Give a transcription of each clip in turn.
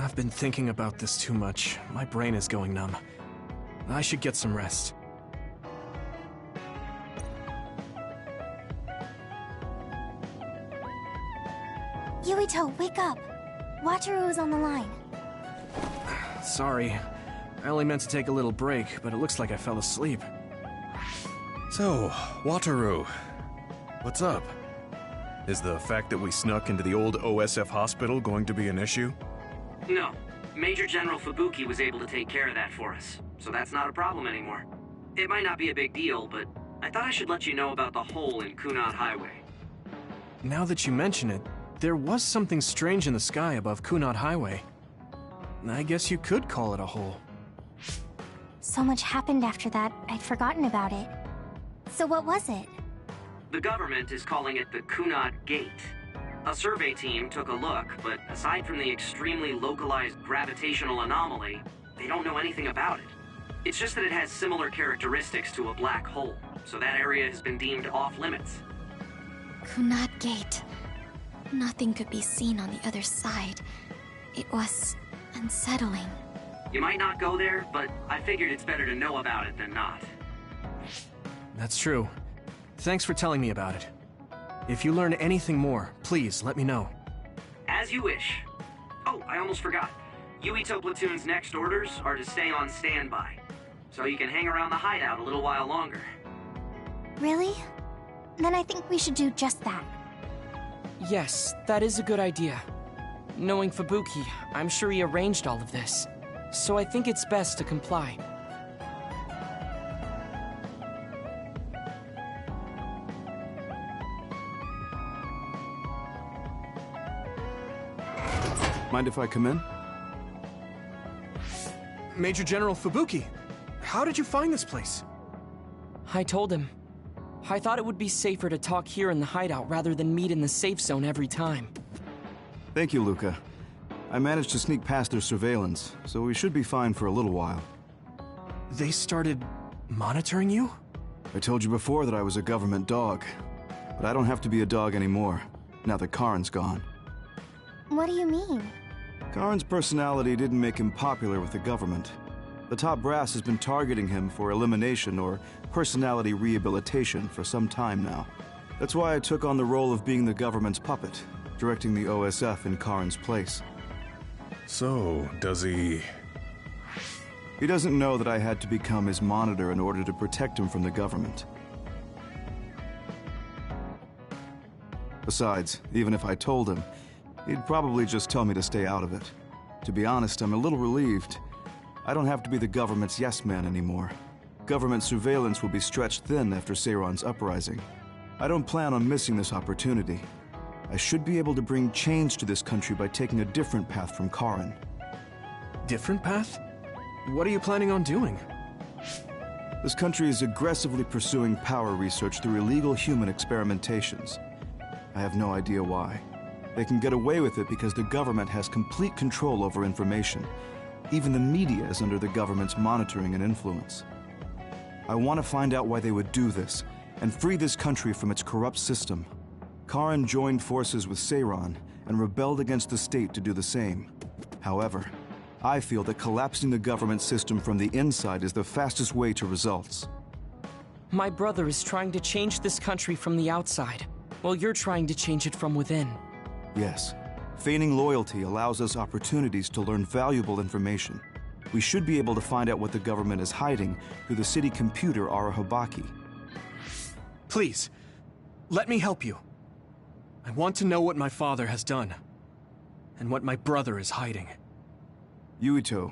I've been thinking about this too much. My brain is going numb. I should get some rest. Yuito, wake up! Wataru is on the line. Sorry. I only meant to take a little break, but it looks like I fell asleep. So, Wataru, what's up? Is the fact that we snuck into the old OSF hospital going to be an issue? No. Major General Fubuki was able to take care of that for us, so that's not a problem anymore. It might not be a big deal, but I thought I should let you know about the hole in Kunad Highway. Now that you mention it, there was something strange in the sky above Kunad Highway. I guess you could call it a hole. So much happened after that, I'd forgotten about it. So what was it? The government is calling it the Kunad Gate. A survey team took a look, but aside from the extremely localized gravitational anomaly, they don't know anything about it. It's just that it has similar characteristics to a black hole, so that area has been deemed off-limits. Kunad Gate. Nothing could be seen on the other side. It was unsettling. You might not go there, but I figured it's better to know about it than not. That's true. Thanks for telling me about it. If you learn anything more, please let me know. As you wish. Oh, I almost forgot. Yuito Platoon's next orders are to stay on standby, so you can hang around the hideout a little while longer. Really? Then I think we should do just that. Yes, that is a good idea. Knowing Fubuki, I'm sure he arranged all of this. So I think it's best to comply. Mind if I come in? Major General Fubuki, how did you find this place? I told him. I thought it would be safer to talk here in the hideout rather than meet in the safe zone every time. Thank you, Luca. I managed to sneak past their surveillance, so we should be fine for a little while. They started monitoring you? I told you before that I was a government dog, but I don't have to be a dog anymore, now that Karin's gone. What do you mean? Karin's personality didn't make him popular with the government. The top brass has been targeting him for elimination or personality rehabilitation for some time now. That's why I took on the role of being the government's puppet, directing the OSF in Karin's place. So, does he... He doesn't know that I had to become his monitor in order to protect him from the government. Besides, even if I told him, he'd probably just tell me to stay out of it. To be honest, I'm a little relieved. I don't have to be the government's yes man anymore. Government surveillance will be stretched thin after Seiron's uprising. I don't plan on missing this opportunity. I should be able to bring change to this country by taking a different path from Karin. Different path? What are you planning on doing? This country is aggressively pursuing power research through illegal human experimentations. I have no idea why. They can get away with it because the government has complete control over information. Even the media is under the government's monitoring and influence. I want to find out why they would do this, and free this country from its corrupt system. Karin joined forces with Seiron and rebelled against the state to do the same. However, I feel that collapsing the government system from the inside is the fastest way to results. My brother is trying to change this country from the outside, while you're trying to change it from within. Yes. Feigning loyalty allows us opportunities to learn valuable information. We should be able to find out what the government is hiding through the city computer Arahobaki. Please, let me help you. I want to know what my father has done, and what my brother is hiding. Yuito,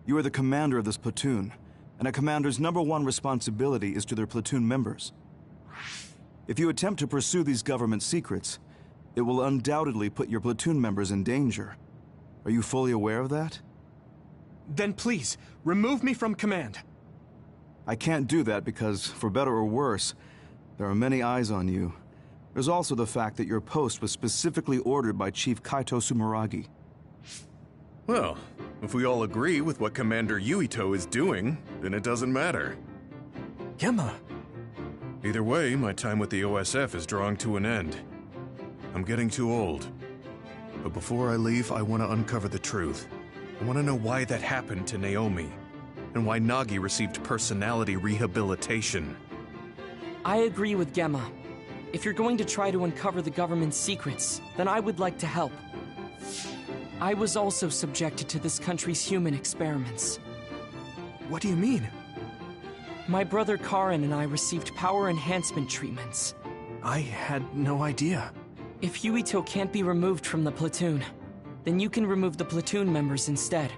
you are the commander of this platoon, and a commander's #1 responsibility is to their platoon members. If you attempt to pursue these government secrets, it will undoubtedly put your platoon members in danger. Are you fully aware of that? Then please, remove me from command. I can't do that because, for better or worse, there are many eyes on you. There's also the fact that your post was specifically ordered by Chief Kaito Sumeragi. Well, if we all agree with what Commander Yuito is doing, then it doesn't matter. Gemma. Either way, my time with the OSF is drawing to an end. I'm getting too old. But before I leave, I want to uncover the truth. I want to know why that happened to Naomi, and why Nagi received personality rehabilitation. I agree with Gemma. If you're going to try to uncover the government's secrets, then I would like to help. I was also subjected to this country's human experiments. What do you mean? My brother Karin and I received power enhancement treatments. I had no idea. If Yuito can't be removed from the platoon, then you can remove the platoon members instead.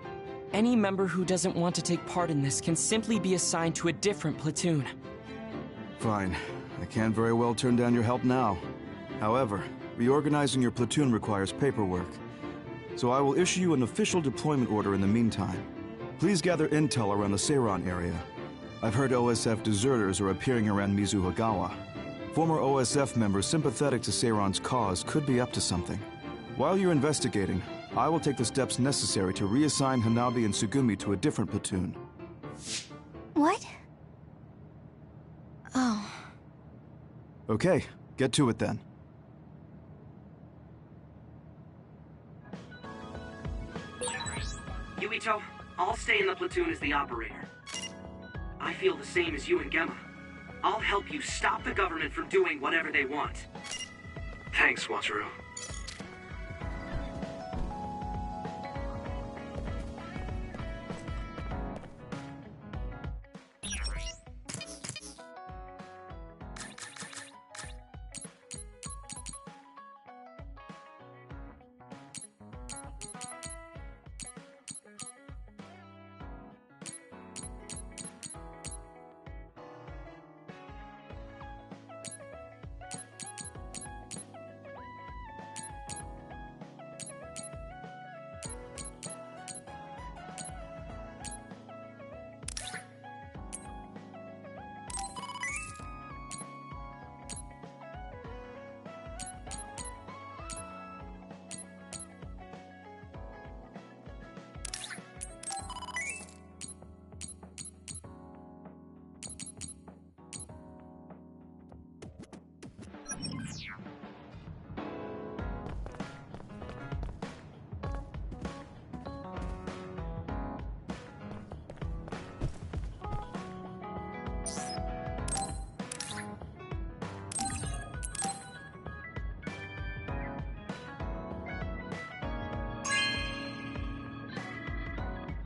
Any member who doesn't want to take part in this can simply be assigned to a different platoon. Fine. I can't very well turn down your help now. However, reorganizing your platoon requires paperwork. So I will issue you an official deployment order in the meantime. Please gather intel around the Seiran area. I've heard OSF deserters are appearing around Mizuhagawa. Former OSF members sympathetic to Seiran's cause could be up to something. While you're investigating, I will take the steps necessary to reassign Hanabi and Sugumi to a different platoon. What? Oh. Okay, get to it then. Yuito, I'll stay in the platoon as the operator. I feel the same as you and Gemma. I'll help you stop the government from doing whatever they want. Thanks, Wataru.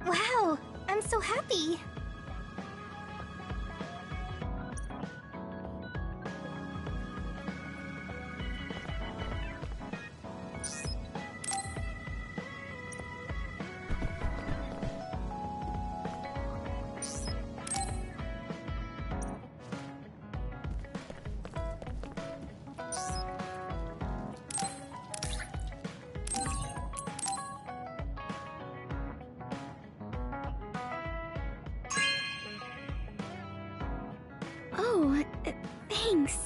Wow, I'm so happy. Oh, thanks.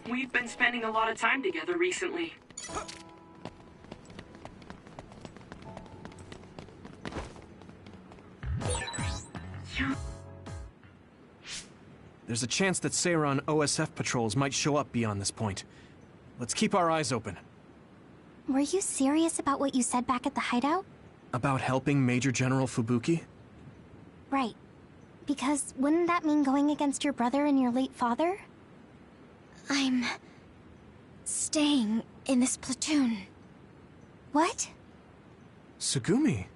We've been spending a lot of time together recently. There's a chance that Seiran OSF patrols might show up beyond this point. Let's keep our eyes open. Were you serious about what you said back at the hideout? About helping Major General Fubuki? Right. Because wouldn't that mean going against your brother and your late father? I'm staying in this platoon. What? Sugumi?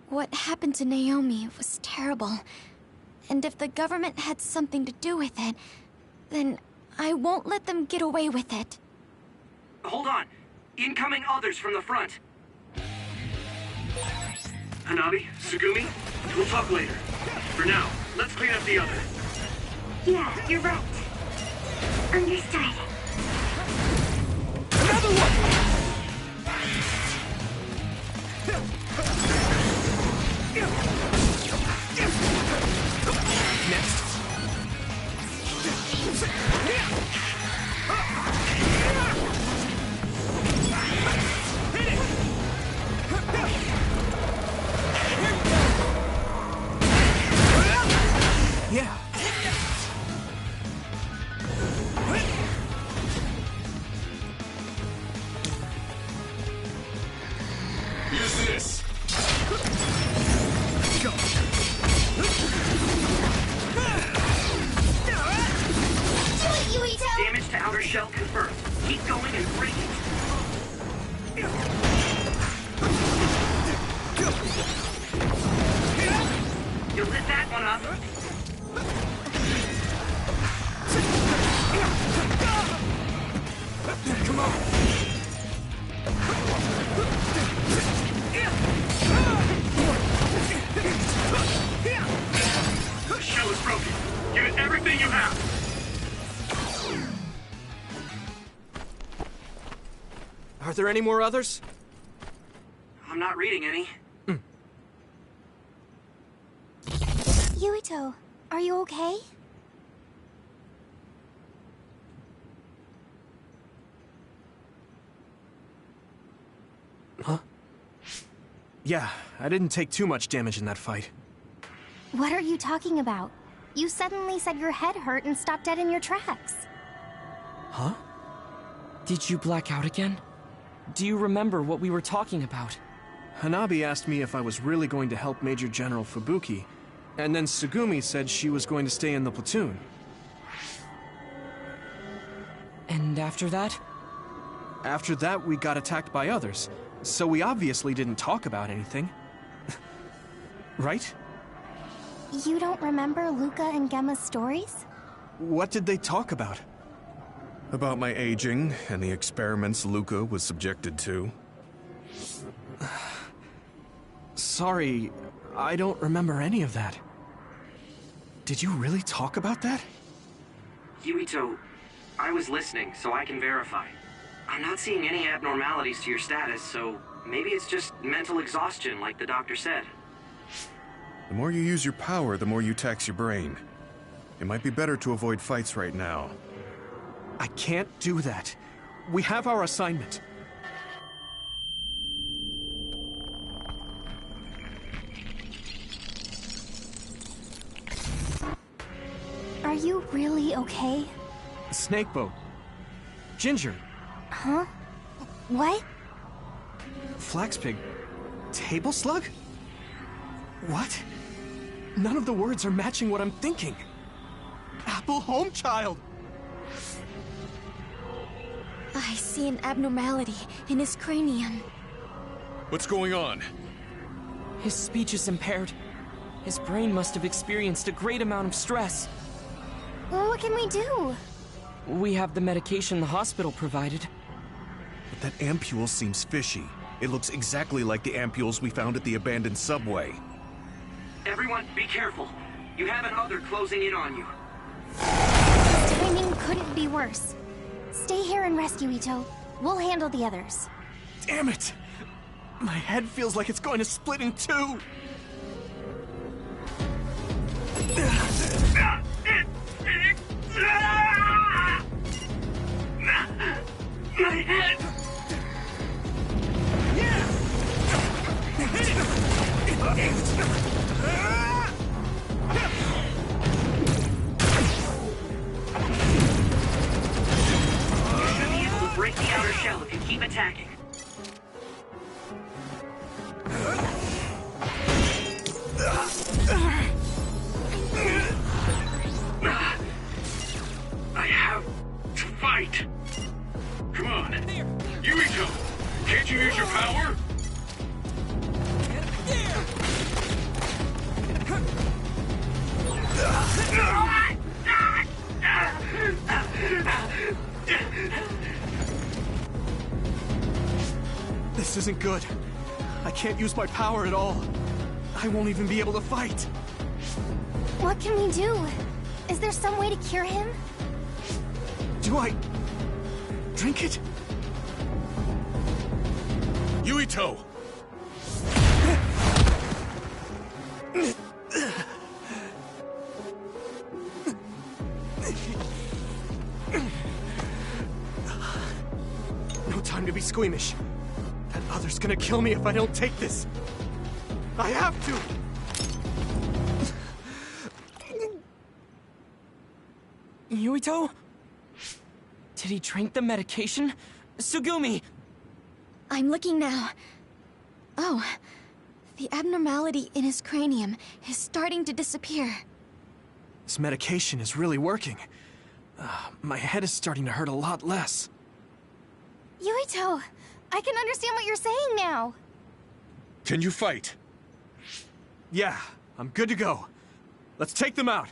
What happened to Naomi was terrible. And if the government had something to do with it, then I won't let them get away with it. hold on. Incoming others from the front. Hanabi, Tsugumi, we'll talk later. For now, let's clean up the other. Yeah, you're right. Understood. Another one! Next. Yeah. Use this. Go. Do it, Yuito! Damage to outer shell confirmed. Keep going and break it. You lit that one up. Come on. The shell is broken. Give it everything you have. Are there any more others? I'm not reading any. Yuito, are you okay? Huh? Yeah, I didn't take too much damage in that fight. What are you talking about? You suddenly said your head hurt and stopped dead in your tracks. Huh? Did you black out again? Do you remember what we were talking about? Hanabi asked me if I was really going to help Major General Fubuki, and then Tsugumi said she was going to stay in the platoon. And after that? After that, we got attacked by others, so we obviously didn't talk about anything. Right? You don't remember Luca and Gemma's stories? What did they talk about? About my aging and the experiments Luca was subjected to. Sorry, I don't remember any of that. Did you really talk about that? Yuito, I was listening, so I can verify. I'm not seeing any abnormalities to your status, so maybe it's just mental exhaustion, like the doctor said. The more you use your power, the more you tax your brain. It might be better to avoid fights right now. I can't do that. We have our assignment. Are you really okay? Snakeboat. Ginger. Huh? What? Flaxpig. Table slug? What? None of the words are matching what I'm thinking. Apple home child! I see an abnormality in his cranium. What's going on? His speech is impaired. His brain must have experienced a great amount of stress. Well, what can we do? We have the medication the hospital provided. But that ampule seems fishy. It looks exactly like the ampules we found at the abandoned subway. Everyone, be careful. You have an other closing in on you. Timing couldn't be worse. Stay here and rescue Yuito. We'll handle the others. Damn it! My head feels like it's going to split in two! My head! You should be able to break the outer shell if you keep attacking. I have to fight. Come on. Yuito, can't you use your power? This isn't good. I can't use my power at all. I won't even be able to fight. What can we do? Is there some way to cure him? Do I... drink it? Yuito! No time to be squeamish. That other's gonna kill me if I don't take this. I have to! Yuito? Did he drink the medication? Sugumi! I'm looking now. Oh, the abnormality in his cranium is starting to disappear. This medication is really working. My head is starting to hurt a lot less. Yuito, I can understand what you're saying now. Can you fight? Yeah, I'm good to go. Let's take them out.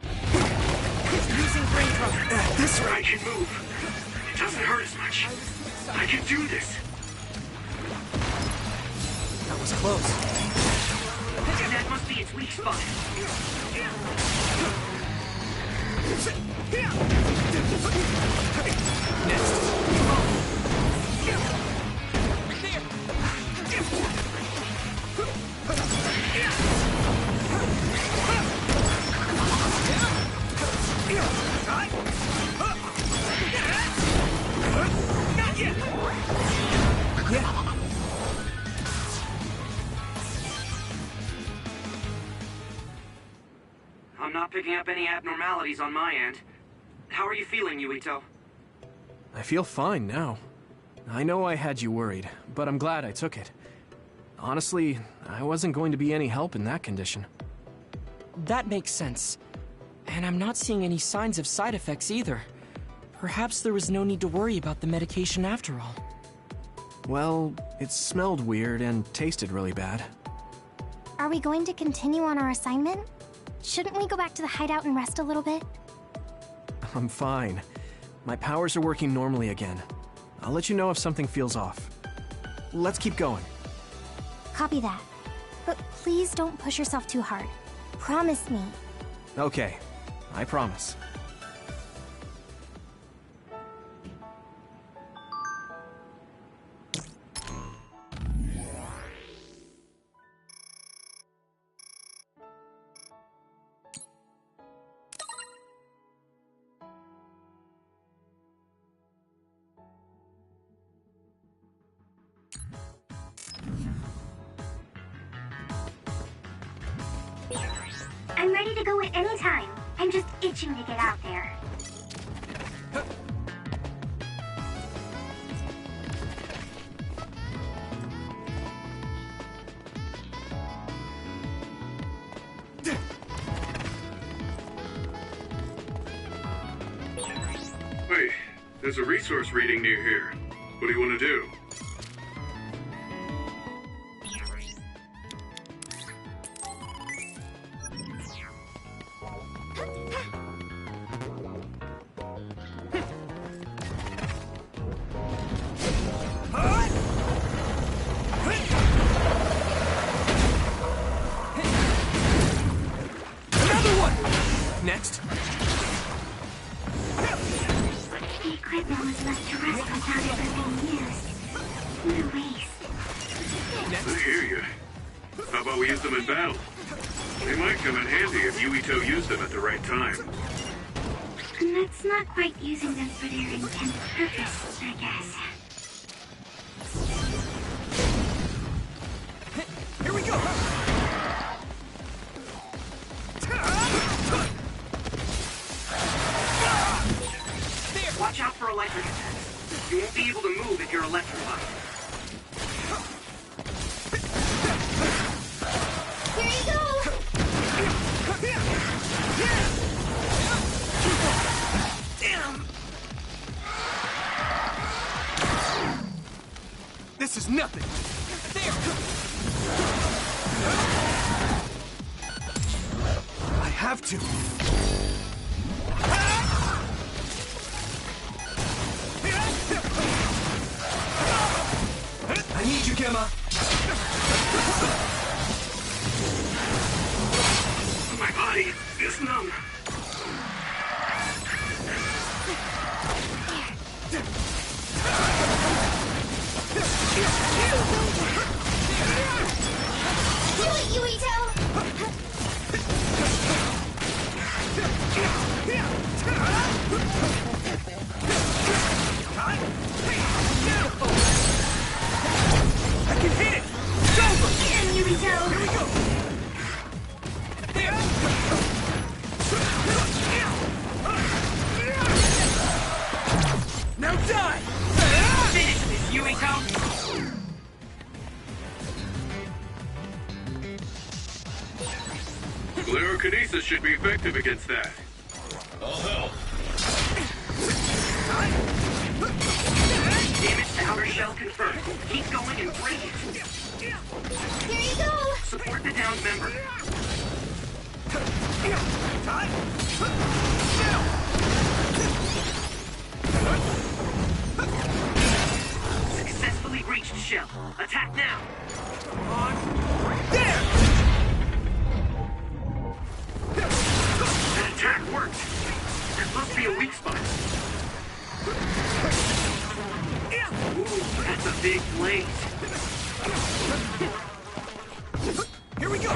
Using brain trust. At this I rate... can move. It doesn't hurt as much. I can do this. That was close. That must be its weak spot. I'm not picking up any abnormalities on my end. How are you feeling, Yuito? I feel fine now. I know I had you worried, but I'm glad I took it. Honestly, I wasn't going to be any help in that condition. That makes sense. And I'm not seeing any signs of side effects either. Perhaps there was no need to worry about the medication after all. Well, it smelled weird and tasted really bad. Are we going to continue on our assignment? Shouldn't we go back to the hideout and rest a little bit? I'm fine. My powers are working normally again. I'll let you know if something feels off. Let's keep going. Copy that. But please don't push yourself too hard. Promise me. Okay, I promise. I'm ready to go at any time. I'm just itching to get out there. Wait, there's a resource reading near here. What do you want to do? Next. The equipment was left to rest without ever being used. What a waste. I hear you. How about we use them in battle? They might come in handy if Yuito used them at the right time. And that's not quite using them for their intended purpose, I guess. Here we go! Watch out for electric attacks. You won't be able to move if you're electrified. Here you go! Damn! This is nothing! There! I have to! Sclerokinesis should be effective against that. I'll help. Damage to outer shell confirmed. Keep going and break it. Here you go! Support the downed member. Successfully breached shell. Attack now. That attack worked. There must be a weak spot. Ooh, that's a big blaze. Here we go!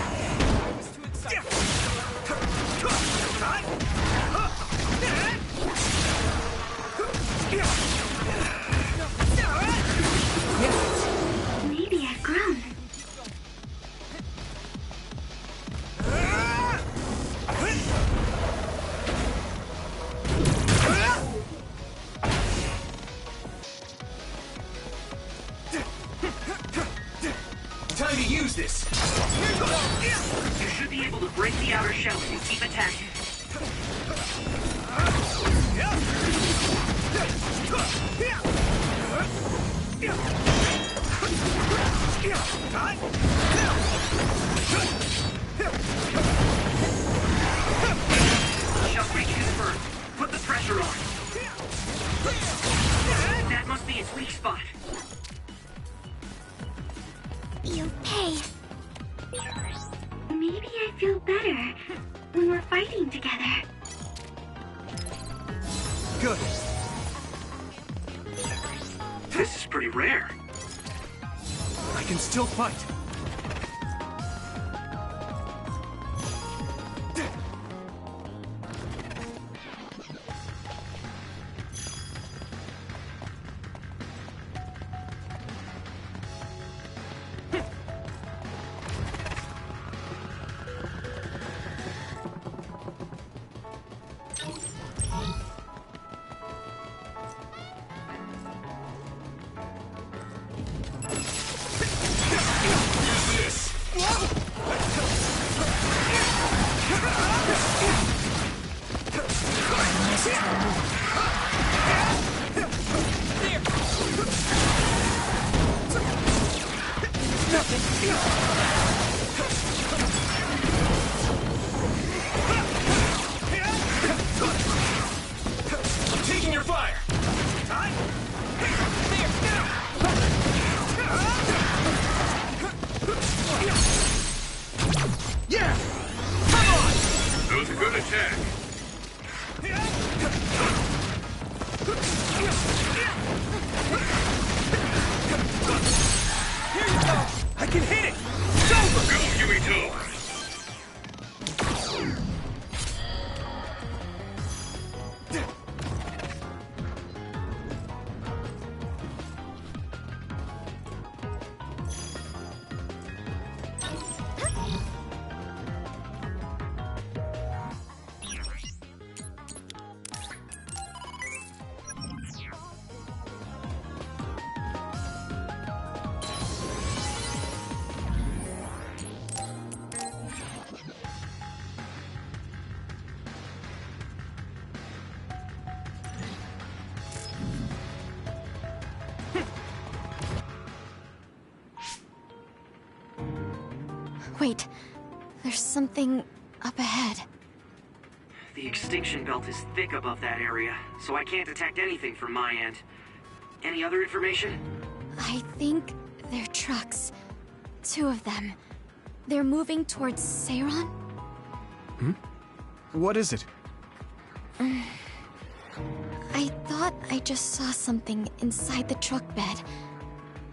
Maybe I've grown. Time to use this! You should be able to break the outer shell if you keep attacking. Shell breach confirmed. Put the pressure on. That must be its weak spot. You'll pay. Maybe I feel better when we're fighting together. Good. This is pretty rare. I can still fight. Taking your fire! Yeah! Come on! That was a good attack. Here you go! I can hit it! It's over! Go, Yuito! Wait, there's something up ahead. The extinction belt is thick above that area, so I can't detect anything from my end. Any other information? I think they're trucks. 2 of them. They're moving towards Seiron? What is it? I thought I just saw something inside the truck bed.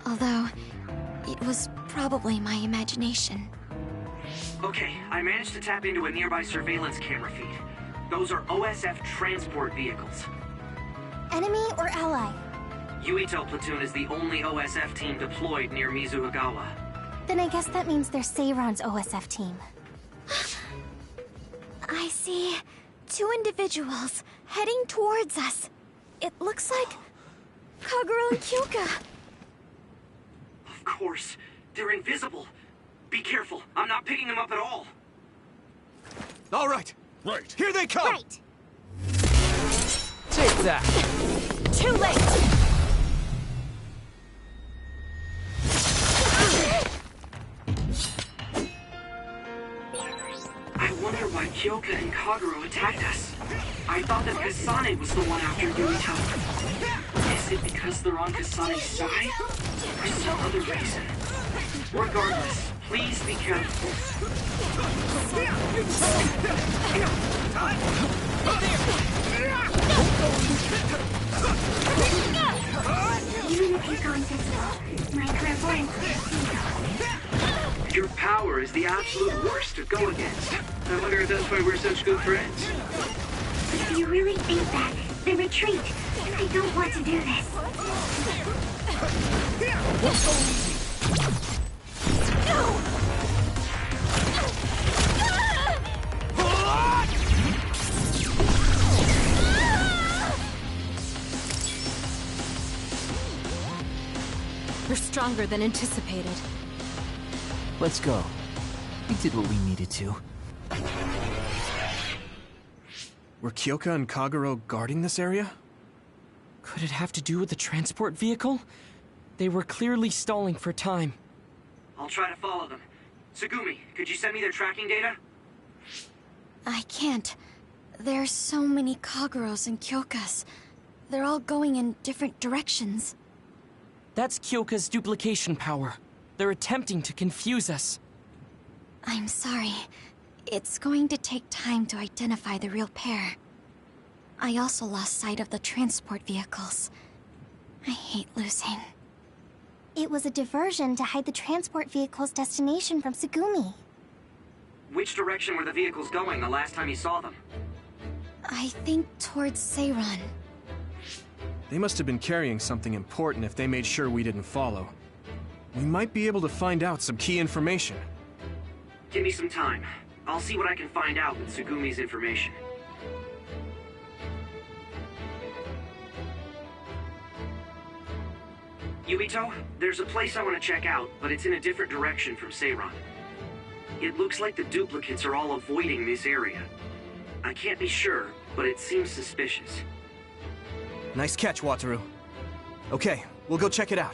Although, it was probably my imagination. Okay, I managed to tap into a nearby surveillance camera feed. Those are OSF transport vehicles. Enemy or ally? Yuito platoon is the only OSF team deployed near Mizuhagawa. Then I guess that means they're Seiron's OSF team. I see 2 individuals heading towards us. It looks like Kagura and Kyuka. Of course. They're invisible. Be careful. I'm not picking them up at all. All right. Right. Here they come! Right. Take that. Too late. I wonder why Kyoka and Kagero attacked us. I thought that Kasane was the one after Yuito. Is it because they're on Kasane's side? Or some other reason? Regardless, please be careful. Even if you go invisible, my clairvoyance will see you. Your power is the absolute worst to go against. I wonder if that's why we're such good friends. If you really think that, then retreat. I don't want to do this. We're stronger than anticipated. Let's go. We did what we needed to. Were Kyoka and Kagero guarding this area? Could it have to do with the transport vehicle? They were clearly stalling for time. I'll try to follow them. Tsugumi, could you send me their tracking data? I can't. There's so many Kageros and Kyokas. They're all going in different directions. That's Kyoka's duplication power. They're attempting to confuse us. I'm sorry. It's going to take time to identify the real pair. I also lost sight of the transport vehicles. I hate losing. It was a diversion to hide the transport vehicle's destination from Tsugumi. Which direction were the vehicles going the last time you saw them? I think towards Seiran. They must have been carrying something important if they made sure we didn't follow. We might be able to find out some key information. Give me some time. I'll see what I can find out with Tsugumi's information. Yuito, there's a place I want to check out, but it's in a different direction from Seiran. It looks like the duplicates are all avoiding this area. I can't be sure, but it seems suspicious. Nice catch, Wataru. Okay, we'll go check it out.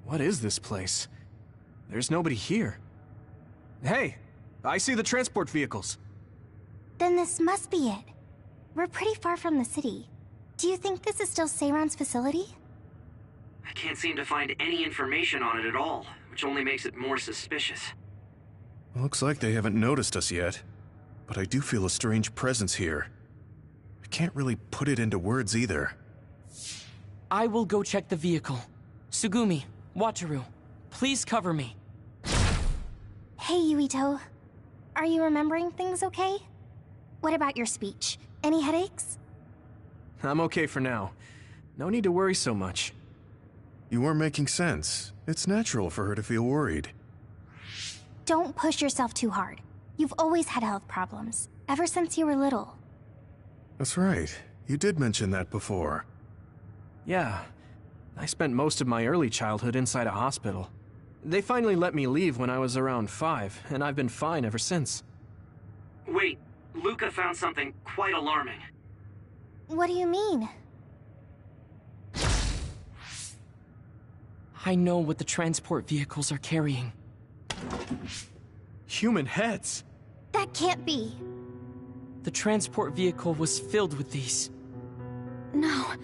What is this place? There's nobody here. Hey, I see the transport vehicles. Then this must be it. We're pretty far from the city. Do you think this is still Seiran's facility? I can't seem to find any information on it at all, which only makes it more suspicious. Looks like they haven't noticed us yet, but I do feel a strange presence here. I can't really put it into words either. I will go check the vehicle. Tsugumi, Wataru, please cover me. Hey, Yuito. Are you remembering things okay? What about your speech? Any headaches? I'm okay for now. No need to worry so much. You are making sense. It's natural for her to feel worried. Don't push yourself too hard. You've always had health problems, ever since you were little. That's right. You did mention that before. Yeah. I spent most of my early childhood inside a hospital. They finally let me leave when I was around 5, and I've been fine ever since. Wait, Luca found something quite alarming. What do you mean? I know what the transport vehicles are carrying. Human heads? That can't be. The transport vehicle was filled with these. No,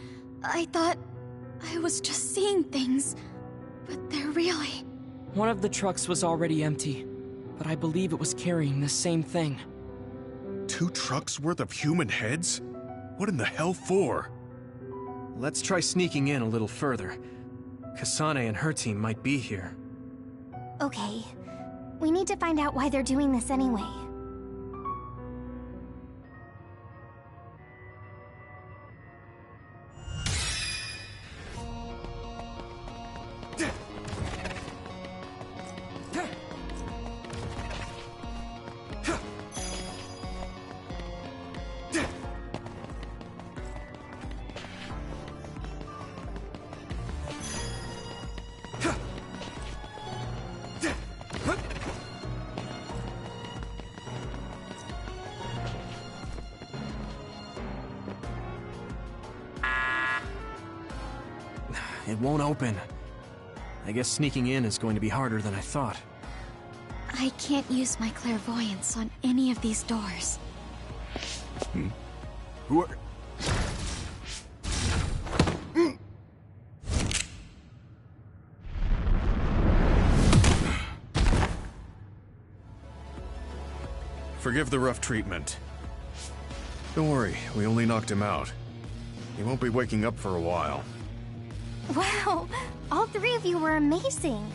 I thought I was just seeing things, but they're really... One of the trucks was already empty, but I believe it was carrying the same thing. 2 trucks worth of human heads? What in the hell for? Let's try sneaking in a little further. Kasane and her team might be here. Okay. We need to find out why they're doing this anyway. It won't open. I guess sneaking in is going to be harder than I thought. I can't use my clairvoyance on any of these doors. Who are... Forgive the rough treatment. Don't worry, we only knocked him out. He won't be waking up for a while. Wow, all three of you were amazing.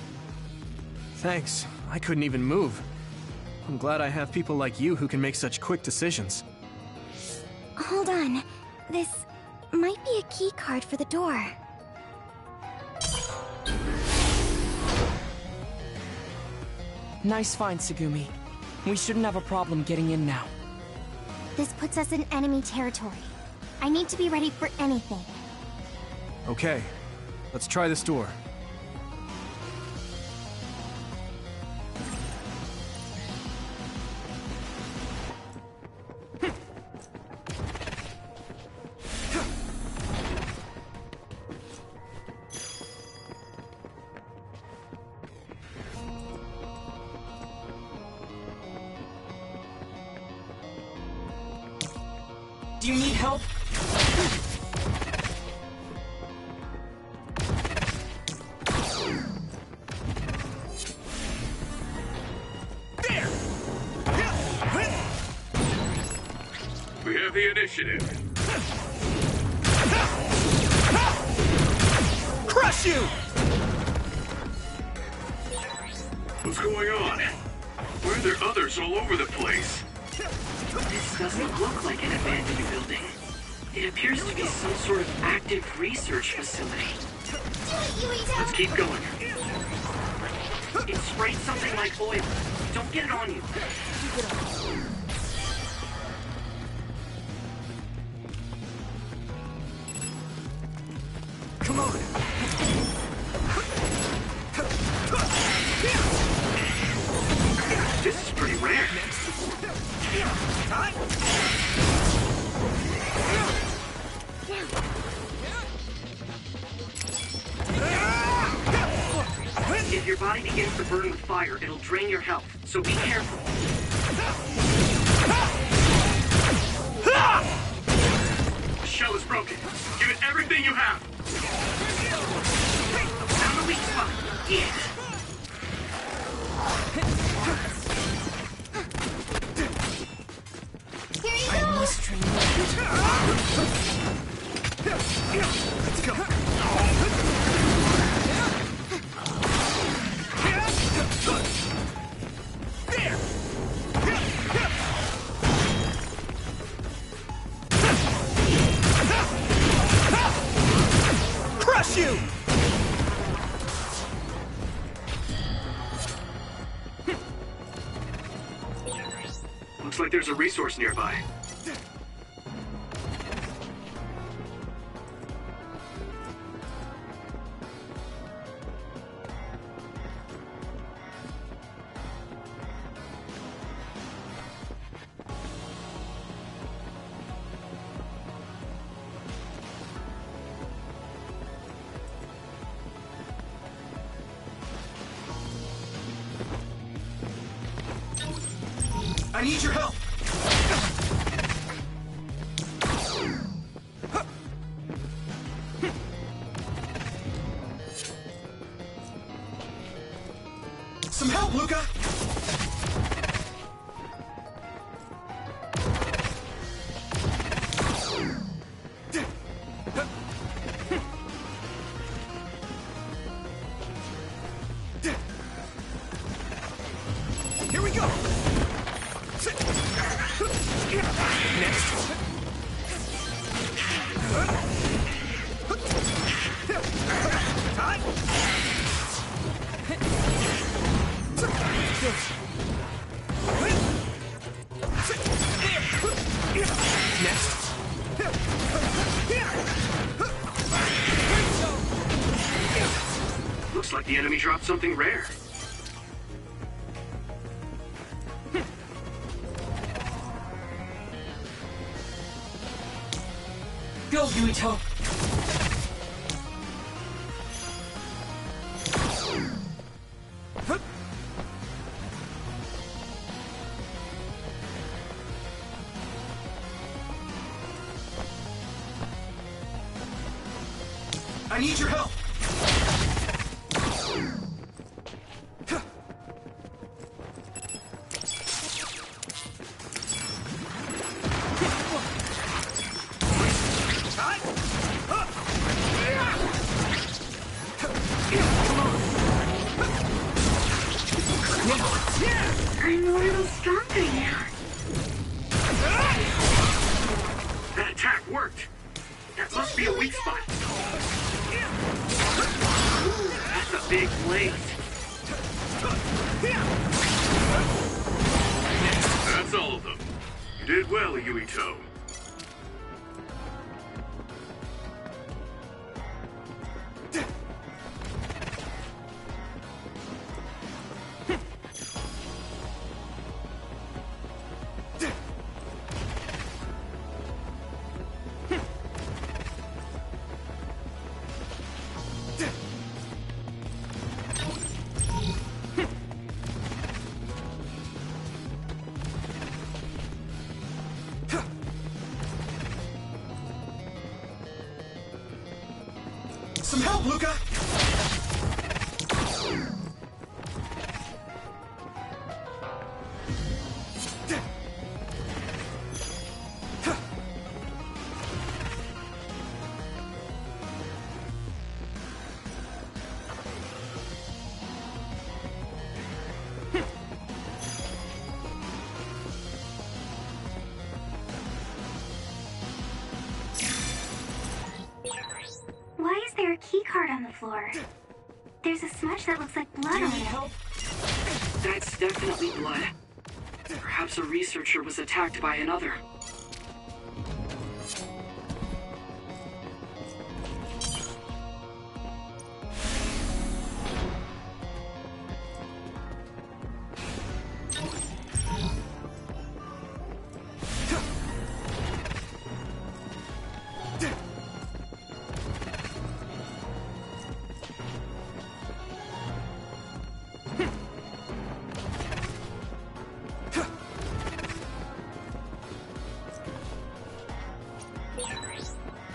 Thanks. I couldn't even move. I'm glad I have people like you who can make such quick decisions. Hold on. This might be a key card for the door. Nice find, Tsugumi. We shouldn't have a problem getting in now. This puts us in enemy territory. I need to be ready for anything. Okay, let's try this door. Do you need help? There! We have the initiative. Crush you! What's going on? Why are there others all over the place? This doesn't look like an abandoned building. It appears to be some sort of active research facility. Let's keep going. It sprayed something like oil. Don't get it on you. Come on! This is pretty rare. If your body begins to burn with fire, it'll drain your health, so be careful. The shell is broken. Give it everything you have. Found the weak spot. Yeah. I must train you. Let's go! There! Crush you! Looks like there's a resource nearby. I need your help! Some help, Luca! Here we go! Next. Next. Looks like the enemy dropped something rare. Go, Yuito! need your help! I'm a little stronger now. That attack worked. That must be a weak spot. Ooh, that's a big blade. That's all of them. You did well, Yuito. Some help, Luca! Why is there a keycard on the floor? There's a smudge that looks like blood on it. That's definitely blood. Perhaps a researcher was attacked by another.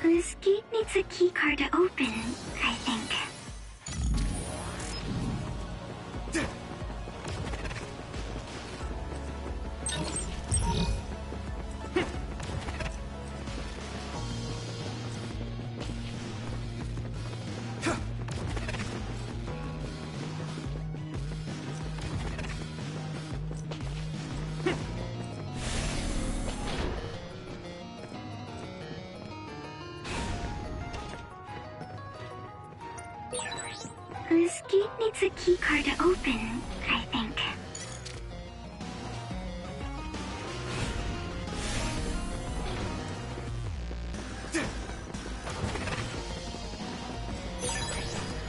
This gate needs a keycard to open, I think. This gate needs a keycard to open, I think.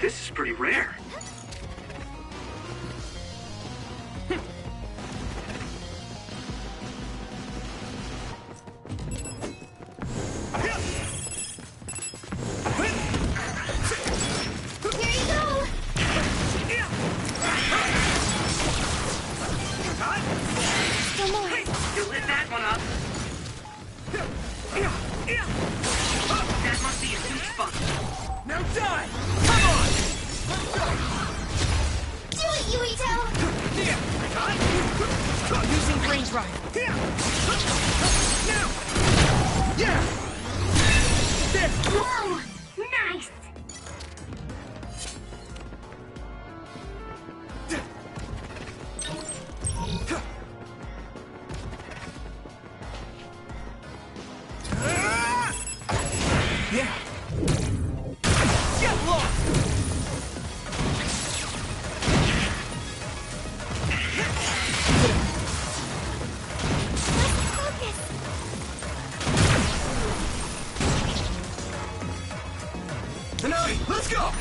This is pretty rare. You lit that one up. That must be a huge spot. Now die! Come on! Do it, Yuito! Using range ride. Now! Yeah! There! Whoa! Nice! Yeah! Get lost! Hanami, let's go!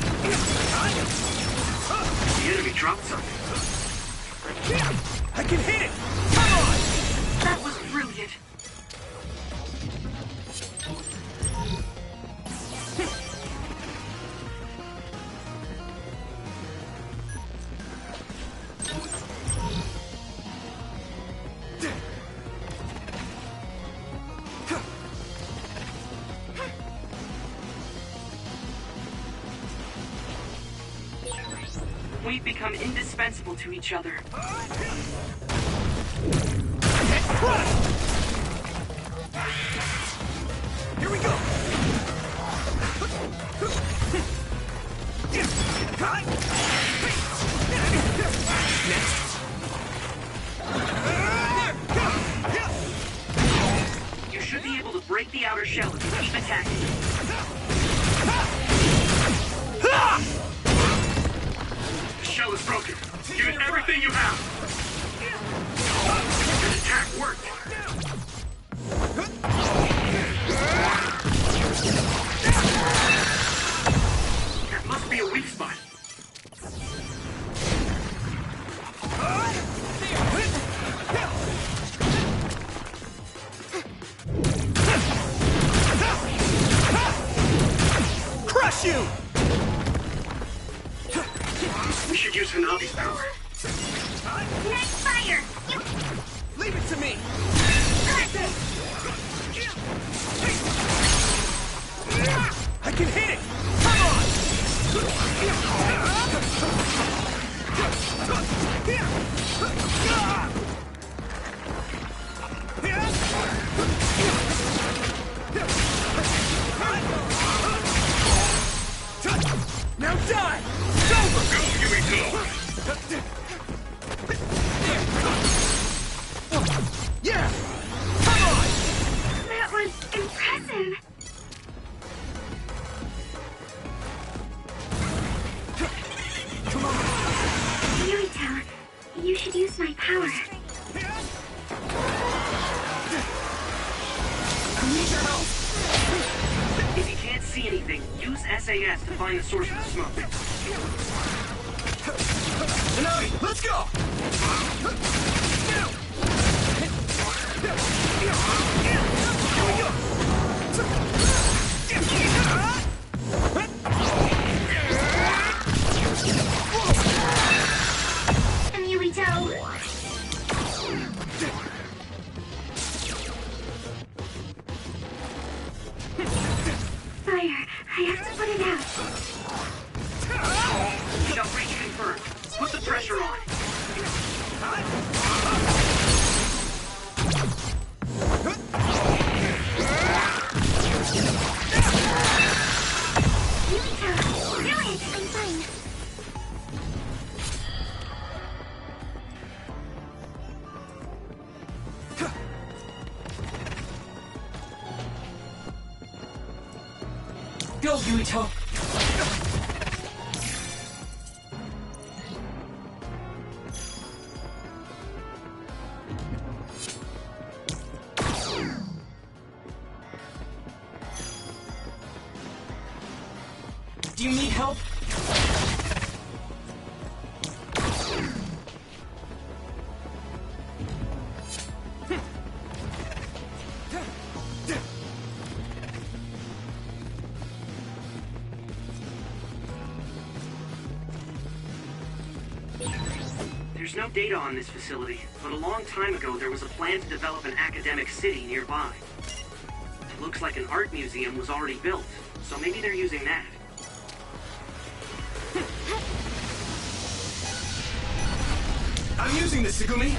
The enemy dropped something. I can hit it! Come on! That was brilliant. we've become indispensable to each other. Here we go! Next. You should be able to break the outer shell if you keep attacking. The shell is broken. Give it everything you have. Your attack worked. That must be a weak spot. Crush you! We should use Hanabi's power. Next fire! Leave it to me! I can hit it! Come on! Now die! It's over! Go, Yuito! Yeah! Come on! That was impressive! Come on! Yuito, you should use my power. I need your help! If you can't see anything, use SAS to find the source of the smoke. Hanabi, let's go! Yuito! Fire, I have to put it out. Shell breach confirmed. Put the pressure on. Yuito, do it! I'm fine. Go, Yuito! Do you need help? There's no data on this facility, but a long time ago there was a plan to develop an academic city nearby. It looks like an art museum was already built, so maybe they're using that. I'm using this, Segumi!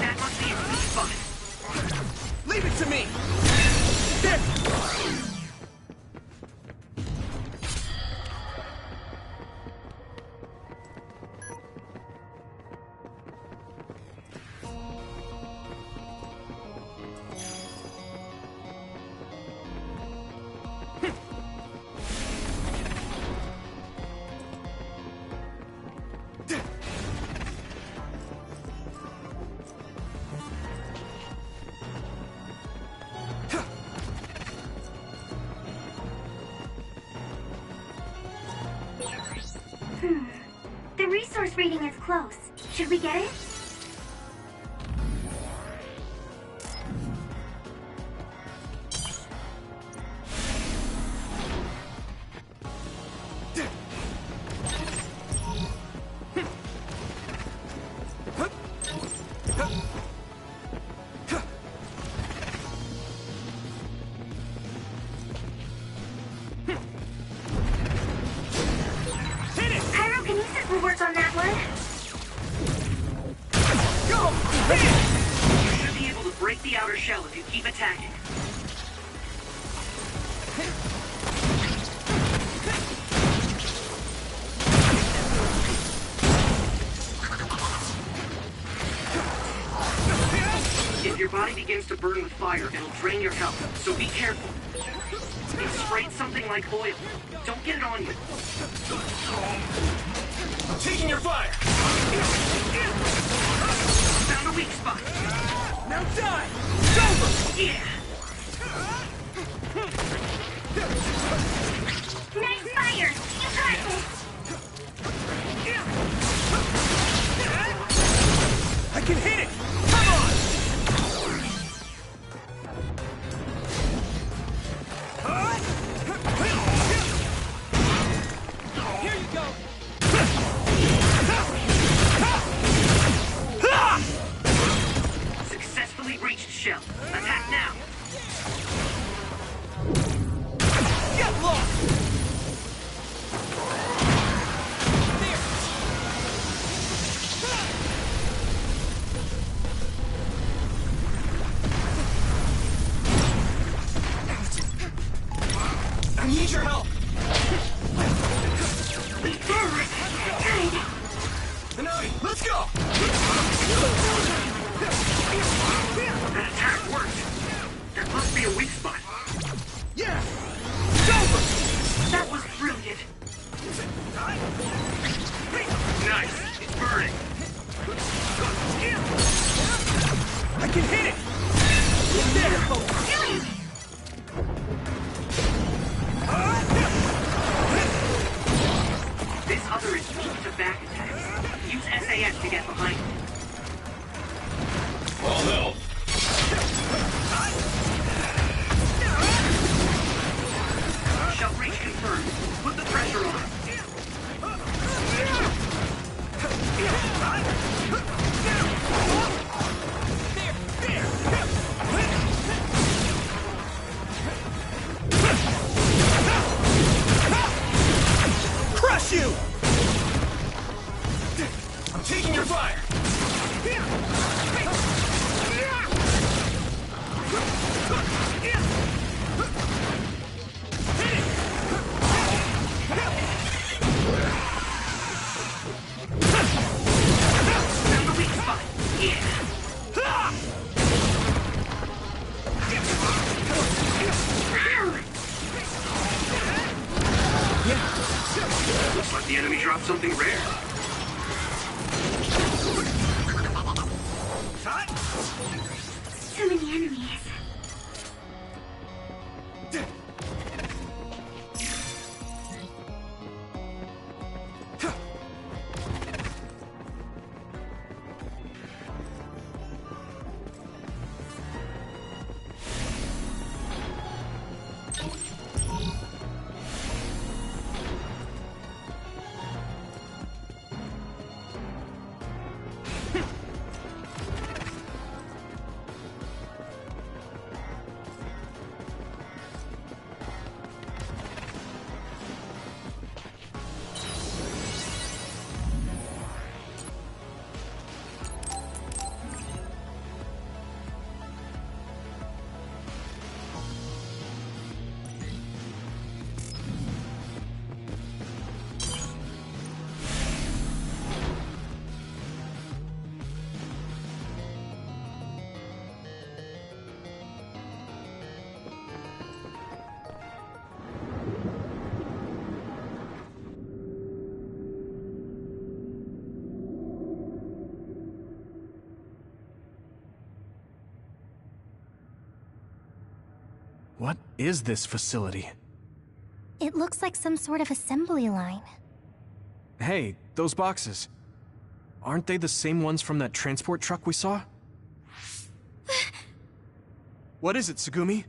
That must be a weak spot. Leave it to me! The resource reading is close. Should we get it? You should be able to break the outer shell if you keep attacking. If your body begins to burn with fire, it'll drain your health, so be careful. It sprayed something like oil. Don't get it on you. I'm taking your fire! Found a weak spot. Now die! It's over! Yeah! Nice fire! You got this! I can hit it! Come on! Here you go! Successfully breached shell. Attack now! Get lost! I need your help! Nanabi, let's go! That attack worked! That must be a weak spot. Yeah! It's over! That was brilliant! Nice! It's burning! I can hit it! There, folks! This other is weak to back attacks. Use SAS to get behind it. All help. Shell breach confirmed. Put the pressure on. Crush you! I'm taking your fire! Found the weak spot. Yeah. Looks like the enemy dropped something rare. So many enemies. What is this facility? It looks like some sort of assembly line. Hey, those boxes. Aren't they the same ones from that transport truck we saw? What is it, Tsugumi?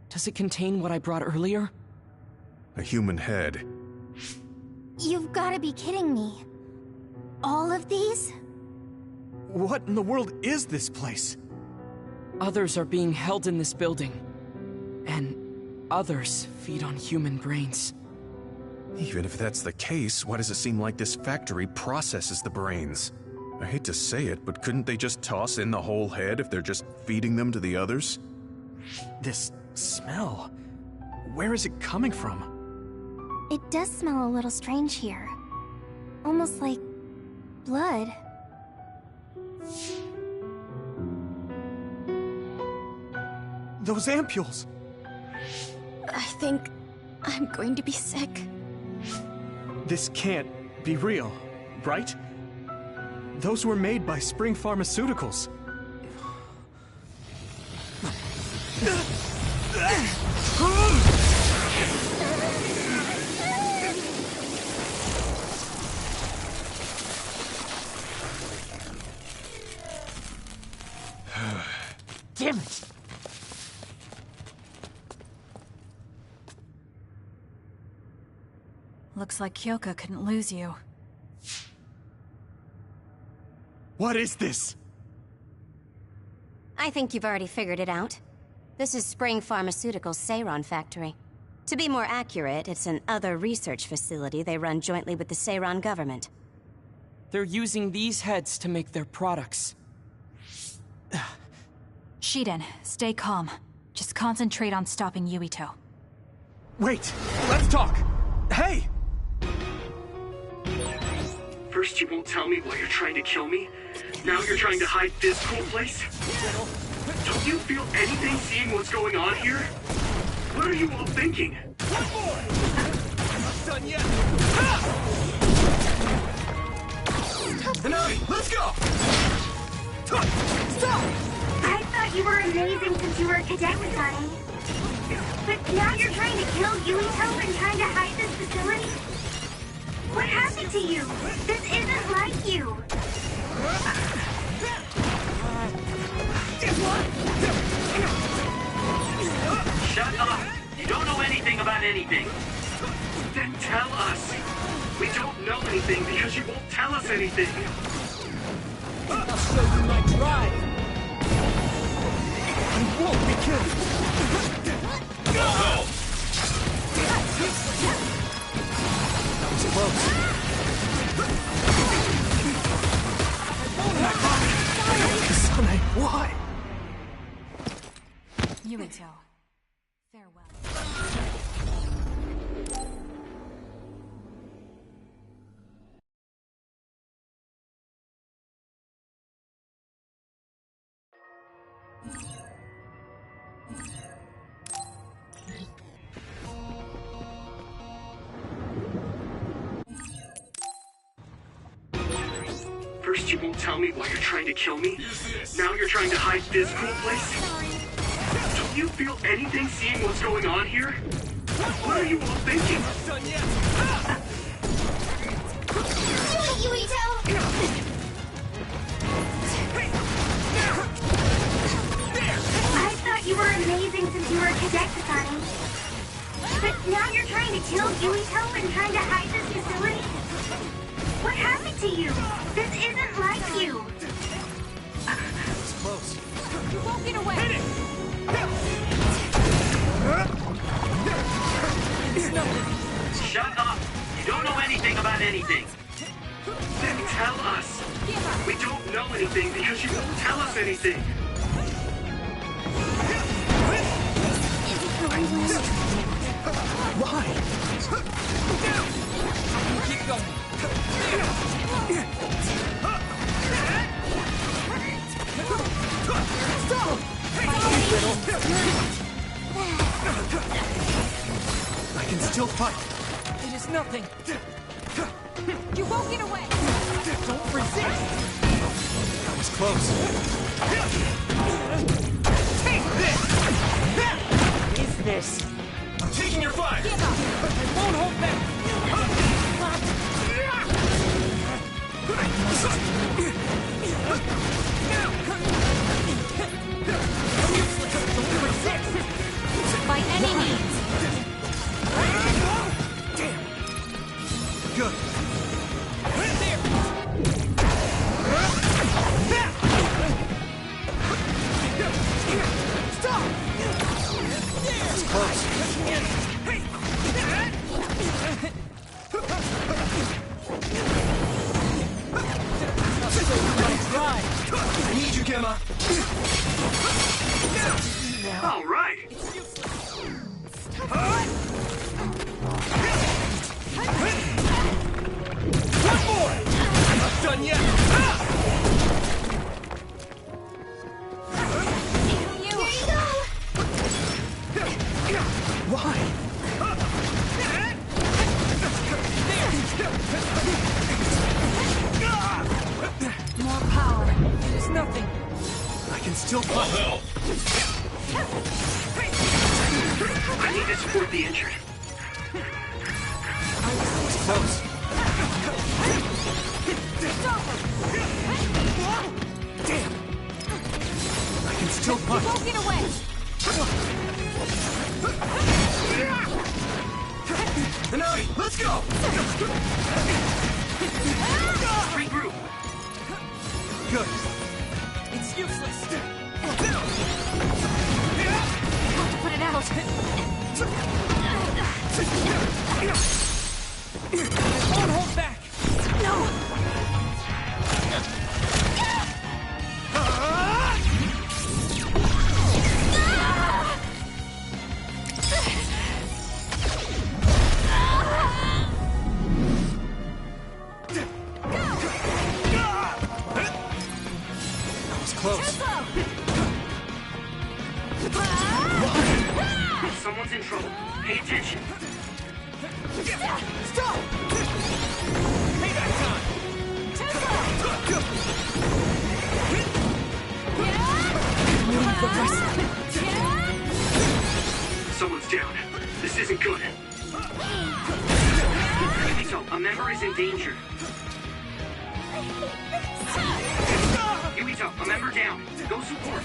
Does it contain what I brought earlier? A human head. You've gotta be kidding me. All of these? What in the world is this place? Others are being held in this building. And others feed on human brains. Even if that's the case, why does it seem like this factory processes the brains? I hate to say it, but couldn't they just toss in the whole head if they're just feeding them to the others? This smell. Where is it coming from? It does smell a little strange here. Almost like blood. Those ampules! I think I'm going to be sick. This can't be real, right? Those were made by Spring Pharmaceuticals. Damn it! Looks like Kyoka couldn't lose you. What is this? I think you've already figured it out. This is Spring Pharmaceuticals' Seiron factory. To be more accurate, it's an other research facility they run jointly with the Seiron government. They're using these heads to make their products. Shiden, stay calm. Just concentrate on stopping Yuito. Wait! Let's talk! Hey! First you won't tell me why you're trying to kill me. Now you're trying to hide this cool place? Don't you feel anything seeing what's going on here? What are you all thinking? One more! Not done yet! Enough! Let's go! Stop! I thought you were amazing since you were a cadet with Sonny. But now you're trying to kill Yuito and trying to hide this facility? What happened to you? This isn't like you. Shut up! You don't know anything about anything. Then tell us. We don't know anything because you won't tell us anything. I'll show you my drive! You won't be killed! Go! That was close. Sonny, why? Yuito, farewell. First you won't tell me why you're trying to kill me. Now you're trying to hide this cool place. Don't you feel anything seeing what's going on here? What are you all thinking? Not done yet! Yuito! I thought you were amazing since you were a cadet with Sonny. But now you're trying to kill Yuito and trying to hide this facility? What happened to you? This isn't like you. It's close. You won't get away! Hit it! Shut up! You don't know anything about anything. Then tell us. We don't know anything because you won't tell us anything. Why? Keep going! I can still fight. It is nothing! You won't get away! Don't resist! That was close. Take this! What is this? I'm taking your fire! Give up! I won't hold back! By any means! Good. can still punch. I need to support the injured. It's close. Damn! I can still punch. Don't get away! Hanami, let's go! Regroup. Good. It's useless! Put it out! Don't hold back! No! That was close. Someone's in trouble. Pay attention. Stop! Payback time! Someone's down. This isn't good. Yuito, a member is in danger. Yuito, a member down. Go support.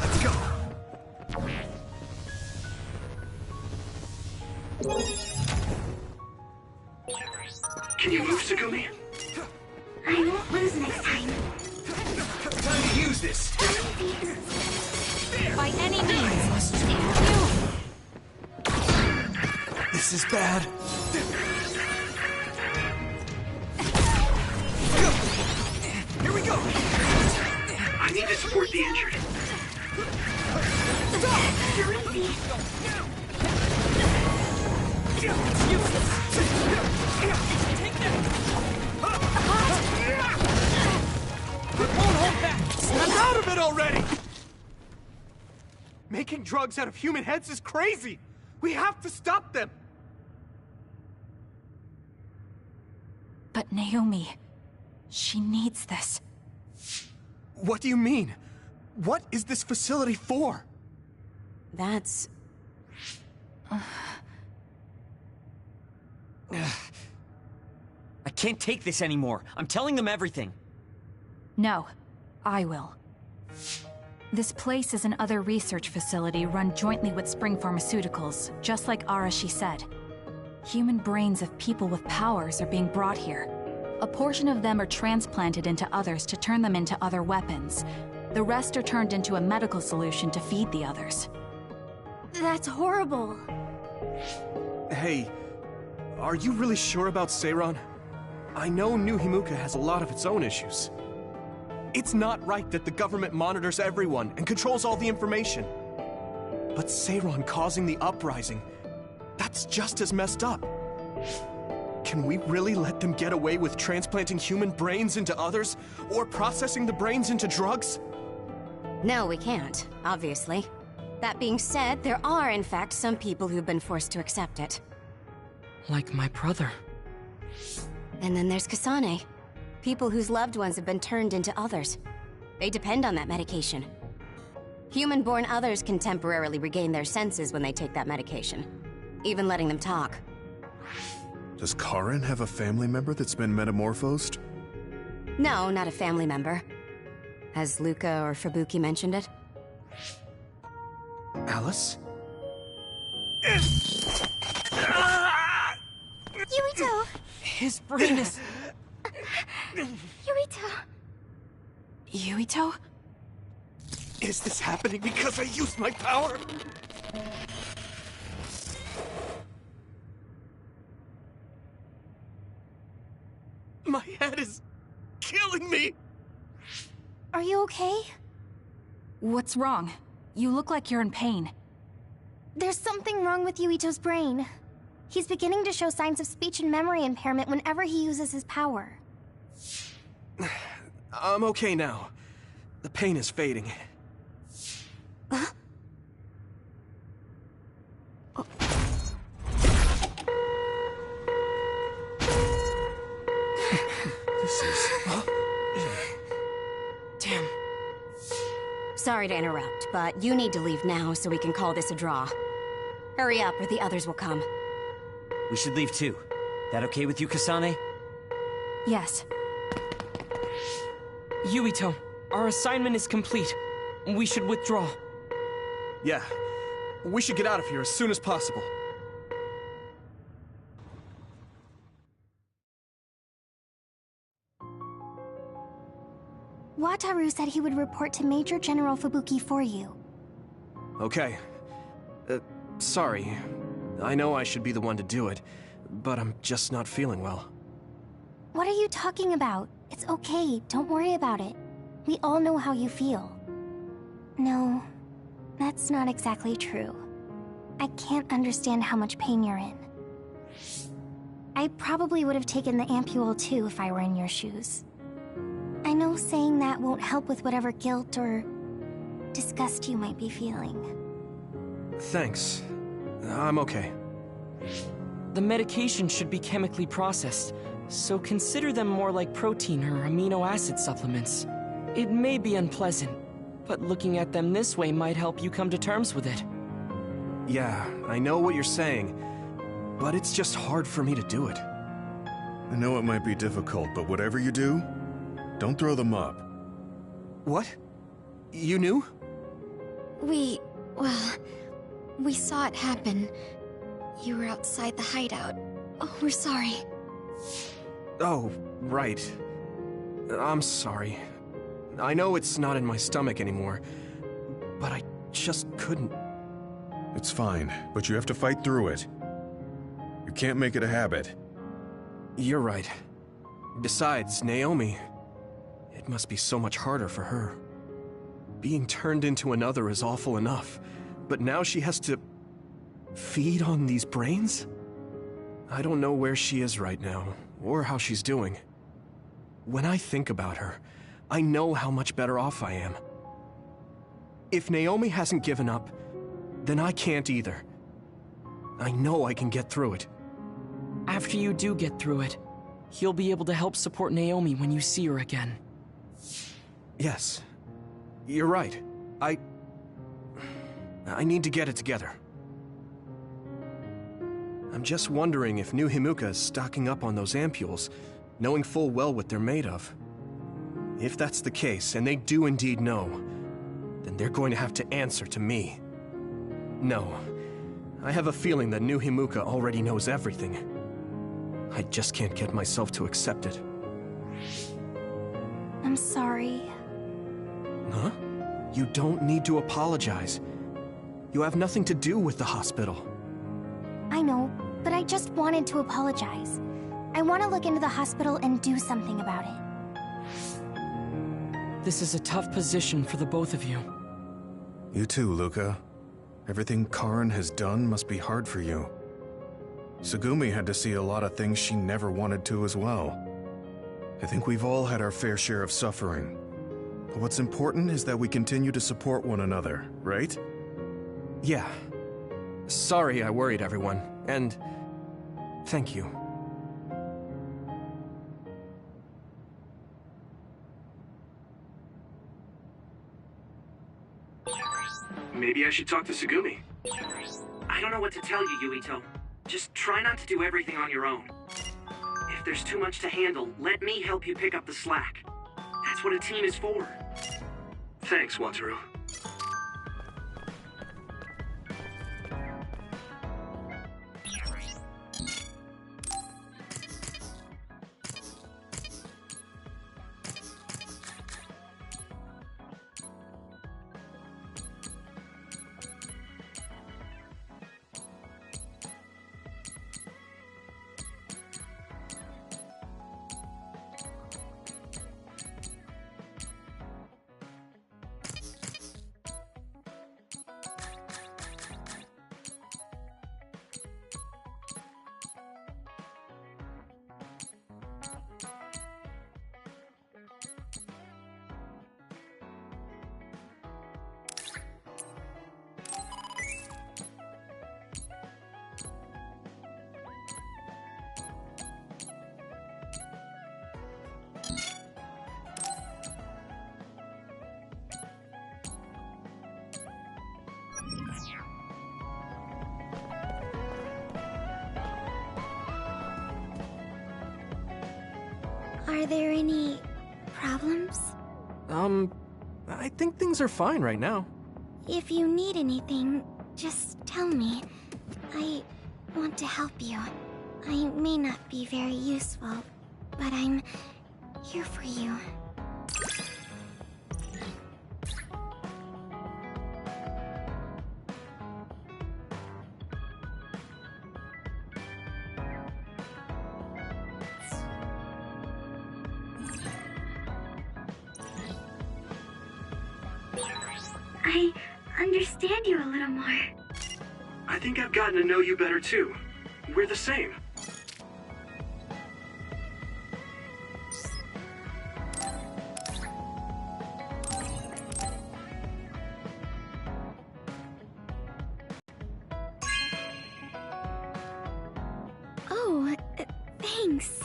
Let's go. Can you move, Tsugumi? I won't lose next time. Time to use this. By any means! This is bad. Here we go. I need to support the injured. So easy. I'm out of it already! Making drugs out of human heads is crazy! We have to stop them! But Naomi, she needs this. What do you mean? What is this facility for? That's... I can't take this anymore. I'm telling them everything. No, I will. This place is another research facility run jointly with Spring Pharmaceuticals, just like Arashi said. Human brains of people with powers are being brought here. A portion of them are transplanted into others to turn them into other weapons. The rest are turned into a medical solution to feed the others. That's horrible. Hey, are you really sure about Seiron? I know New Himuka has a lot of its own issues. It's not right that the government monitors everyone and controls all the information. But Seiron causing the uprising, that's just as messed up. Can we really let them get away with transplanting human brains into others, or processing the brains into drugs? No, we can't, obviously. That being said, there are, in fact, some people who've been forced to accept it. Like my brother. And then there's Kasane. People whose loved ones have been turned into others. They depend on that medication. Human-born others can temporarily regain their senses when they take that medication, even letting them talk. Does Karin have a family member that's been metamorphosed? No, not a family member. Has Luca or Fubuki mentioned it? Alice? Yuito! His brain is... Yuito! Yuito? Is this happening because I used my power? My head is killing me! Are you okay? What's wrong? You look like you're in pain. There's something wrong with Yuito's brain. He's beginning to show signs of speech and memory impairment whenever he uses his power. I'm okay now. The pain is fading. Jesus. Damn. Sorry to interrupt, but you need to leave now so we can call this a draw. Hurry up or the others will come. We should leave too. That okay with you, Kasane? Yes. Yuito, our assignment is complete. We should withdraw. Yeah, we should get out of here as soon as possible. Wataru said he would report to Major General Fubuki for you. Okay. Sorry. I know I should be the one to do it, but I'm just not feeling well. What are you talking about? It's okay, don't worry about it. We all know how you feel. No, that's not exactly true. I can't understand how much pain you're in. I probably would have taken the ampule too if I were in your shoes. I know saying that won't help with whatever guilt or disgust you might be feeling. Thanks. I'm okay. The medication should be chemically processed, so consider them more like protein or amino acid supplements. It may be unpleasant, but looking at them this way might help you come to terms with it. Yeah, I know what you're saying, but it's just hard for me to do it. I know it might be difficult, but whatever you do, don't throw them up. What? You knew? We saw it happen. You were outside the hideout. Oh, we're sorry. Oh, right. I'm sorry. I know it's not in my stomach anymore, but I just couldn't. It's fine, but you have to fight through it. You can't make it a habit. You're right. Besides, Naomi, it must be so much harder for her. Being turned into another is awful enough, but now she has to feed on these brains? I don't know where she is right now, or how she's doing. When I think about her, I know how much better off I am. If Naomi hasn't given up, then I can't either. I know I can get through it. After you do get through it, you'll be able to help support Naomi when you see her again. Yes. You're right. I need to get it together. I'm just wondering if New Himuka is stocking up on those ampules, knowing full well what they're made of. If that's the case, and they do indeed know, then they're going to have to answer to me. No. I have a feeling that New Himuka already knows everything. I just can't get myself to accept it. I'm sorry. Huh? You don't need to apologize. You have nothing to do with the hospital. I know, but I just wanted to apologize. I want to look into the hospital and do something about it. This is a tough position for the both of you. You too, Luca. Everything Karin has done must be hard for you. Tsugumi had to see a lot of things she never wanted to as well. I think we've all had our fair share of suffering. But what's important is that we continue to support one another, right? Yeah. Sorry I worried everyone, and thank you. Maybe I should talk to Tsugumi. I don't know what to tell you, Yuito. Just try not to do everything on your own. If there's too much to handle, let me help you pick up the slack. That's what a team is for. Thanks, Wataru. Are there any problems? I think things are fine right now. If you need anything, just tell me. I want to help you. I may not be very useful, but I'm here for you. I understand you a little more. I think I've gotten to know you better too. We're the same. Oh, thanks.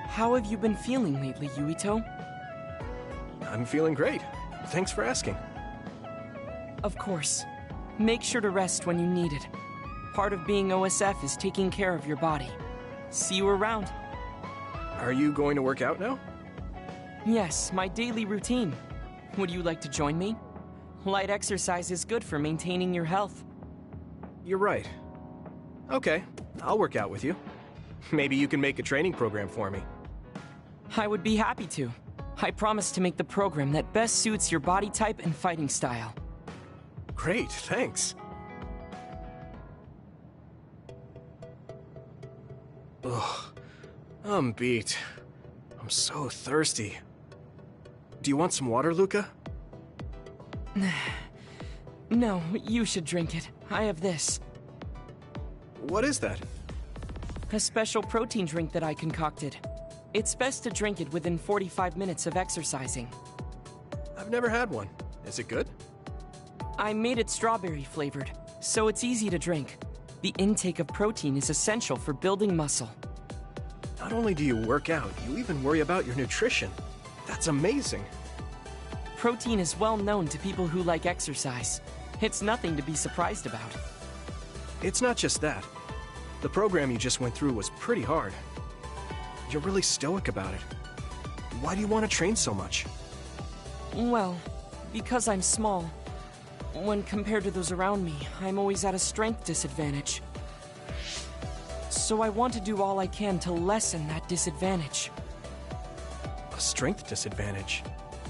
How have you been feeling lately, Yuito? I'm feeling great. Thanks for asking. Of course. Make sure to rest when you need it. Part of being OSF is taking care of your body. See you around. Are you going to work out now? Yes, my daily routine. Would you like to join me? Light exercise is good for maintaining your health. You're right. Okay, I'll work out with you. Maybe you can make a training program for me. I would be happy to. I promise to make the program that best suits your body type and fighting style. Great, thanks. Ugh, I'm beat. I'm so thirsty. Do you want some water, Luca? No, you should drink it. I have this. What is that? A special protein drink that I concocted. It's best to drink it within 45 minutes of exercising. I've never had one. Is it good? I made it strawberry flavored, so it's easy to drink. The intake of protein is essential for building muscle. Not only do you work out, you even worry about your nutrition. That's amazing. Protein is well known to people who like exercise. It's nothing to be surprised about. It's not just that. The program you just went through was pretty hard. You're really stoic about it. Why do you want to train so much? Well, because I'm small. When compared to those around me, I'm always at a strength disadvantage. So I want to do all I can to lessen that disadvantage. A strength disadvantage?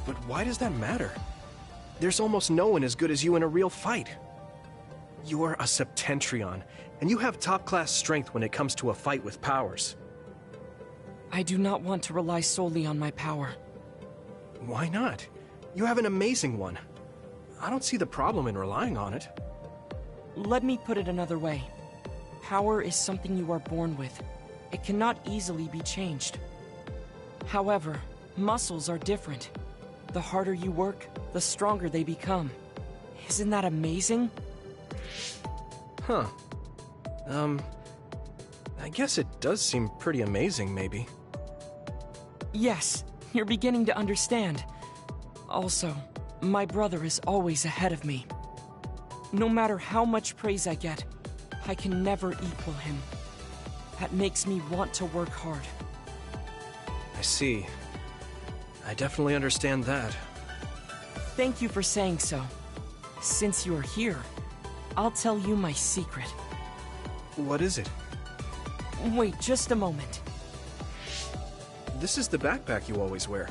But why does that matter? There's almost no one as good as you in a real fight. You are a Septentrion, and you have top-class strength when it comes to a fight with powers. I do not want to rely solely on my power. Why not? You have an amazing one. I don't see the problem in relying on it. Let me put it another way. Power is something you are born with. It cannot easily be changed. However, muscles are different. The harder you work, the stronger they become. Isn't that amazing? Huh. I guess it does seem pretty amazing, maybe. Yes, you're beginning to understand. Also, my brother is always ahead of me. No matter how much praise I get, I can never equal him. That makes me want to work hard. I see. I definitely understand that. Thank you for saying so. Since you're here, I'll tell you my secret. What is it? Wait just a moment. This is the backpack you always wear.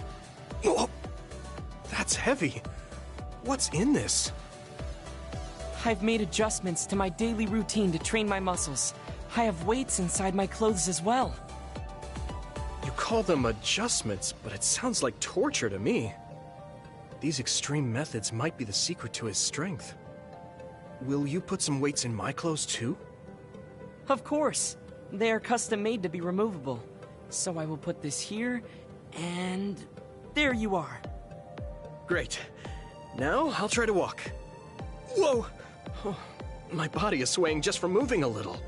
Oh, that's heavy. What's in this? I've made adjustments to my daily routine to train my muscles. I have weights inside my clothes as well. You call them adjustments, but it sounds like torture to me. These extreme methods might be the secret to his strength. Will you put some weights in my clothes too? Of course. They are custom made to be removable. So I will put this here, and there you are. Great. Now I'll try to walk. Whoa! Oh, my body is swaying just from moving a little.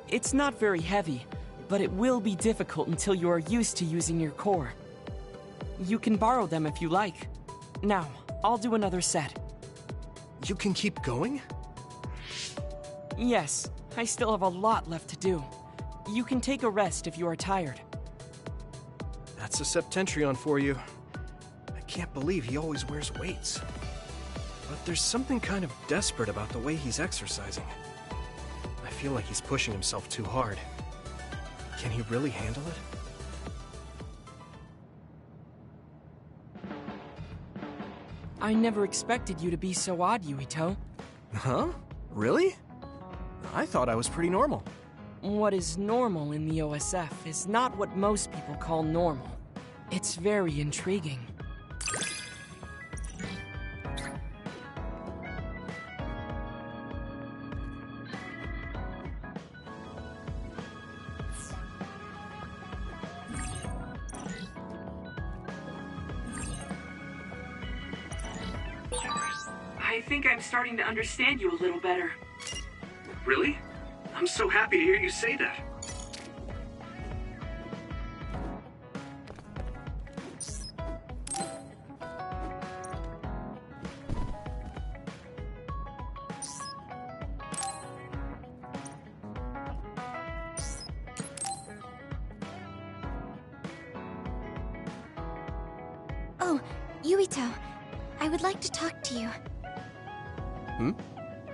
It's not very heavy, but it will be difficult until you are used to using your core. You can borrow them if you like. Now, I'll do another set. You can keep going? Yes, I still have a lot left to do. You can take a rest if you are tired. That's a Septentrion for you. I can't believe he always wears weights. But there's something kind of desperate about the way he's exercising. I feel like he's pushing himself too hard. Can he really handle it? I never expected you to be so odd, Yuito. Huh? Really? I thought I was pretty normal. What is normal in the OSF is not what most people call normal. It's very intriguing. I think I'm starting to understand you a little better. Really? I'm so happy to hear you say that. Oh, Yuito. I would like to talk to you.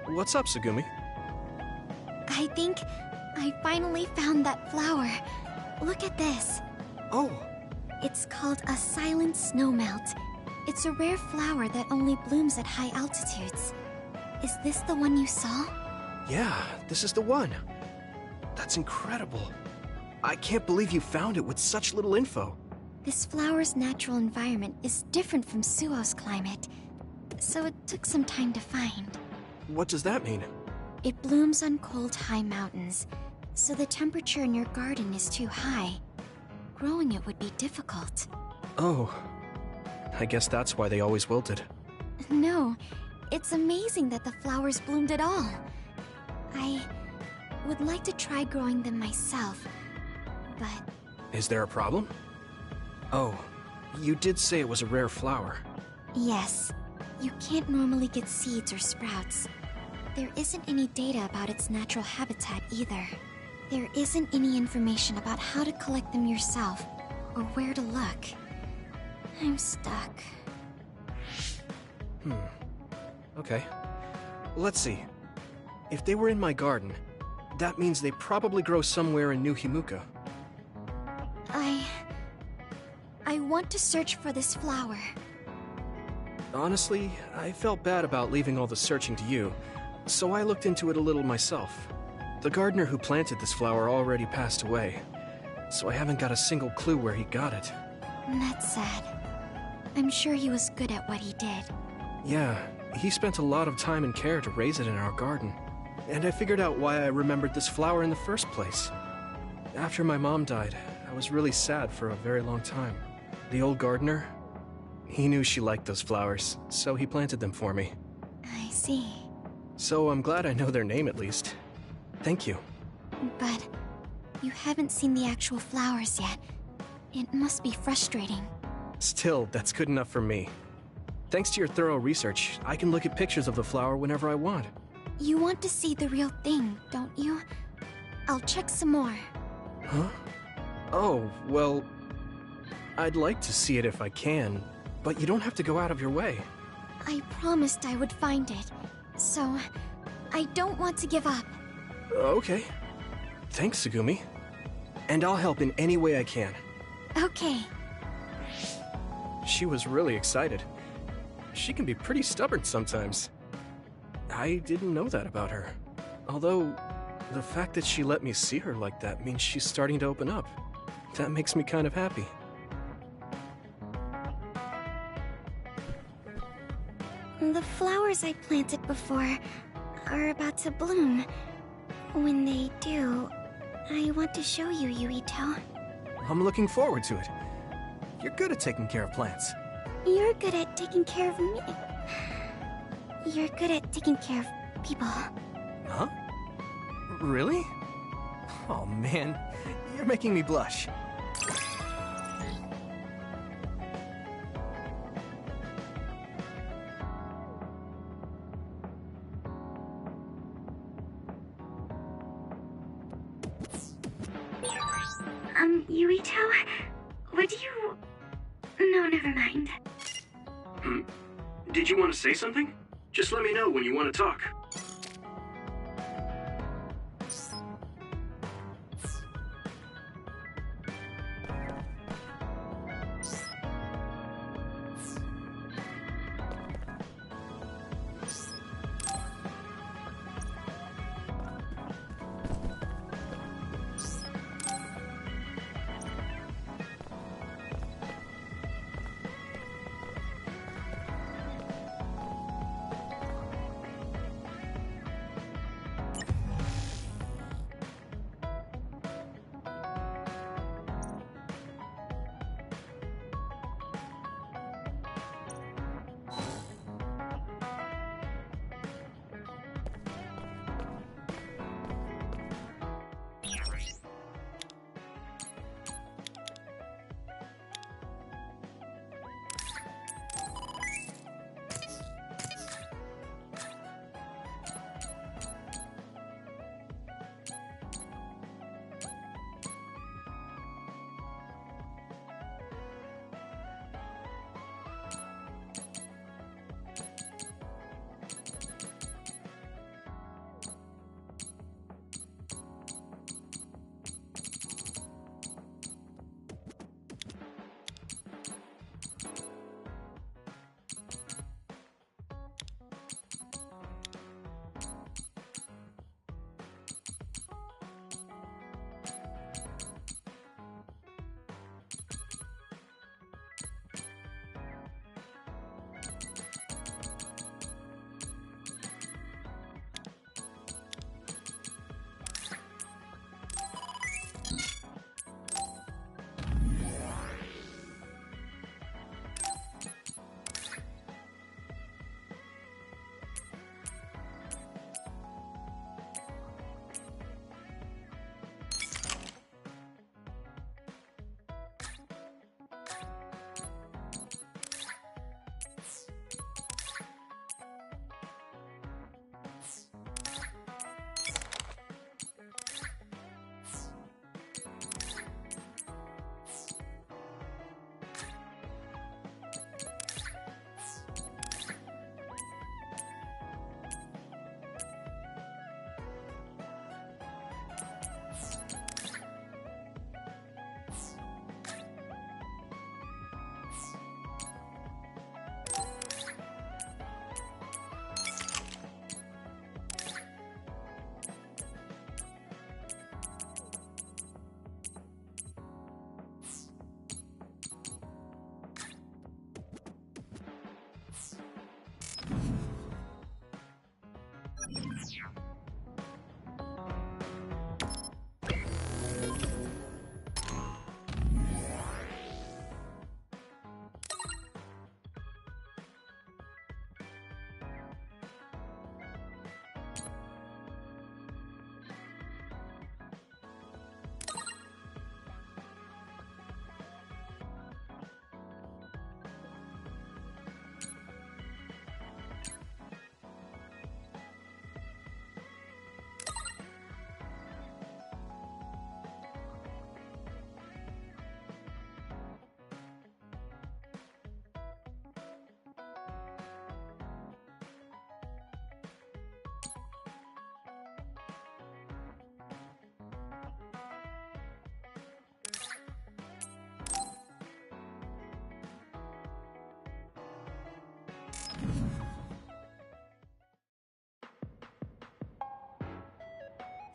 What's up, Sugumi? I think I finally found that flower. Look at this. Oh, It's called a silent snowmelt. It's a rare flower that only blooms at high altitudes. Is this the one you saw? yeah, this is the one. That's incredible. I can't believe you found it with such little info. This flower's natural environment is different from Suo's climate, so it took some time to find. What does that mean? It blooms on cold, high mountains, so the temperature in your garden is too high. Growing it would be difficult. Oh, I guess that's why they always wilted. No, it's amazing that the flowers bloomed at all. I would like to try growing them myself, but Is there a problem? Oh, you did say it was a rare flower. yes, you can't normally get seeds or sprouts. There isn't any data about its natural habitat either. There isn't any information about how to collect them yourself, or where to look. I'm stuck. Okay. Let's see. If they were in my garden, that means they probably grow somewhere in New Himuka. I want to search for this flower. Honestly, I felt bad about leaving all the searching to you, so I looked into it a little myself. The gardener who planted this flower already passed away, so I haven't got a single clue where he got it. That's sad. I'm sure he was good at what he did. Yeah, he spent a lot of time and care to raise it in our garden. And I figured out why I remembered this flower in the first place. After my mom died, I was really sad for a very long time. The old gardener, he knew she liked those flowers, so he planted them for me. I see. So I'm glad I know their name at least. Thank you. But you haven't seen the actual flowers yet. It must be frustrating. Still, that's good enough for me. Thanks to your thorough research, I can look at pictures of the flower whenever I want. You want to see the real thing, don't you? I'll check some more. Huh? Oh, well, I'd like to see it if I can, but you don't have to go out of your way. I promised I would find it, so I don't want to give up. Okay. Thanks, Sugumi. And I'll help in any way I can. Okay. She was really excited. She can be pretty stubborn sometimes. I didn't know that about her. Although, the fact that she let me see her like that means she's starting to open up. That makes me kind of happy. The flowers I planted before are about to bloom. When they do, I want to show you, Yuito. I'm looking forward to it. You're good at taking care of plants. You're good at taking care of me. You're good at taking care of people. Huh? Really? Oh man, you're making me blush. Yuito? Would you... No, never mind. Did you want to say something? Just let me know when you want to talk.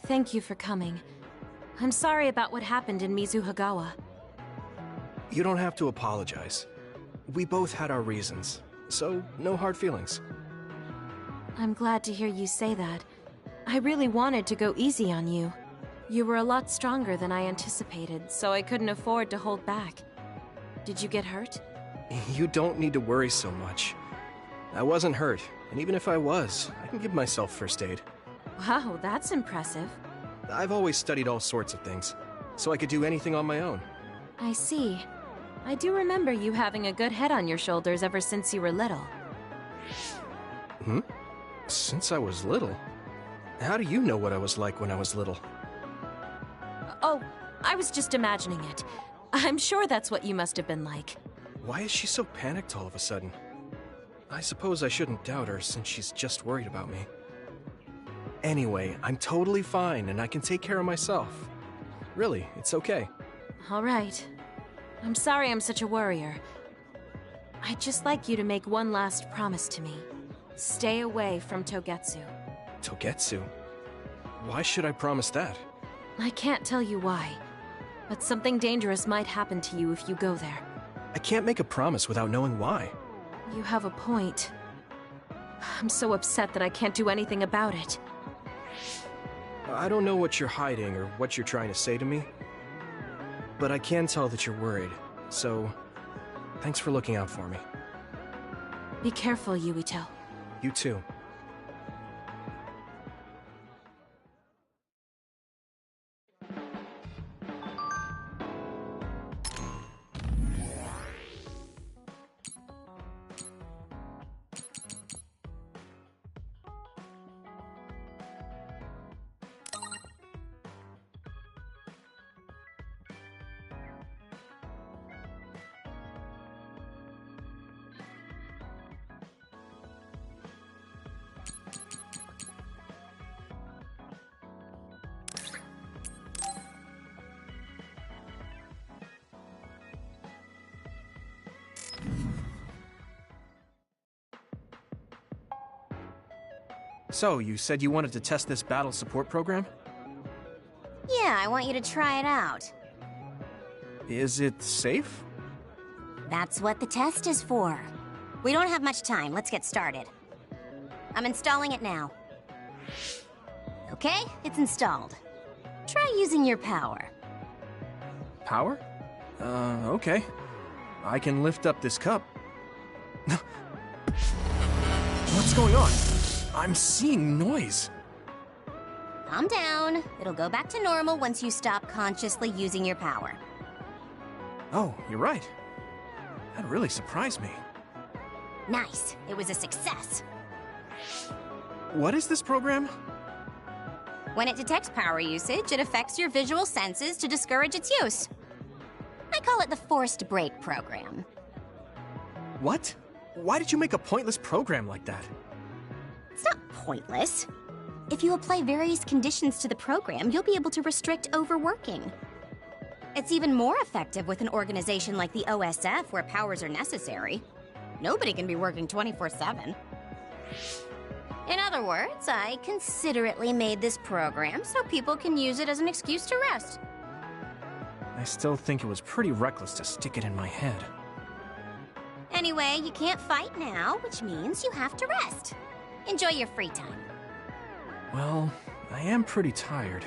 Thank you for coming. I'm sorry about what happened in Mizuhagawa. You don't have to apologize. We both had our reasons, so no hard feelings. I'm glad to hear you say that. I really wanted to go easy on you. You were a lot stronger than I anticipated, so I couldn't afford to hold back. Did you get hurt? You don't need to worry so much. I wasn't hurt, and even if I was, I can give myself first aid. Wow, that's impressive. I've always studied all sorts of things, so I could do anything on my own. I see. I do remember you having a good head on your shoulders ever since you were little. Hmm? Since I was little? How do you know what I was like when I was little? Oh, I was just imagining it. I'm sure that's what you must have been like. Why is she so panicked all of a sudden? I suppose I shouldn't doubt her since she's just worried about me. Anyway, I'm totally fine and I can take care of myself. Really, it's okay. All right. I'm sorry I'm such a worrier. I'd just like you to make one last promise to me. Stay away from Togetsu. Togetsu? Why should I promise that? I can't tell you why, but something dangerous might happen to you if you go there. I can't make a promise without knowing why. You have a point. I'm so upset that I can't do anything about it. I don't know what you're hiding or what you're trying to say to me, but I can tell that you're worried, so thanks for looking out for me. Be careful, Yuito. You too. So, you said you wanted to test this battle support program? Yeah, I want you to try it out. Is it safe? That's what the test is for. We don't have much time. Let's get started. I'm installing it now. Okay, it's installed. Try using your power. Power? Okay. I can lift up this cup. What's going on? I'm seeing noise. Calm down. It'll go back to normal once you stop consciously using your power. Oh, you're right. That really surprised me. Nice. It was a success. What is this program? When it detects power usage, it affects your visual senses to discourage its use. I call it the forced break program. What? Why did you make a pointless program like that? It's not pointless. If you apply various conditions to the program, you'll be able to restrict overworking. It's even more effective with an organization like the OSF where powers are necessary. Nobody can be working 24/7. In other words, I considerately made this program so people can use it as an excuse to rest. I still think it was pretty reckless to stick it in my head. Anyway, you can't fight now, which means you have to rest. Enjoy your free time. Well, I am pretty tired.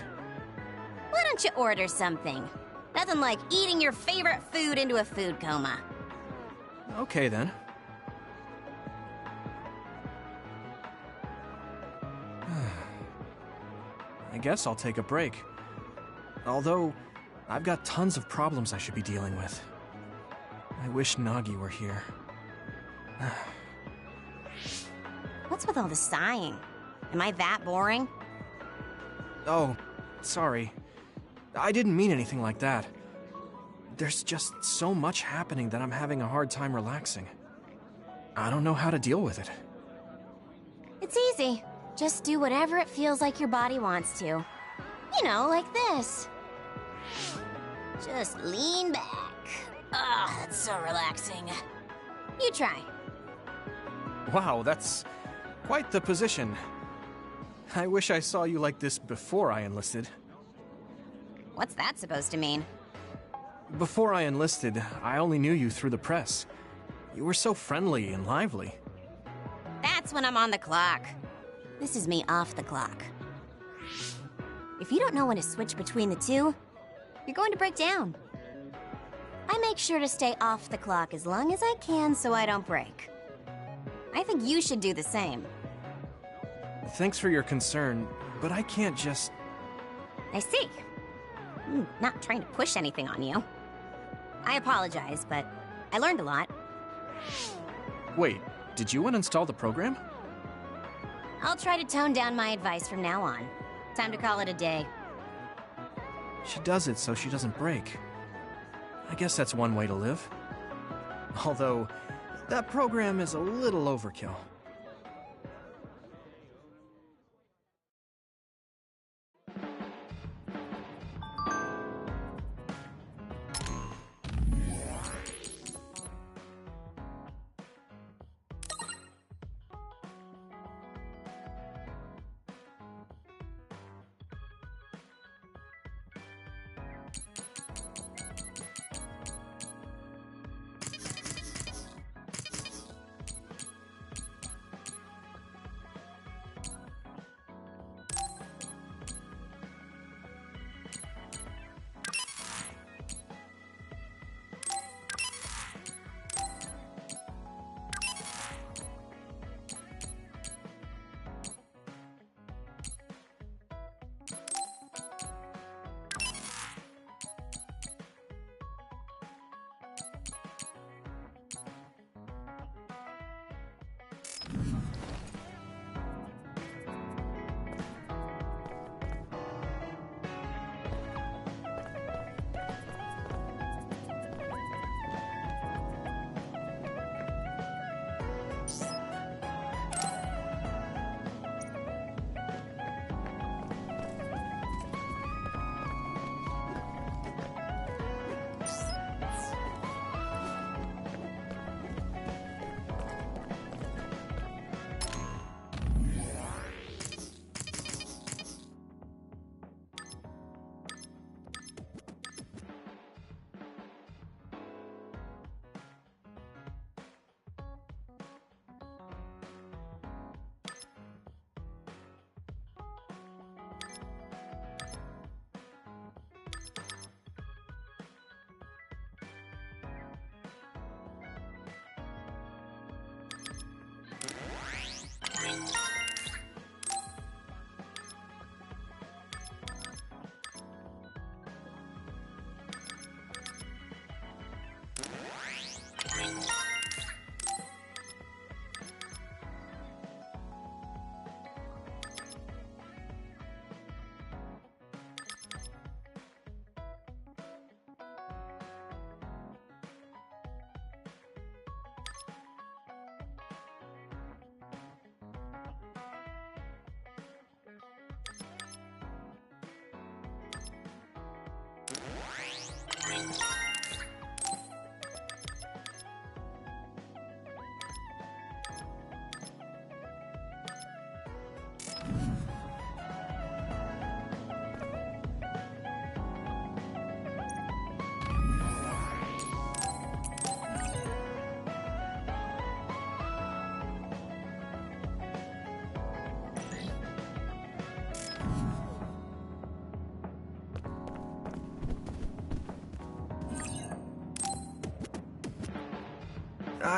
Why don't you order something? Nothing like eating your favorite food into a food coma. Okay then. I guess I'll take a break. Although, I've got tons of problems I should be dealing with. I wish Nagi were here. What's with all the sighing? Am I that boring? Oh, sorry. I didn't mean anything like that. There's just so much happening that I'm having a hard time relaxing. I don't know how to deal with it. It's easy. Just do whatever it feels like your body wants to. You know, like this. Just lean back. Ah, that's so relaxing. You try. Wow, that's quite the position. I wish I saw you like this before I enlisted. What's that supposed to mean? Before I enlisted, I only knew you through the press. You were so friendly and lively. That's when I'm on the clock. This is me off the clock. If you don't know when to switch between the two, you're going to break down. I make sure to stay off the clock as long as I can so I don't break. I think you should do the same. Thanks for your concern, but I can't just... I see. Not trying to push anything on you. I apologize, but I learned a lot. Wait, did you uninstall the program? I'll try to tone down my advice from now on. Time to call it a day. She does it so she doesn't break. I guess that's one way to live. Although, that program is a little overkill.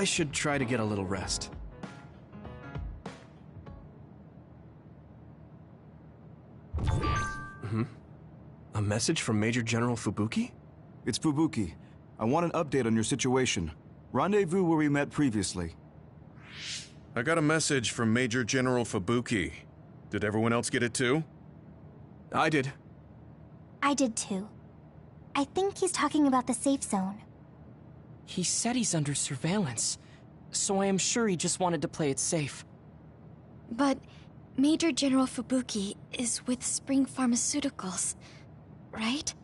I should try to get a little rest. A message from Major General Fubuki? It's Fubuki. I want an update on your situation. Rendezvous where we met previously. I got a message from Major General Fubuki. Did everyone else get it too? I did. I did too. I think he's talking about the safe zone. He said he's under surveillance, so I am sure he just wanted to play it safe. But Major General Fubuki is with Spring Pharmaceuticals, right?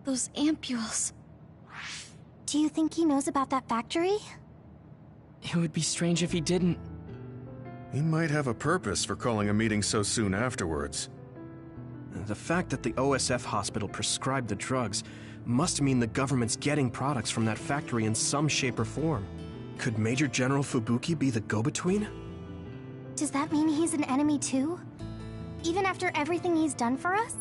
Those ampules. Do you think he knows about that factory? It would be strange if he didn't. He might have a purpose for calling a meeting so soon afterwards. The fact that the OSF hospital prescribed the drugs must mean the government's getting products from that factory in some shape or form. Could Major General Fubuki be the go-between? Does that mean he's an enemy too? Even after everything he's done for us?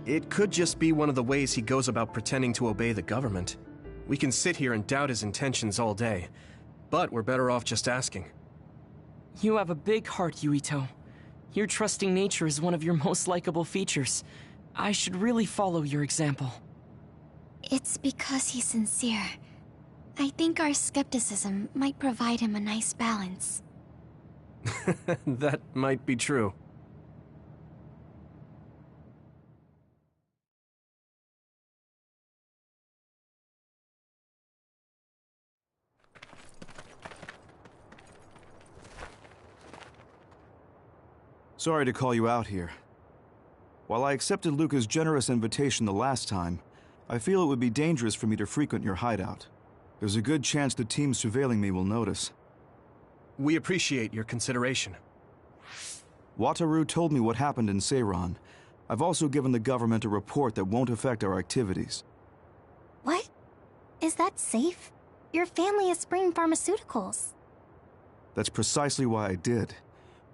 It could just be one of the ways he goes about pretending to obey the government. We can sit here and doubt his intentions all day, but we're better off just asking. You have a big heart, Yuito. Your trusting nature is one of your most likable features. I should really follow your example. It's because he's sincere. I think our skepticism might provide him a nice balance. That might be true. Sorry to call you out here. While I accepted Luca's generous invitation the last time, I feel it would be dangerous for me to frequent your hideout. There's a good chance the team surveilling me will notice. We appreciate your consideration. Wataru told me what happened in Seiran. I've also given the government a report that won't affect our activities. What? Is that safe? Your family is Spring Pharmaceuticals. That's precisely why I did.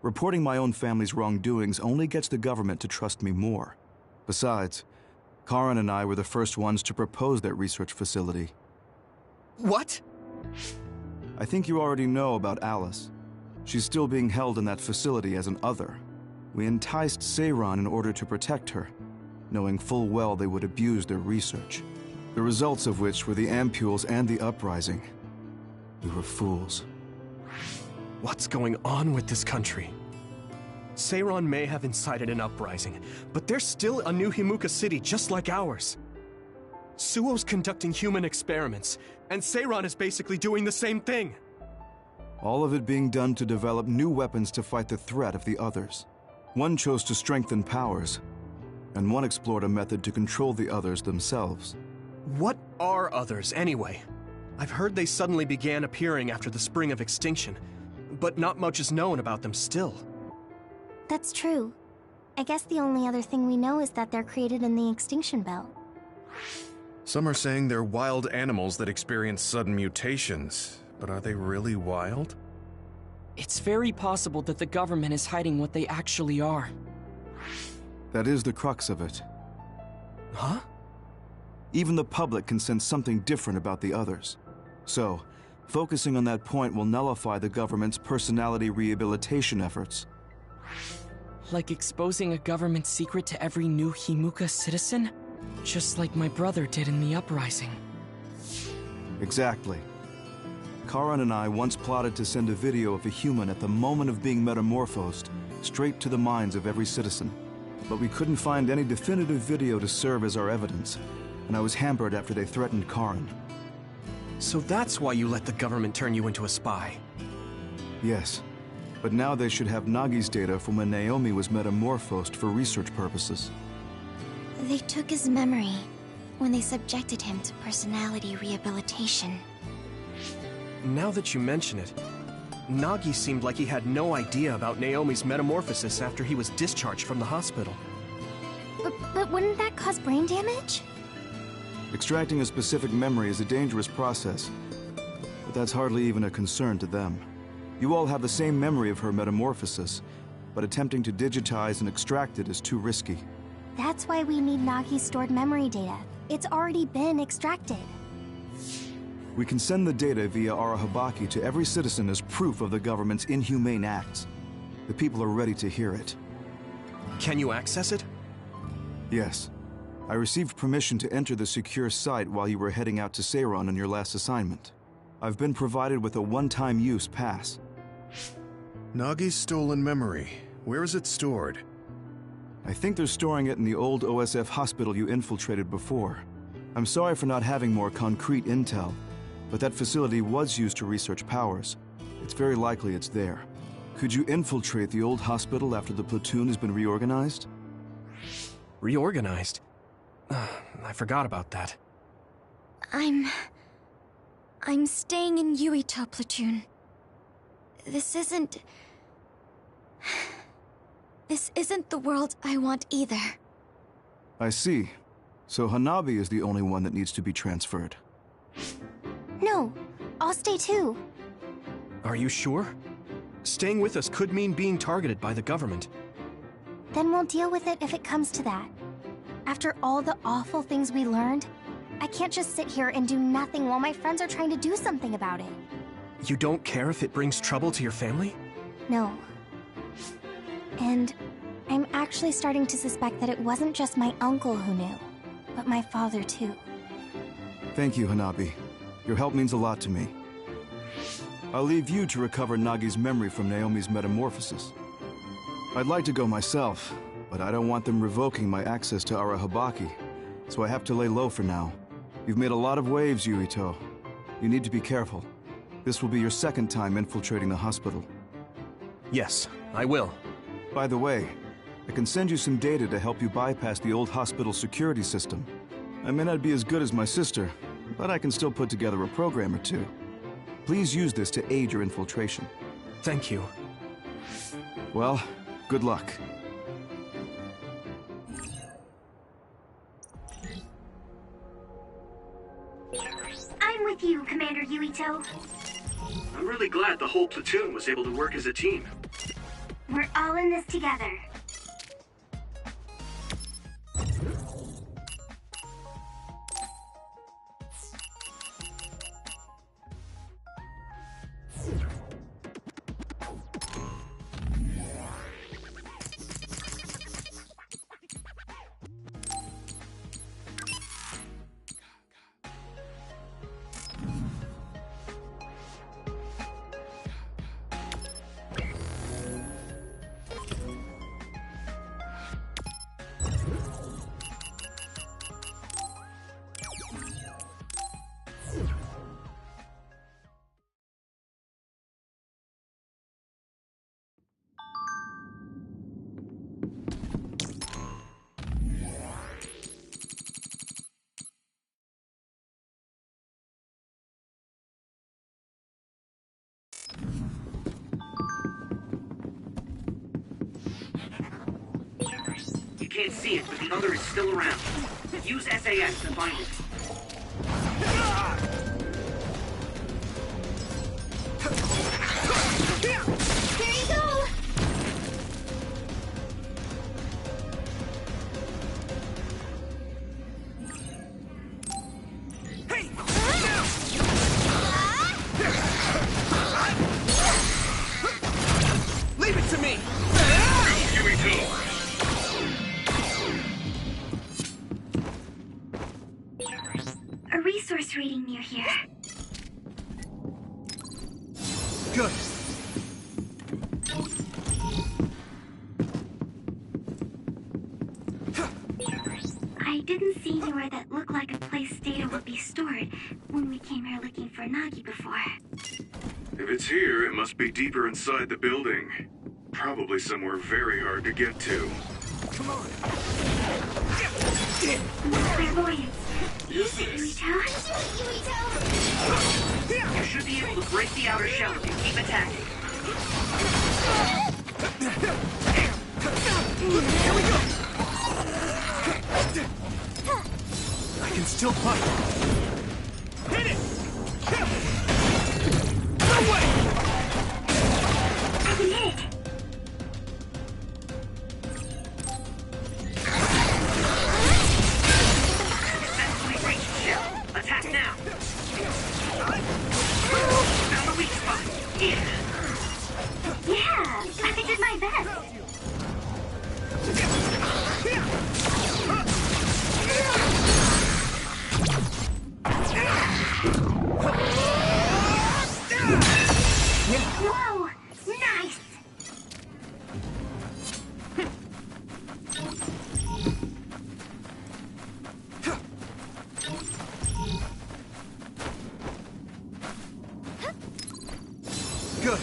Reporting my own family's wrongdoings only gets the government to trust me more. Besides, Karin and I were the first ones to propose that research facility. What? I think you already know about Alice. She's still being held in that facility as an other. We enticed Seiran in order to protect her, knowing full well they would abuse their research. The results of which were the ampules and the uprising. We were fools. What's going on with this country? Seiran may have incited an uprising, but there's still a new Himuka city just like ours. Suo's conducting human experiments, and Seiran is basically doing the same thing. All of it being done to develop new weapons to fight the threat of the others. One chose to strengthen powers, and one explored a method to control the others themselves. What are others, anyway? I've heard they suddenly began appearing after the Spring of Extinction, but not much is known about them still. That's true. I guess the only other thing we know is that they're created in the Extinction Belt. Some are saying they're wild animals that experience sudden mutations, but are they really wild? It's very possible that the government is hiding what they actually are. That is the crux of it. Huh? Even the public can sense something different about the others. So, focusing on that point will nullify the government's personality rehabilitation efforts. Like exposing a government secret to every new Himuka citizen? Just like my brother did in the uprising. Exactly. Karin and I once plotted to send a video of a human at the moment of being metamorphosed straight to the minds of every citizen. But we couldn't find any definitive video to serve as our evidence, and I was hampered after they threatened Karin. So that's why you let the government turn you into a spy? Yes. But now they should have Nagi's data from when Naomi was metamorphosed for research purposes. They took his memory when they subjected him to personality rehabilitation. Now that you mention it, Nagi seemed like he had no idea about Naomi's metamorphosis after he was discharged from the hospital. But wouldn't that cause brain damage? Extracting a specific memory is a dangerous process, but that's hardly even a concern to them. You all have the same memory of her metamorphosis, but attempting to digitize and extract it is too risky. That's why we need Nagi's stored memory data. It's already been extracted. We can send the data via Arahabaki to every citizen as proof of the government's inhumane acts. The people are ready to hear it. Can you access it? Yes. I received permission to enter the secure site while you were heading out to Seiran on your last assignment. I've been provided with a one-time use pass. Nagi's stolen memory. Where is it stored? I think they're storing it in the old OSF hospital you infiltrated before. I'm sorry for not having more concrete intel, but that facility was used to research powers. It's very likely it's there. Could you infiltrate the old hospital after the platoon has been reorganized? Reorganized? I forgot about that. I'm staying in Yuito platoon. This isn't the world I want either. I see. So Hanabi is the only one that needs to be transferred. No, I'll stay too. Are you sure? Staying with us could mean being targeted by the government. Then we'll deal with it if it comes to that. After all the awful things we learned, I can't just sit here and do nothing while my friends are trying to do something about it. You don't care if it brings trouble to your family? No. And I'm actually starting to suspect that it wasn't just my uncle who knew, but my father too. Thank you, Hanabi. Your help means a lot to me. I'll leave you to recover Nagi's memory from Naomi's metamorphosis. I'd like to go myself, but I don't want them revoking my access to Arahabaki, so I have to lay low for now. You've made a lot of waves, Yuito. You need to be careful. This will be your second time infiltrating the hospital. Yes, I will. By the way, I can send you some data to help you bypass the old hospital security system. I may not be as good as my sister, but I can still put together a program or two. Please use this to aid your infiltration. Thank you. Well, good luck. I'm with you, Commander Yuito. I'm really glad the whole platoon was able to work as a team. We're all in this together. You can't see it, but the other is still around. Use SAS to find it. Here you go! Hey! Leave it to me! Yuito! A resource reading near here. Good. I didn't see anywhere that looked like a place data would be stored when we came here looking for Nagi before. If it's here, it must be deeper inside the building. Probably somewhere very hard to get to. Come on. Clairvoyance. Use it, Yuito. You should be able to break the outer shell if you keep attacking. Here we go! I can still fight. Hit it! No way! I can hit it. Successfully reached shell. Attack now. Found the weak spot. Yeah, I did my best. Whoa, nice. Good.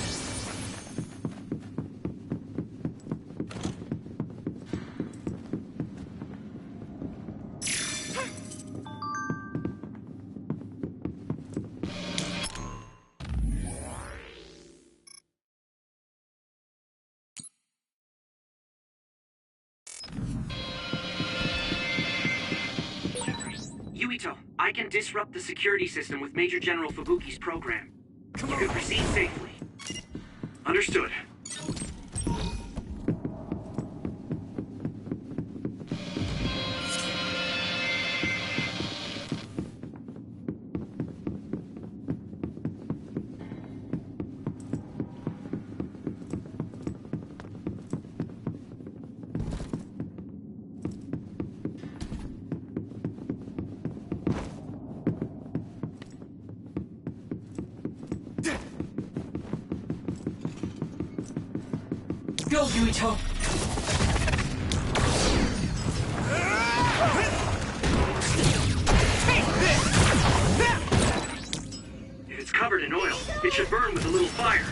Yuito, I can disrupt the security system with Major General Fubuki's program. You can proceed safely. Understood. go, Yuito! If it's covered in oil, it should burn with a little fire.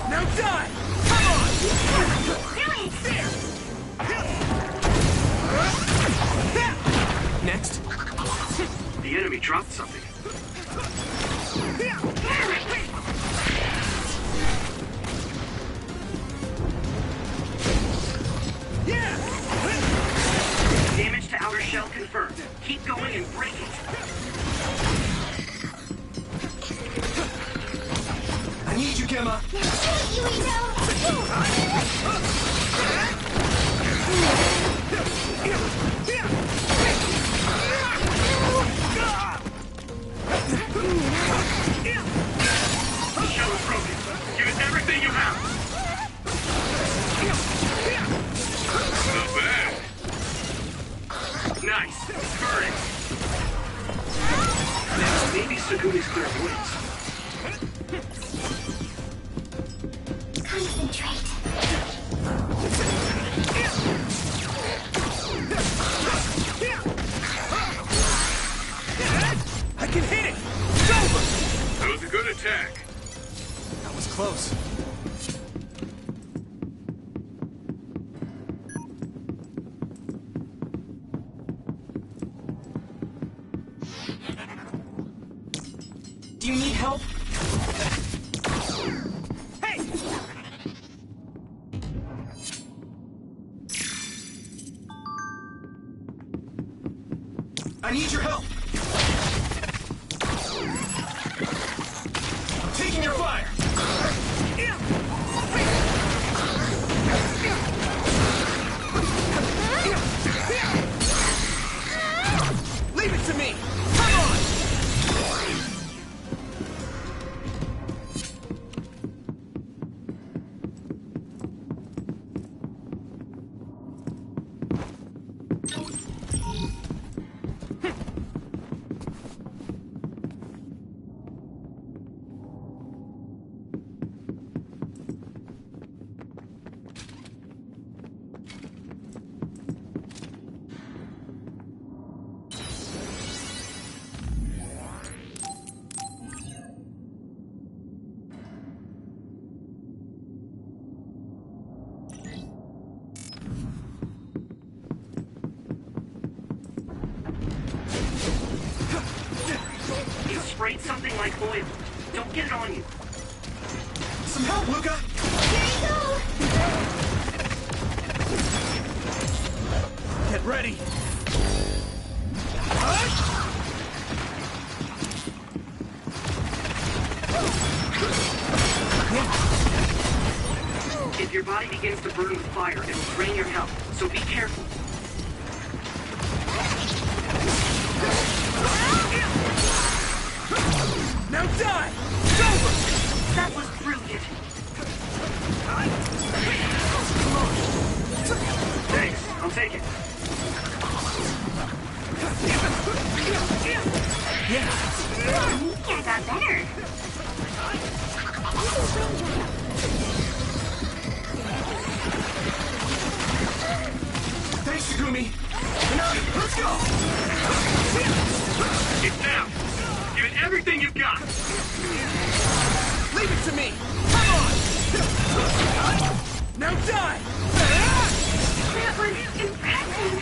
Now die! Come on! Next. The enemy dropped something. Damage to outer shell confirmed. Keep going and break it. I need you, Gemma. The shell is broken. Give it everything you have. Not bad. Nice. Burn it. Next, maybe Sugumi's clairvoyance. Concentrate. I can hit it! It's over! That was a good attack. That was close. Do you need help? Hey! I need your help! I'm taking your fire! Leave it to me! Come on! You sprayed something like oil. Don't get it on you. Some help, Luca! Get ready! If your body begins to burn with fire, it'll drain your health, so be careful. Now die! It's over! That was brilliant. Thanks, I'll take it. I got better. Thanks, Sugumi! Now, let's go! It's now. Give it everything you've got. Leave it to me! Come on! Now die! That was impressive.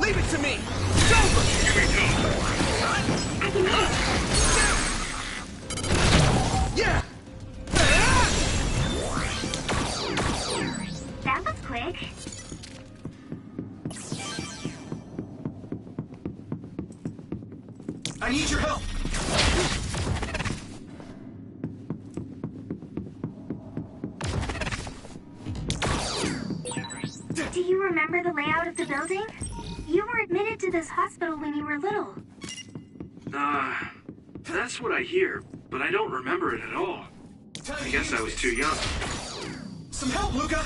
Leave it to me! It's over! Give me time. I can hit. Yeah! That was quick. I need your help! Do you remember the layout of the building? You were admitted to this hospital when you were little. That's what I hear, but I don't remember it at all. I guess I was too young. Some help, Luca!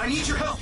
I need your help!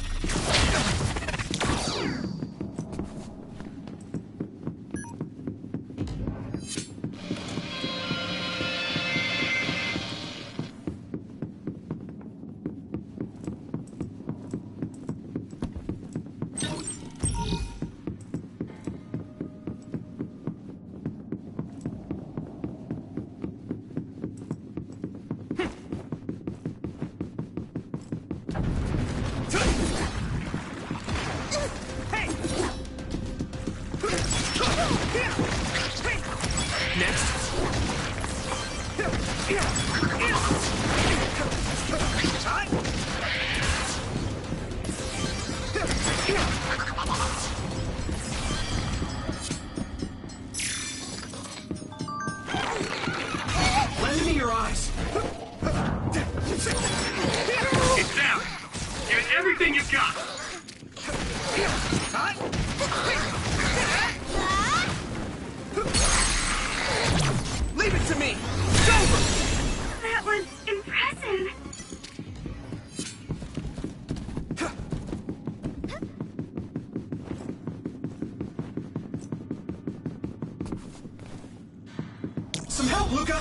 Lend me your eyes. It's down. Give it everything you've got. Leave it to me. It's over. That was impressive. Some help, Luca.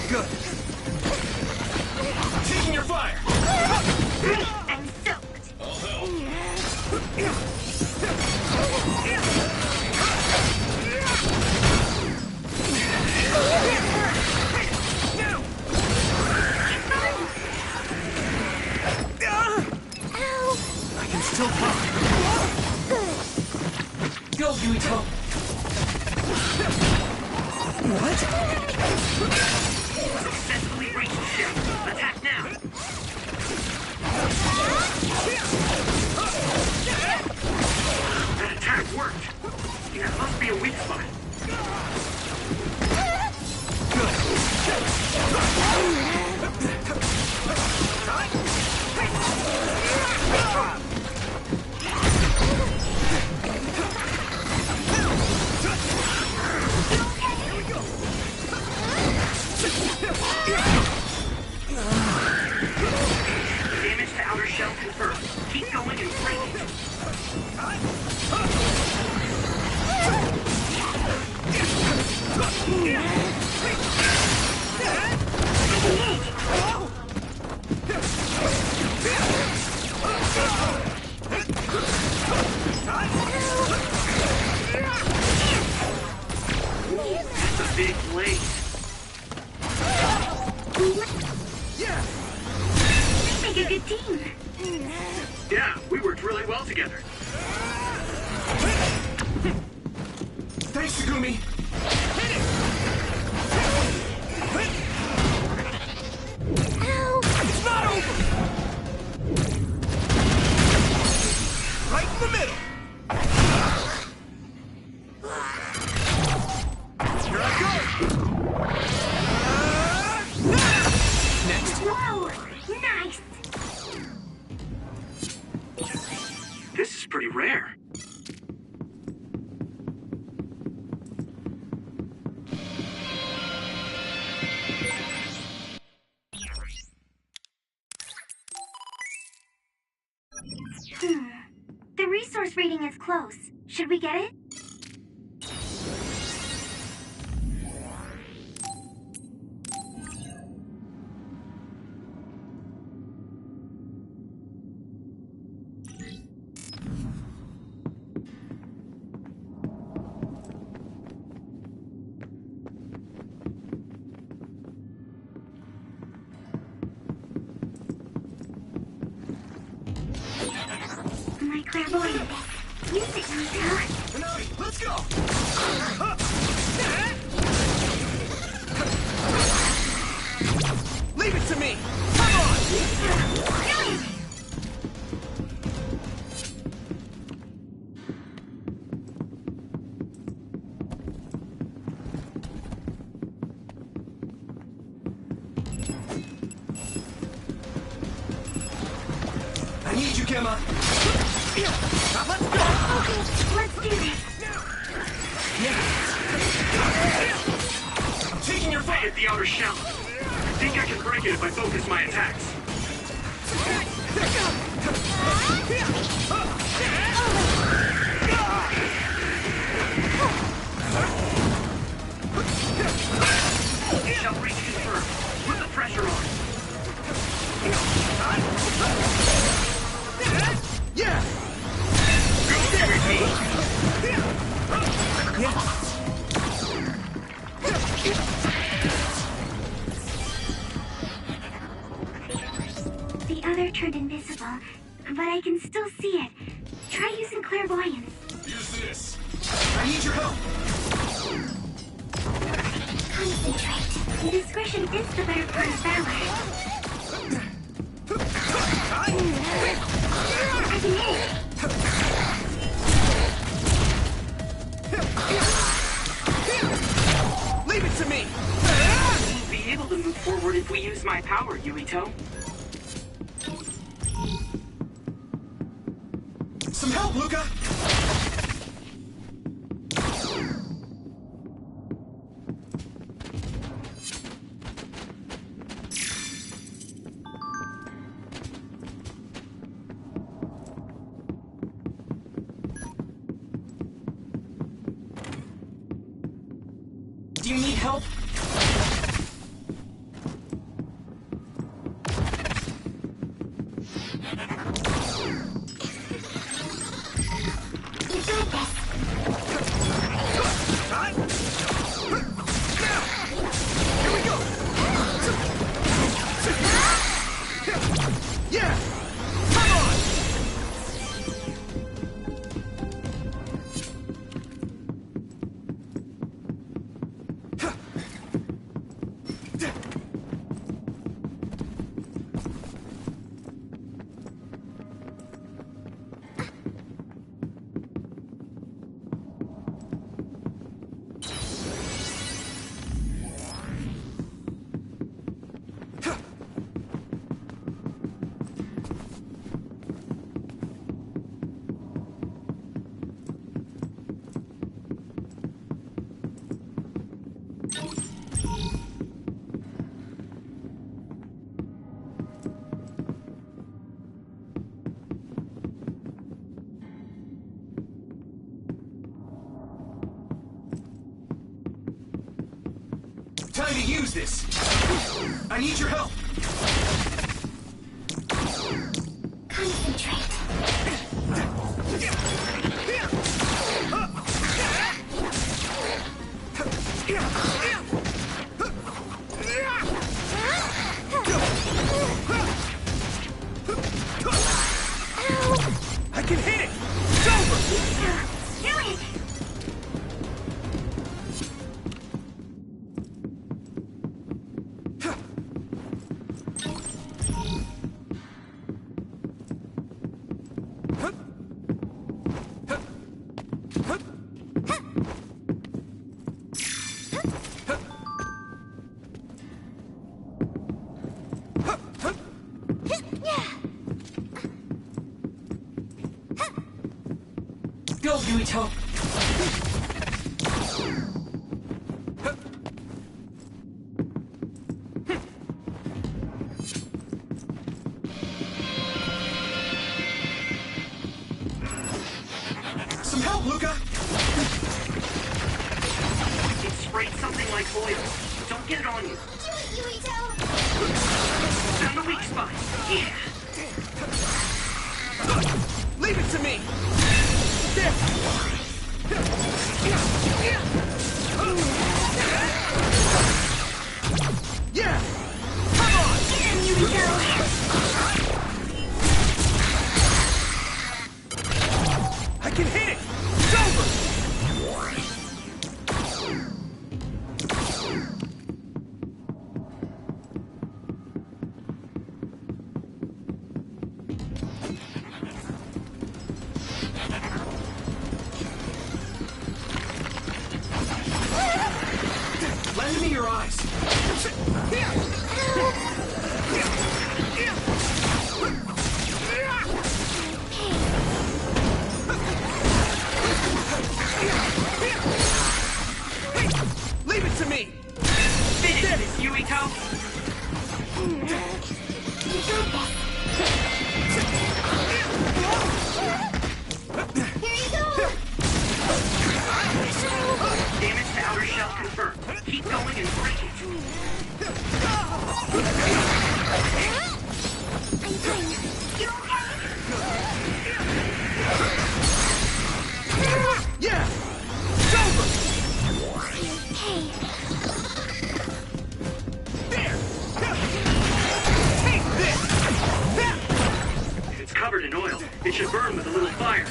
Good. Taking your fire. I'm soaked. I can still pop. Go, Yuito! What? Successfully reached the ship. Attack now. That attack worked. That must be a weak spot. Damage to outer shell confirmed. Keep going and break it. That's a big blade. We make a good team. Yeah, we worked really well together. Thanks, Sugumi. It's not over. Right in the middle. Here I go. Next. Whoa, nice. This is pretty rare. The resource reading is close. Should we get it? My clairvoyance. Use it, Yuito. Minami, let's go! Leave it to me! Come on! Do it! I need you, Gemma! Now let's go! Okay, let's do this. I'm taking your I fire! hit the outer shell. I think I can break it if I focus my attacks. Shell breach confirmed. Put the pressure on. Yeah! Go there, team! The other turned invisible, but I can still see it. Try using clairvoyance. Use this! I need your help! Concentrate. Discretion is the better part of valor. I can hit it. Leave it to me! I won't be able to move forward if we use my power, Yuito. Some help, Luca! Do you need help? You got this. Here we go! Yeah! Come on! Time to use this! I need your help! Concentrate. I can hit it! It's over! Do it! Go, Yuito! Some help, Luca! It sprayed something like oil. Don't get it on you. Do it, Yuito! Found the weak spot. Yeah. Leave it to me! There! Yeah! Come on! Get him, Yuito! Yuito? Here you go! Damage to outer shell confirmed. Keep going and break it. I'm fine. You okay? Yeah! It's over! Hey. There! Take this! It's covered in oil. It should burn with a little fire.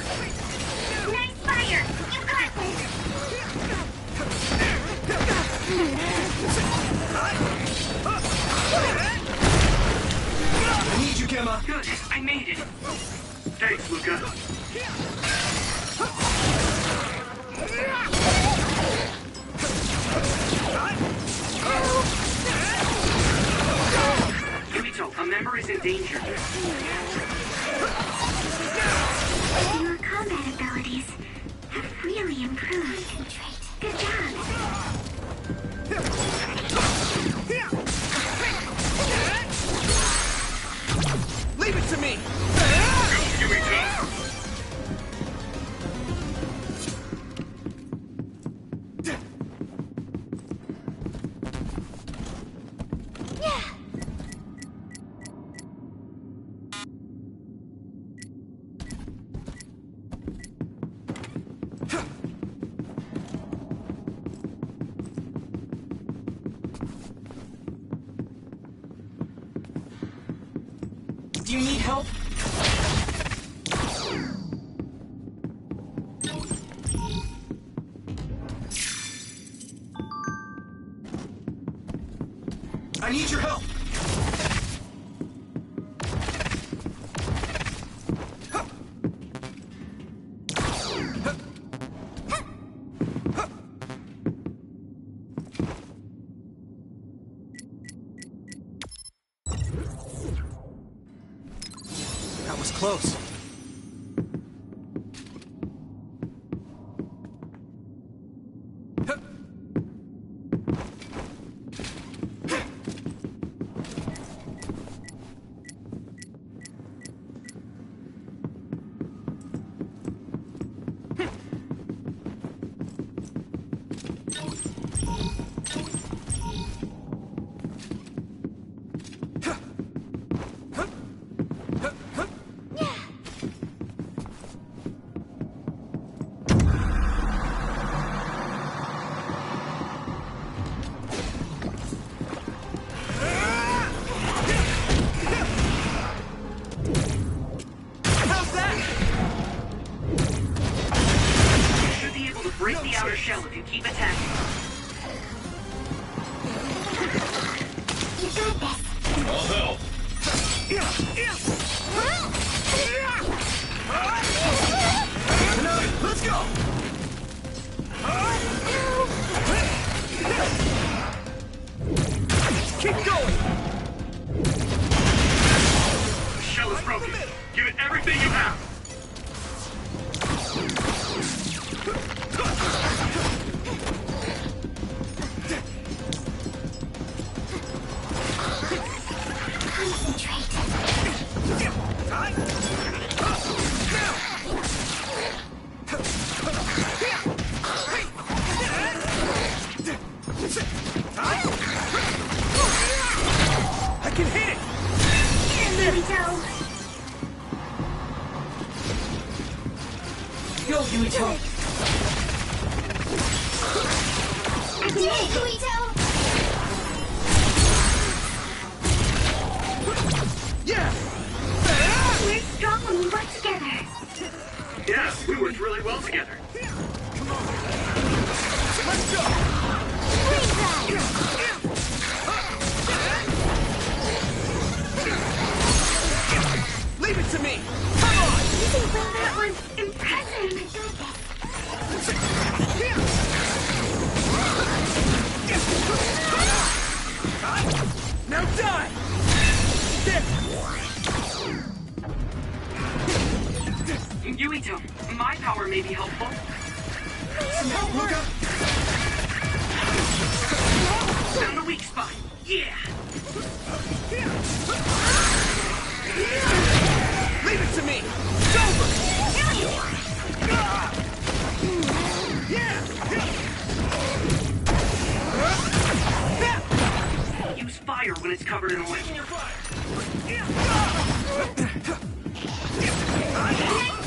Nice fire! You got this! I need you, Gemma! Good, I made it. Thanks, Luca. Yuito, a member is in danger. Your combat abilities have really improved. Good job. Leave it to me! Go, Yuito! Do you need help? I need your help! That was close. Break the outer shell if you keep attacking. You got this. I'll help. Let's go! Keep going! The shell is broken. Give it everything you have. I can hit it! Yuito! Go, Yuito! I can hit Yuito! Yeah! We're strong when we work together. Yeah, we worked really well together. Come on! Let's go! Leave it to me! Come on! That was impressive. Now die! Yuito, my power may be helpful. Some help, Luca! Found the weak spot. Yeah. fire when it's covered in oil. Nice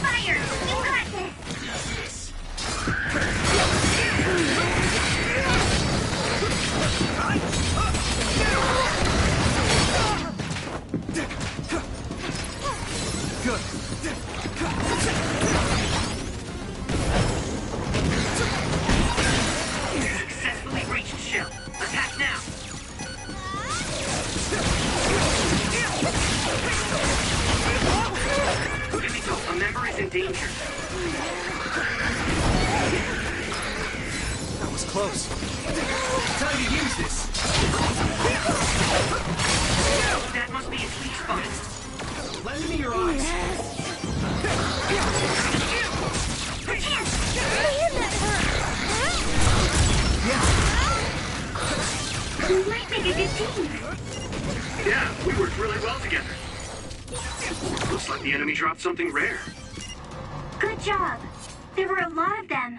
fire! You got this! Good. Successfully breached shell. Attack now. Yuito, a member is in danger. That was close. Time to use this. That must be its weak spot. Lend me your eyes. We might make a good team. Yeah, we worked really well together. Looks like the enemy dropped something rare. Good job. There were a lot of them.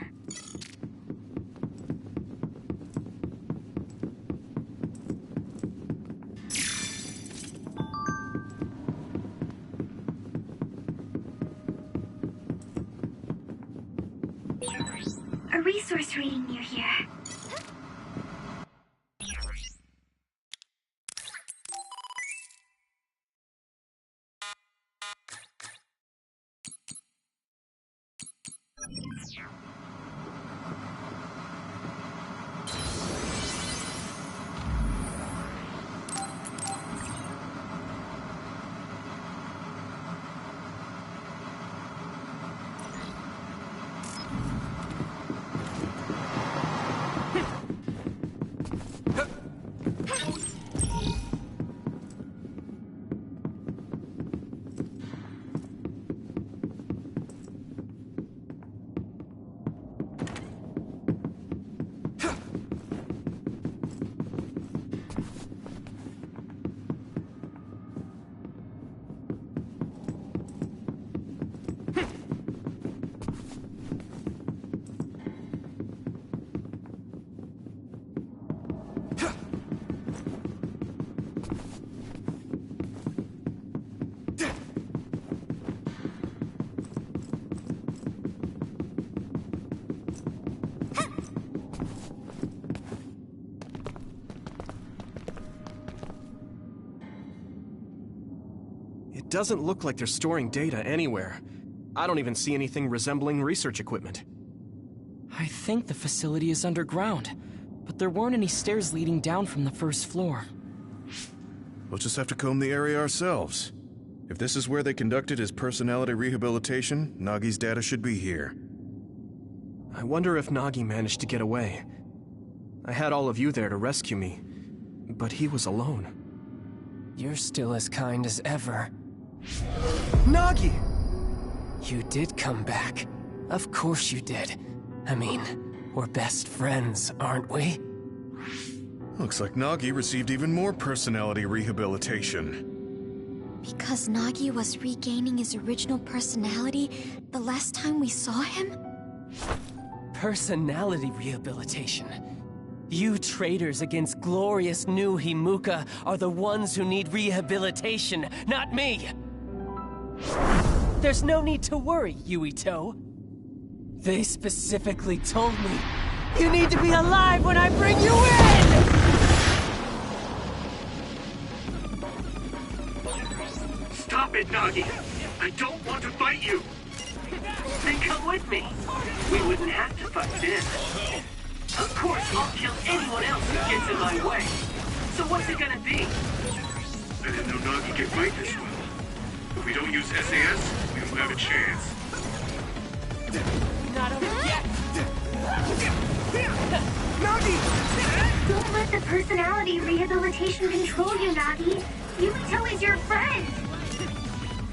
A resource reading near here. It doesn't look like they're storing data anywhere. I don't even see anything resembling research equipment. I think the facility is underground, but there weren't any stairs leading down from the first floor. We'll just have to comb the area ourselves. If this is where they conducted his personality rehabilitation, Nagi's data should be here. I wonder if Nagi managed to get away. I had all of you there to rescue me, but he was alone. You're still as kind as ever. Nagi! You did come back. Of course you did. I mean, we're best friends, aren't we? Looks like Nagi received even more personality rehabilitation. Because Nagi was regaining his original personality the last time we saw him? Personality rehabilitation. You traitors against glorious new Himuka are the ones who need rehabilitation, not me! There's no need to worry, Yuito. They specifically told me, you need to be alive when I bring you in! Stop it, Nagi! I don't want to fight you! Then come with me! We wouldn't have to fight then. Of course, I'll kill anyone else who gets in my way. So what's it gonna be? I didn't know Nagi could fight this well. If we don't use SAS, we don't have a chance. Not over yet! Nagi! Don't let the personality rehabilitation control you, Nagi. Yuito is your friend.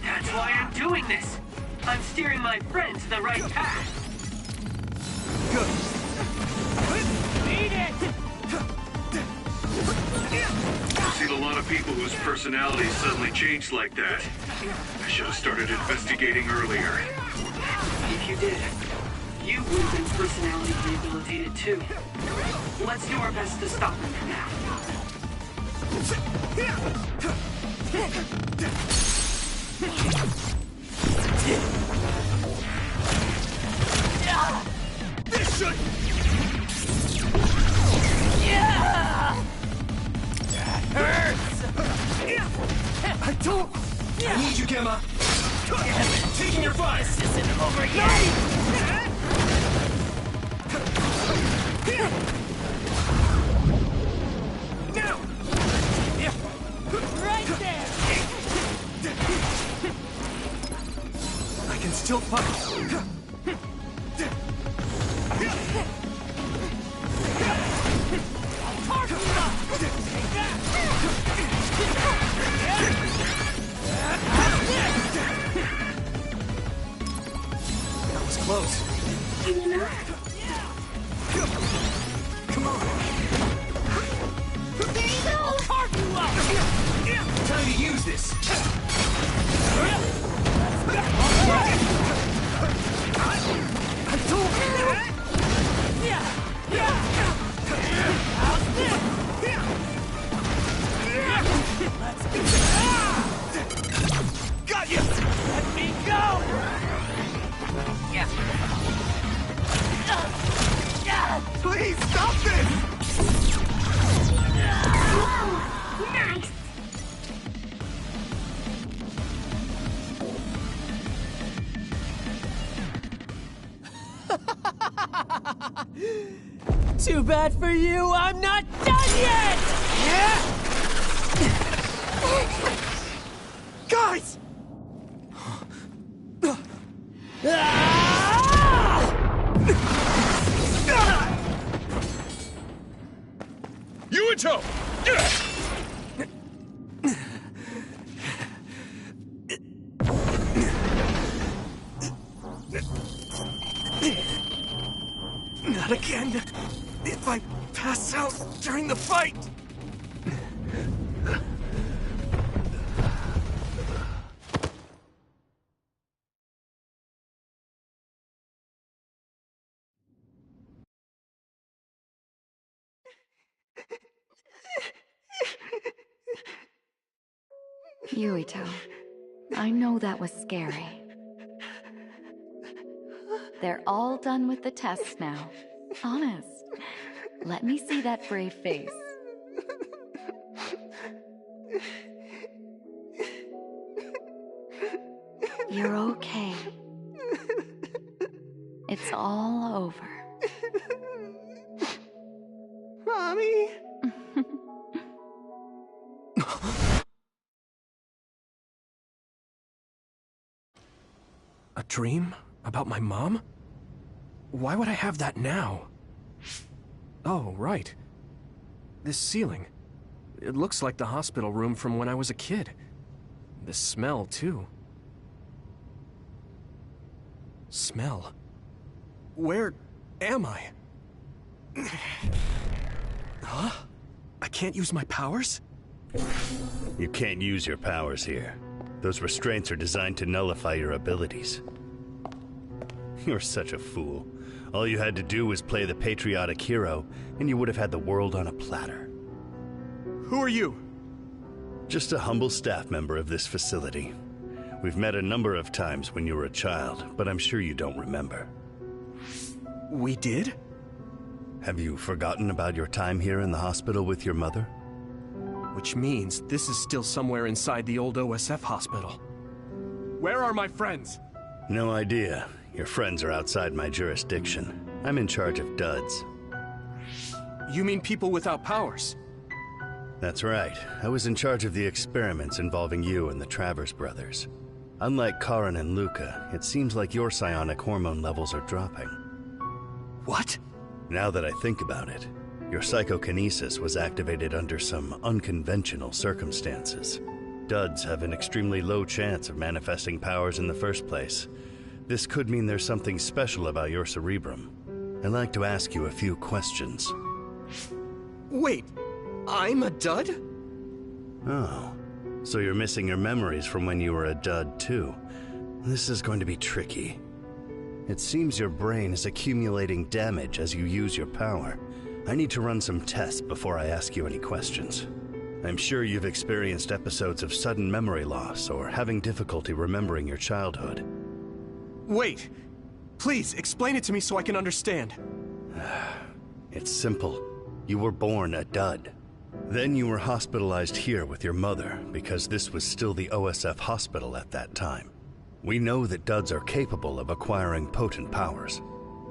That's why I'm doing this. I'm steering my friend to the right path. Good. Beat it! I've seen a lot of people whose personalities suddenly changed like that. I should have started investigating earlier. If you did, you would have been personality rehabilitated too. Let's do our best to stop them for now. This should... That hurts! I don't... I need you, Gemma. Taking your fire. This isn't over yet! Now! Right there! I can still fight. That was close. Can you not? Come on. There you go! I'll carve you up! Time to use this. I don't... Got you! Let me go! Please stop this! Whoa! Nice! Too bad for you, I'm not done yet! Guys! Yuito! Not again. If I pass out during the fight. Yuito, I know that was scary. They're all done with the tests now. Honest. Let me see that brave face. You're okay. It's all over. Mommy! A dream? About my mom? Why would I have that now? Oh, right. This ceiling. It looks like the hospital room from when I was a kid. The smell, too. Smell? Where am I? Huh? I can't use my powers? You can't use your powers here. Those restraints are designed to nullify your abilities. You're such a fool. All you had to do was play the patriotic hero, and you would have had the world on a platter. Who are you? Just a humble staff member of this facility. We've met a number of times when you were a child, but I'm sure you don't remember. We did? Have you forgotten about your time here in the hospital with your mother? Which means this is still somewhere inside the old OSF hospital. Where are my friends? No idea. Your friends are outside my jurisdiction. I'm in charge of duds. You mean people without powers? That's right. I was in charge of the experiments involving you and the Travers brothers. Unlike Karin and Luca, it seems like your psionic hormone levels are dropping. What? Now that I think about it, your psychokinesis was activated under some unconventional circumstances. Duds have an extremely low chance of manifesting powers in the first place. This could mean there's something special about your cerebrum. I'd like to ask you a few questions. Wait, I'm a dud? Oh, so you're missing your memories from when you were a dud too. This is going to be tricky. It seems your brain is accumulating damage as you use your power. I need to run some tests before I ask you any questions. I'm sure you've experienced episodes of sudden memory loss or having difficulty remembering your childhood. Wait! Please, explain it to me so I can understand. It's simple. You were born a dud. Then you were hospitalized here with your mother because this was still the OSF hospital at that time. We know that duds are capable of acquiring potent powers.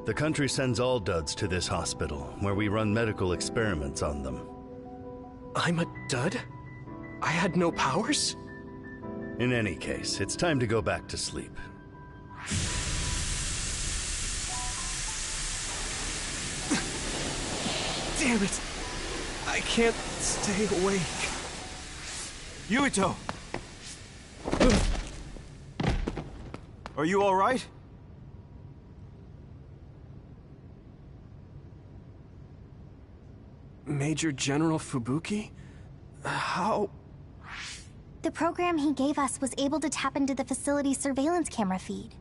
The country sends all duds to this hospital, where we run medical experiments on them. I'm a dud? I had no powers? In any case, it's time to go back to sleep. Damn it! I can't stay awake. Yuito! Are you all right? Major General Fubuki? How? The program he gave us was able to tap into the facility's surveillance camera feed.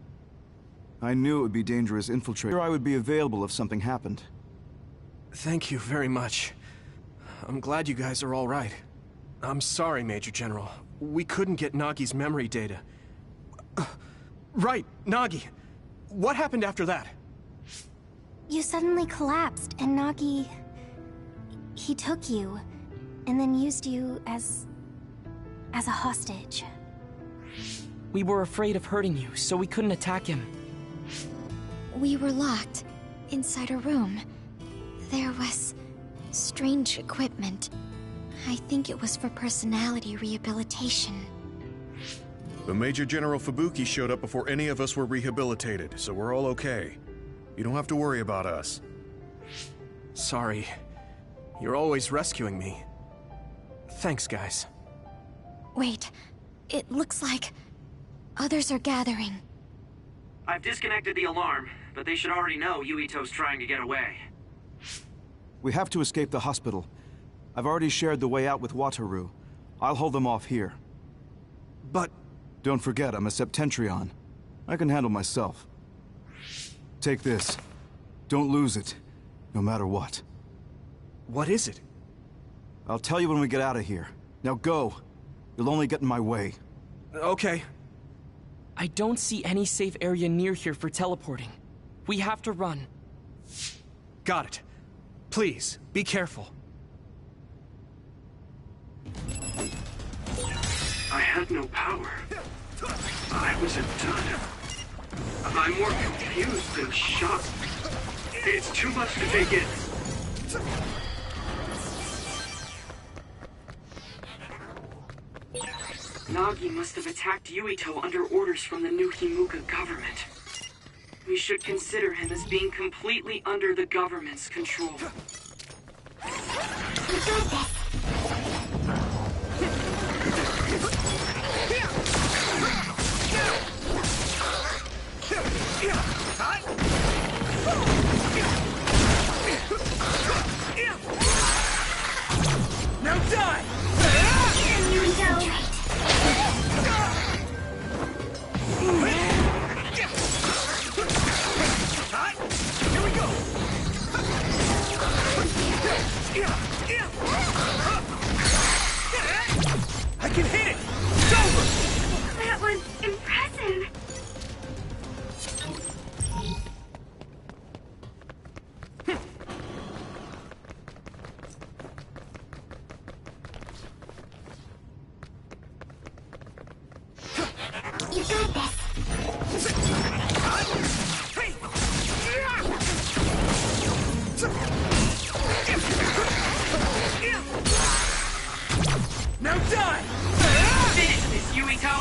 I knew it would be dangerous infiltrator. I would be available if something happened. Thank you very much. I'm glad you guys are all right. I'm sorry, Major General. We couldn't get Nagi's memory data. Right, Nagi. What happened after that? You suddenly collapsed, and Nagi... he took you, and then used you as a hostage. We were afraid of hurting you, so we couldn't attack him. We were locked inside a room. There was strange equipment. I think it was for personality rehabilitation. The Major General Fubuki showed up before any of us were rehabilitated, so we're all okay. You don't have to worry about us. Sorry. You're always rescuing me. Thanks, guys. Wait, it looks like others are gathering. I've disconnected the alarm, but they should already know Yuito's trying to get away. We have to escape the hospital. I've already shared the way out with Wataru. I'll hold them off here. But... Don't forget, I'm a Septentrion. I can handle myself. Take this. Don't lose it, no matter what. What is it? I'll tell you when we get out of here. Now go. You'll only get in my way. Okay. I don't see any safe area near here for teleporting. We have to run. Got it. Please, be careful. I had no power. I was a dud. I'm more confused than shocked. It's too much to take in. Nagi must have attacked Yuito under orders from the new Himuka government. We should consider him as being completely under the government's control. Now die! Here we go! I can hit it! It's over! That was impressive. You got this. Now die! Finish this, Yuito!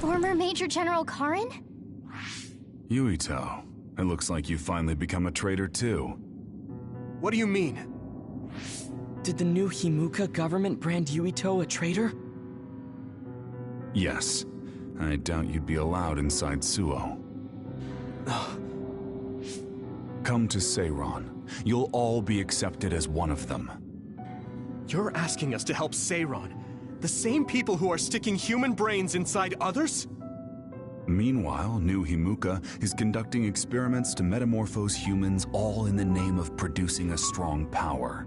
Former Major General Karin? Yuito, it looks like you finally become a traitor too. What do you mean? Did the new Himuka government brand Yuito a traitor? Yes. I doubt you'd be allowed inside Suo. Come to Seiron. You'll all be accepted as one of them. You're asking us to help Seiron? The same people who are sticking human brains inside others? Meanwhile, new Himuka is conducting experiments to metamorphose humans, all in the name of producing a strong power.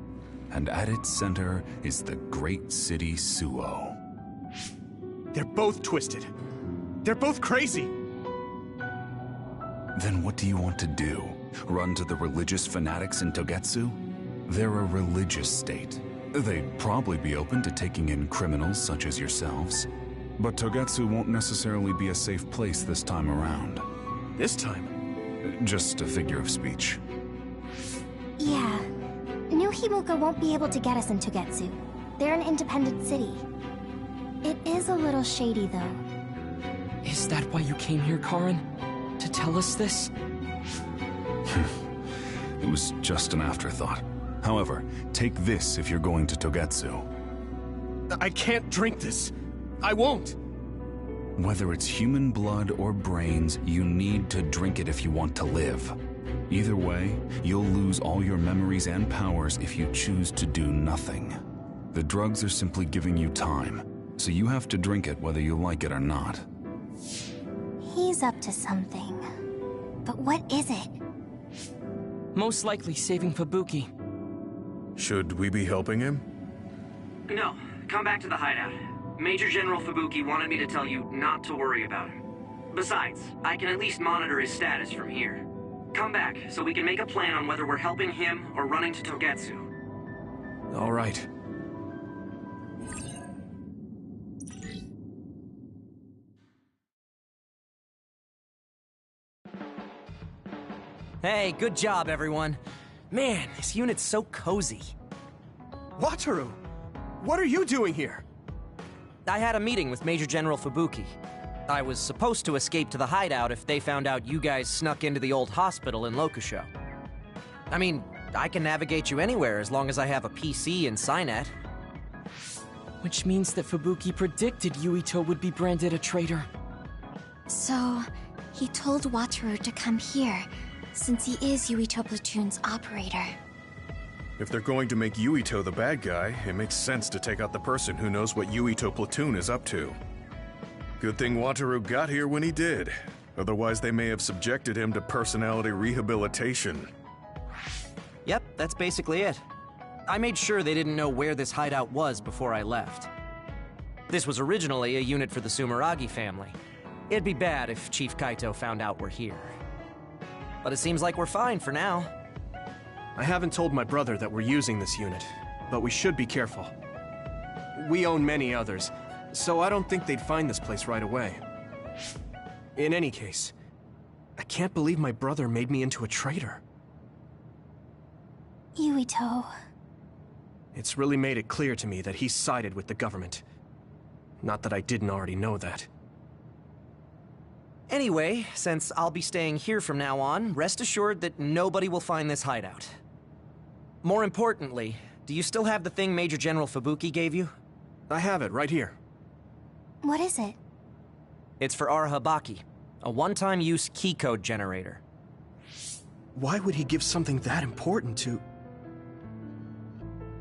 And at its center is the great city Suo. They're both twisted. They're both crazy. Then what do you want to do? Run to the religious fanatics in Togetsu? They're a religious state. They'd probably be open to taking in criminals such as yourselves. But Togetsu won't necessarily be a safe place this time around. This time? Just a figure of speech. Yeah. New Himuka won't be able to get us in Togetsu. They're an independent city. It is a little shady, though. Is that why you came here, Karin? To tell us this? It was just an afterthought. However, take this if you're going to Togetsu. I can't drink this. I won't. Whether it's human blood or brains, you need to drink it if you want to live. Either way, you'll lose all your memories and powers if you choose to do nothing. The drugs are simply giving you time, so you have to drink it whether you like it or not. He's up to something. But what is it? Most likely saving Fubuki. Should we be helping him? No, come back to the hideout. Major General Fubuki wanted me to tell you not to worry about him. Besides, I can at least monitor his status from here. Come back, so we can make a plan on whether we're helping him or running to Togetsu. All right. Hey, good job, everyone. Man, this unit's so cozy. Wataru! What are you doing here? I had a meeting with Major General Fubuki. I was supposed to escape to the hideout if they found out you guys snuck into the old hospital in Lokusho. I mean, I can navigate you anywhere as long as I have a PC and Cynet. Which means that Fubuki predicted Yuito would be branded a traitor. So, he told Wataru to come here, since he is Yuito Platoon's operator. If they're going to make Yuito the bad guy, it makes sense to take out the person who knows what Yuito Platoon is up to. Good thing Wataru got here when he did. Otherwise, they may have subjected him to personality rehabilitation. Yep, that's basically it. I made sure they didn't know where this hideout was before I left. This was originally a unit for the Sumeragi family. It'd be bad if Chief Kaito found out we're here. But it seems like we're fine for now. I haven't told my brother that we're using this unit, but we should be careful. We own many others, so I don't think they'd find this place right away. In any case, I can't believe my brother made me into a traitor. Yuito. It's really made it clear to me that he sided with the government. Not that I didn't already know that. Anyway, since I'll be staying here from now on, rest assured that nobody will find this hideout. More importantly, do you still have the thing Major General Fubuki gave you? I have it right here. What is it? It's for Arahabaki, a one-time use key code generator. Why would he give something that important to...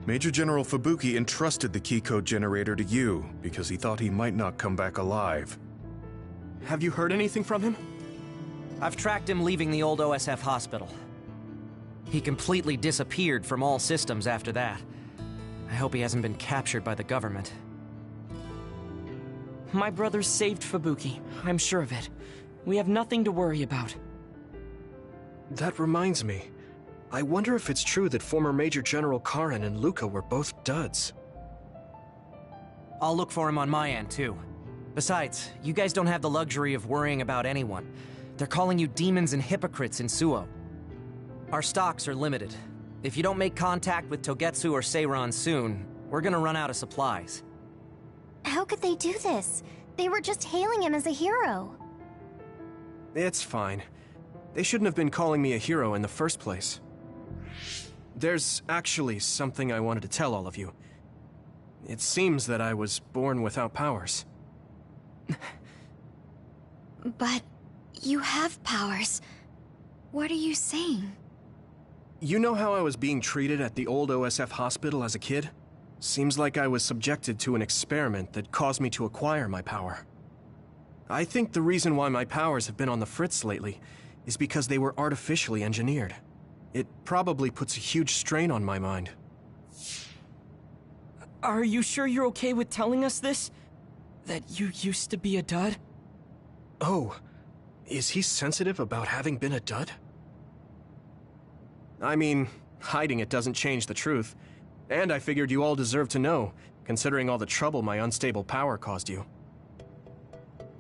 Major General Fubuki entrusted the key code generator to you because he thought he might not come back alive. Have you heard anything from him? I've tracked him leaving the old OSF hospital. He completely disappeared from all systems after that. I hope he hasn't been captured by the government. My brothers saved Fubuki. I'm sure of it. We have nothing to worry about. That reminds me. I wonder if it's true that former Major General Karin and Luca were both duds. I'll look for him on my end, too. Besides, you guys don't have the luxury of worrying about anyone. They're calling you demons and hypocrites in Suo. Our stocks are limited. If you don't make contact with Togetsu or Seiran soon, we're gonna run out of supplies. How could they do this? They were just hailing him as a hero. It's fine. They shouldn't have been calling me a hero in the first place. There's actually something I wanted to tell all of you. It seems that I was born without powers. But you have powers. What are you saying? You know how I was being treated at the old OSF hospital as a kid? Seems like I was subjected to an experiment that caused me to acquire my power. I think the reason why my powers have been on the fritz lately is because they were artificially engineered. It probably puts a huge strain on my mind. Are you sure you're okay with telling us this? That you used to be a dud? Oh, is he sensitive about having been a dud? I mean, hiding it doesn't change the truth. And I figured you all deserve to know, considering all the trouble my unstable power caused you.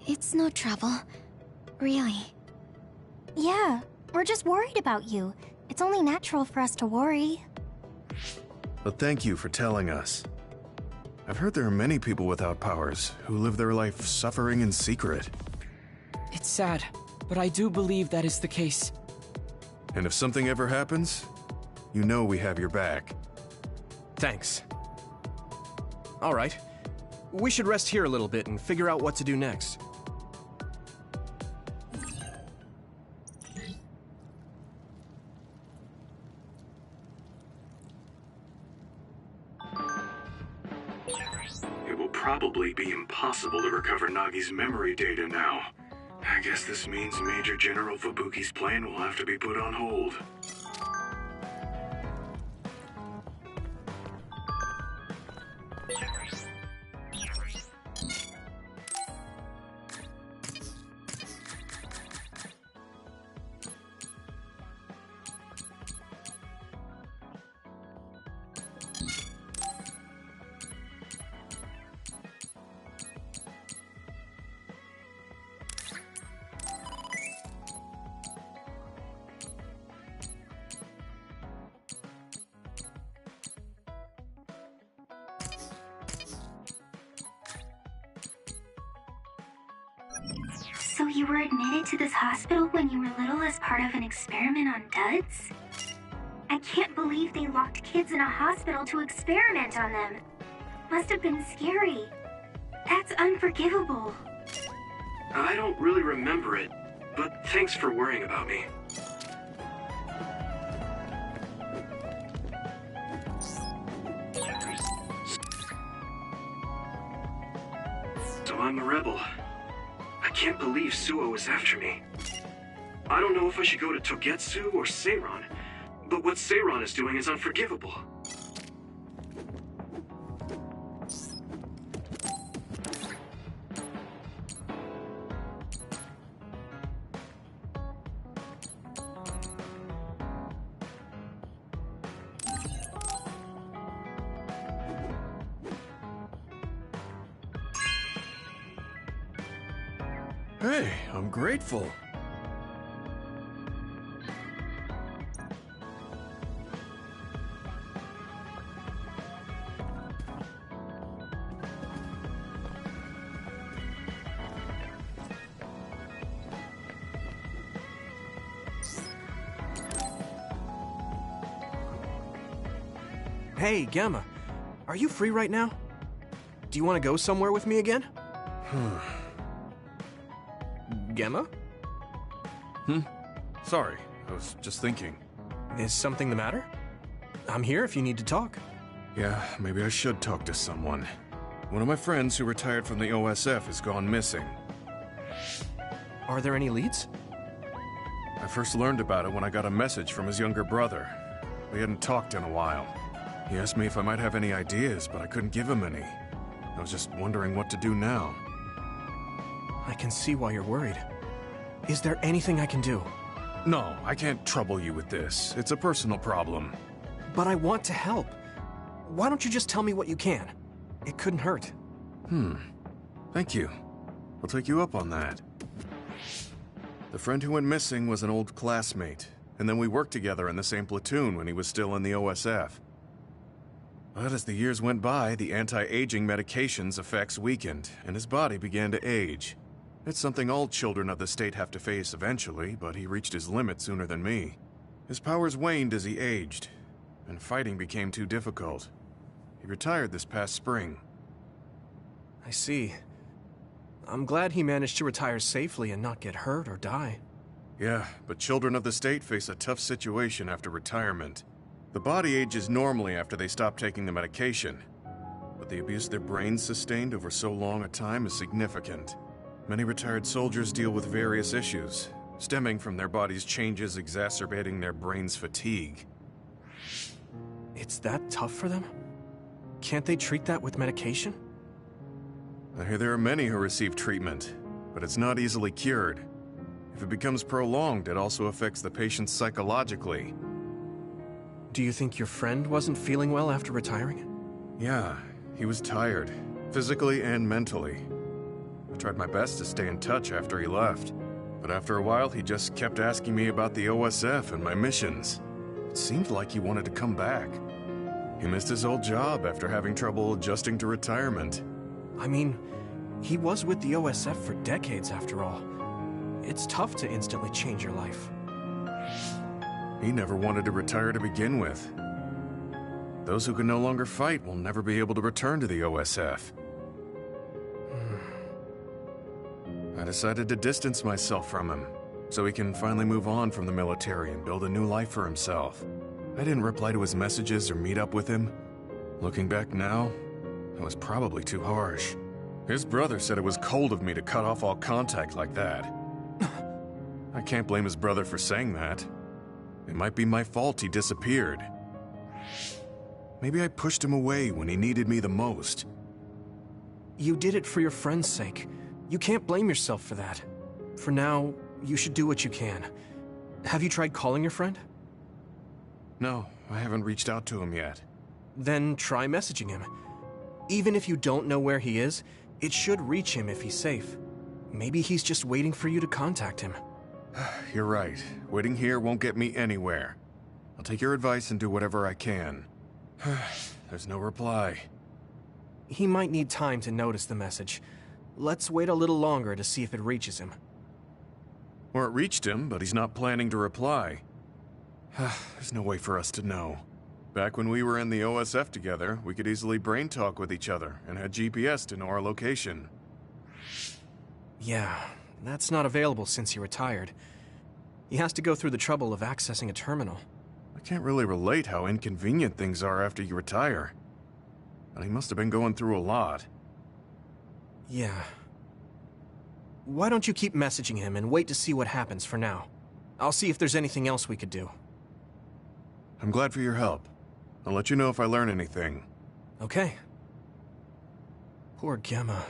It's no trouble. Really. Yeah, we're just worried about you. It's only natural for us to worry. But thank you for telling us. I've heard there are many people without powers who live their life suffering in secret. It's sad, but I do believe that is the case. And if something ever happens, you know we have your back. Thanks. All right. We should rest here a little bit and figure out what to do next. It will probably be impossible to recover Nagi's memory data now. I guess this means Major General Fubuki's plan will have to be put on hold. So you were admitted to this hospital when you were little as part of an experiment on duds? I can't believe they locked kids in a hospital to experiment on them. Must have been scary. That's unforgivable. I don't really remember it, but thanks for worrying about me. So I'm a rebel. I can't believe Suo is after me. I don't know if I should go to Togetsu or Seiran, but what Seiran is doing is unforgivable. Hey, I'm grateful. Hey, Gamma. Are you free right now? Do you want to go somewhere with me again? Gamma? Sorry, I was just thinking. Is something the matter? I'm here if you need to talk. Yeah, maybe I should talk to someone. One of my friends who retired from the OSF has gone missing. Are there any leads? I first learned about it when I got a message from his younger brother. We hadn't talked in a while. He asked me if I might have any ideas, but I couldn't give him any. I was just wondering what to do now. I can see why you're worried. Is there anything I can do? No, I can't trouble you with this. It's a personal problem. But I want to help. Why don't you just tell me what you can? It couldn't hurt. Thank you. I'll take you up on that. The friend who went missing was an old classmate, and then we worked together in the same platoon when he was still in the OSF. But as the years went by, the anti-aging medication's effects weakened, and his body began to age. It's something all children of the state have to face eventually, but he reached his limit sooner than me. His powers waned as he aged, and fighting became too difficult. He retired this past spring. I see. I'm glad he managed to retire safely and not get hurt or die. Yeah, but children of the state face a tough situation after retirement. The body ages normally after they stop taking the medication, but the abuse their brains sustained over so long a time is significant. Many retired soldiers deal with various issues, stemming from their body's changes exacerbating their brain's fatigue. It's that tough for them? Can't they treat that with medication? I hear there are many who receive treatment, but it's not easily cured. If it becomes prolonged, it also affects the patient psychologically. Do you think your friend wasn't feeling well after retiring? Yeah, he was tired, physically and mentally. I tried my best to stay in touch after he left, but after a while he just kept asking me about the OSF and my missions. It seemed like he wanted to come back. He missed his old job after having trouble adjusting to retirement. I mean, he was with the OSF for decades after all. It's tough to instantly change your life. He never wanted to retire to begin with. Those who can no longer fight will never be able to return to the OSF. I decided to distance myself from him, so he can finally move on from the military and build a new life for himself. I didn't reply to his messages or meet up with him. Looking back now, it was probably too harsh. His brother said it was cold of me to cut off all contact like that. I can't blame his brother for saying that. It might be my fault he disappeared. Maybe I pushed him away when he needed me the most. You did it for your friend's sake. You can't blame yourself for that. For now, you should do what you can. Have you tried calling your friend? No, I haven't reached out to him yet. Then try messaging him. Even if you don't know where he is, it should reach him if he's safe. Maybe he's just waiting for you to contact him. You're right. Waiting here won't get me anywhere. I'll take your advice and do whatever I can. There's no reply. He might need time to notice the message. Let's wait a little longer to see if it reaches him. Or it reached him, but he's not planning to reply. There's no way for us to know. Back when we were in the OSF together, we could easily brain talk with each other and had GPS to know our location. Yeah, that's not available since he retired. He has to go through the trouble of accessing a terminal. I can't really relate how inconvenient things are after you retire. But he must have been going through a lot. Yeah. Why don't you keep messaging him and wait to see what happens for now? I'll see if there's anything else we could do. I'm glad for your help. I'll let you know if I learn anything. Okay. Poor Gemma.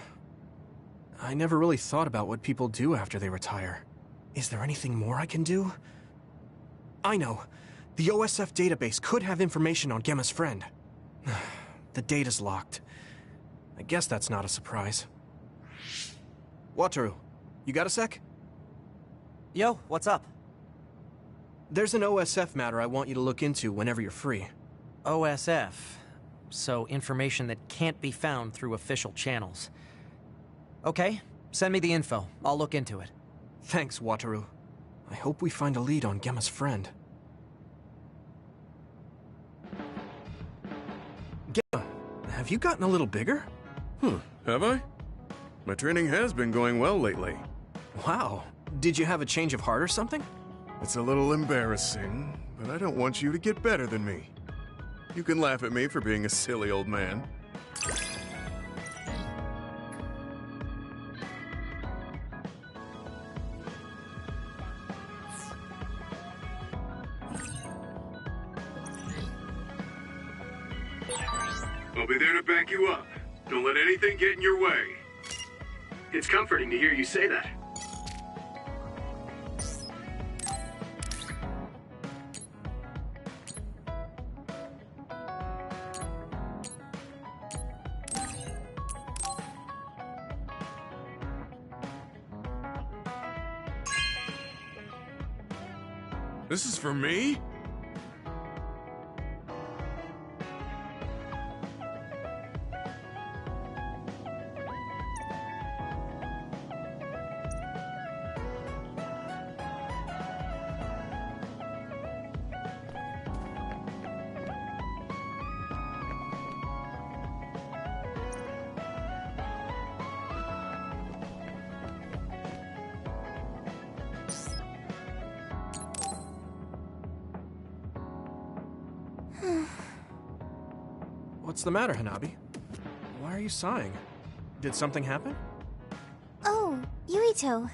I never really thought about what people do after they retire. Is there anything more I can do? I know. The OSF database could have information on Gemma's friend. The data's locked. I guess that's not a surprise. Wataru, you got a sec? Yo, what's up? There's an OSF matter I want you to look into whenever you're free. OSF. So information that can't be found through official channels. Okay, send me the info. I'll look into it. Thanks, Wataru. I hope we find a lead on Gemma's friend. Gemma, have you gotten a little bigger? Have I? My training has been going well lately. Wow. Did you have a change of heart or something? It's a little embarrassing, but I don't want you to get better than me. You can laugh at me for being a silly old man. I'll be there to back you up. Don't let anything get in your way. It's comforting to hear you say that. This is for me? What's the matter, Hanabi? Why are you sighing? Did something happen? Oh, Yuito.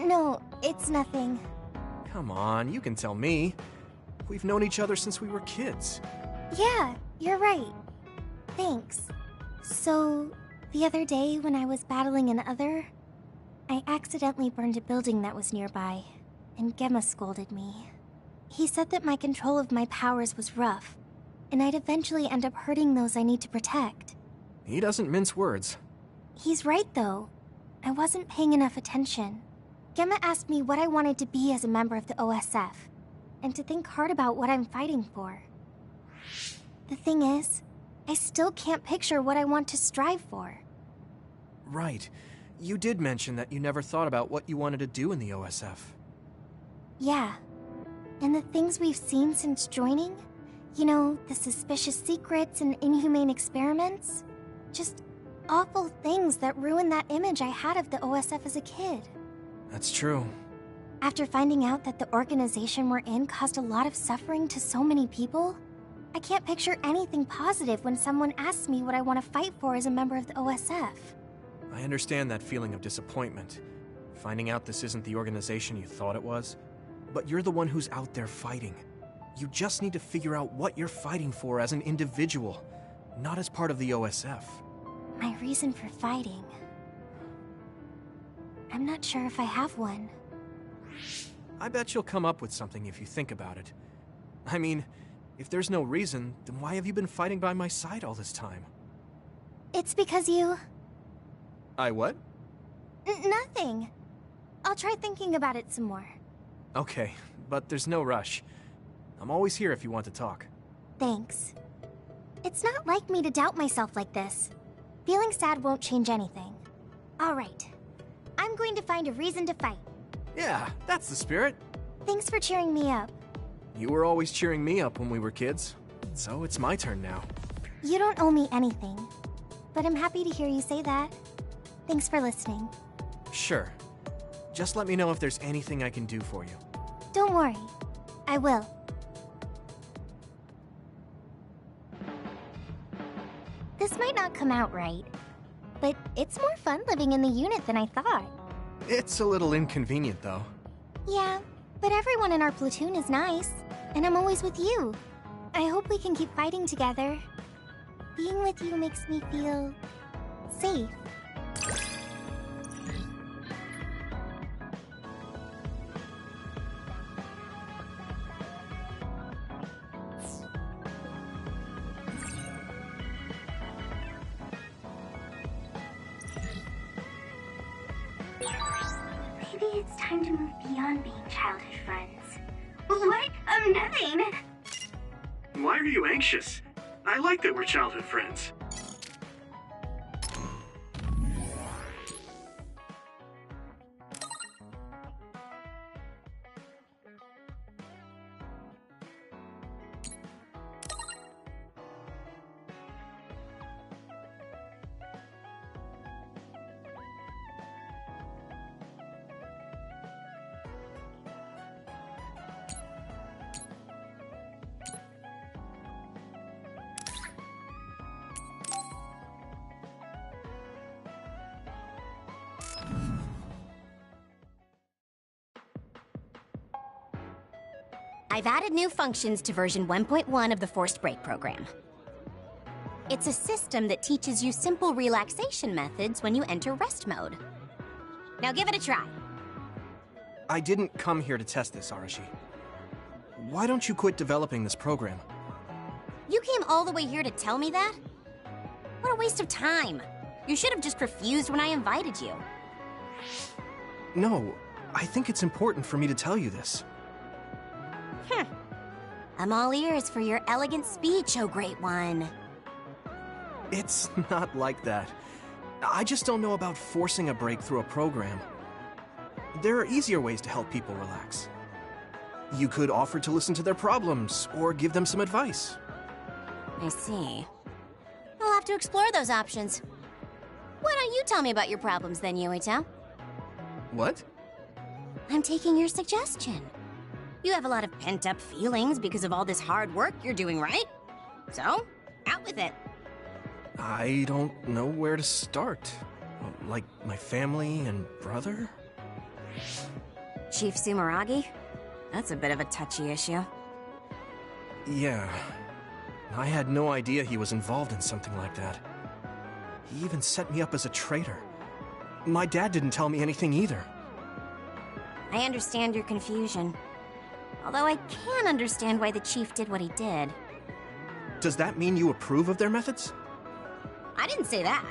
No, it's nothing. Come on, you can tell me. We've known each other since we were kids. Yeah, you're right. Thanks. So, the other day when I was battling an other, I accidentally burned a building that was nearby, and Gemma scolded me. He said that my control of my powers was rough, and I'd eventually end up hurting those I need to protect. He doesn't mince words. He's right, though. I wasn't paying enough attention. Gemma asked me what I wanted to be as a member of the OSF, and to think hard about what I'm fighting for. The thing is, I still can't picture what I want to strive for. Right. You did mention that you never thought about what you wanted to do in the OSF. Yeah. And the things we've seen since joining? You know, the suspicious secrets and inhumane experiments? Just awful things that ruined that image I had of the OSF as a kid. That's true. After finding out that the organization we're in caused a lot of suffering to so many people, I can't picture anything positive when someone asks me what I want to fight for as a member of the OSF. I understand that feeling of disappointment. Finding out this isn't the organization you thought it was. But you're the one who's out there fighting. You just need to figure out what you're fighting for as an individual, not as part of the OSF. My reason for fighting... I'm not sure if I have one. I bet you'll come up with something if you think about it. I mean, if there's no reason, then why have you been fighting by my side all this time? It's because you... I what? Nothing. I'll try thinking about it some more. Okay, but there's no rush. I'm always here if you want to talk. Thanks. It's not like me to doubt myself like this. Feeling sad won't change anything. Alright. I'm going to find a reason to fight. Yeah, that's the spirit. Thanks for cheering me up. You were always cheering me up when we were kids, so it's my turn now. You don't owe me anything, but I'm happy to hear you say that. Thanks for listening. Sure. Just let me know if there's anything I can do for you. Don't worry. I will. This might not come out right, but it's more fun living in the unit than I thought. It's a little inconvenient, though. Yeah, but everyone in our platoon is nice, and I'm always with you. I hope we can keep fighting together. Being with you makes me feel... safe. Maybe it's time to move beyond being childhood friends. What? Nothing! Why are you anxious? I like that we're childhood friends. I've added new functions to version 1.1 of the Forced Break program. It's a system that teaches you simple relaxation methods when you enter rest mode. Now give it a try. I didn't come here to test this, Arashi. Why don't you quit developing this program? You came all the way here to tell me that? What a waste of time. You should have just refused when I invited you. No, I think it's important for me to tell you this. I'm all ears for your elegant speech, oh great one. It's not like that. I just don't know about forcing a break through a program. There are easier ways to help people relax. You could offer to listen to their problems, or give them some advice. I see. I'll have to explore those options. Why don't you tell me about your problems then, Yuito? What? I'm taking your suggestion. You have a lot of pent-up feelings because of all this hard work you're doing, right? So, out with it. I don't know where to start. Like my family and brother? Chief Sumeragi? That's a bit of a touchy issue. Yeah. I had no idea he was involved in something like that. He even set me up as a traitor. My dad didn't tell me anything either. I understand your confusion. Although I can understand why the chief did what he did. Does that mean you approve of their methods? I didn't say that.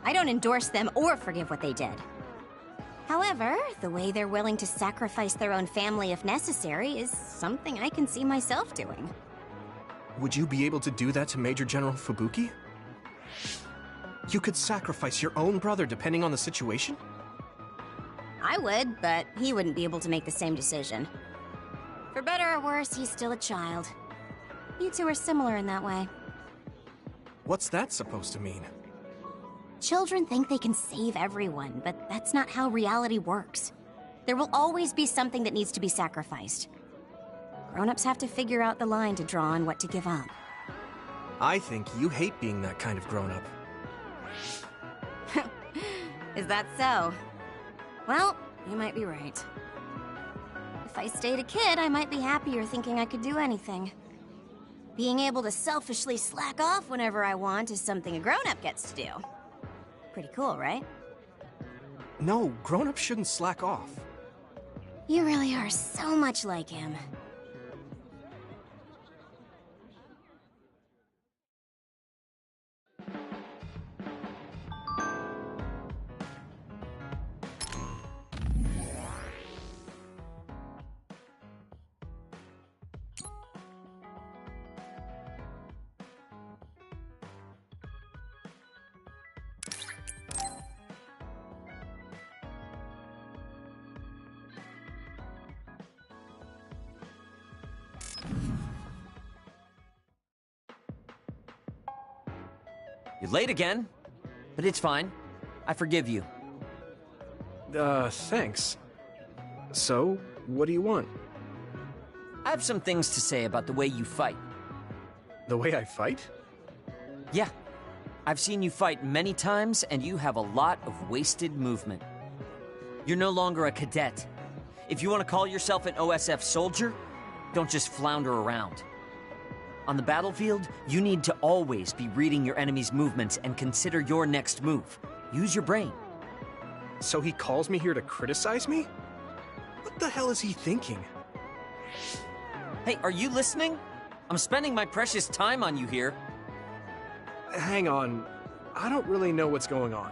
I don't endorse them or forgive what they did. However, the way they're willing to sacrifice their own family if necessary is something I can see myself doing. Would you be able to do that to Major General Fubuki? You could sacrifice your own brother depending on the situation? I would, but he wouldn't be able to make the same decision. For better or worse, he's still a child. You two are similar in that way. What's that supposed to mean? Children think they can save everyone, but that's not how reality works. There will always be something that needs to be sacrificed. Grown-ups have to figure out the line to draw on what to give up. I think you hate being that kind of grown-up. Is that so? Well, you might be right. If I stayed a kid, I might be happier thinking I could do anything. Being able to selfishly slack off whenever I want is something a grown-up gets to do. Pretty cool, right? No, grown-ups shouldn't slack off. You really are so much like him. You're late again, but it's fine. I forgive you. Thanks. So, what do you want? I have some things to say about the way you fight. The way I fight? Yeah. I've seen you fight many times, and you have a lot of wasted movement. You're no longer a cadet. If you want to call yourself an OSF soldier, don't just flounder around. On the battlefield, you need to always be reading your enemy's movements and consider your next move. Use your brain. So he calls me here to criticize me? What the hell is he thinking? Hey, are you listening? I'm spending my precious time on you here. Hang on. I don't really know what's going on.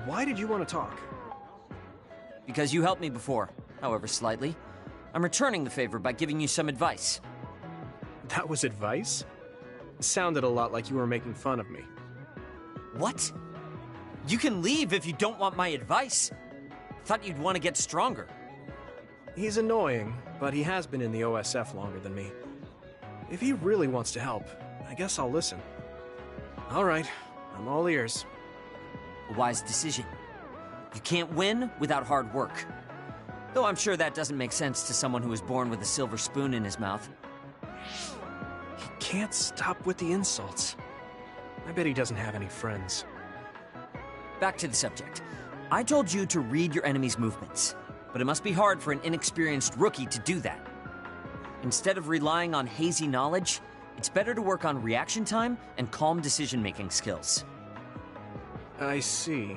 Why did you want to talk? Because you helped me before, however slightly. I'm returning the favor by giving you some advice. That was advice? Sounded a lot like you were making fun of me. What? You can leave if you don't want my advice. Thought you'd want to get stronger. He's annoying, but he has been in the OSF longer than me. If he really wants to help, I guess I'll listen. All right, I'm all ears. A wise decision. You can't win without hard work. Though I'm sure that doesn't make sense to someone who was born with a silver spoon in his mouth. He can't stop with the insults. I bet he doesn't have any friends. Back to the subject. I told you to read your enemy's movements, but it must be hard for an inexperienced rookie to do that. Instead of relying on hazy knowledge, it's better to work on reaction time and calm decision-making skills. I see.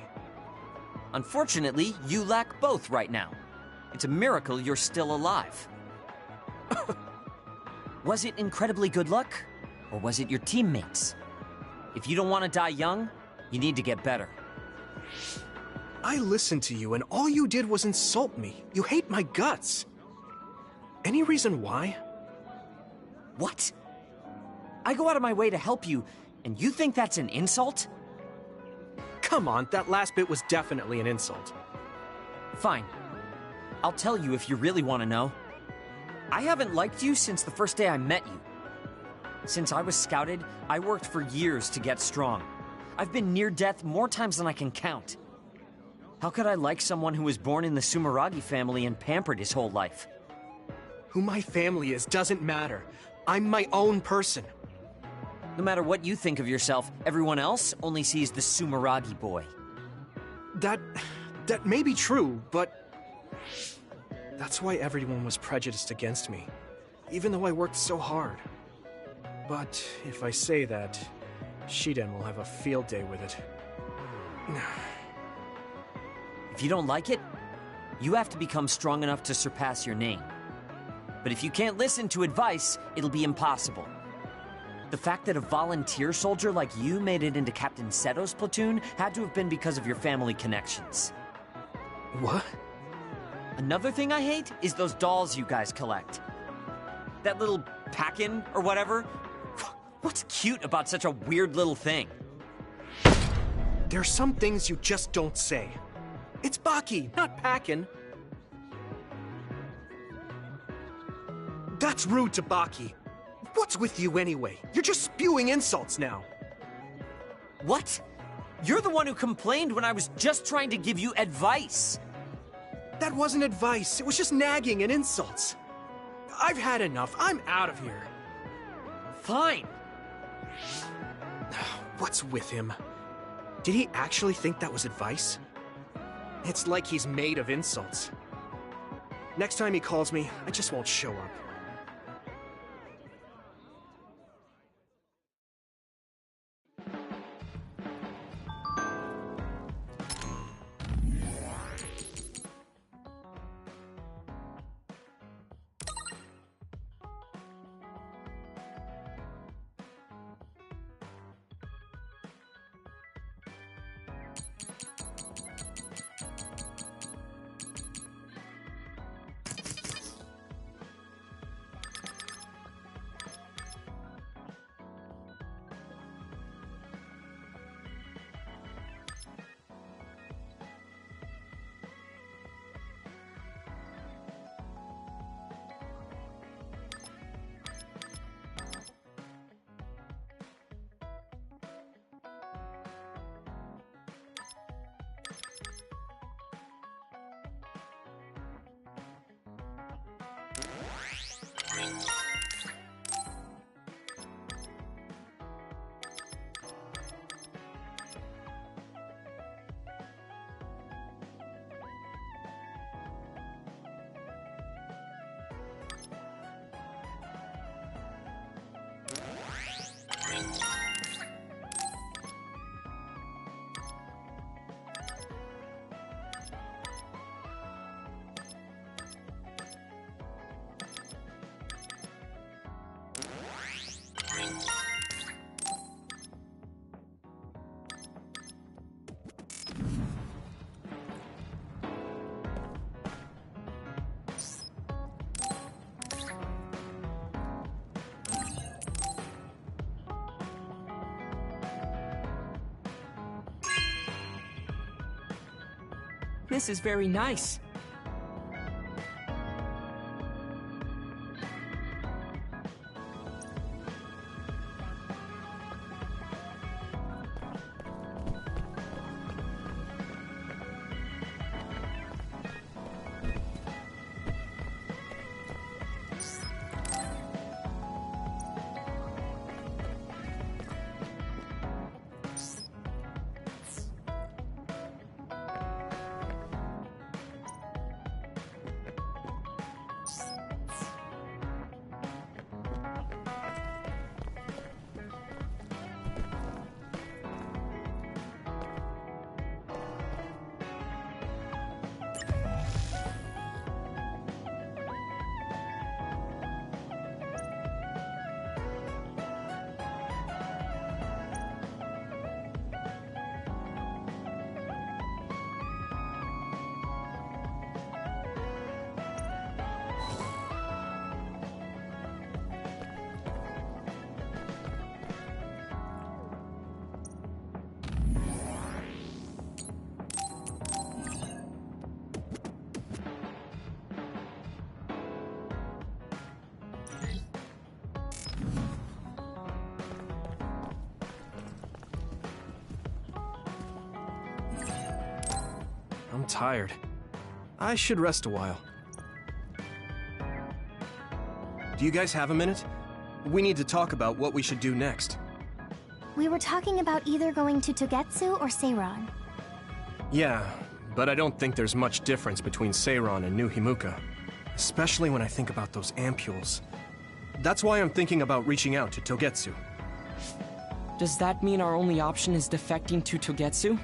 Unfortunately, you lack both right now. It's a miracle you're still alive. Was it incredibly good luck? Or was it your teammates? If you don't want to die young, you need to get better. I listened to you and all you did was insult me. You hate my guts. Any reason why? What? I go out of my way to help you, and you think that's an insult? Come on, that last bit was definitely an insult. Fine. I'll tell you if you really want to know. I haven't liked you since the first day I met you. Since I was scouted, I worked for years to get strong. I've been near death more times than I can count. How could I like someone who was born in the Sumeragi family and pampered his whole life? Who my family is doesn't matter. I'm my own person. No matter what you think of yourself, everyone else only sees the Sumeragi boy. That may be true, but that's why everyone was prejudiced against me, even though I worked so hard. But if I say that, Shiden will have a field day with it. If you don't like it, you have to become strong enough to surpass your name. But if you can't listen to advice, it'll be impossible. The fact that a volunteer soldier like you made it into Captain Seto's platoon had to have been because of your family connections. What? Another thing I hate is those dolls you guys collect. That little pack-in or whatever. What's cute about such a weird little thing? There's some things you just don't say. It's Baki, not Packin. That's rude to Baki. What's with you anyway? You're just spewing insults now. What? You're the one who complained when I was just trying to give you advice. That wasn't advice. It was just nagging and insults. I've had enough. I'm out of here. Fine. What's with him? Did he actually think that was advice? It's like he's made of insults. Next time he calls me, I just won't show up. This is very nice. tired. I should rest a while. Do you guys have a minute? We need to talk about what we should do next. We were talking about either going to Togetsu or Seiron. Yeah, but I don't think there's much difference between Seiron and New Himuka. Especially when I think about those ampules. That's why I'm thinking about reaching out to Togetsu. Does that mean our only option is defecting to Togetsu?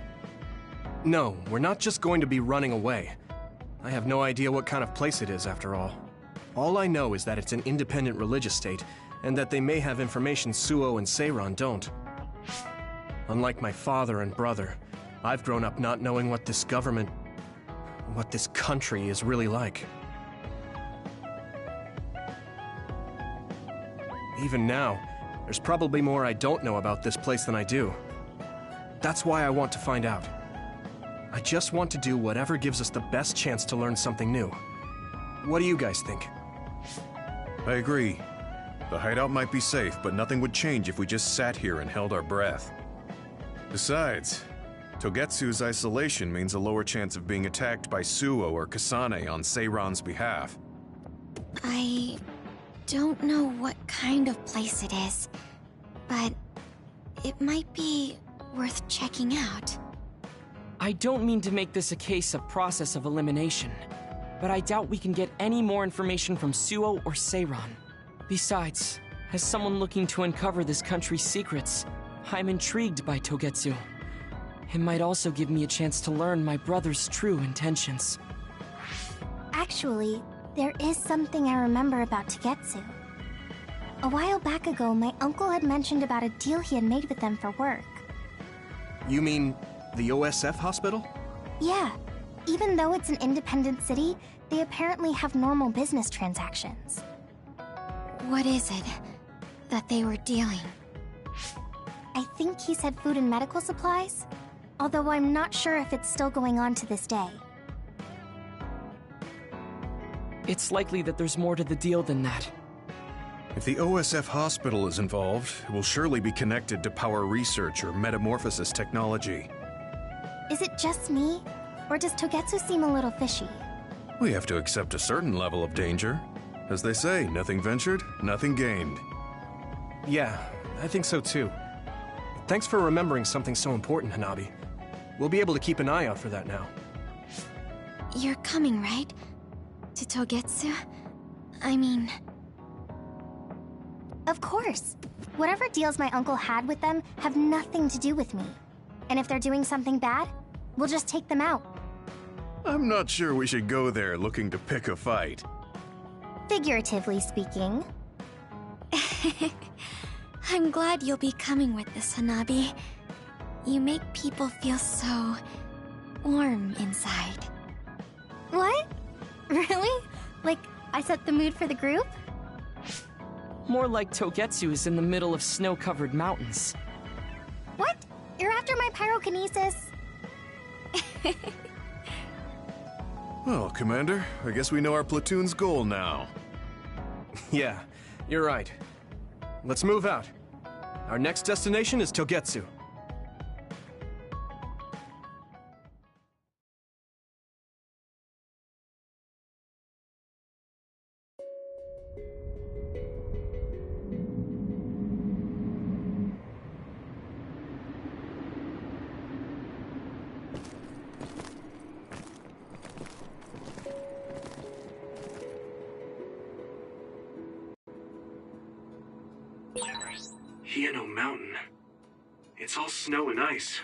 No, we're not just going to be running away. I have no idea what kind of place it is, after all. All I know is that it's an independent religious state, and that they may have information Suo and Seiron don't. Unlike my father and brother, I've grown up not knowing what this government, what this country is really like. Even now, there's probably more I don't know about this place than I do. That's why I want to find out. I just want to do whatever gives us the best chance to learn something new. What do you guys think? I agree. The hideout might be safe, but nothing would change if we just sat here and held our breath. Besides, Togetsu's isolation means a lower chance of being attacked by Suo or Kasane on Seiron's behalf. I don't know what kind of place it is, but it might be worth checking out. I don't mean to make this a case of process of elimination, but I doubt we can get any more information from Suo or Seiron. Besides, as someone looking to uncover this country's secrets, I'm intrigued by Togetsu. It might also give me a chance to learn my brother's true intentions. Actually, there is something I remember about Togetsu. A while back ago, my uncle had mentioned about a deal he had made with them for work. You mean the OSF hospital? Yeah. Even though it's an independent city, they apparently have normal business transactions. What is it that they were dealing? I think he said food and medical supplies, although I'm not sure if it's still going on to this day. It's likely that there's more to the deal than that. If the OSF hospital is involved, it will surely be connected to power research or metamorphosis technology. Is it just me, or does Togetsu seem a little fishy? We have to accept a certain level of danger. As they say, nothing ventured, nothing gained. Yeah, I think so too. Thanks for remembering something so important, Hanabi. We'll be able to keep an eye out for that now. You're coming, right? To Togetsu? I mean... Of course. Whatever deals my uncle had with them have nothing to do with me. And if they're doing something bad, we'll just take them out. I'm not sure we should go there looking to pick a fight. Figuratively speaking. I'm glad you'll be coming with us, Hanabi. You make people feel so... warm inside. What? Really? Like, I set the mood for the group? More like Togetsu is in the middle of snow-covered mountains. What? You're after my pyrokinesis? Well, Commander, I guess we know our platoon's goal now. Yeah, you're right. Let's move out. Our next destination is Togetsu. Hieno Mountain. It's all snow and ice.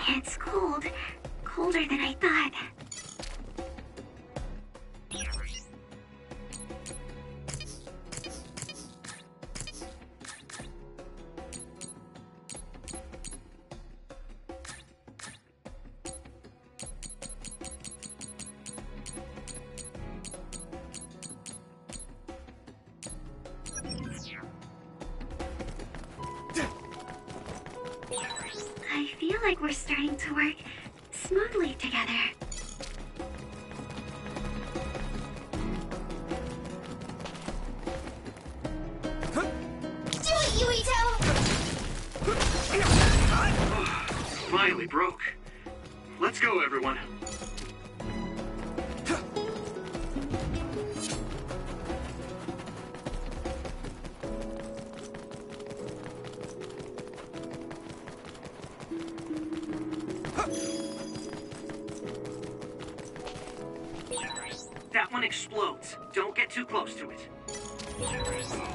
It's cold. Colder than I thought. I feel like we're starting to work smoothly together. Do it, Yuito! Finally broke. Let's go, everyone. That one explodes. Don't get too close to it.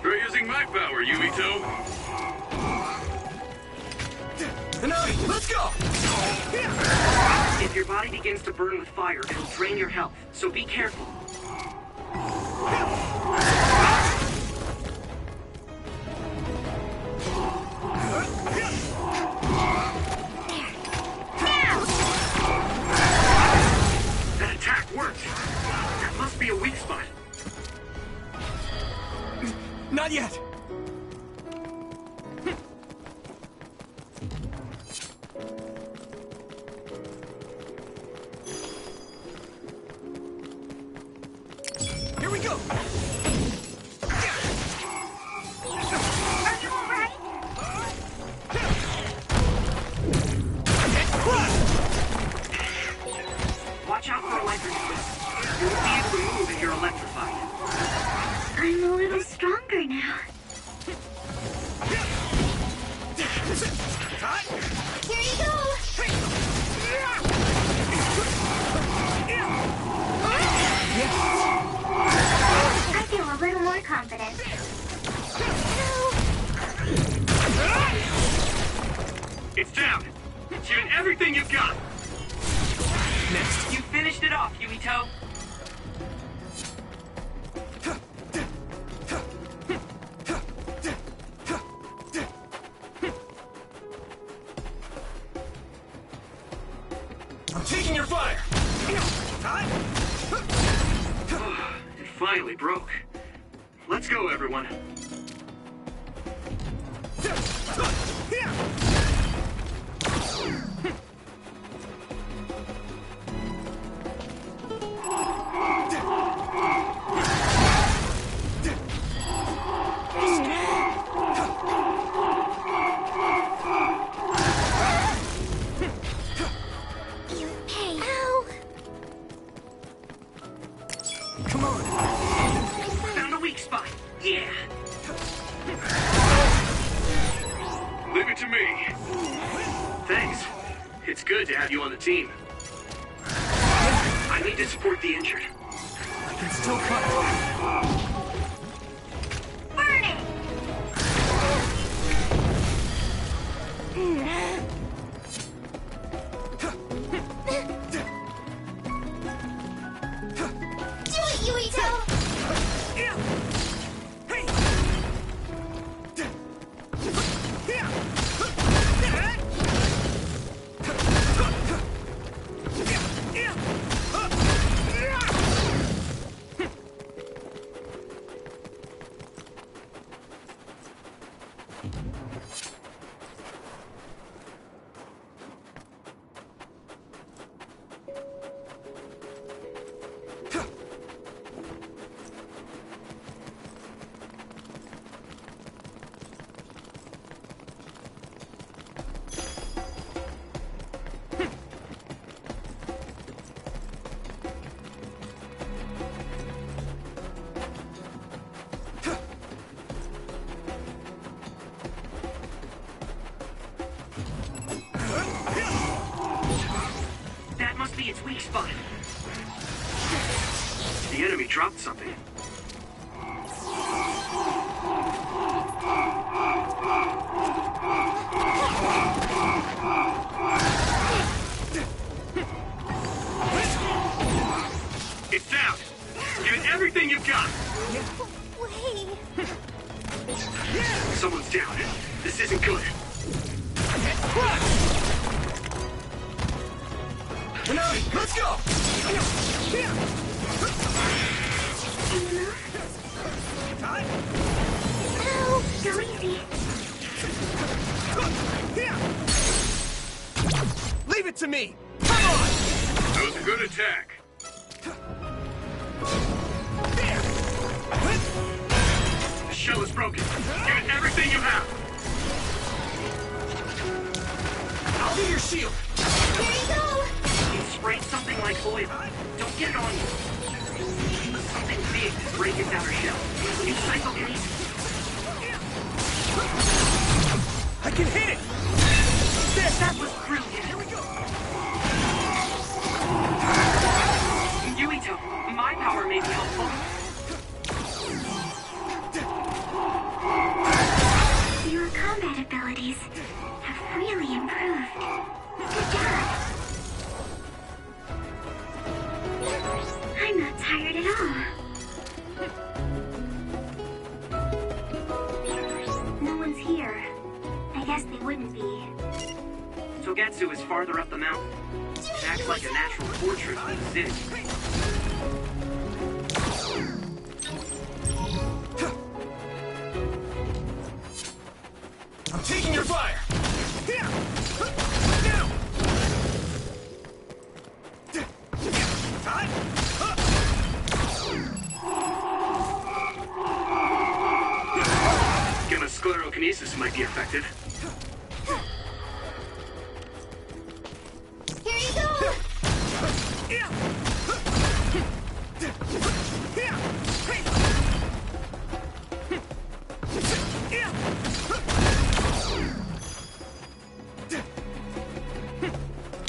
Try using my power, Yuito. Let's go! If your body begins to burn with fire, it'll drain your health, so be careful. That attack worked. That must be a weak spot. Not yet! Here we go! Are you alright? Watch out for electric twists. You won't be able to move if you're electrified. I'm a little stronger now. Here you go! I feel a little more confident. It's down. Give it everything you've got. Next. You finished it off, Yuito. I'm taking your fire! It finally broke. Let's go, everyone. Come on! Found a weak spot. Yeah. Leave it to me. Thanks. It's good to have you on the team. I need to support the injured. I can still cut. Burn it! Do it, Yuito! That must be its weak spot. The enemy dropped something. It's down. Give it everything you've got. Wait. Someone's down. This isn't good. Let's go! Ow, so easy. Leave it to me! Come on! That was a good attack. The shell is broken. Give it everything you have. I'll be your shield! Here you go! It sprayed something like oil. Don't get it on you. Something big to break its outer shell. Use psychokinesis. I can hit it! That was brilliant. Here we go. Yuito, my power may Togetsu is farther up the mountain. It acts like a natural fortress for the city. I'm taking your fire! Gemma's sclerokinesis might be effective. Here you go!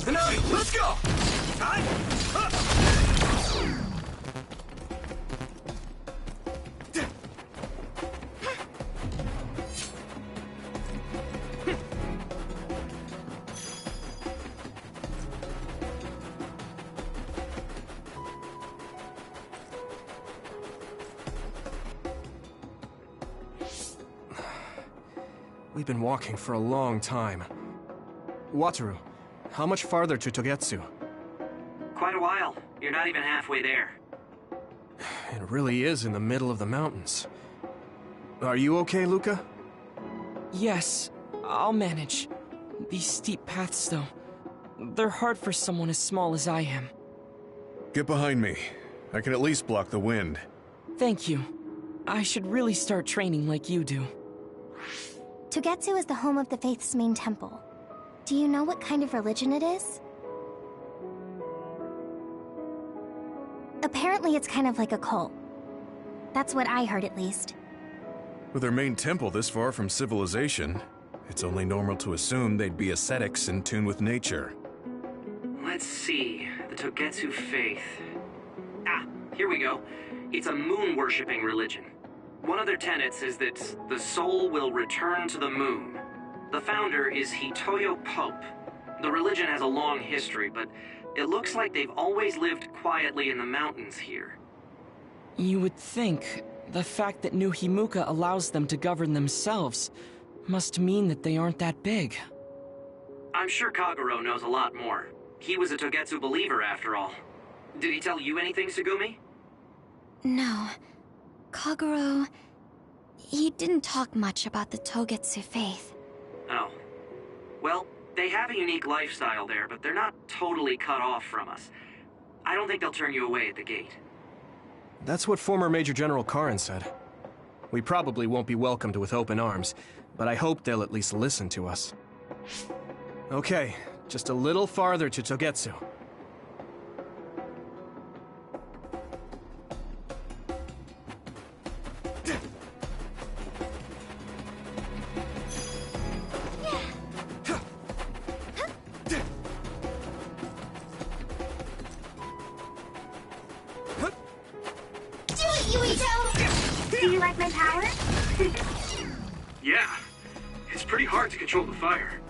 Hanami, let's go! We've been walking for a long time. Wataru, how much farther to Togetsu? Quite a while. You're not even halfway there. It really is in the middle of the mountains. Are you okay, Luca? Yes, I'll manage. These steep paths, though, they're hard for someone as small as I am. Get behind me. I can at least block the wind. Thank you. I should really start training like you do. Togetsu is the home of the Faith's main temple. Do you know what kind of religion it is? Apparently it's kind of like a cult. That's what I heard, at least. With their main temple this far from civilization, it's only normal to assume they'd be ascetics in tune with nature. Let's see. The Togetsu faith. Ah, here we go. It's a moon-worshipping religion. One of their tenets is that the soul will return to the moon. The founder is Hitoyo Pope. The religion has a long history, but it looks like they've always lived quietly in the mountains here. You would think the fact that New Himuka allows them to govern themselves must mean that they aren't that big. I'm sure Kagero knows a lot more. He was a Togetsu believer, after all. Did he tell you anything, Sugumi? No. Kagero... he didn't talk much about the Togetsu faith. Oh. Well, they have a unique lifestyle there, but they're not totally cut off from us. I don't think they'll turn you away at the gate. That's what former Major General Karin said. We probably won't be welcomed with open arms, but I hope they'll at least listen to us. Okay, just a little farther to Togetsu. Do you like my power? Yeah. It's pretty hard to control the fire.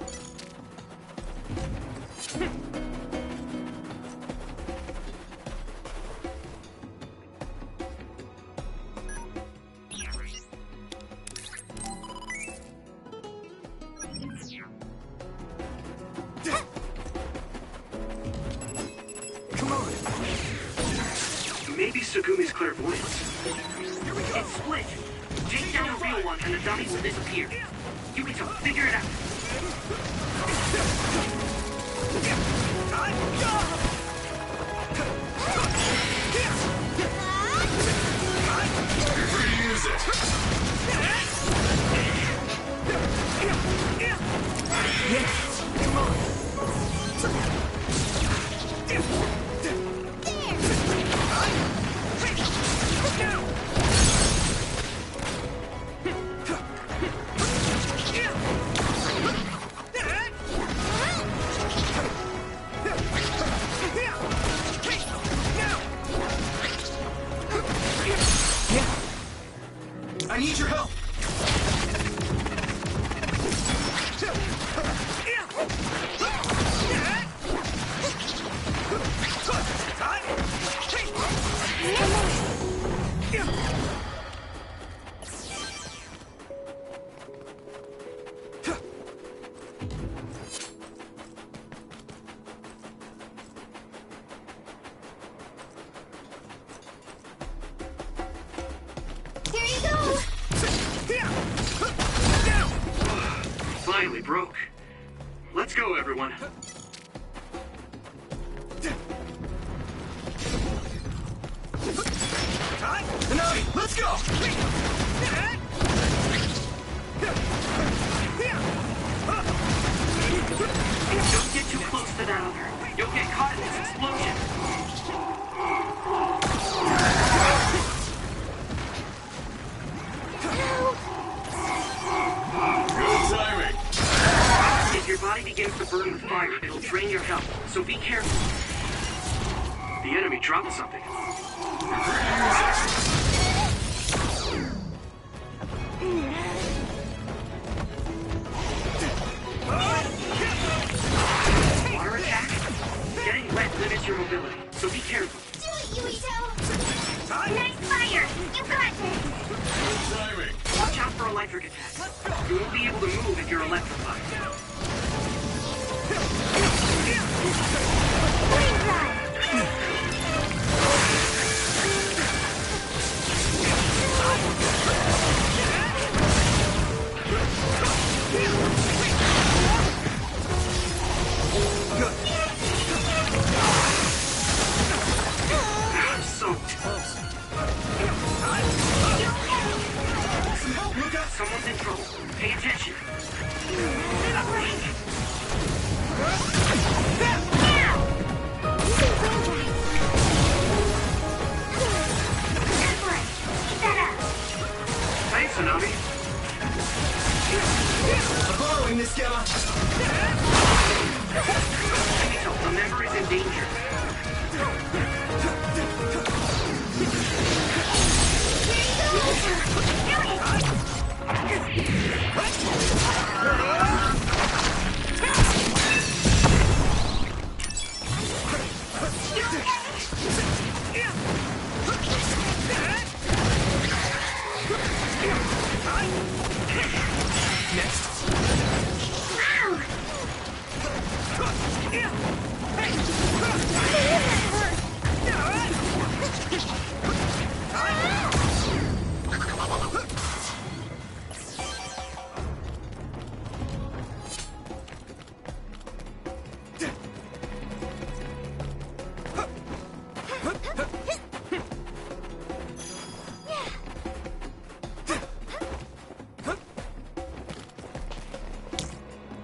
Come on! Maybe Sugumi's clairvoyance. It's split. Take down the real one and the dummies will disappear. Yuito, figure it out. Use it! Yeah! Come on! I need your help! broke. Let's go, everyone. Nami, let's go! Don't get too close to that other. You'll get caught in this explosion. Good timing. If your body begins to burn with fire, it'll drain your health, so be careful. The enemy dropped something. Water attack? Getting wet limits your mobility, so be careful. Do it, Yuito! Nice fire! You got this! Timing. Watch out for electric attacks. You won't be able to move if you're electrified. Freeze run! I'm soaked. Someone's in trouble. Pay attention. Thanks, Tsunami. I'm borrowing this, Gemma. A member is in danger.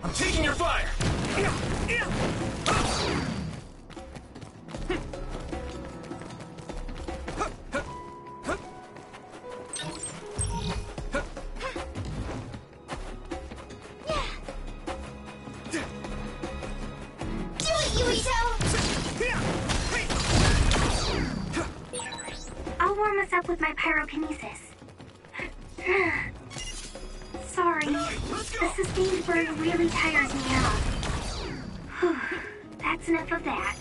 I'm taking your fire. I'll warm us up with my pyrokinesis. Sorry, the sustained burn really tires me out. Whew, that's enough of that.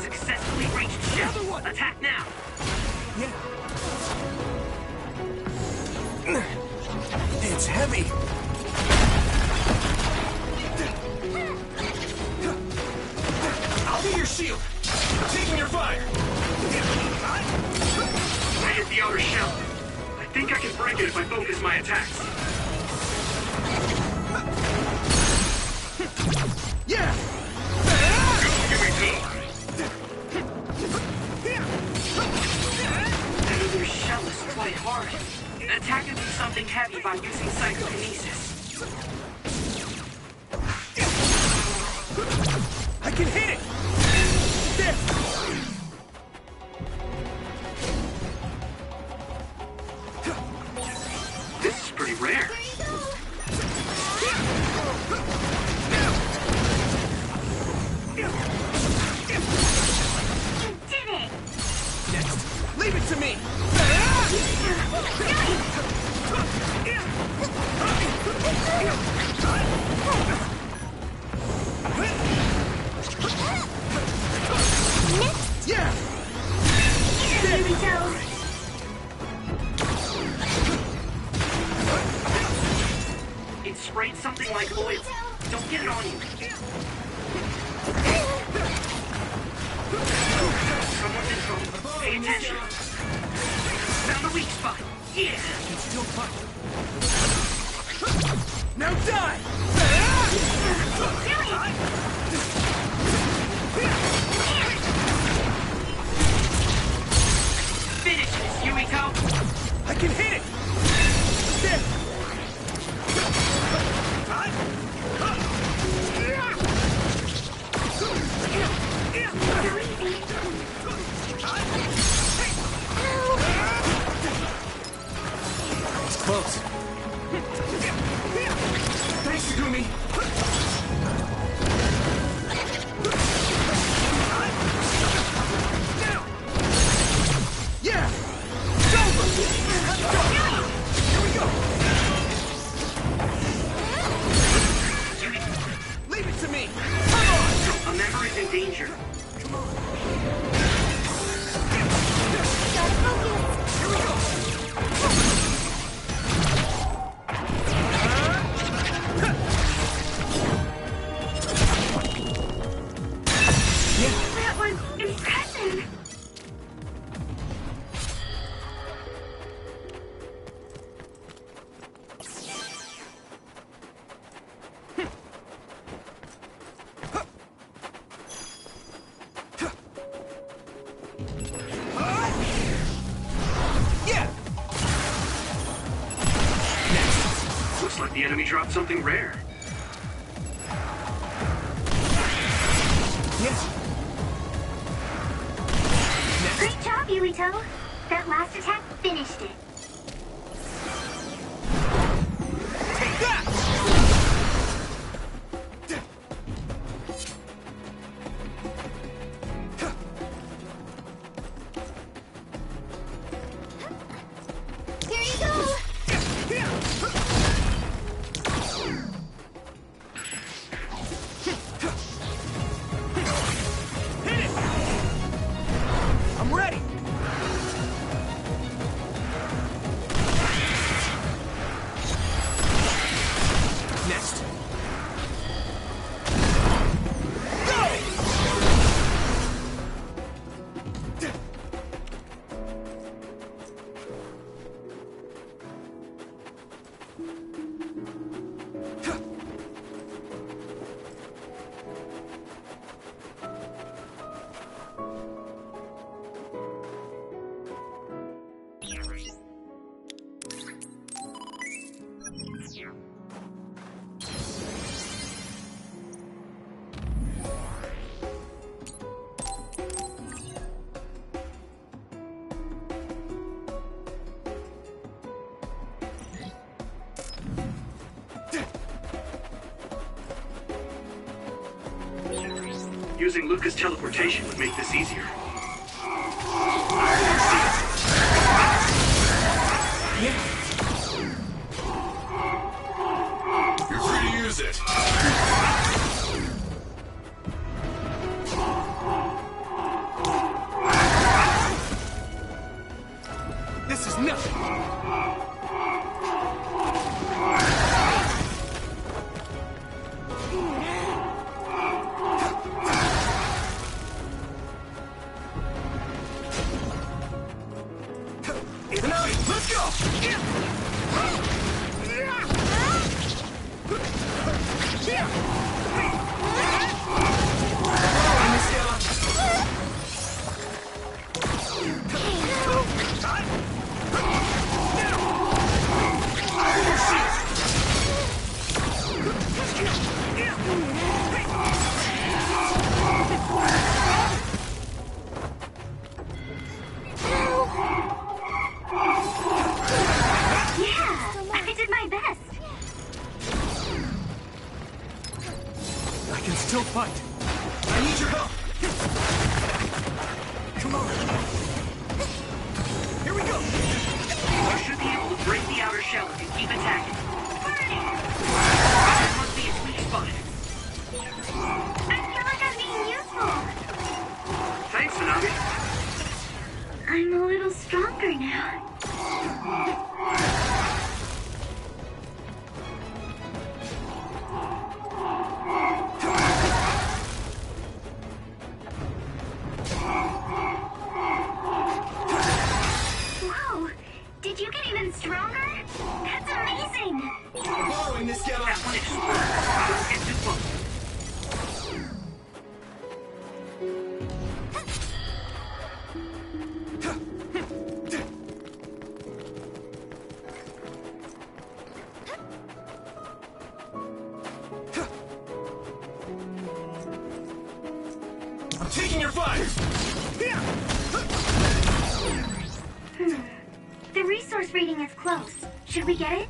Successfully reached ship. Attack now. It's heavy. I'll be your shield. I'm taking your fire. I hit the outer shell. I think I can break it if I focus my attacks. Yeah. Your shell is quite hard. Attack it with something heavy by using psychokinesis. I can hit it. There. This is pretty rare. Leave it to me! on you! Someone's in trouble. Pay attention! Found the weak spot! Yeah! I can still fight. Now die! Finish this, Yuito! I can hit it! There! It's close. Thanks, Sugumi! Yeah! It's over! Here we go! Leave it to me! Come on! A member is in danger. Come on! Gotta focus! Here we go! That was impressive. Yeah! Looks like the enemy dropped something rare. Yes! Great job, Yuito. That last attack finished it. Take that! Here you go! Hit it! I'm ready! Next. Go! Using Luca's teleportation would make this easier. You're free to use it. This is nothing! Let's go! I did my best. I can still fight. I need your help. Come on. Here we go. You should be able to break the outer shell if you keep attacking. That must be its weak spot. I feel like I'm being useful. Thanks, Tsunami. I'm a little stronger now. I'm taking your fire! The resource reading is close. Should we get it?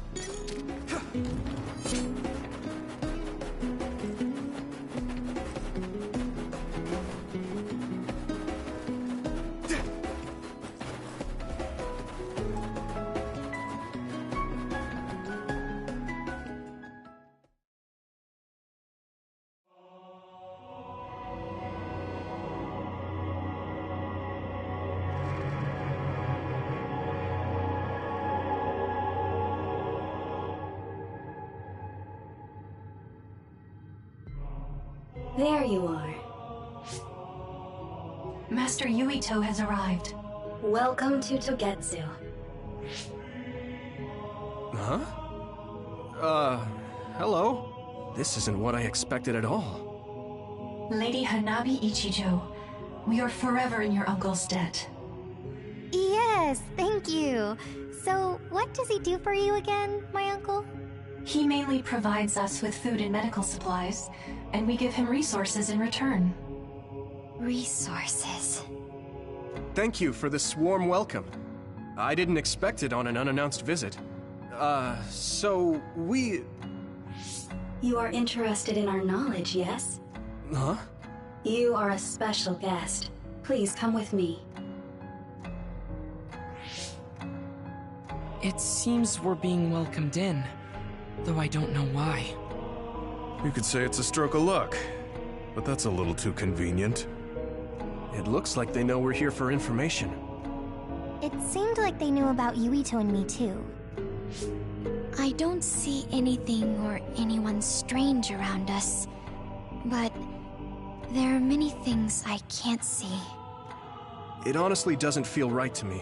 There you are. Master Yuito has arrived. Welcome to Togetsu. Huh? Hello? This isn't what I expected at all. Lady Hanabi Ichijo, we are forever in your uncle's debt. Yes, thank you. So, what does he do for you again, my uncle? He mainly provides us with food and medical supplies, and we give him resources in return. Resources. Thank you for this warm welcome. I didn't expect it on an unannounced visit. So we... You are interested in our knowledge, yes? Huh? You are a special guest. Please come with me. It seems we're being welcomed in, though I don't know why. You could say it's a stroke of luck, but that's a little too convenient. It looks like they know we're here for information. It seemed like they knew about Yuito and me too. I don't see anything or anyone strange around us, but there are many things I can't see. It honestly doesn't feel right to me,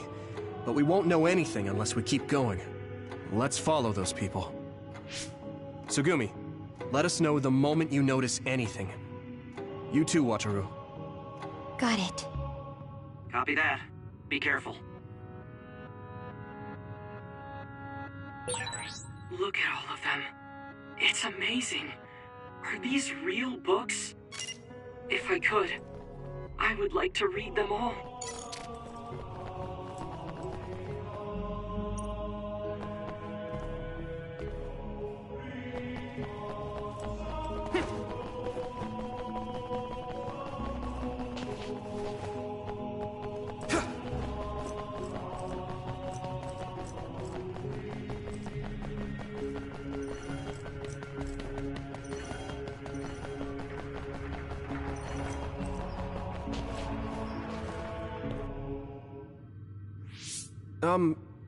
but we won't know anything unless we keep going. Let's follow those people. Tsugumi, let us know the moment you notice anything. You too, Wataru. Got it. Copy that. Be careful. Look at all of them. It's amazing. Are these real books? If I could, I would like to read them all.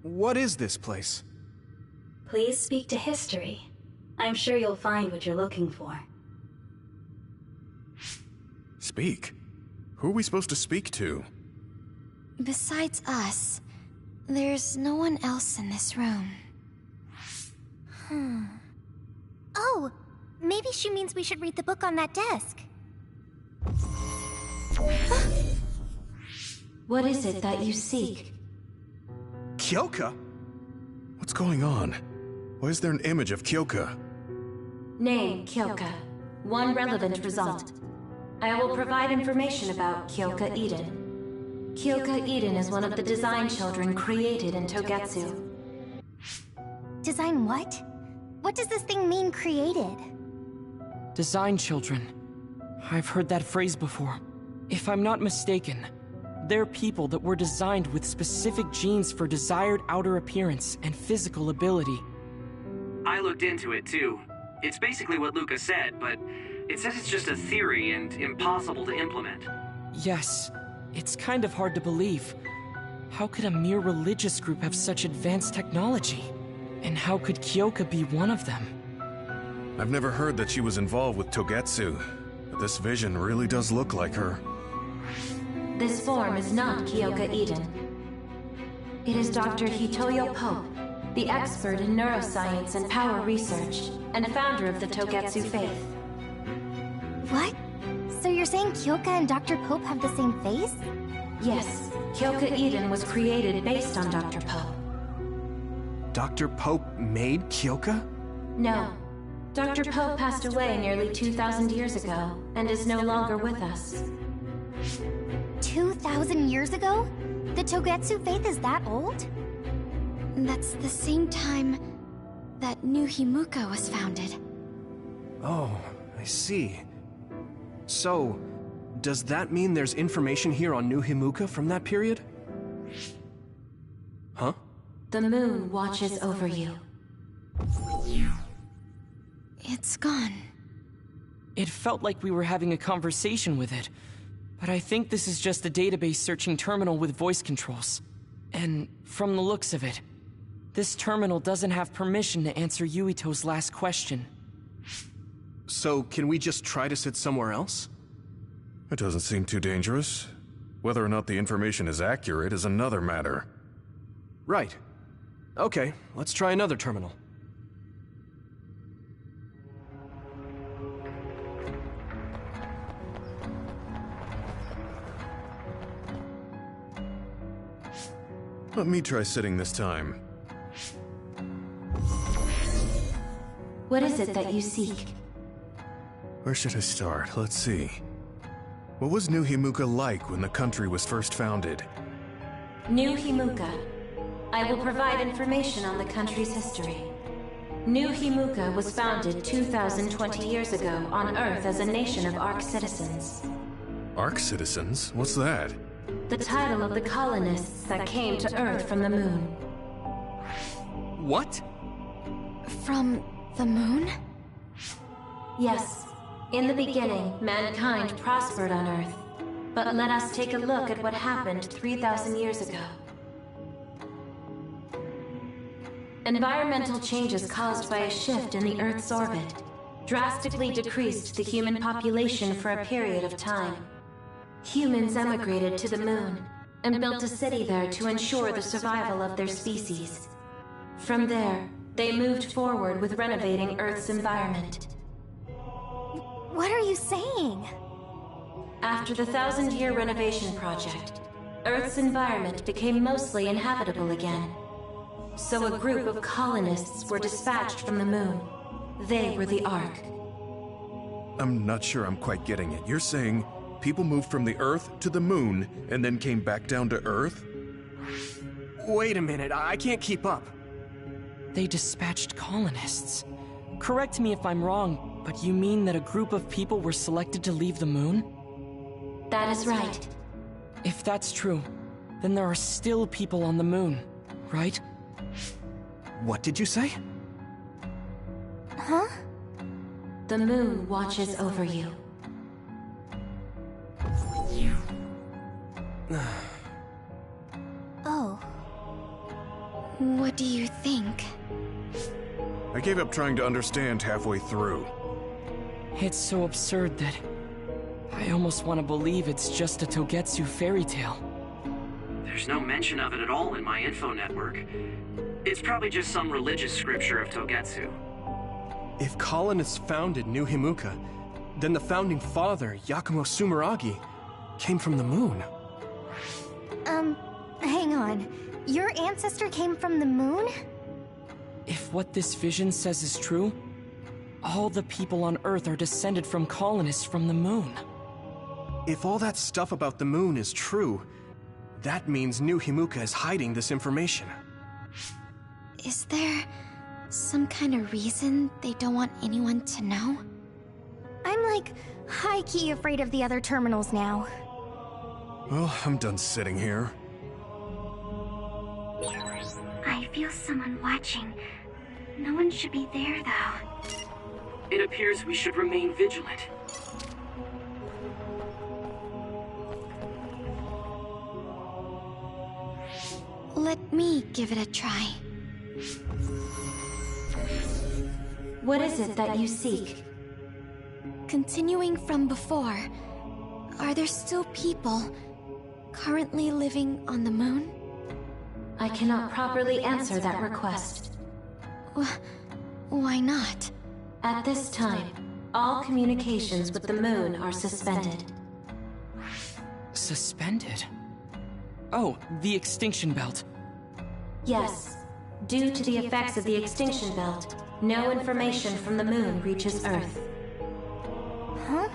What is this place? Please speak to history. I'm sure you'll find what you're looking for. Speak? Who are we supposed to speak to? Besides us, there's no one else in this room. Oh, maybe she means we should read the book on that desk. What is it that you seek? Kyoka? What's going on? Why is there an image of Kyoka? Name, Kyoka. One relevant result. I will provide information about Kyoka Eden. Kyoka Eden is one of the design children created in Togetsu. Design what? What does this thing mean, created? Design children. I've heard that phrase before. If I'm not mistaken, they're people that were designed with specific genes for desired outer appearance and physical ability. I looked into it too. It's basically what Luca said, but it says it's just a theory and impossible to implement. Yes, it's kind of hard to believe. How could a mere religious group have such advanced technology? And how could Kyoka be one of them? I've never heard that she was involved with Togetsu, but this vision really does look like her. This form is not Kyoka Eden. It is Dr. Hitoyo Pope, the expert in neuroscience and power research, and founder of the Togetsu faith. What? So you're saying Kyoka and Dr. Pope have the same face? Yes, Kyoka Eden was created based on Dr. Pope. Dr. Pope made Kyoka? No. Dr. Pope passed away nearly 2,000 years ago, and is no longer with us. 2,000 years ago? The Togetsu faith is that old? That's the same time that New Himuka was founded. Oh, I see. So, does that mean there's information here on New Himuka from that period? Huh? The moon watches over you. It's gone. It felt like we were having a conversation with it, but I think this is just a database searching terminal with voice controls. And from the looks of it, this terminal doesn't have permission to answer Yuito's last question. So, can we just try to sit somewhere else? It doesn't seem too dangerous. Whether or not the information is accurate is another matter. Right. Okay, let's try another terminal. Let me try sitting this time. What is it that you seek? Where should I start? Let's see. What was New Himuka like when the country was first founded? New Himuka. I will provide information on the country's history. New Himuka was founded 2,020 years ago on Earth as a nation of Ark citizens. Ark citizens? What's that? The title of the colonists that came to Earth from the moon. What? From the moon? Yes. In the beginning, mankind prospered on Earth. But let us take a look at what happened 3,000 years ago. Environmental changes caused by a shift in the Earth's orbit drastically decreased the human population for a period of time. Humans emigrated to the moon and built a city there to ensure the survival of their species. From there, they moved forward with renovating Earth's environment. What are you saying? After the 1,000-year renovation project, Earth's environment became mostly inhabitable again. So a group of colonists were dispatched from the moon. They were the Ark. I'm not sure I'm quite getting it. You're saying people moved from the Earth to the moon and then came back down to Earth? Wait a minute, I can't keep up. They dispatched colonists. Correct me if I'm wrong, but you mean that a group of people were selected to leave the moon? That is right. If that's true, then there are still people on the moon, right? What did you say? Huh? The moon watches over you. Oh. What do you think? I gave up trying to understand halfway through. It's so absurd that I almost want to believe it's just a Togetsu fairy tale. There's no mention of it at all in my info network. It's probably just some religious scripture of Togetsu. If colonists founded New Himuka, then the founding father, Yakumo Sumeragi, came from the moon. Hang on. Your ancestor came from the moon? If what this vision says is true, all the people on Earth are descended from colonists from the moon. If all that stuff about the moon is true, that means New Himuka is hiding this information. Is there some kind of reason they don't want anyone to know? I'm like high-key afraid of the other terminals now. Well, I'm done sitting here. I feel someone watching. No one should be there, though. It appears we should remain vigilant. Let me give it a try. What is it that you seek? Continuing from before, are there still people currently living on the moon? I cannot properly answer that request. Why not? At this time, all communications with the moon are suspended. Suspended? Oh, the extinction belt. Yes. Due to the effects of the extinction belt, no information from the moon reaches Earth. Huh?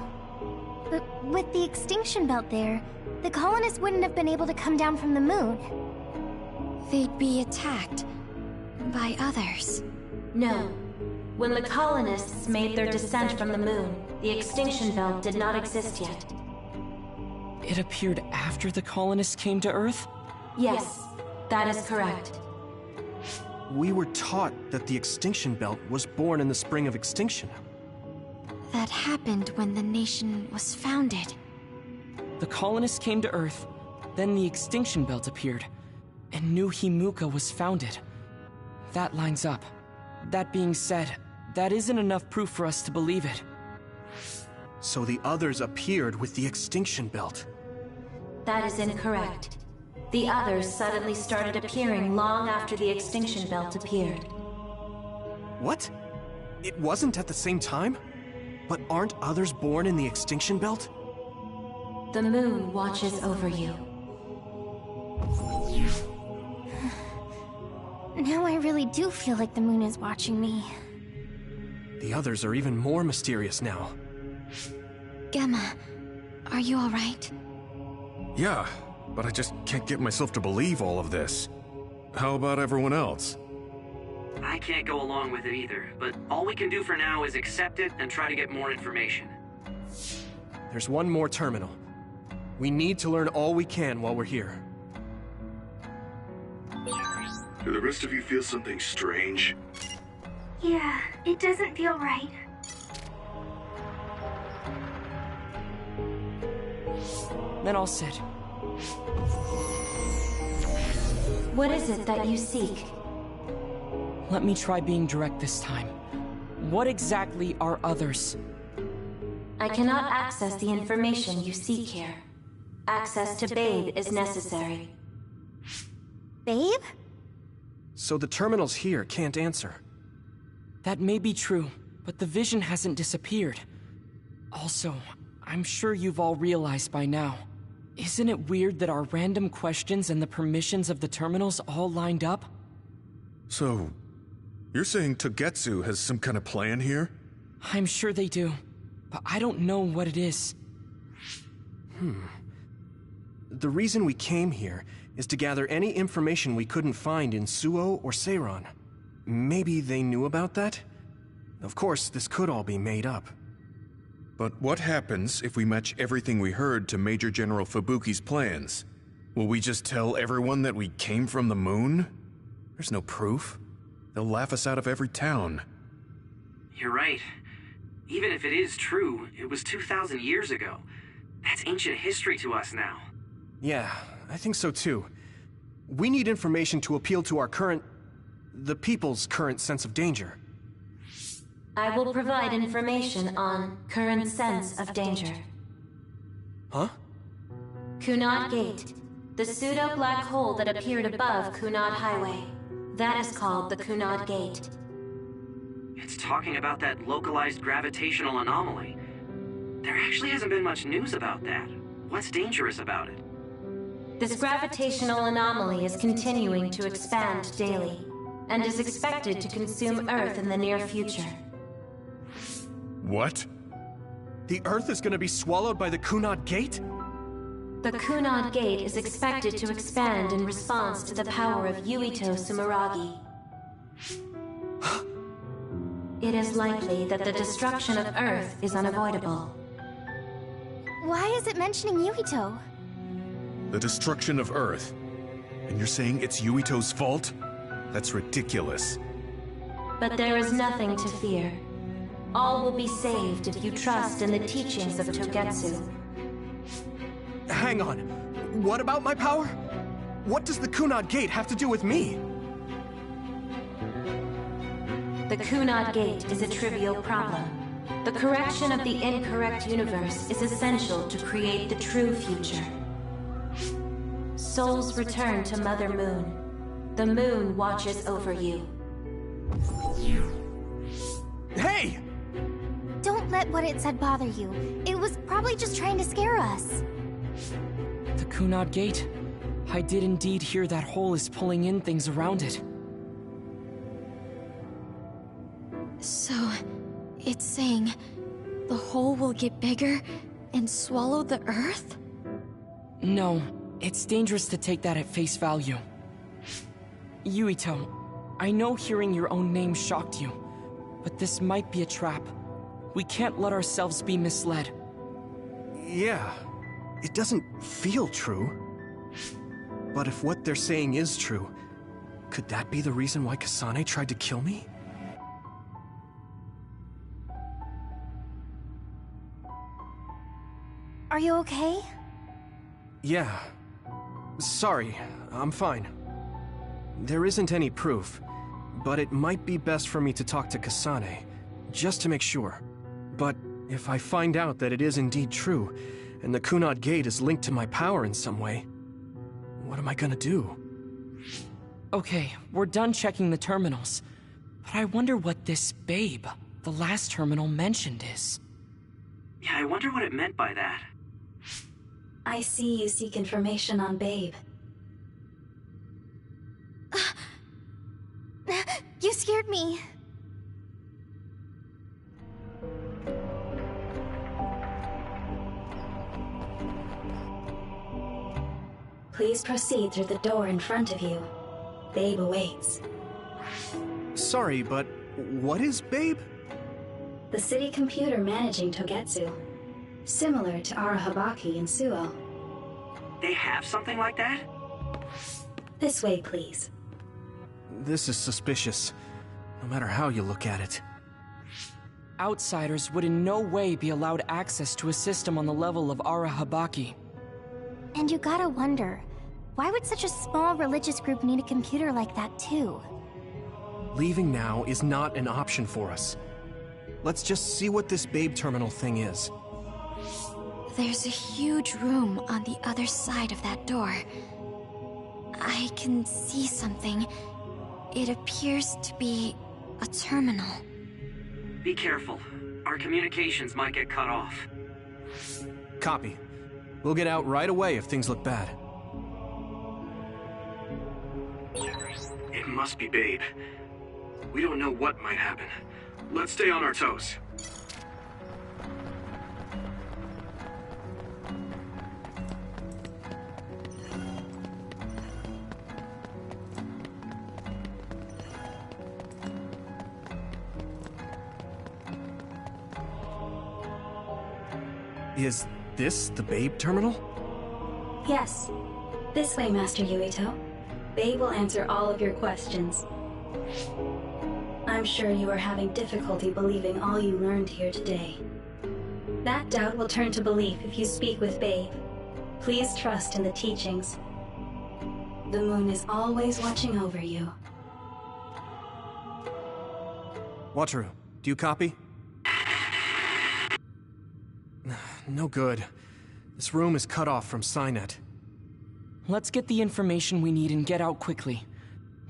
But with the extinction belt there, the colonists wouldn't have been able to come down from the moon. They'd be attacked by others. No. When the colonists made their descent from the moon, the extinction belt did not exist yet. It appeared after the colonists came to Earth? Yes, that is correct. We were taught that the extinction belt was born in the spring of extinction. That happened when the nation was founded. The colonists came to Earth, then the extinction belt appeared, and New Himuka was founded. That lines up. That being said, that isn't enough proof for us to believe it. So the others appeared with the extinction belt. That is incorrect. The others suddenly started appearing long after the extinction belt appeared. What? It wasn't at the same time? But aren't others born in the extinction belt? The moon watches over you. Now I really do feel like the moon is watching me. The others are even more mysterious now. Gemma, are you alright? Yeah, but I just can't get myself to believe all of this. How about everyone else? I can't go along with it either, but all we can do for now is accept it and try to get more information. There's one more terminal. We need to learn all we can while we're here. Do the rest of you feel something strange? Yeah, it doesn't feel right. Then I'll sit. What is it that you seek? Let me try being direct this time. What exactly are others? I cannot access the information you seek here. Access to Babe is necessary. Babe? So the terminals here can't answer. That may be true, but the vision hasn't disappeared. Also, I'm sure you've all realized by now. Isn't it weird that our random questions and the permissions of the terminals all lined up? So, you're saying Togetsu has some kind of plan here? I'm sure they do, but I don't know what it is. The reason we came here is to gather any information we couldn't find in Suo or Seiran. Maybe they knew about that? Of course, this could all be made up. But what happens if we match everything we heard to Major General Fubuki's plans? Will we just tell everyone that we came from the moon? There's no proof. They'll laugh us out of every town. You're right. Even if it is true, it was 2,000 years ago. That's ancient history to us now. Yeah, I think so too. We need information to appeal to our the people's current sense of danger. I will provide information on current sense of danger. Huh? Kunad Gate, the pseudo-black hole that appeared above Kunad Highway. That is called the Kunad Gate. It's talking about that localized gravitational anomaly. There actually hasn't been much news about that. What's dangerous about it? This gravitational anomaly is continuing to expand daily, and is expected to consume Earth in the near future. What? The Earth is gonna be swallowed by the Kunad Gate? The Kunad Gate is expected to expand in response to the power of Yuito Sumeragi. It is likely that the destruction of Earth is unavoidable. Why is it mentioning Yuito? The destruction of Earth. And you're saying it's Yuito's fault? That's ridiculous. But there is nothing to fear. All will be saved if you trust in the teachings of Togetsu. Hang on. What about my power? What does the Kunad Gate have to do with me? The Kunad Gate is a trivial problem. The correction of the incorrect universe is essential to create the true future. Souls return to Mother Moon. The moon watches over you. Hey! Don't let what it said bother you. It was probably just trying to scare us. The Kunad Gate? I did indeed hear that hole is pulling in things around it. So, it's saying the hole will get bigger and swallow the Earth? No, it's dangerous to take that at face value. Yuito, I know hearing your own name shocked you, but this might be a trap. We can't let ourselves be misled. Yeah, it doesn't feel true. But if what they're saying is true, could that be the reason why Kasane tried to kill me? Are you okay? Yeah. Sorry, I'm fine. There isn't any proof, but it might be best for me to talk to Kasane, just to make sure. But if I find out that it is indeed true, and the Kunad Gate is linked to my power in some way, what am I gonna do? Okay, we're done checking the terminals. But I wonder what this babe, the last terminal mentioned, is. Yeah, I wonder what it meant by that. I see you seek information on Babe. You scared me. Please proceed through the door in front of you. Babe awaits. Sorry, but what is Babe? The city computer managing Togetsu. Similar to Arahabaki in Suo. They have something like that? This way, please. This is suspicious, no matter how you look at it. Outsiders would in no way be allowed access to a system on the level of Arahabaki. And you gotta wonder, why would such a small religious group need a computer like that too? Leaving now is not an option for us. Let's just see what this Babe terminal thing is. There's a huge room on the other side of that door. I can see something. It appears to be a terminal. Be careful. Our communications might get cut off. Copy. We'll get out right away if things look bad. It must be Babe. We don't know what might happen. Let's stay on our toes. Is this the Babe terminal? Yes. This way, Master Yuito. Babe will answer all of your questions. I'm sure you are having difficulty believing all you learned here today. That doubt will turn to belief if you speak with Babe. Please trust in the teachings. The moon is always watching over you. Wataru, do you copy? No good. This room is cut off from Cynet. Let's get the information we need and get out quickly.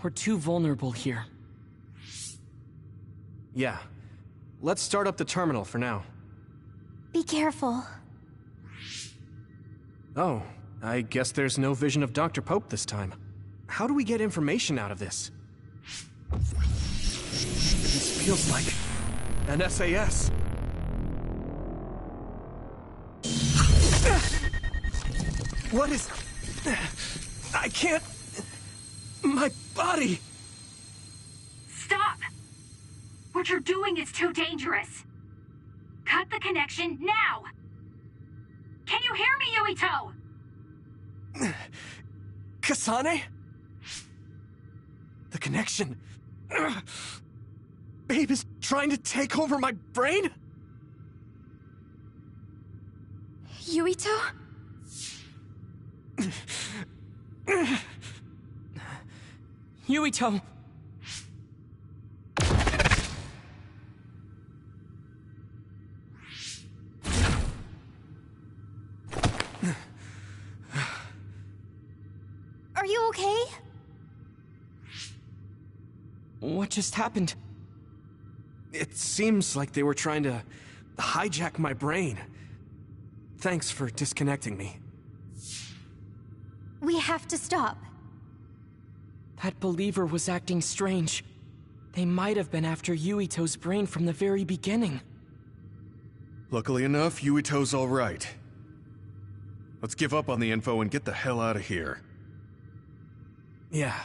We're too vulnerable here. Yeah. Let's start up the terminal for now. Be careful. Oh, I guess there's no vision of Dr. Pope this time. How do we get information out of this? This feels like an SAS. What is... I can't... My body... Stop! What you're doing is too dangerous. Cut the connection now! Can you hear me, Yuito? Kasane? The connection... Babe is trying to take over my brain? Yuito? Yuito! Are you okay? What just happened? It seems like they were trying to hijack my brain. Thanks for disconnecting me. We have to stop. That believer was acting strange. They might have been after Yuito's brain from the very beginning. Luckily enough, Yuito's all right. Let's give up on the info and get the hell out of here. Yeah.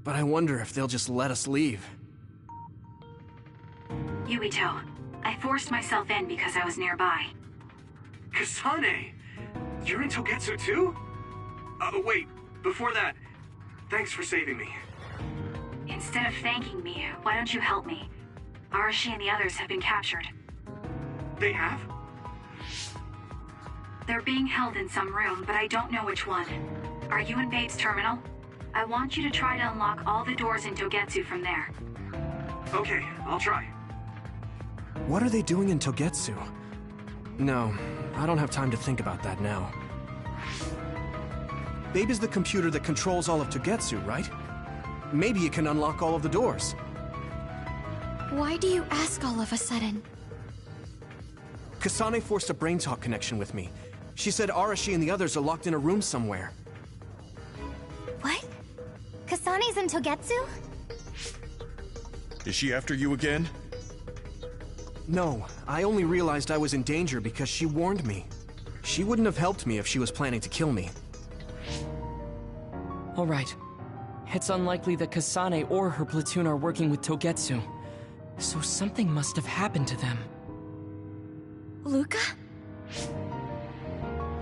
But I wonder if they'll just let us leave. Yuito, I forced myself in because I was nearby. Kasane! You're in Togetsu too? Wait, before that, thanks for saving me. Instead of thanking me, why don't you help me? Arashi and the others have been captured. They have? They're being held in some room, but I don't know which one. Are you in Babe's terminal? I want you to try to unlock all the doors in Togetsu from there. Okay, I'll try. What are they doing in Togetsu? No, I don't have time to think about that now. Babe is the computer that controls all of Togetsu, right? Maybe it can unlock all of the doors. Why do you ask all of a sudden? Kasane forced a brain talk connection with me. She said Arashi and the others are locked in a room somewhere. What? Kasane's in Togetsu? Is she after you again? No, I only realized I was in danger because she warned me. She wouldn't have helped me if she was planning to kill me. All right. It's unlikely that Kasane or her platoon are working with Togetsu. So something must have happened to them. Luca?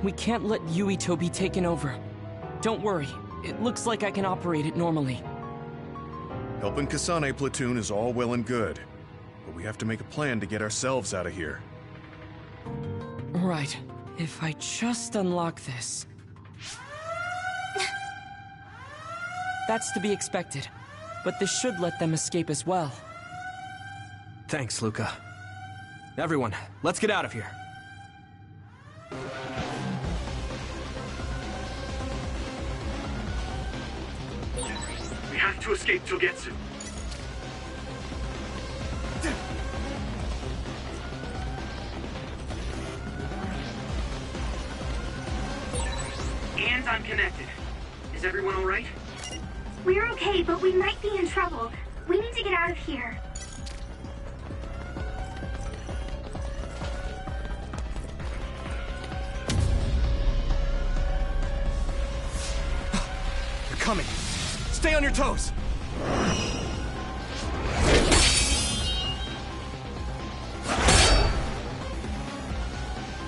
We can't let Yuito be taken over. Don't worry. It looks like I can operate it normally. Helping Kasane platoon is all well and good, but we have to make a plan to get ourselves out of here. Right. If I just unlock this... That's to be expected, but this should let them escape as well. Thanks, Luca. Everyone, let's get out of here. We have to escape Togetsu. And I'm connected. Is everyone all right? We're okay, but we might be in trouble. We need to get out of here. They're coming. Stay on your toes.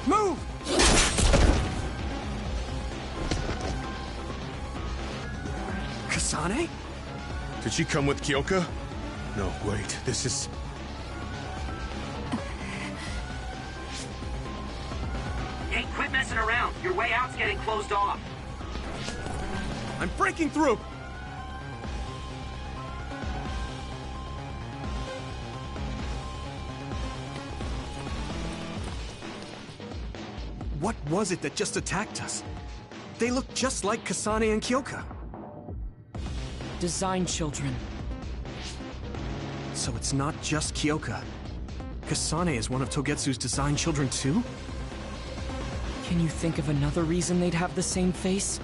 Move! Kasane? Did she come with Kyoka? No, wait, this is... Hey, quit messing around. Your way out's getting closed off. I'm breaking through! What was it that just attacked us? They look just like Kasane and Kyoka. Design children. So it's not just Kyoka. Kasane is one of Togetsu's design children too? Can you think of another reason they'd have the same face?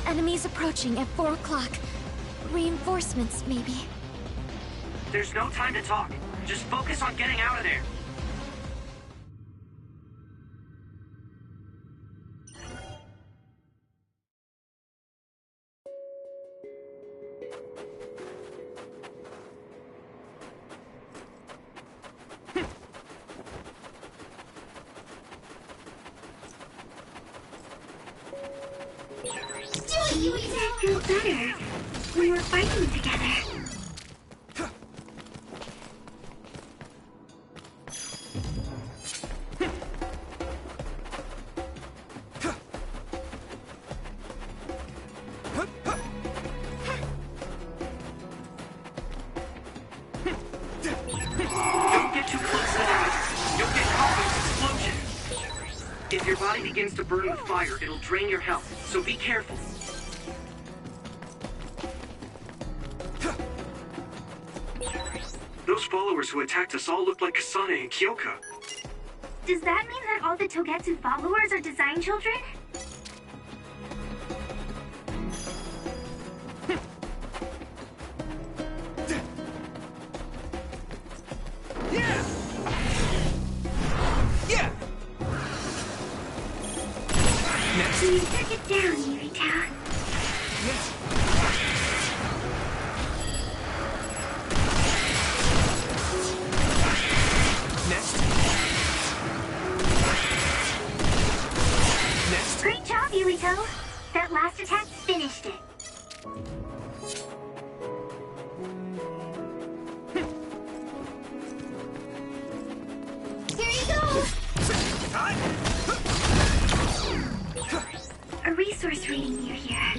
Enemies approaching at 4 o'clock. Reinforcements, maybe. There's no time to talk. Just focus on getting out of there. You did feel better. We were fighting together. Don't get too close to that. You'll get caught with an explosion. If your body begins to burn with fire, it'll drain your health, so be careful. Those followers who attacked us all look like Kasane and Kyoka. Does that mean that all the Togetsu followers are design children? Yeah! You took it down, Yuito. Yes. Next. Next. Great job, Yuito. That last attack finished it. Here you go! A resource reading near here.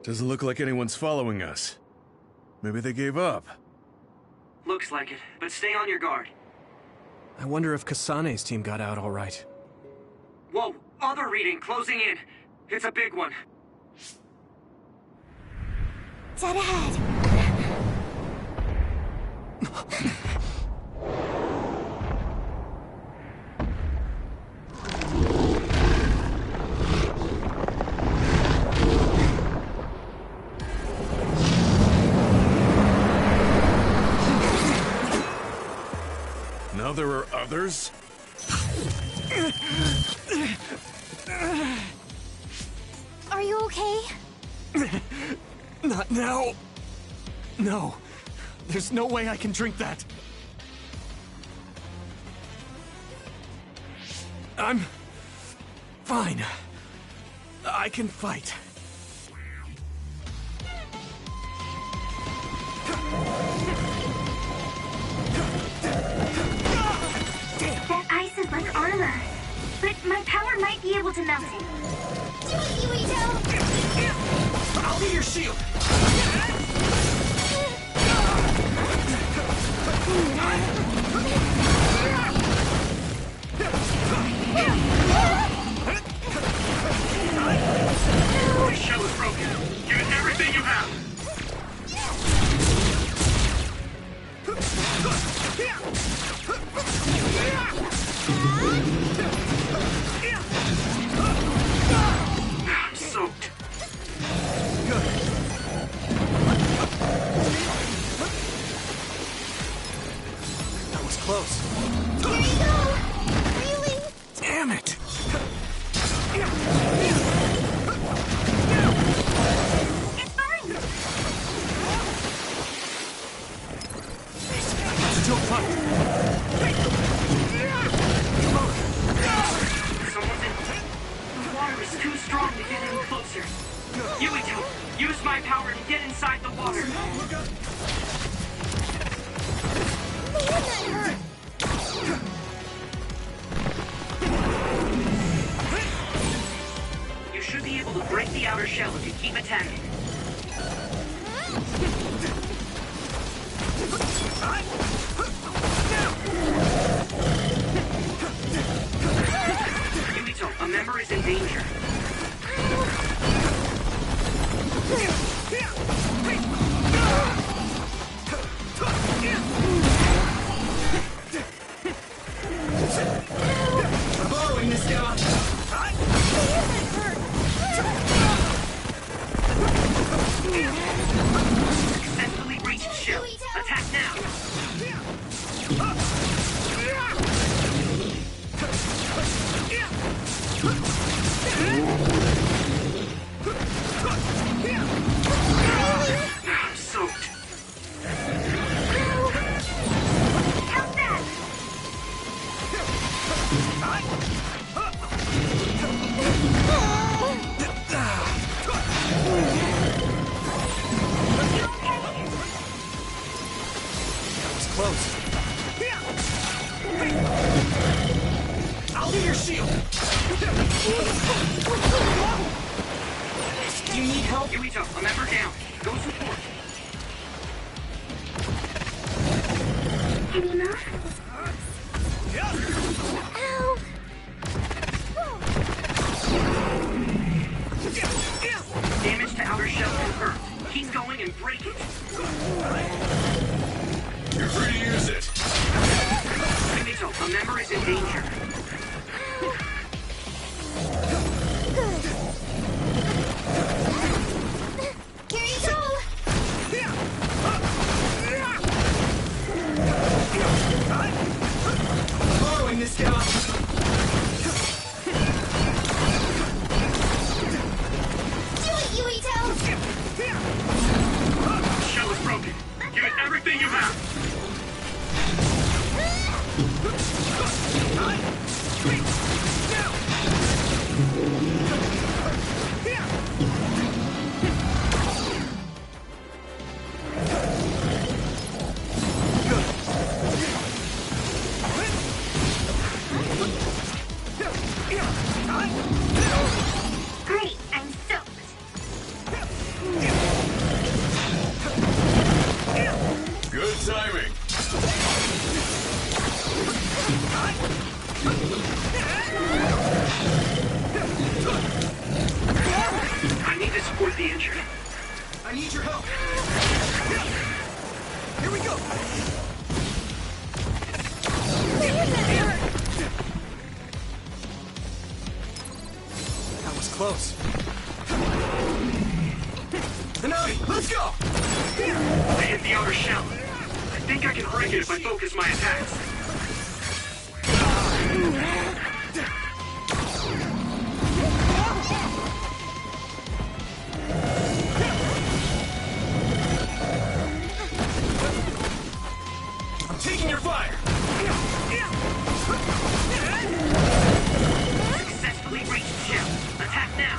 Doesn't look like anyone's following us. Maybe they gave up. Looks like it, but stay on your guard. I wonder if Kasane's team got out all right. Whoa, other reading closing in. It's a big one. Dead ahead. Now there are others? Are you okay? Not now. No. There's no way I can drink that. I'm fine. I can fight. That ice is like armor. But my power might be able to melt it. Do it, Yuito! I'll be your shield! This shell is broken. Give it everything you have. I'm soaked. Good. That was close. Here you go! Really? Damn it! It's fine! Still fight! Someone's in. The water is too strong to get any closer. Yuito, use my power to get inside the water. Man, that hurt! You should be able to break the outer shell if you keep attacking. Yuito, a member is in danger. I'm borrowing this guy. Successfully reached shell. Attack now. I'm soaked. How's that? That was close. I'll be your shield. Do you need help? Yuito, a member down. Go support. Can you move? Ow! member is in danger. Here you go! Borrowing this guy. Do it, Yuito! Shell is broken. Give it everything you have. Great, I'm soaked. Good timing. I need to support the injured. I need your help. Here we go. That was close. Hanami, let's go! I hit the outer shell. I think I can break it if I focus my attacks. I'm taking your fire. Successfully reached shell. Attack now.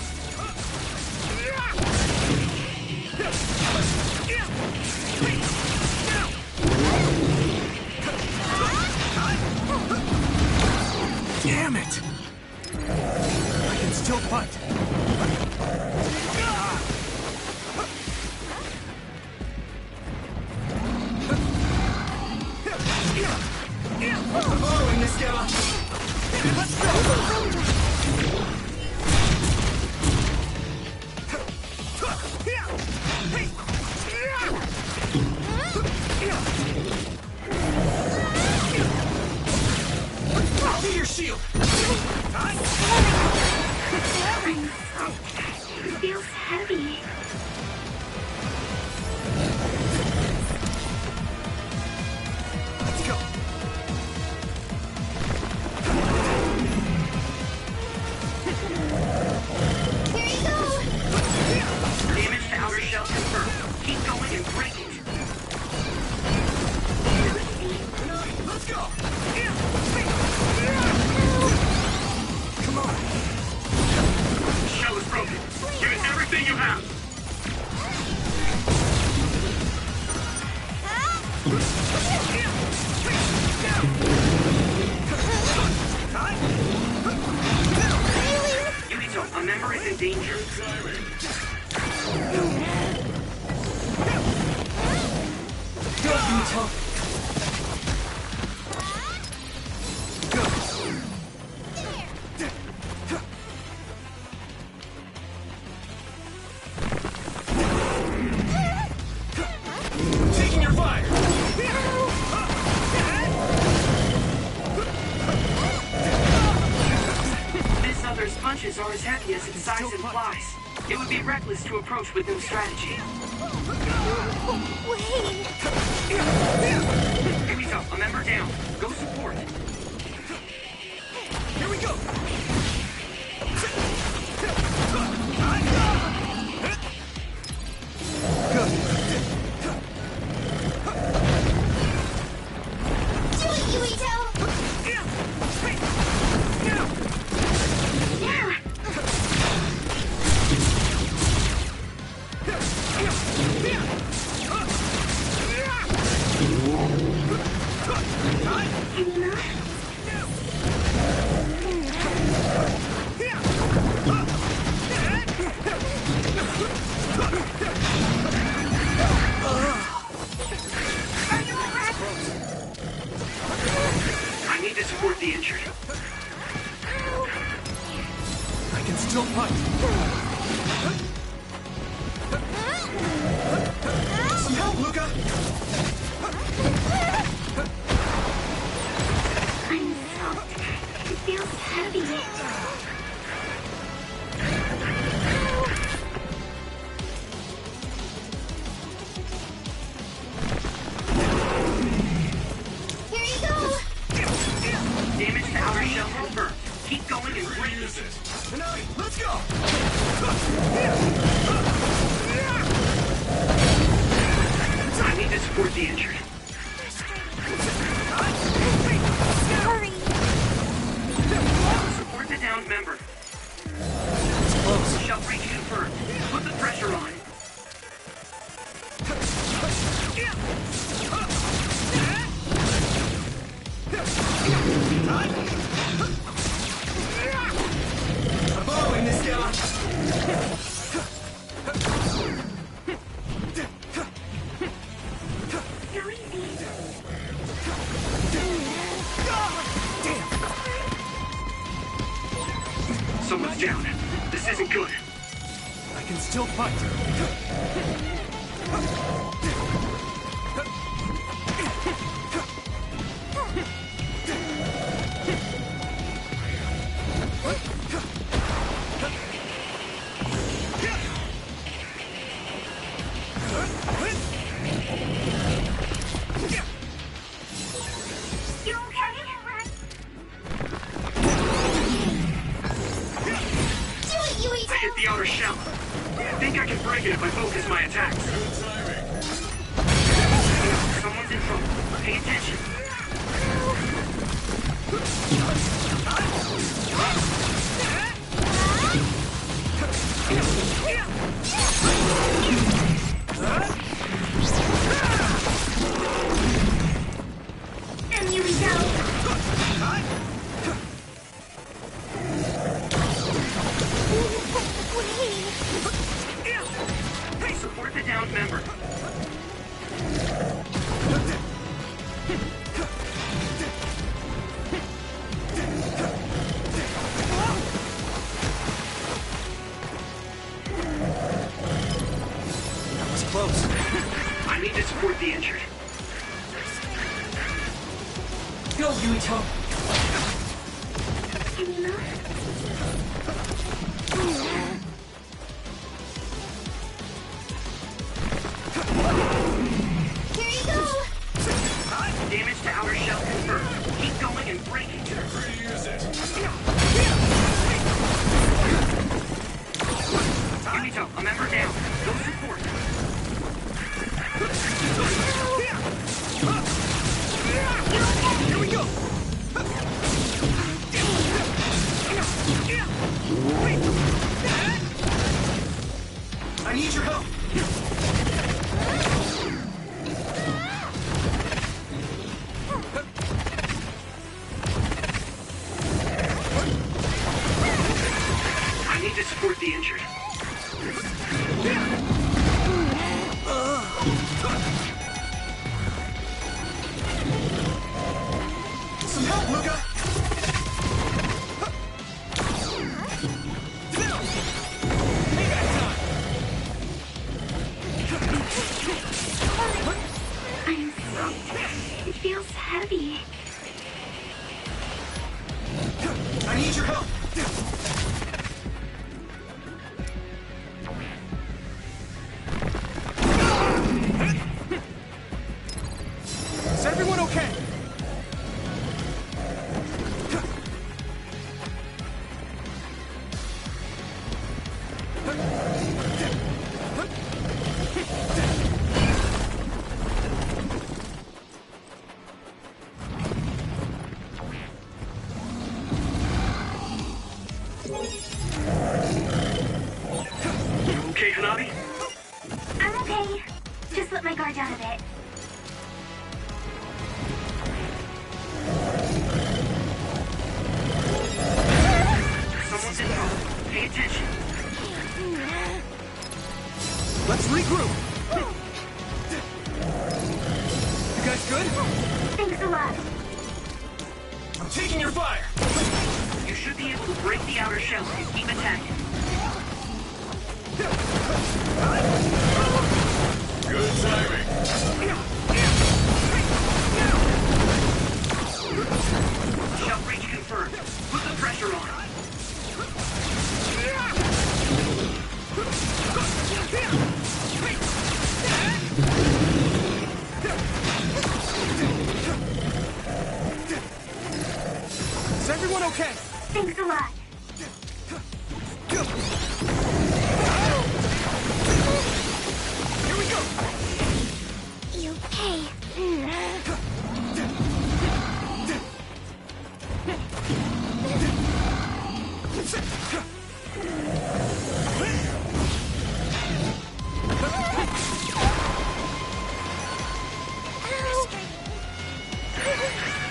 Damn it! I can still fight. I'm borrowing this guy. Let's go! I'll be your shield. It feels heavy. Let's go. Here you go! Damage to outer shell confirmed. Keep going and break it. Let's go. Come on. Shell is broken. Give it everything you have. Yuito, a member is in danger. Go, Yuito. Taking your fire. This other's punches are as heavy as its size implies. It would be reckless to approach with no strategy. Wait! Yuito, a member down. Go support. Here we go. Good. Do it, Yuito! Yeah. I need to support the injured. I can still fight. Some help, Luca! I'm feels heavy. Here you go! Damage to outer shell confirmed. Keep going and break it. Let's go! I need to support the injured. Sorry. Support the downed member. It's close. Shell breach confirmed. Put the pressure on. I'm following this guy. Go easy. Someone's down. This isn't good. I can still fight. You okay? Do it, Yuito! I hit the outer shell. I think I can break it if I focus my attacks. Someone's in trouble. Pay attention. And Yuito. Hey, support the downed member. That was close. I need to support the injured. Go, Yuito! Here you go! Damage to outer shell confirmed. Keep going and break it. Yuito, a member down. Go support. Here we go! I need your help! I need to support the injured. Some help, Luca! I'm soaked. It feels heavy. I need your help! Is everyone okay? You okay, Hanabi? I'm okay. Just let my guard down a bit. Someone's in trouble. Pay attention. Let's regroup! You guys good? Thanks a lot. I'm taking your fire! You should be able to break the outer shell if you keep attacking. Good timing. Shell breach confirmed. Put the Is everyone okay? Thanks a lot. Here we go! You okay?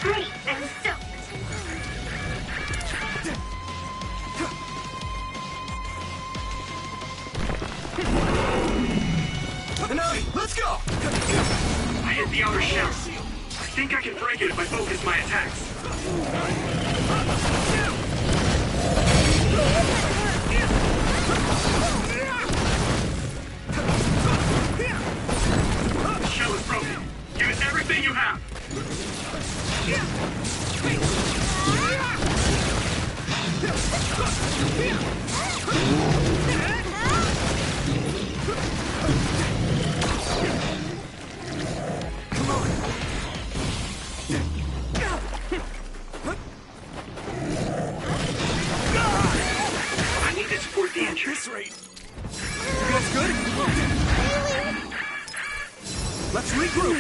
Great, I'm soaked. Hanami, let's go! I hit the outer shell. I think I can break it if I focus my attacks. The shell is broken. Use everything you have. I need to support the injured. This rate. You guys good? Let's regroup.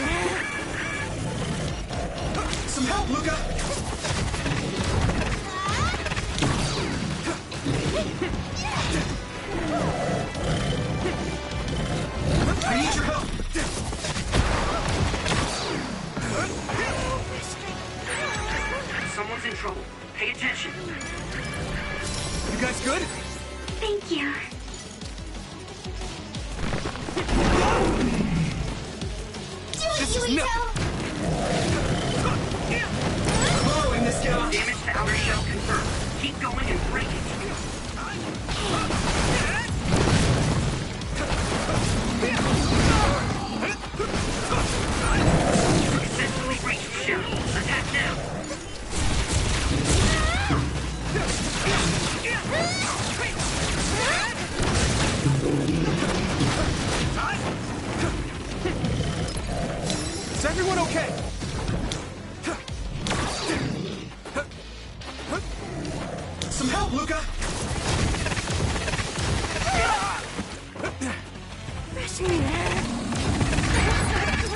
Some help, Luca. I need your help. Someone's in trouble. Pay attention. You guys good? Thank you. This is nothing. Following this guy. Damage to outer shell confirmed. Keep going and break it. Successfully breached the shell. Attack now. Is everyone okay? Some help, Luca.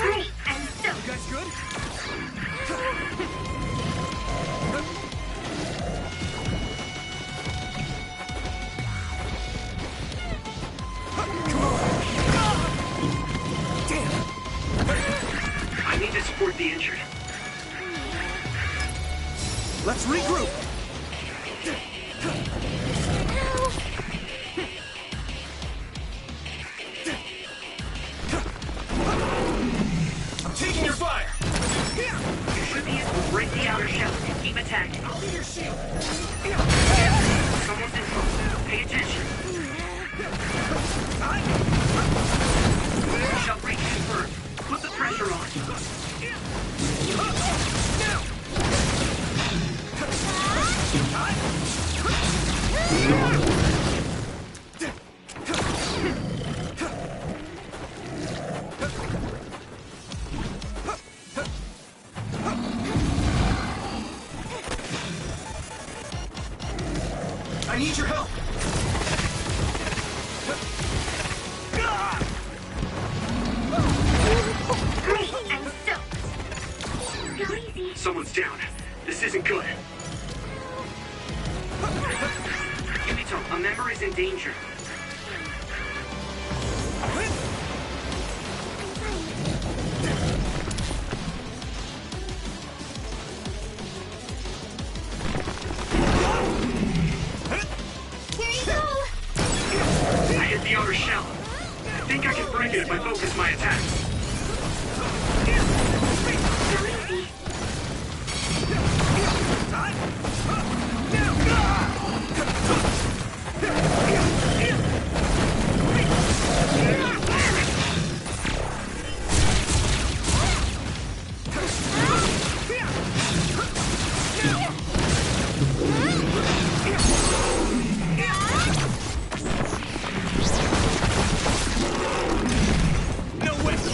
Great, I'm soaked. You guys good? I need to support the injured. Let's regroup. I'm taking your fire. You should be able to break the outer shell and keep attacking. I'll be your shield. Someone's in trouble. Pay attention. Shell breach confirmed. Put the pressure on. I need your help. Great, I'm soaked. Go easy. Someone's down. This isn't good. Yuito, a member is in danger. I hit the outer shell. I think I can break it if I focus my attacks. Go easy. No way.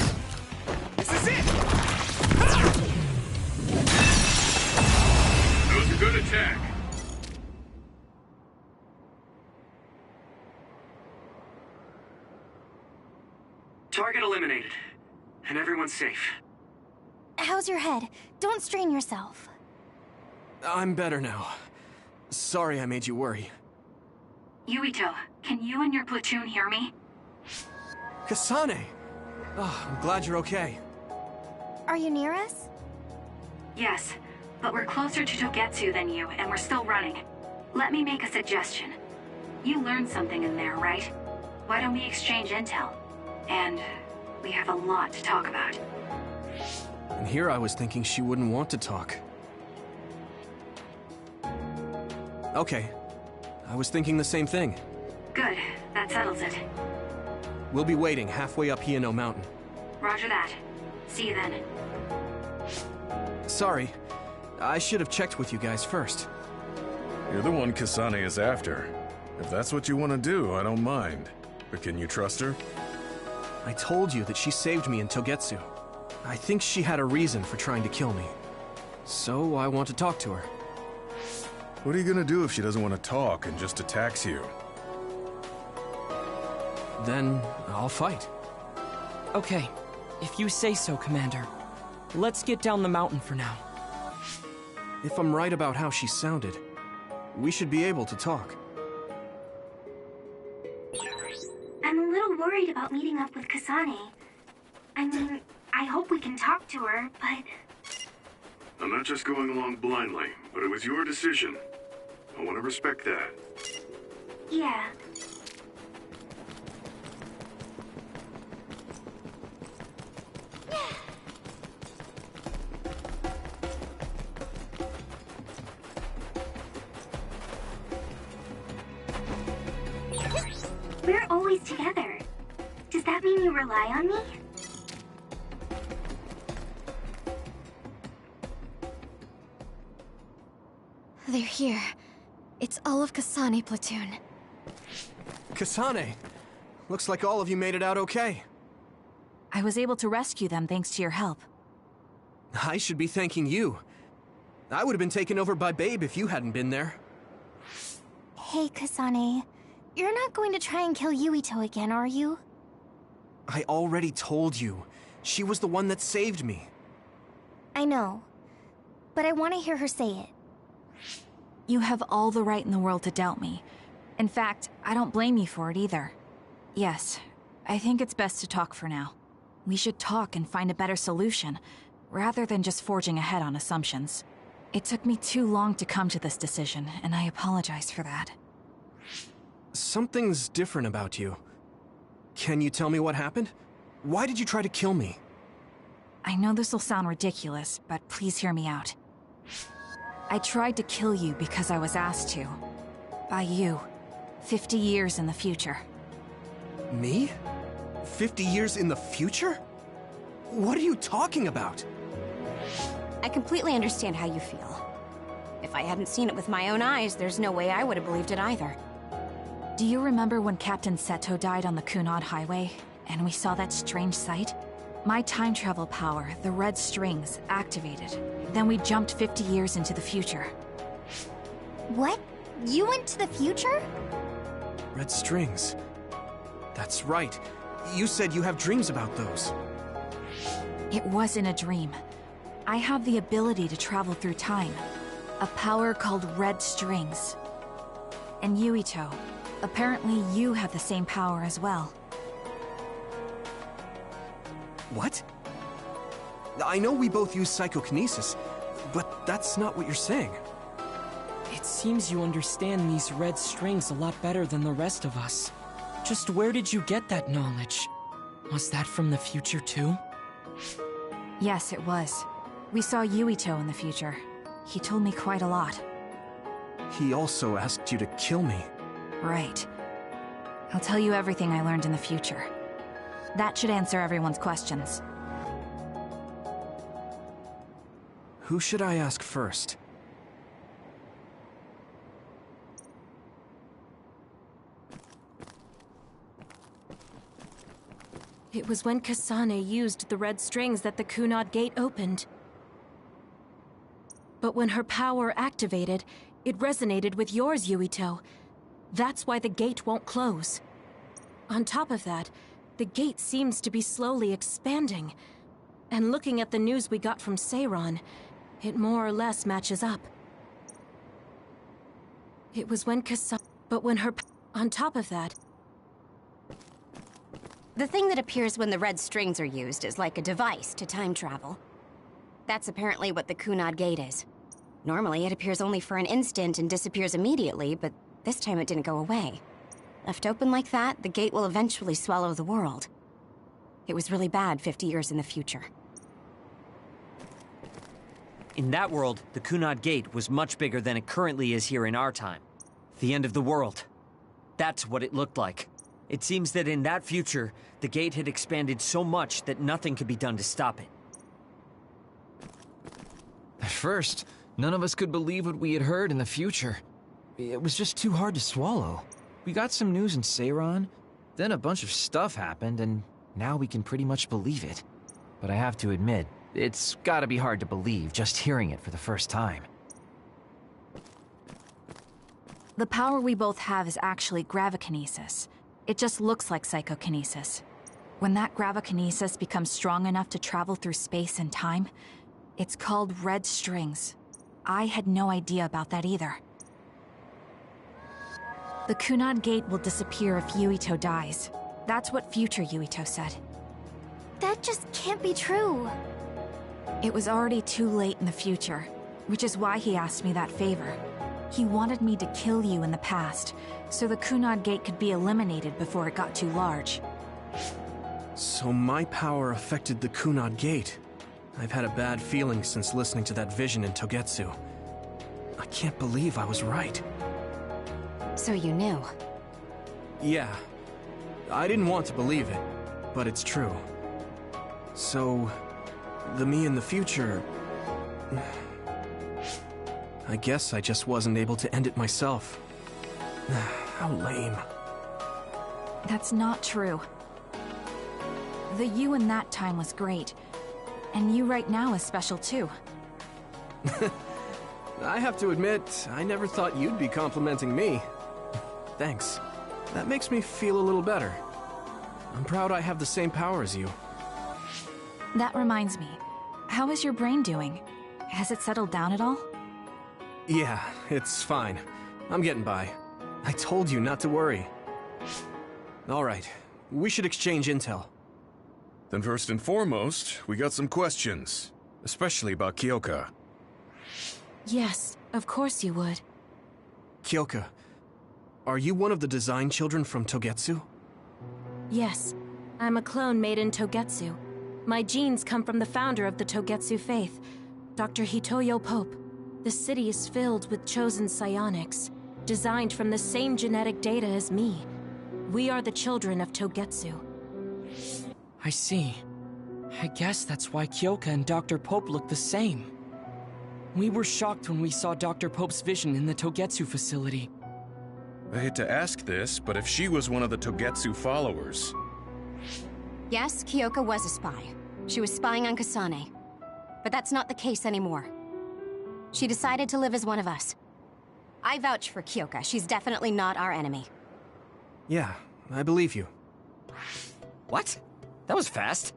Good attack. Target eliminated. And everyone's safe. How's your head? Don't strain yourself. I'm better now. Sorry I made you worry. Yuito, can you and your platoon hear me? Kasane! Oh, I'm glad you're okay. Are you near us? Yes, but we're closer to Togetsu than you, and we're still running. Let me make a suggestion. You learned something in there, right? Why don't we exchange intel? And we have a lot to talk about. And here I was thinking she wouldn't want to talk. Okay. I was thinking the same thing. Good, that settles it. We'll be waiting halfway up Hino Mountain. Roger that. See you then. Sorry. I should have checked with you guys first. You're the one Kasane is after. If that's what you want to do, I don't mind. But can you trust her? I told you that she saved me in Togetsu. I think she had a reason for trying to kill me. So I want to talk to her. What are you gonna do if she doesn't want to talk and just attacks you? Then I'll fight. Okay, if you say so, Commander. Let's get down the mountain for now. If I'm right about how she sounded, we should be able to talk. I'm a little worried about meeting up with Kasane. I mean, I hope we can talk to her, but... I'm not just going along blindly, but it was your decision. I want to respect that. yeah. We're always together. Does that mean you rely on me? They're here. It's all of Kasane platoon. Kasane! Looks like all of you made it out okay. I was able to rescue them thanks to your help. I should be thanking you. I would have been taken over by Babe if you hadn't been there. Hey, Kasane. You're not going to try and kill Yuito again, are you? I already told you. She was the one that saved me. I know. But I want to hear her say it. You have all the right in the world to doubt me. In fact, I don't blame you for it either. Yes, I think it's best to talk for now. We should talk and find a better solution, rather than just forging ahead on assumptions. It took me too long to come to this decision, and I apologize for that. Something's different about you. Can you tell me what happened? Why did you try to kill me? I know this will sound ridiculous, but please hear me out. I tried to kill you because I was asked to. By you. 50 years in the future. Me? 50 years in the future? What are you talking about? I completely understand how you feel. If I hadn't seen it with my own eyes, there's no way I would have believed it either. Do you remember when Captain Seto died on the Kunad Highway, and we saw that strange sight? My time travel power, the red strings, activated. Then we jumped 50 years into the future. What? You went to the future? Red strings. That's right. You said you have dreams about those. It wasn't a dream. I have the ability to travel through time. A power called red strings. And Yuito, apparently you have the same power as well. What? I know we both use psychokinesis, but that's not what you're saying. It seems you understand these red strings a lot better than the rest of us. Just where did you get that knowledge? Was that from the future too? Yes, it was. We saw Yuito in the future. He told me quite a lot. He also asked you to kill me. Right. I'll tell you everything I learned in the future. That should answer everyone's questions. Who should I ask first? It was when Kasane used the red strings that the Kunad Gate opened. But when her power activated, it resonated with yours, Yuito. That's why the gate won't close. On top of that, the gate seems to be slowly expanding. And looking at the news we got from Seiron, it more or less matches up. It was when but when her... On top of that... The thing that appears when the red strings are used is like a device to time travel. That's apparently what the Kunad Gate is. Normally, it appears only for an instant and disappears immediately, but this time it didn't go away. Left open like that, the gate will eventually swallow the world. It was really bad 50 years in the future. In that world, the Kunad Gate was much bigger than it currently is here in our time. The end of the world. That's what it looked like. It seems that in that future, the gate had expanded so much that nothing could be done to stop it. At first, none of us could believe what we had heard in the future. It was just too hard to swallow. We got some news in Seiron, then a bunch of stuff happened, and now we can pretty much believe it. But I have to admit, it's gotta be hard to believe just hearing it for the first time. The power we both have is actually gravikinesis. It just looks like psychokinesis. When that gravikinesis becomes strong enough to travel through space and time, it's called red strings. I had no idea about that either. The Kunad Gate will disappear if Yuito dies. That's what future Yuito said. That just can't be true. It was already too late in the future, which is why he asked me that favor. He wanted me to kill you in the past, so the Kunad Gate could be eliminated before it got too large. So my power affected the Kunad Gate. I've had a bad feeling since listening to that vision in Togetsu. I can't believe I was right. So you knew? Yeah. I didn't want to believe it, but it's true. So, the me in the future... I guess I just wasn't able to end it myself. How lame. That's not true. The you in that time was great, and you right now is special too. I have to admit, I never thought you'd be complimenting me. Thanks. That makes me feel a little better. I'm proud I have the same power as you. That reminds me, how is your brain doing? Has it settled down at all? Yeah, it's fine. I'm getting by. I told you not to worry. Alright, we should exchange intel. Then first and foremost, we got some questions. Especially about Kyoka. Yes, of course you would. Kyoka, are you one of the design children from Togetsu? Yes, I'm a clone made in Togetsu. My genes come from the founder of the Togetsu faith, Dr. Hitoyo Pope. The city is filled with chosen psionics, designed from the same genetic data as me. We are the children of Togetsu. I see. I guess that's why Kyoka and Dr. Pope look the same. We were shocked when we saw Dr. Pope's vision in the Togetsu facility. I hate to ask this, but if she was one of the Togetsu followers... Yes, Kyoka was a spy. She was spying on Kasane. But that's not the case anymore. She decided to live as one of us. I vouch for Kyoka. She's definitely not our enemy. Yeah, I believe you. What? That was fast.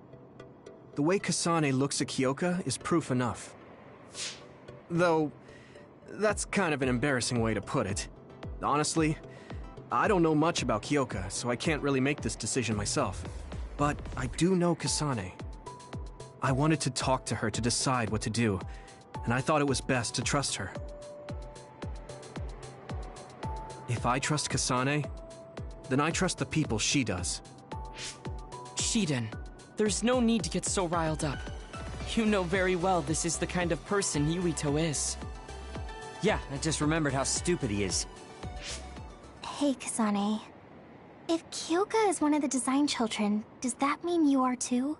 The way Kasane looks at Kyoka is proof enough. Though, that's kind of an embarrassing way to put it. Honestly, I don't know much about Kyoka, so I can't really make this decision myself. But I do know Kasane. I wanted to talk to her to decide what to do, and I thought it was best to trust her. If I trust Kasane, then I trust the people she does. Shiden, there's no need to get so riled up. You know very well this is the kind of person Yuito is. Yeah, I just remembered how stupid he is. Hey, Kasane. If Kyoka is one of the design children, does that mean you are too?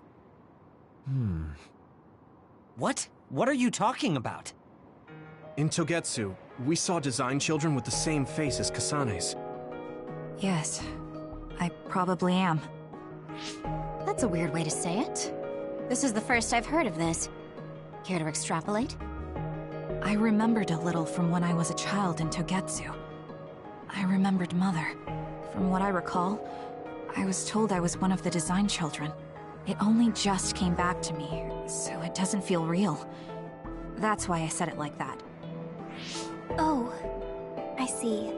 What? What are you talking about? In Togetsu, we saw design children with the same face as Kasane's. Yes, I probably am. That's a weird way to say it. This is the first I've heard of this. Care to extrapolate? I remembered a little from when I was a child in Togetsu. I remembered Mother. From what I recall, I was told I was one of the design children. It only just came back to me, so it doesn't feel real. That's why I said it like that. Oh, I see.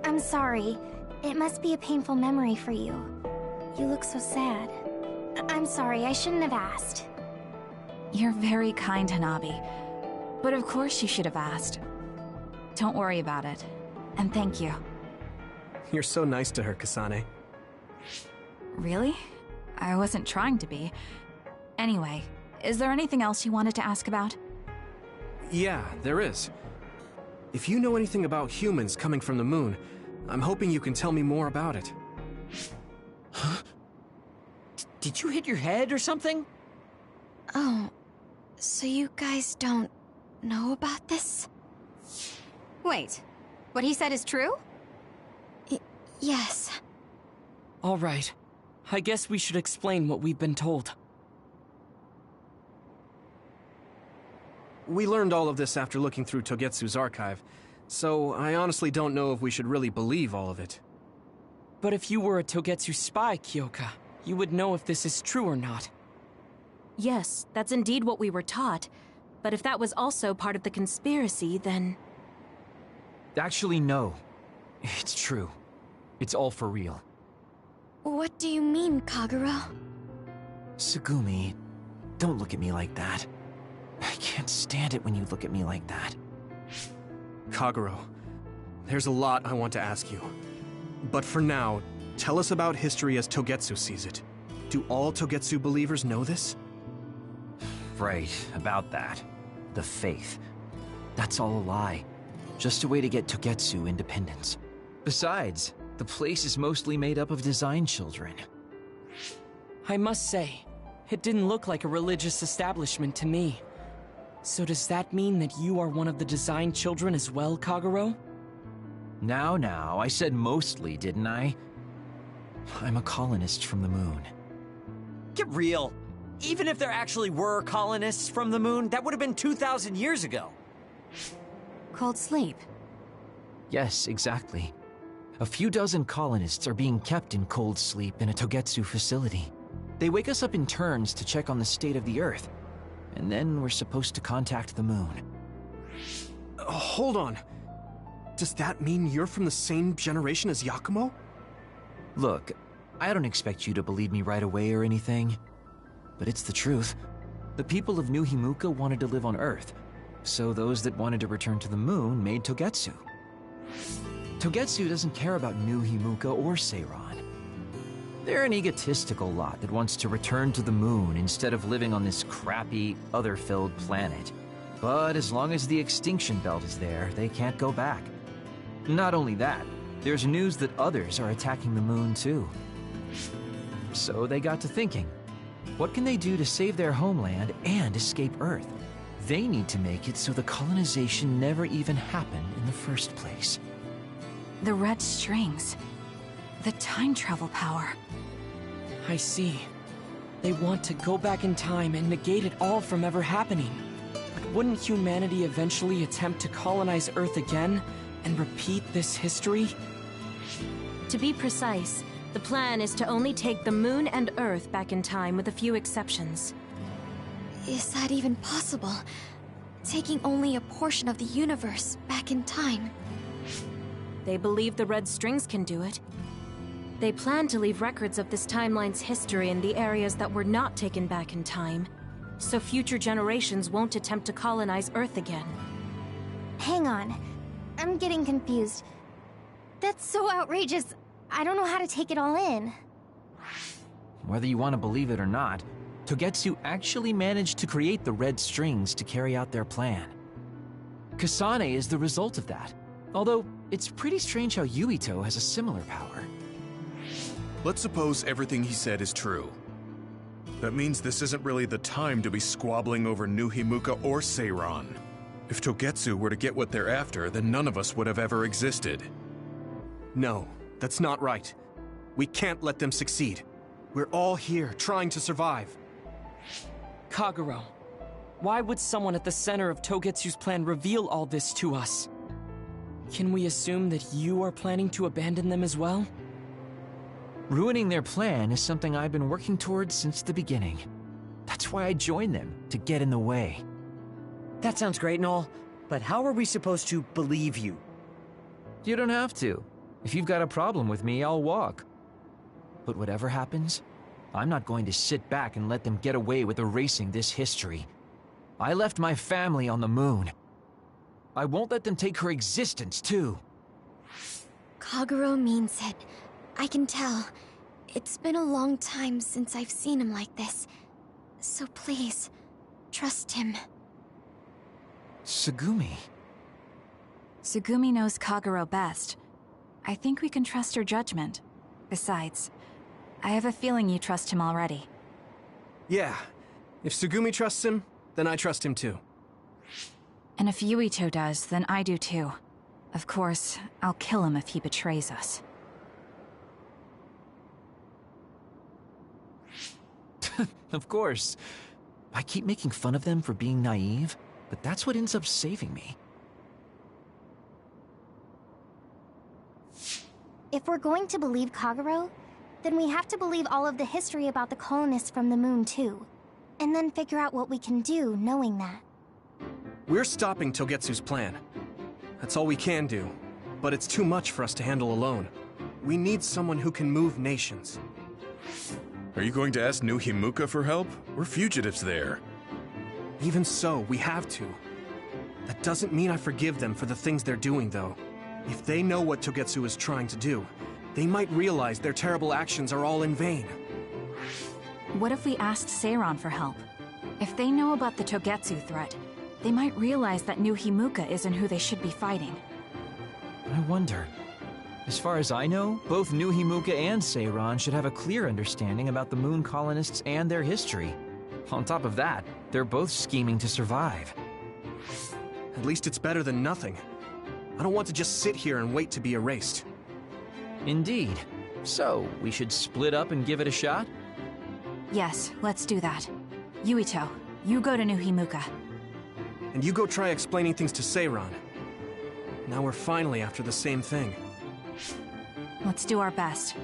I'm sorry. It must be a painful memory for you. You look so sad. I'm sorry, I shouldn't have asked. You're very kind, Hanabi. But of course you should have asked. Don't worry about it. And thank you. You're so nice to her, Kasane. Really? I wasn't trying to be. Anyway, is there anything else you wanted to ask about? Yeah, there is. If you know anything about humans coming from the moon, I'm hoping you can tell me more about it. Huh? Did you hit your head or something? Oh, so you guys don't know about this? Wait, what he said is true? Yes. All right. I guess we should explain what we've been told. We learned all of this after looking through Togetsu's archive, so I honestly don't know if we should really believe all of it. But if you were a Togetsu spy, Kyoka, you would know if this is true or not. Yes, that's indeed what we were taught. But if that was also part of the conspiracy, then... Actually, no. It's true. It's all for real. What do you mean, Kagero? Tsugumi, don't look at me like that. I can't stand it when you look at me like that. Kagero, there's a lot I want to ask you. But for now, tell us about history as Togetsu sees it. Do all Togetsu believers know this? Right, about that. The faith. That's all a lie. Just a way to get Togetsu independence. Besides, the place is mostly made up of design children. I must say, it didn't look like a religious establishment to me. So does that mean that you are one of the design children as well, Kagero? Now, I said mostly, didn't I? I'm a colonist from the moon. Get real. Even if there actually were colonists from the moon, that would have been 2,000 years ago. Cold sleep. Yes, exactly. A few dozen colonists are being kept in cold sleep in a Togetsu facility. They wake us up in turns to check on the state of the Earth, and then we're supposed to contact the moon. Hold on. Does that mean you're from the same generation as Yakumo? Look, I don't expect you to believe me right away or anything, but it's the truth. The people of New Himuka wanted to live on Earth, so those that wanted to return to the moon made Togetsu. Togetsu doesn't care about New Himuka or Seiran. They're an egotistical lot that wants to return to the moon instead of living on this crappy, other-filled planet. But as long as the extinction belt is there, they can't go back. Not only that, there's news that others are attacking the moon too. So they got to thinking, what can they do to save their homeland and escape Earth? They need to make it so the colonization never even happened in the first place. The red strings. The time travel power. I see. They want to go back in time and negate it all from ever happening. But wouldn't humanity eventually attempt to colonize Earth again and repeat this history? To be precise, the plan is to only take the moon and Earth back in time with a few exceptions. Is that even possible? Taking only a portion of the universe back in time? They believe the red strings can do it. They plan to leave records of this timeline's history in the areas that were not taken back in time, so future generations won't attempt to colonize Earth again. Hang on. I'm getting confused. That's so outrageous. I don't know how to take it all in. Whether you want to believe it or not, Togetsu actually managed to create the red strings to carry out their plan. Kasane is the result of that, although it's pretty strange how Yuito has a similar power. Let's suppose everything he said is true. That means this isn't really the time to be squabbling over New Himuka or Seiran. If Togetsu were to get what they're after, then none of us would have ever existed. No, that's not right. We can't let them succeed. We're all here trying to survive. Kagero, Why would someone at the center of Togetsu's plan reveal all this to us? Can we assume that you are planning to abandon them as well? Ruining their plan is something I've been working towards since the beginning. That's why I joined them, to get in the way. That sounds great and all, but how are we supposed to believe you? You don't have to. If you've got a problem with me, I'll walk. But whatever happens, I'm not going to sit back and let them get away with erasing this history. I left my family on the moon. I won't let them take her existence, too. Kagero means it. I can tell. It's been a long time since I've seen him like this. So please, trust him. Tsugumi. Tsugumi knows Kagero best. I think we can trust her judgment. Besides, I have a feeling you trust him already. Yeah. If Tsugumi trusts him, then I trust him too. And if Yuito does, then I do too. Of course, I'll kill him if he betrays us. Of course. I keep making fun of them for being naive, but that's what ends up saving me. If we're going to believe Kagero, then we have to believe all of the history about the colonists from the moon too. And then figure out what we can do knowing that. We're stopping Togetsu's plan. That's all we can do. But it's too much for us to handle alone. We need someone who can move nations. Are you going to ask New Himuka for help? We're fugitives there. Even so, we have to. That doesn't mean I forgive them for the things they're doing, though. If they know what Togetsu is trying to do, they might realize their terrible actions are all in vain. What if we asked Seiran for help? If they know about the Togetsu threat, they might realize that New Himuka isn't who they should be fighting. I wonder. As far as I know, both New Himuka and Seiran should have a clear understanding about the moon colonists and their history. On top of that, they're both scheming to survive. At least it's better than nothing. I don't want to just sit here and wait to be erased. Indeed. So, we should split up and give it a shot? Yes, let's do that. Yuito, you go to New Himuka. And you go try explaining things to Seiran. Now we're finally after the same thing. Let's do our best.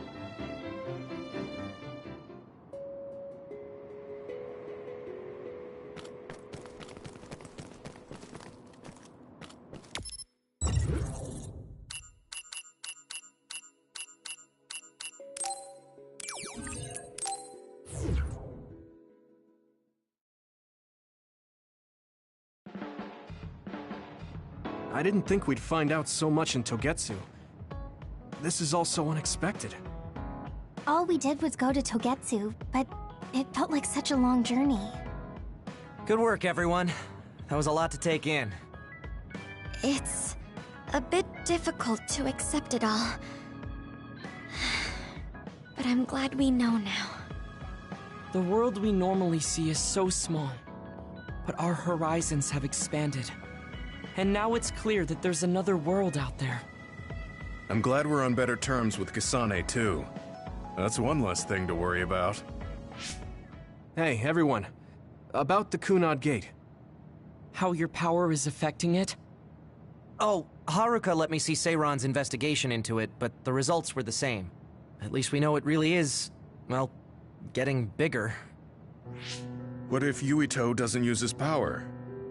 I didn't think we'd find out so much in Togetsu. This is all so unexpected. All we did was go to Togetsu, but it felt like such a long journey. Good work, everyone. That was a lot to take in. It's a bit difficult to accept it all. But I'm glad we know now. The world we normally see is so small, but our horizons have expanded. And now it's clear that there's another world out there. I'm glad we're on better terms with Kasane, too. That's one less thing to worry about. Hey, everyone. About the Kunad Gate. How your power is affecting it? Oh, Haruka let me see Seiran's investigation into it, but the results were the same. At least we know it really is, well, getting bigger. What if Yuito doesn't use his power?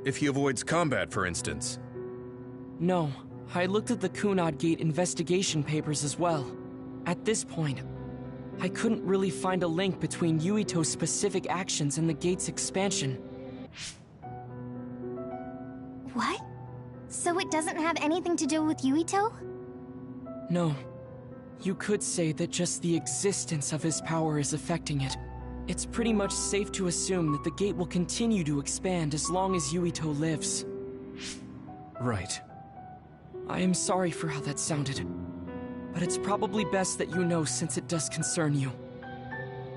If he avoids combat, for instance? No, I looked at the Kunad Gate investigation papers as well. At this point, I couldn't really find a link between Yuito's specific actions and the gate's expansion. What? So it doesn't have anything to do with Yuito? No. You could say that just the existence of his power is affecting it. It's pretty much safe to assume that the gate will continue to expand as long as Yuito lives. Right. I am sorry for how that sounded, but it's probably best that you know since it does concern you.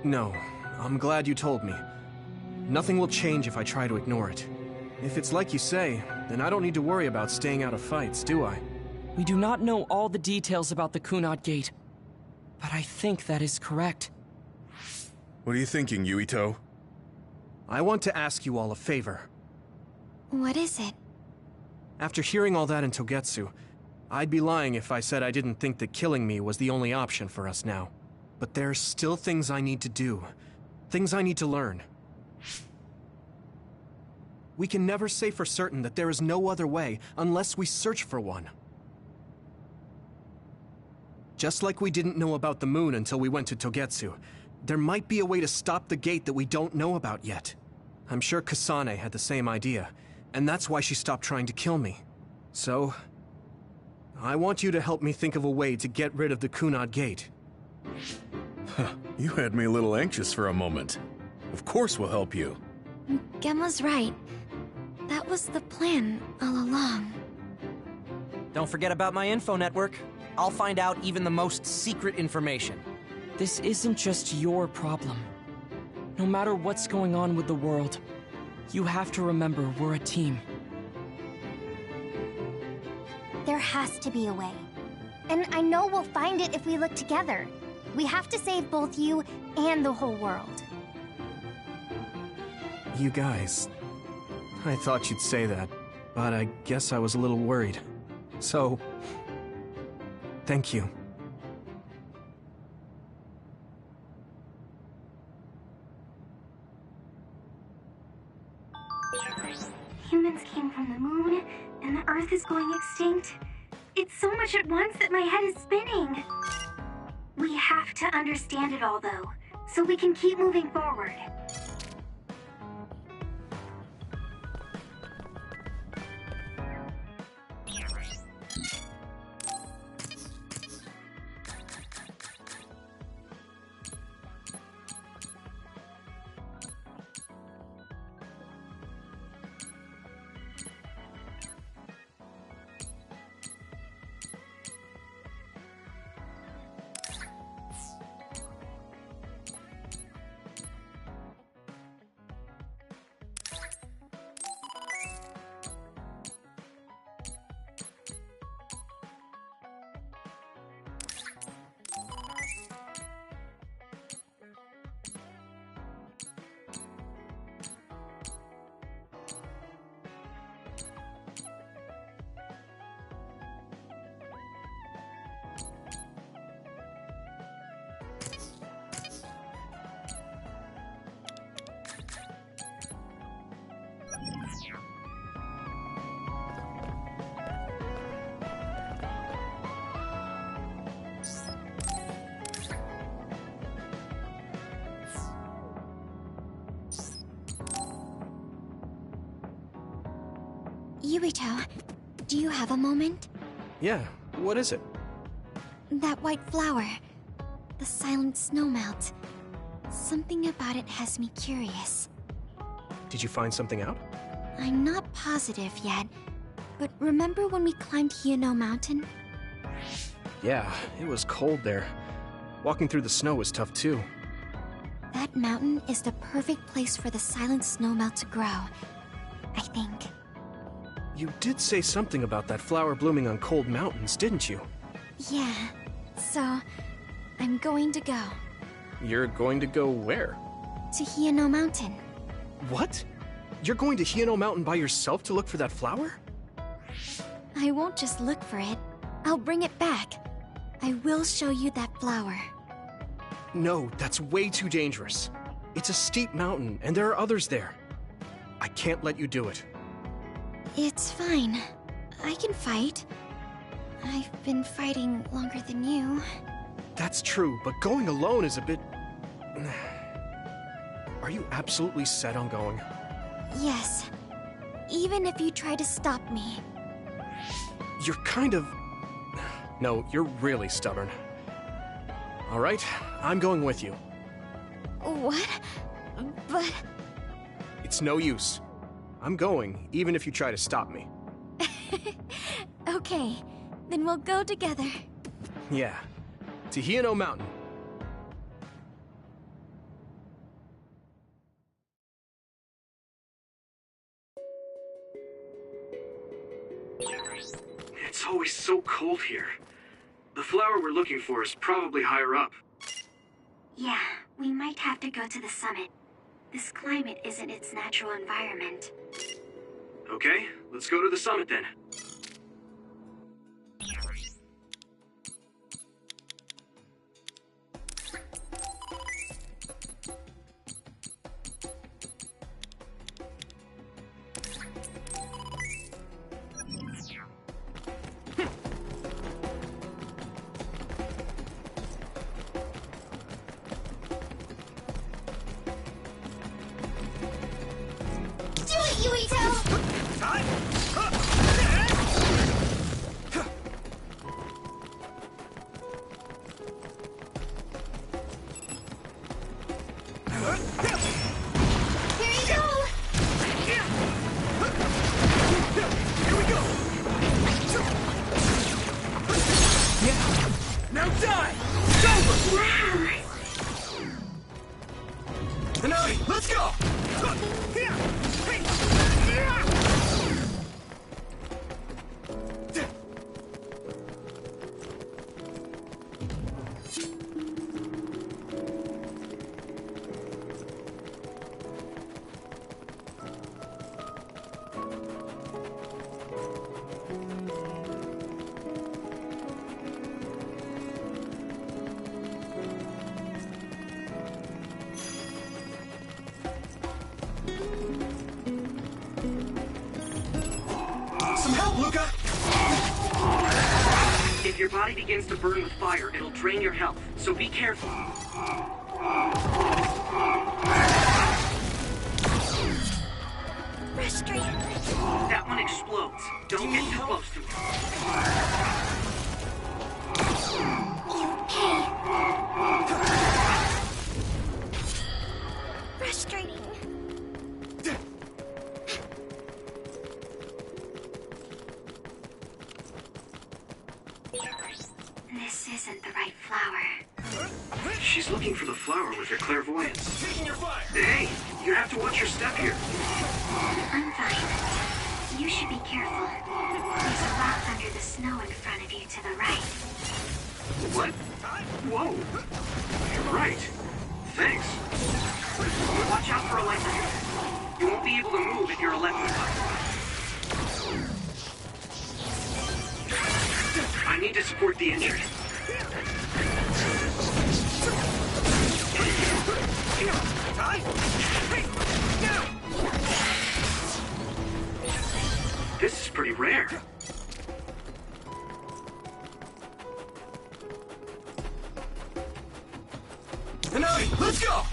No, I'm glad you told me. Nothing will change if I try to ignore it. If it's like you say, then I don't need to worry about staying out of fights, do I? We do not know all the details about the Kunad Gate, but I think that is correct. What are you thinking, Yuito? I want to ask you all a favor. What is it? After hearing all that in Togetsu, I'd be lying if I said I didn't think that killing me was the only option for us now. But there's still things I need to do. Things I need to learn. We can never say for certain that there is no other way unless we search for one. Just like we didn't know about the moon until we went to Togetsu, there might be a way to stop the gate that we don't know about yet. I'm sure Kasane had the same idea, and that's why she stopped trying to kill me. So, I want you to help me think of a way to get rid of the Kunad Gate. You had me a little anxious for a moment. Of course we'll help you. Gemma's right. That was the plan all along. Don't forget about my info network. I'll find out even the most secret information. This isn't just your problem. No matter what's going on with the world, you have to remember we're a team. There has to be a way. And I know we'll find it if we look together. We have to save both you and the whole world. You guys... I thought you'd say that, but I guess I was a little worried. So... thank you. Humans came from the moon, and the Earth is going extinct. It's so much at once that my head is spinning. We have to understand it all, though, so we can keep moving forward. Yuito, do you have a moment? Yeah, what is it? That white flower. The silent snowmelt. Something about it has me curious. Did you find something out? I'm not positive yet, but remember when we climbed Hino Mountain? Yeah, it was cold there. Walking through the snow was tough too. That mountain is the perfect place for the silent snowmelt to grow, I think. You did say something about that flower blooming on cold mountains, didn't you? Yeah, so I'm going to go. You're going to go where? To Hino Mountain. What? You're going to Hino Mountain by yourself to look for that flower? I won't just look for it. I'll bring it back. I will show you that flower. No, that's way too dangerous. It's a steep mountain, and there are others there. I can't let you do it. It's fine. I can fight. I've been fighting longer than you. That's true, but going alone is a bit... Are you absolutely set on going? Yes. Even if you try to stop me. You're kind of... No, you're really stubborn. All right, I'm going with you. What? But... It's no use. I'm going, even if you try to stop me. Okay, then we'll go together. Yeah, to Hino Mountain. It's always so cold here. The flower we're looking for is probably higher up. Yeah, we might have to go to the summit. This climate isn't its natural environment. Okay, let's go to the summit then. If your body begins to burn with fire, it'll drain your health, so be careful. Frustrating. That one explodes. Don't get too close to it. Frustrating. This isn't the right flower. She's looking for the flower with her clairvoyance. Hey, you have to watch your step here. I'm fine. You should be careful. There's a rock under the snow in front of you to the right. What? Whoa. You're right. Thanks. Watch out for electric. You won't be able to move if you're electrified. I need to support the injured. This is pretty rare. Hanami, let's go!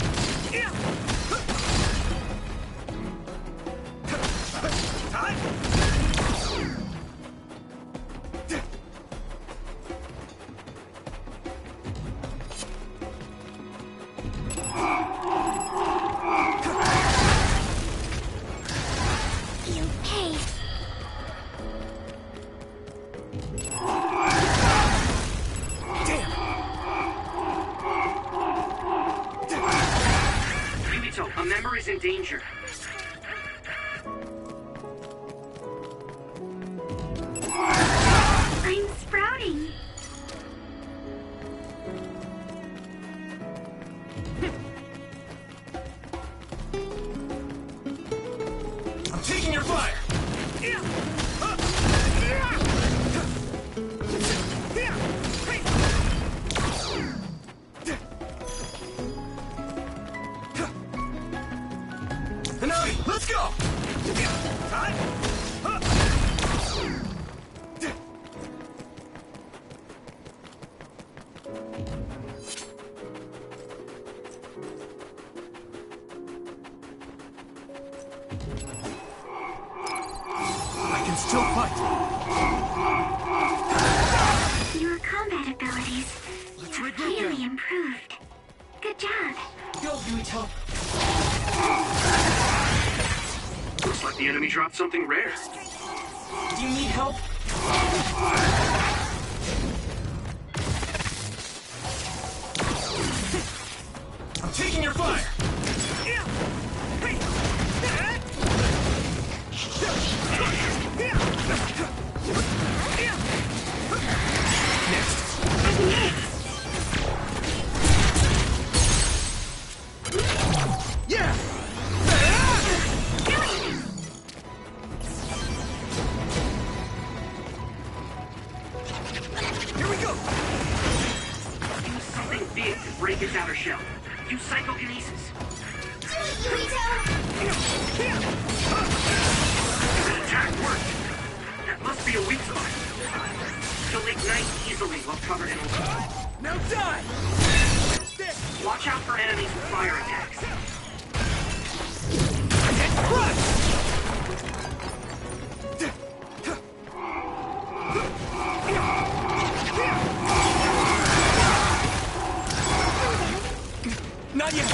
Yuito, a member is in danger. I'm sprouting. I'm taking your fire! Hanami, let's go! I can still fight. Your combat abilities have really improved. Good job. Go, Yuito. Looks like the enemy dropped something rare. Do you need help? I'm taking your fire! Yeah! Here we go! Use something big to break its outer shell. Use psychokinesis. The attack worked. That must be a weak spot. She'll ignite easily while covered in oil. Now die! Watch out for enemies with fire attacks. Crush! Not yet!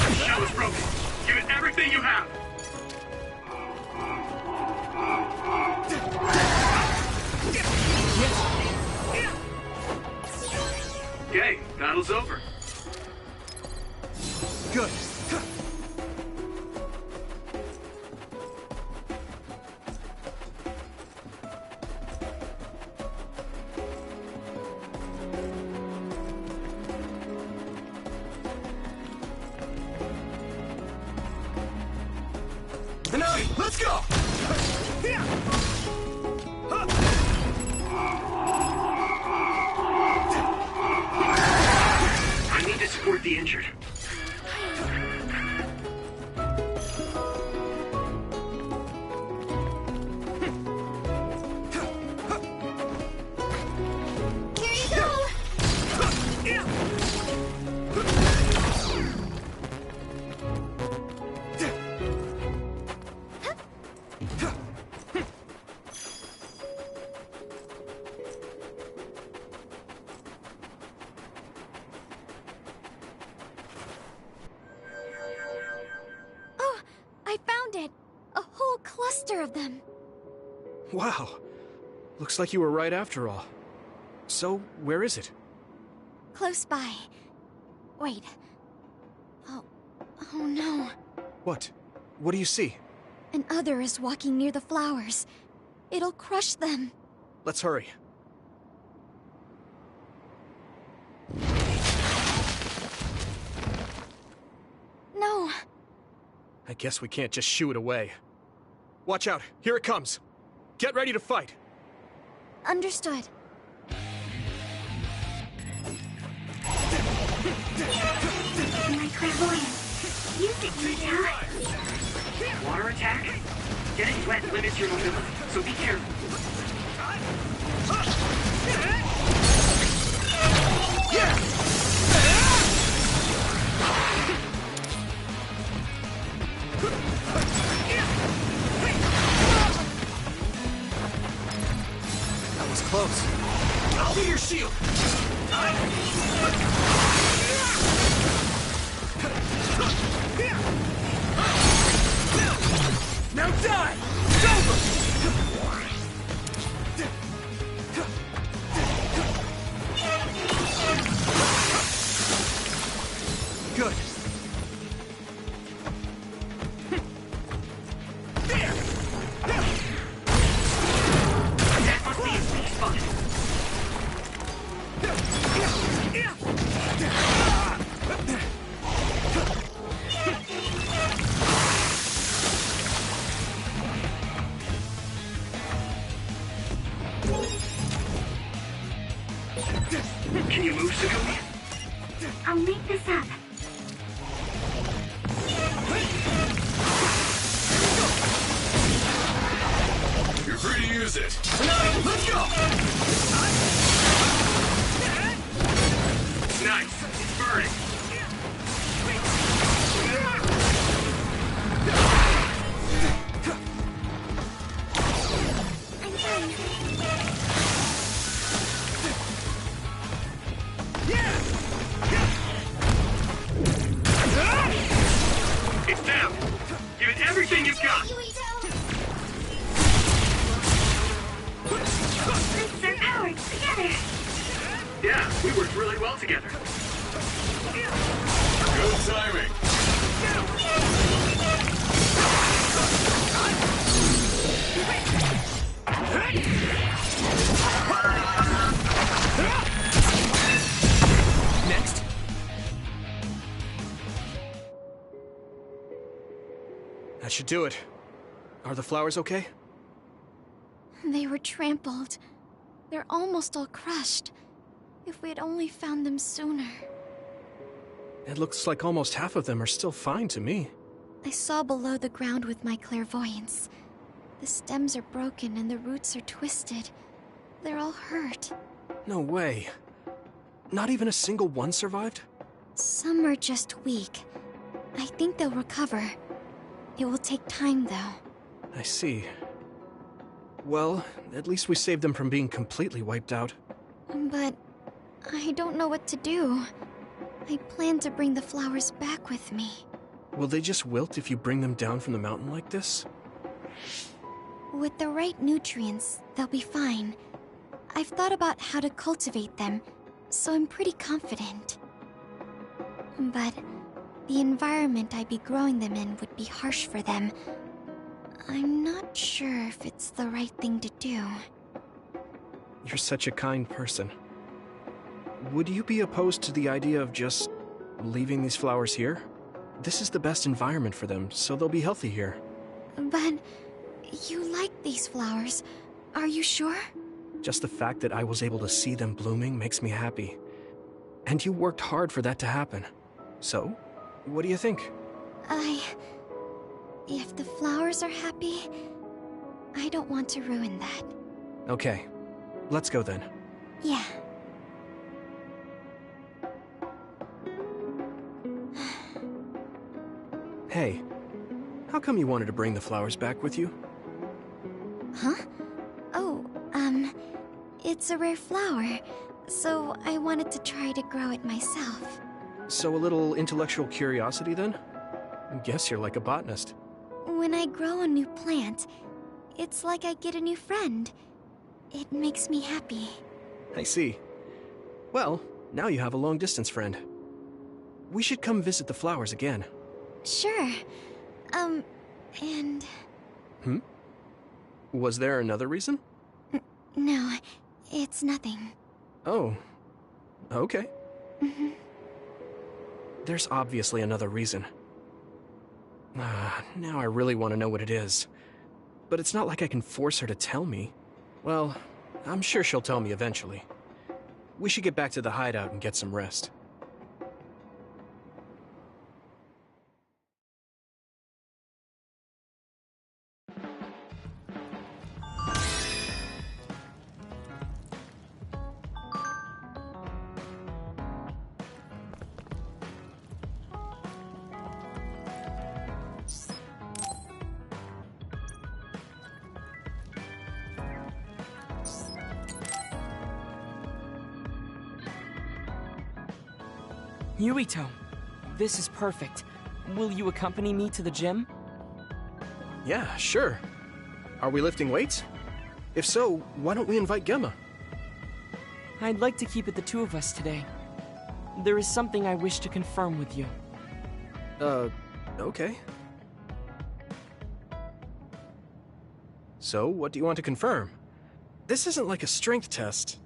The shell is broken. Give it everything you have. Okay, battle's over. Good. Hanami, let's go! I need to support the injured. Oh, I found it! A whole cluster of them. Wow. Looks like you were right after all. So, where is it? Close by. Wait. Oh no. What? What do you see? An other is walking near the flowers. It'll crush them. Let's hurry. No. I guess we can't just shoo it away. Watch out, here it comes. Get ready to fight. Understood. My clairvoyance. Use it, Yuito. Water attack? Getting wet limits your mobility, so be careful. That was close. I'll be your shield. Now die! It's over! Good. There! That must be its weak spot. Can you move, Sugumi? I'll make this up. You're free to use it. Let's go! Nice. It's burning. It's down. Give it everything you've got. Let's our powers together. Yeah, we worked really well together. Good timing. Next. That should do it. Are the flowers okay? They were trampled. They're almost all crushed. If we had only found them sooner. It looks like almost half of them are still fine to me. I saw below the ground with my clairvoyance. The stems are broken and the roots are twisted. They're all hurt. No way. Not even a single one survived? Some are just weak. I think they'll recover. It will take time, though. I see. Well, at least we saved them from being completely wiped out. But I don't know what to do. I plan to bring the flowers back with me. Will they just wilt if you bring them down from the mountain like this? With the right nutrients, they'll be fine. I've thought about how to cultivate them, so I'm pretty confident. But the environment I'd be growing them in would be harsh for them. I'm not sure if it's the right thing to do. You're such a kind person. Would you be opposed to the idea of just leaving these flowers here? This is the best environment for them, so they'll be healthy here. But you like these flowers, are you sure? Just the fact that I was able to see them blooming makes me happy. And you worked hard for that to happen. So, what do you think? If the flowers are happy, I don't want to ruin that. Okay, let's go then. Yeah. Hey, how come you wanted to bring the flowers back with you? Huh? Oh, it's a rare flower, so I wanted to try to grow it myself. So a little intellectual curiosity then? Guess you're like a botanist. When I grow a new plant, it's like I get a new friend. It makes me happy. I see. Well, now you have a long-distance friend. We should come visit the flowers again. Sure. And... Was there another reason? No, it's nothing. Oh, okay. Mm-hmm. There's obviously another reason. Now I really want to know what it is. But it's not like I can force her to tell me. Well, I'm sure she'll tell me eventually. We should get back to the hideout and get some rest. Yuito, this is perfect. Will you accompany me to the gym? Yeah, sure. Are we lifting weights? If so, why don't we invite Gemma? I'd like to keep it the two of us today. There is something I wish to confirm with you. Okay. So, what do you want to confirm? This isn't like a strength test.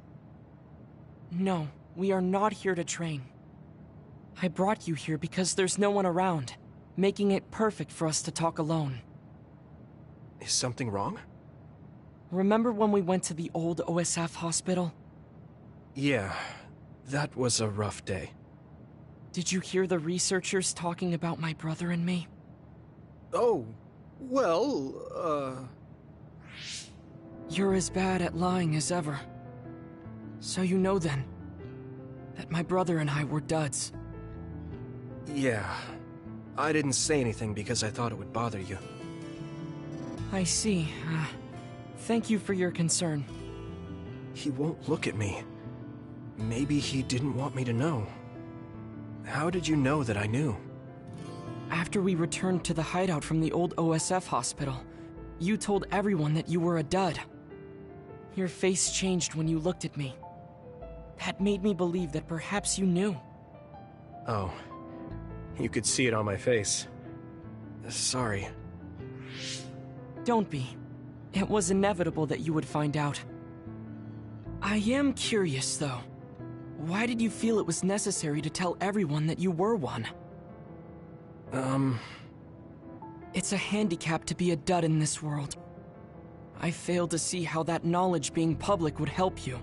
No, we are not here to train. I brought you here because there's no one around, making it perfect for us to talk alone. Is something wrong? Remember when we went to the old OSF hospital? Yeah, that was a rough day. Did you hear the researchers talking about my brother and me? Oh, well, You're as bad at lying as ever. So you know then, that my brother and I were duds. Yeah. I didn't say anything because I thought it would bother you. I see. Thank you for your concern. He won't look at me. Maybe he didn't want me to know. How did you know that I knew? After we returned to the hideout from the old OSF hospital, you told everyone that you were a dud. Your face changed when you looked at me. That made me believe that perhaps you knew. Oh. You could see it on my face. Sorry. Don't be. It was inevitable that you would find out. I am curious, though. Why did you feel it was necessary to tell everyone that you were one? It's a handicap to be a dud in this world. I fail to see how that knowledge being public would help you.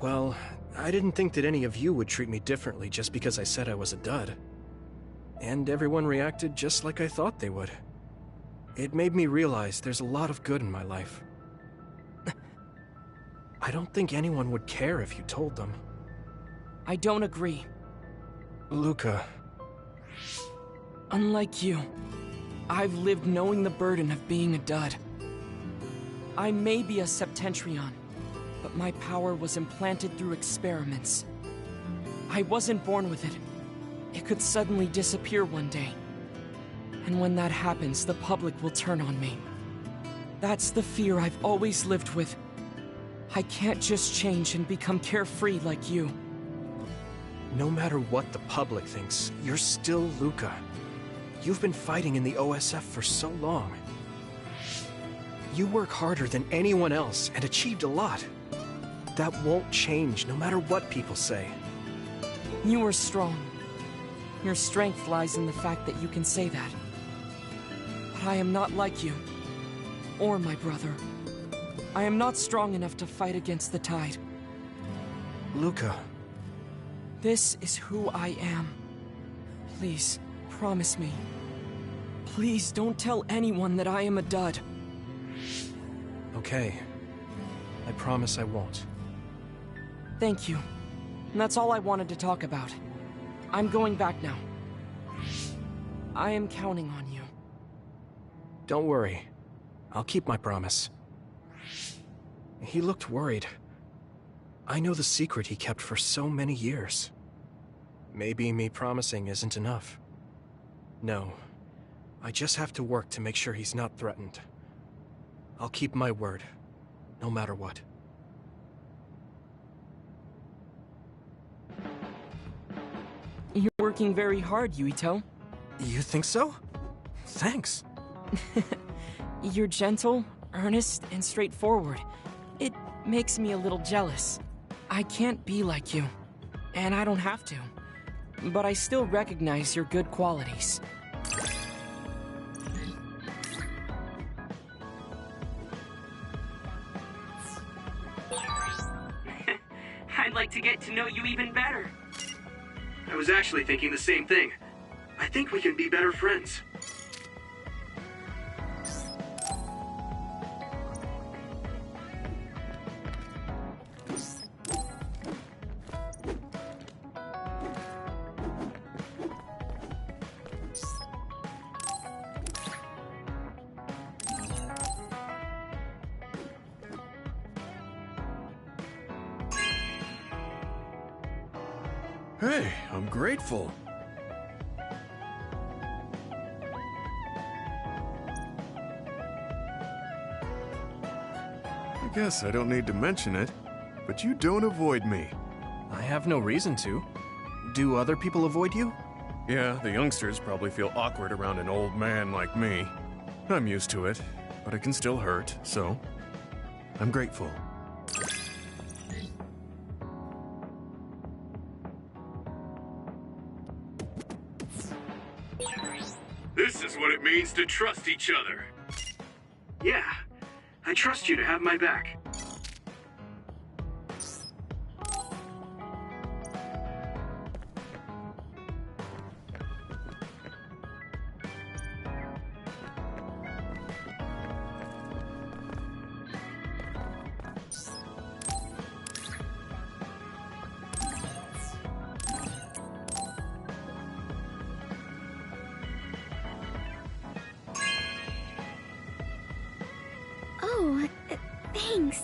Well, I didn't think that any of you would treat me differently just because I said I was a dud. And everyone reacted just like I thought they would. It made me realize there's a lot of good in my life. I don't think anyone would care if you told them. I don't agree. Luca. Unlike you, I've lived knowing the burden of being a dud. I may be a Septentrion, but my power was implanted through experiments. I wasn't born with it. It could suddenly disappear one day. And when that happens, the public will turn on me. That's the fear I've always lived with. I can't just change and become carefree like you. No matter what the public thinks, you're still Luca. You've been fighting in the OSF for so long. You work harder than anyone else and achieved a lot. That won't change no matter what people say. You are strong. Your strength lies in the fact that you can say that. But I am not like you. Or my brother. I am not strong enough to fight against the tide. Luca. This is who I am. Please, promise me. Please don't tell anyone that I am a dud. Okay. I promise I won't. Thank you. And that's all I wanted to talk about. I'm going back now. I am counting on you. Don't worry. I'll keep my promise. He looked worried. I know the secret he kept for so many years. Maybe me promising isn't enough. No. I just have to work to make sure he's not threatened. I'll keep my word, no matter what. You're working very hard, Yuito. You think so? Thanks. You're gentle, earnest, and straightforward. It makes me a little jealous. I can't be like you, and I don't have to. But I still recognize your good qualities. I'd like to get to know you even better. I was actually thinking the same thing. I think we can be better friends. Hey, I'm grateful. I guess I don't need to mention it, but you don't avoid me. I have no reason to. Do other people avoid you? Yeah, the youngsters probably feel awkward around an old man like me. I'm used to it, but it can still hurt, so I'm grateful. This is what it means to trust each other. Yeah, I trust you to have my back. Oh, thanks.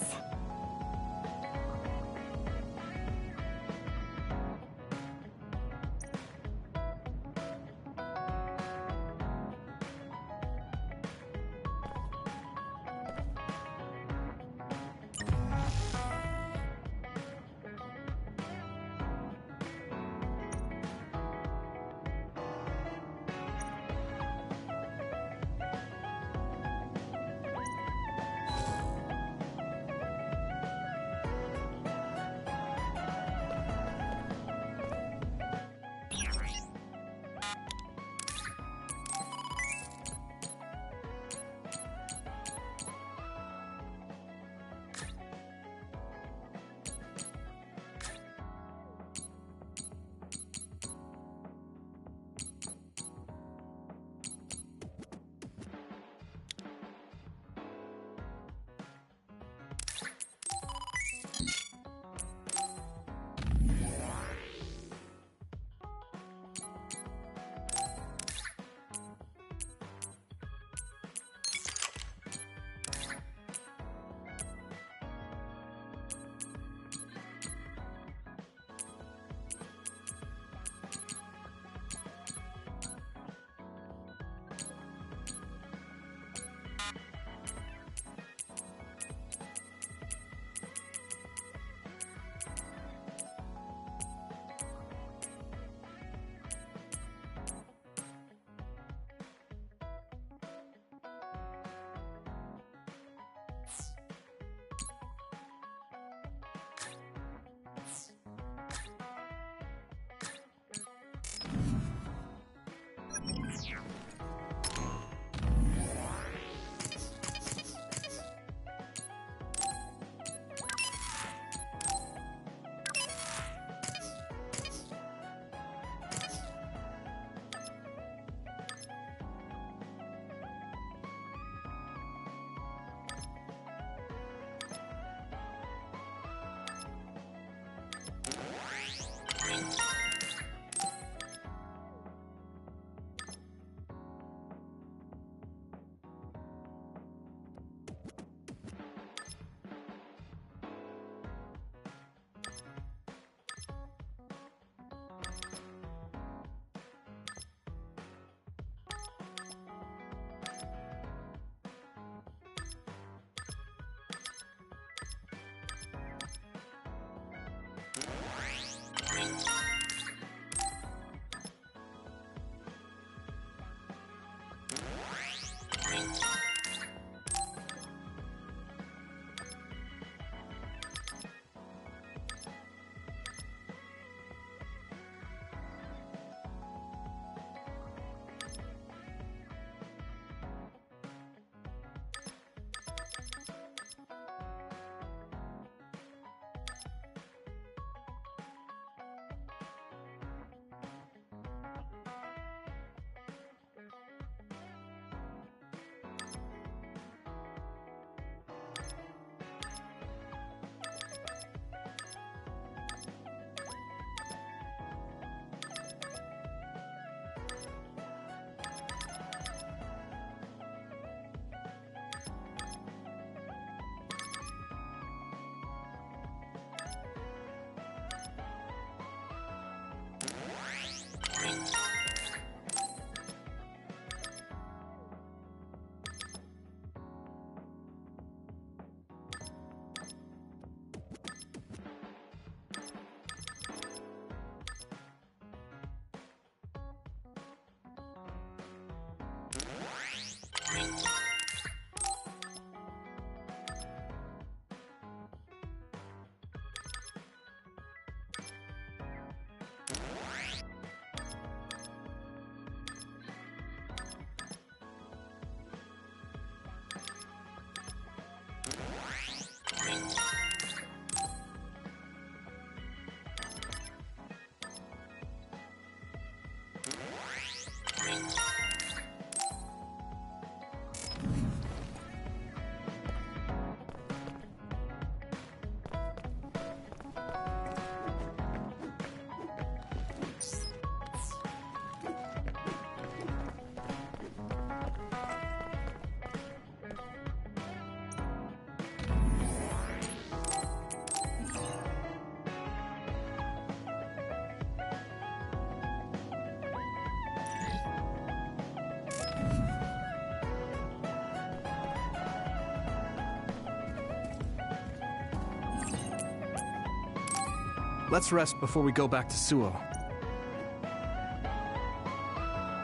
let's rest before we go back to Suo.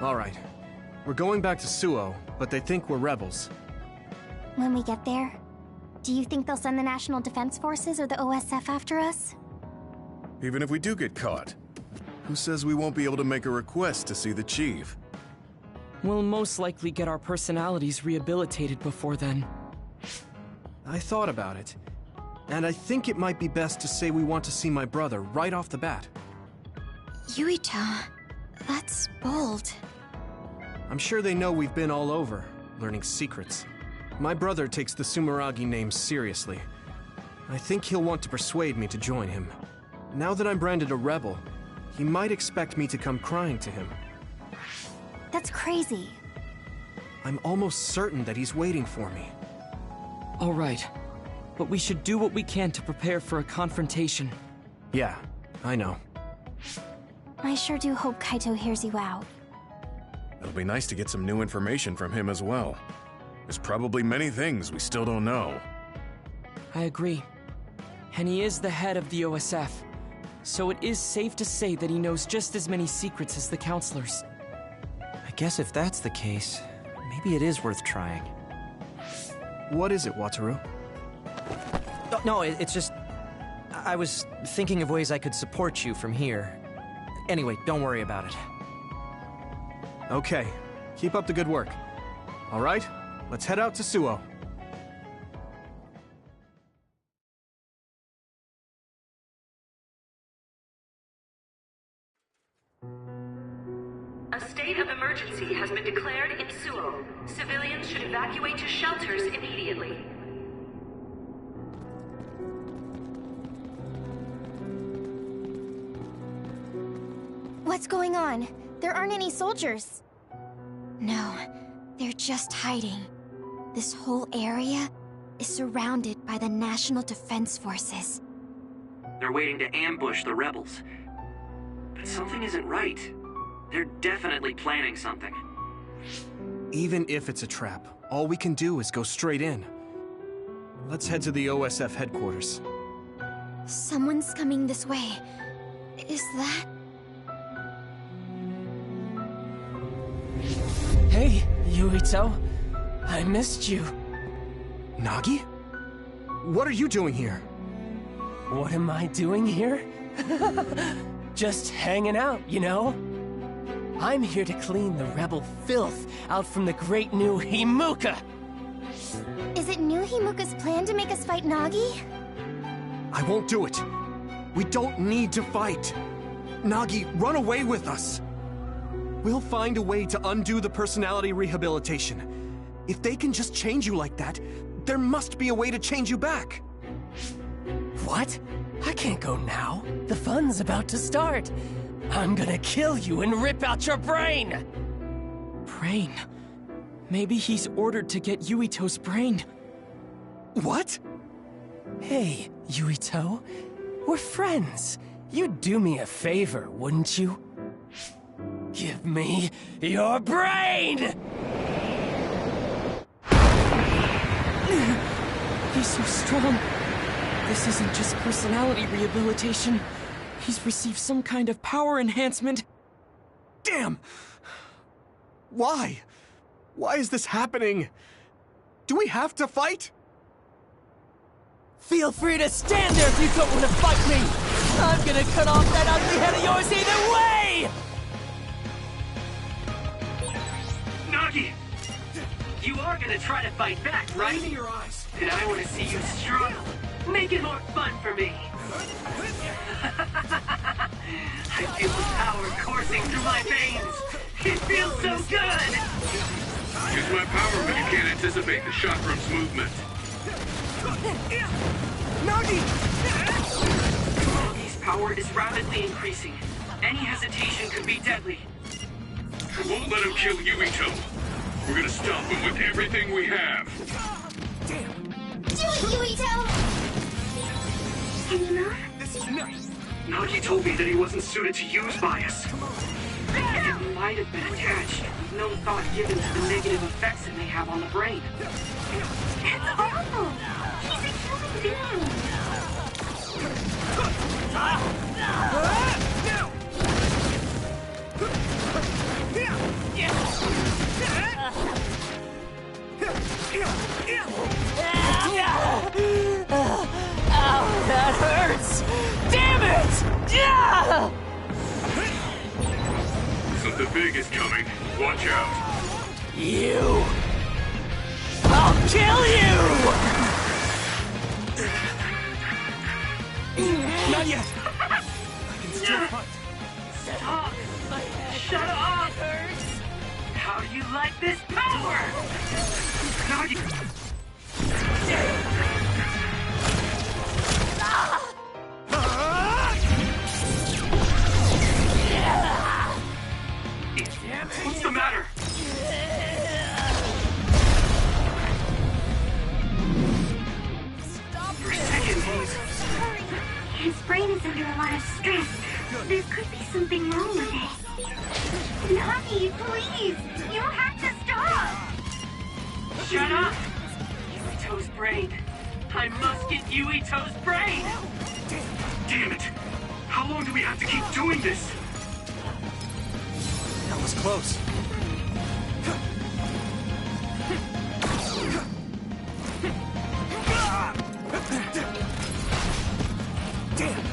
Alright. We're going back to Suo, but they think we're rebels. When we get there, do you think they'll send the National Defense Forces or the OSF after us? Even if we do get caught, who says we won't be able to make a request to see the chief? We'll most likely get our personalities rehabilitated before then. I thought about it, and I think it might be best to say we want to see my brother right off the bat. Yuito, that's bold. I'm sure they know we've been all over, learning secrets. My brother takes the Sumeragi name seriously. I think he'll want to persuade me to join him. Now that I'm branded a rebel, he might expect me to come crying to him. That's crazy. I'm almost certain that he's waiting for me. All right, but we should do what we can to prepare for a confrontation. Yeah, I know. I sure do hope Kaito hears you out. It'll be nice to get some new information from him as well. There's probably many things we still don't know. I agree. And he is the head of the OSF, so it is safe to say that he knows just as many secrets as the counselors. I guess if that's the case, maybe it is worth trying. What is it, Wataru? No, it's just... I was thinking of ways I could support you from here. Anyway, don't worry about it. Okay. Keep up the good work. All right, let's head out to Suo. A state of emergency has been declared in Suo. Civilians should evacuate to shelters immediately. What's going on? There aren't any soldiers. No, they're just hiding. This whole area is surrounded by the National Defense Forces. They're waiting to ambush the rebels. But something isn't right. They're definitely planning something. Even if it's a trap, all we can do is go straight in. Let's head to the OSF headquarters. Someone's coming this way. Is that... Hey, Yuito. I missed you. Nagi? What are you doing here? What am I doing here? Just hanging out, you know? I'm here to clean the rebel filth out from the great new Himuka! Is it new Himuka's plan to make us fight Nagi? I won't do it. We don't need to fight. Nagi, run away with us. We'll find a way to undo the personality rehabilitation. If they can just change you like that, there must be a way to change you back. What? I can't go now. The fun's about to start. I'm gonna kill you and rip out your brain! Brain? Maybe he's ordered to get Yuito's brain. What? Hey, Yuito. We're friends. You'd do me a favor, wouldn't you? Give me your brain! He's so strong. This isn't just personality rehabilitation. He's received some kind of power enhancement. Damn! Why? Why is this happening? Do we have to fight? Feel free to stand there if you don't want to fight me! I'm gonna cut off that ugly head of yours either way! Nagi! You are gonna try to fight back, right? In your eyes. And I want to see you struggle. Make it more fun for me. I feel the power coursing through my veins. It feels so good! Use my power when you can't anticipate the chakrams movement. Nagi! Nagi's power is rapidly increasing. Any hesitation could be deadly. We won't let him kill Yuito. We're gonna stop him with everything we have. Damn! Do it, Yuito! Enough? This is nuts! Nagi told me that he wasn't suited to use bias. And it might have been attached, with no thought given to the negative effects it may have on the brain. It's awful! He's a human being! Something big is coming. Watch out. You! I'll kill you! Not yet! I can still fight. Stop! Shut up! It hurts. How do you like this power? Now you... What's the matter? For a second, his brain is under a lot of stress. There could be something wrong with it. Nagi, please! You have to stop! Shut up! Yuito's brain. I must get Yuito's brain! Damn it! How long do we have to keep doing this? That was close. Damn!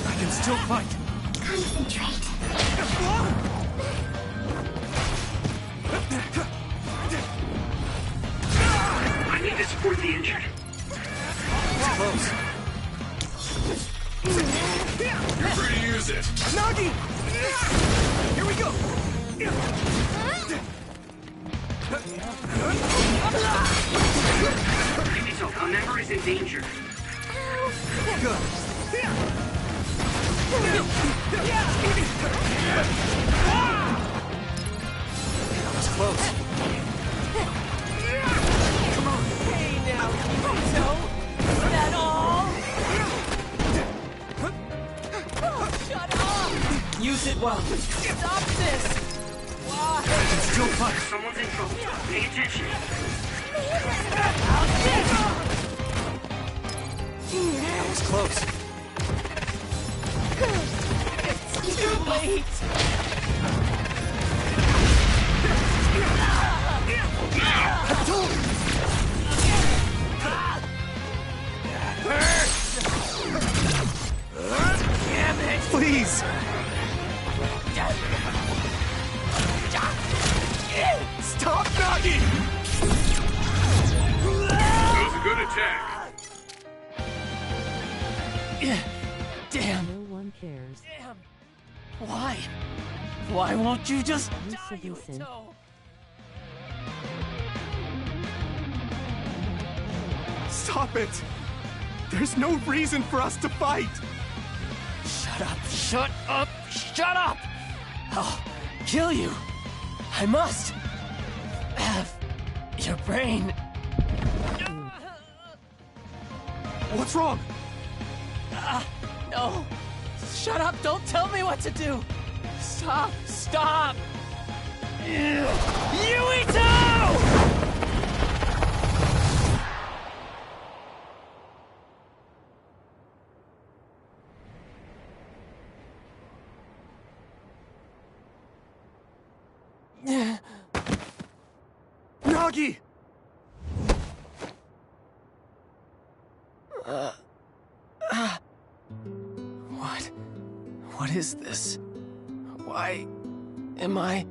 I can still fight. Concentrate. I need to support the injured. It's close. You're free to use it. Nagi! Here we go! Yuito, a member is in danger. Good. That was close. Come on. Hey now, Yuito! Is that all? Shut up! Use it well. Stop this! Why? I can still fight. Someone's in trouble. Pay attention. That was close. It's too late! I told you! Damn it! Please! Stop, Nagi! That was a good attack. Damn. No one cares. Damn. Why? Why won't you just Listen, die, listen. Yuito? Stop it! There's no reason for us to fight! Shut up! Shut up! Shut up! I'll kill you! I must have your brain. What's wrong? No! Shut up! Don't tell me what to do! Stop! Stop! Yuito! Nagi! What is this? Why am I...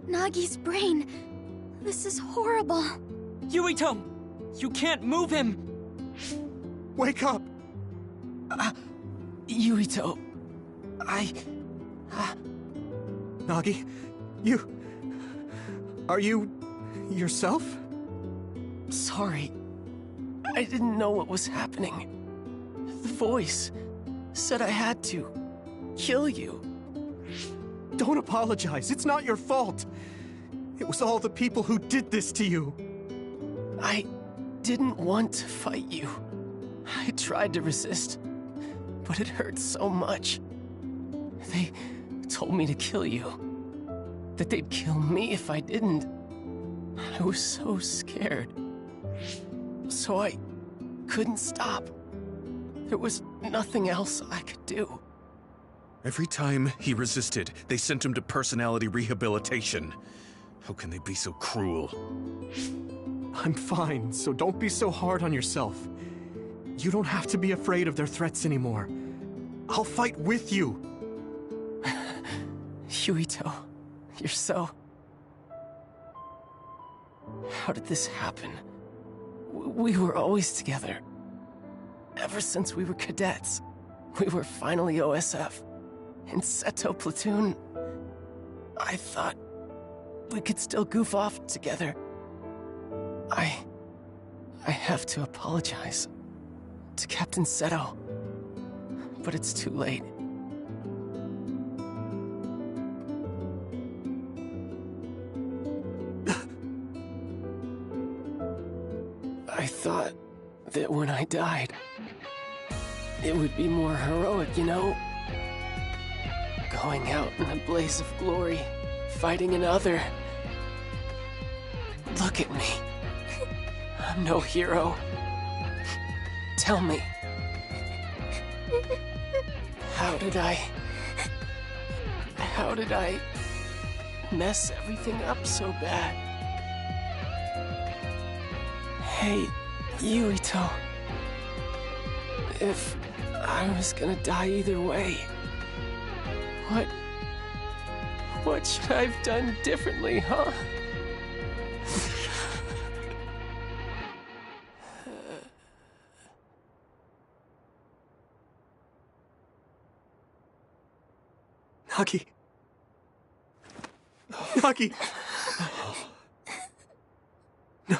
Nagi's brain. This is horrible. Yuito! You can't move him! Wake up! Yuito... Nagi, you... Are you... yourself? Sorry. I didn't know what was happening. The voice said I had to kill you. Don't apologize. It's not your fault. It was all the people who did this to you. I didn't want to fight you. I tried to resist, but it hurt so much. They told me to kill you. That they'd kill me if I didn't. I was so scared. So I couldn't stop. There was nothing else I could do. Every time he resisted, they sent him to personality rehabilitation. How can they be so cruel? I'm fine, so don't be so hard on yourself. You don't have to be afraid of their threats anymore. I'll fight with you. Yuito, you're so... How did this happen? We were always together. Ever since we were cadets. We were finally OSF. In Seto Platoon, I thought we could still goof off together. I have to apologize to Captain Seto, but it's too late. I thought that when I died, it would be more heroic, you know? Going out in a blaze of glory, fighting another. Look at me. I'm no hero. Tell me. How did I mess everything up so bad? Hey, Yuito. If I was gonna die either way, what should I have done differently, huh? Nagi. Nagi. No.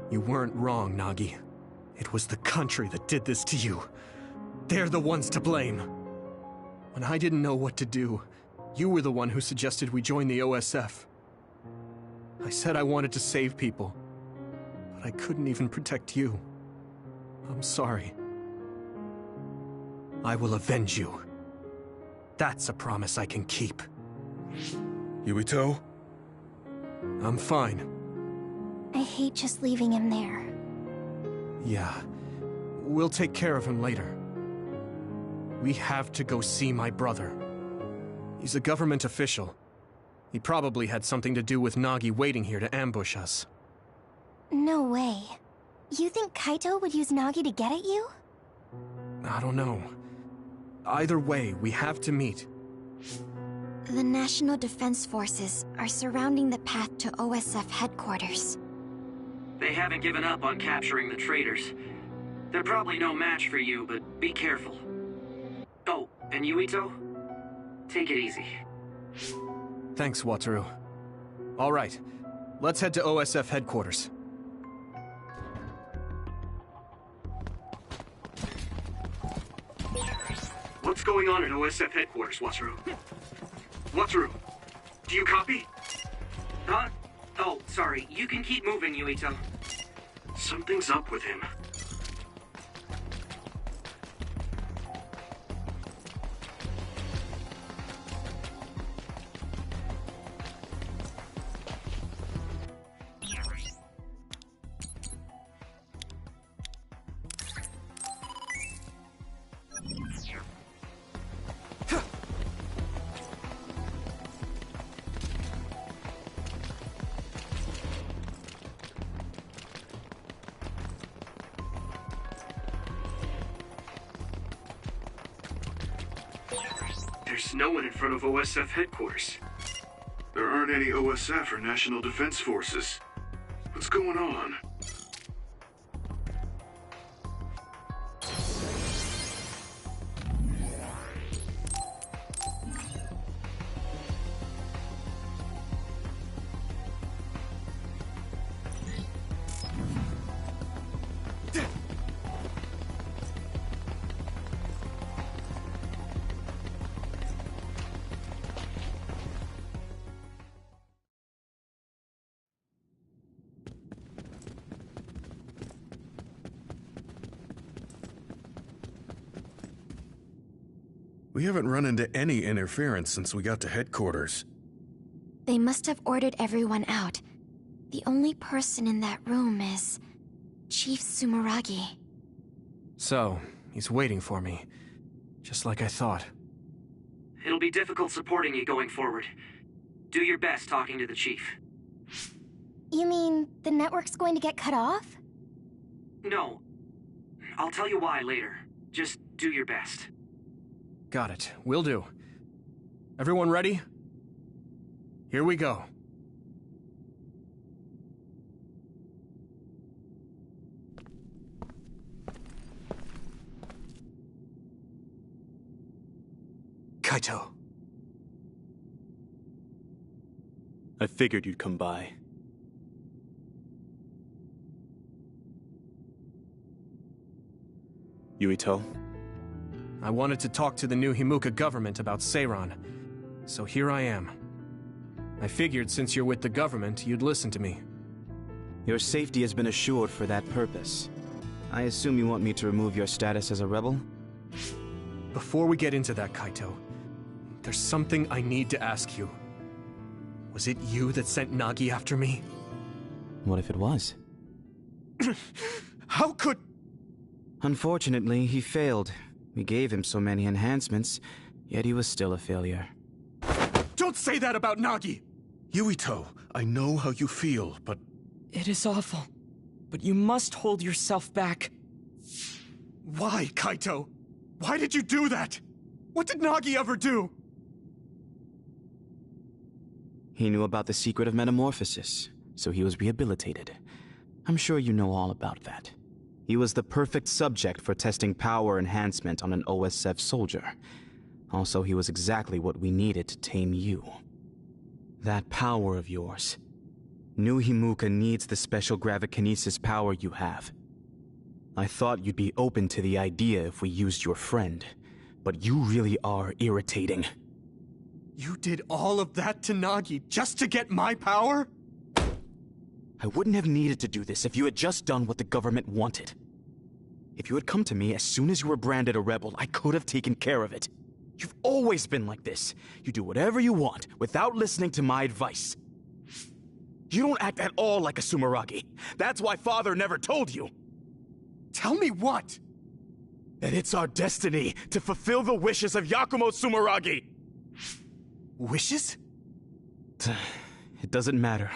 You weren't wrong, Nagi. It was the country that did this to you. They're the ones to blame. When I didn't know what to do, you were the one who suggested we join the OSF. I said I wanted to save people, but I couldn't even protect you. I'm sorry. I will avenge you. That's a promise I can keep. Yuito? I'm fine. I hate just leaving him there. Yeah. We'll take care of him later. We have to go see my brother. He's a government official. He probably had something to do with Nagi waiting here to ambush us. No way. You think Kaito would use Nagi to get at you? I don't know. Either way, we have to meet. The National Defense Forces are surrounding the path to OSF headquarters. They haven't given up on capturing the traitors. They're probably no match for you, but be careful. Oh, and Yuito? Take it easy. Thanks, Wataru. All right, let's head to OSF headquarters. What's going on at OSF headquarters, Wataru? Wataru, do you copy? Huh? Oh, sorry. You can keep moving, Yuito. Something's up with him. There's no one in front of OSF headquarters. There aren't any OSF or National Defense Forces. What's going on? We haven't run into any interference since we got to headquarters. They must have ordered everyone out. The only person in that room is Chief Sumeragi. So, he's waiting for me. Just like I thought. It'll be difficult supporting you going forward. Do your best talking to the chief. You mean the network's going to get cut off? No. I'll tell you why later. Just do your best. Got it. Will do. Everyone ready? Here we go. Kaito. I figured you'd come by. Yuito? I wanted to talk to the new Himuka government about Seiran, so here I am. I figured since you're with the government, you'd listen to me. Your safety has been assured for that purpose. I assume you want me to remove your status as a rebel? Before we get into that, Kaito, there's something I need to ask you. Was it you that sent Nagi after me? What if it was? How could... Unfortunately, he failed. We gave him so many enhancements, yet he was still a failure. Don't say that about Nagi! Yuito, I know how you feel, but... It is awful, but you must hold yourself back. Why, Kaito? Why did you do that? What did Nagi ever do? He knew about the secret of metamorphosis, so he was rehabilitated. I'm sure you know all about that. He was the perfect subject for testing power enhancement on an OSF soldier. Also, he was exactly what we needed to tame you. That power of yours. New Himuka needs the special gravikinesis power you have. I thought you'd be open to the idea if we used your friend, but you really are irritating. You did all of that to Nagi just to get my power? I wouldn't have needed to do this if you had just done what the government wanted. If you had come to me as soon as you were branded a rebel, I could have taken care of it. You've always been like this. You do whatever you want without listening to my advice. You don't act at all like a Sumeragi. That's why Father never told you. Tell me what? That it's our destiny to fulfill the wishes of Yakumo Sumeragi. Wishes? It doesn't matter.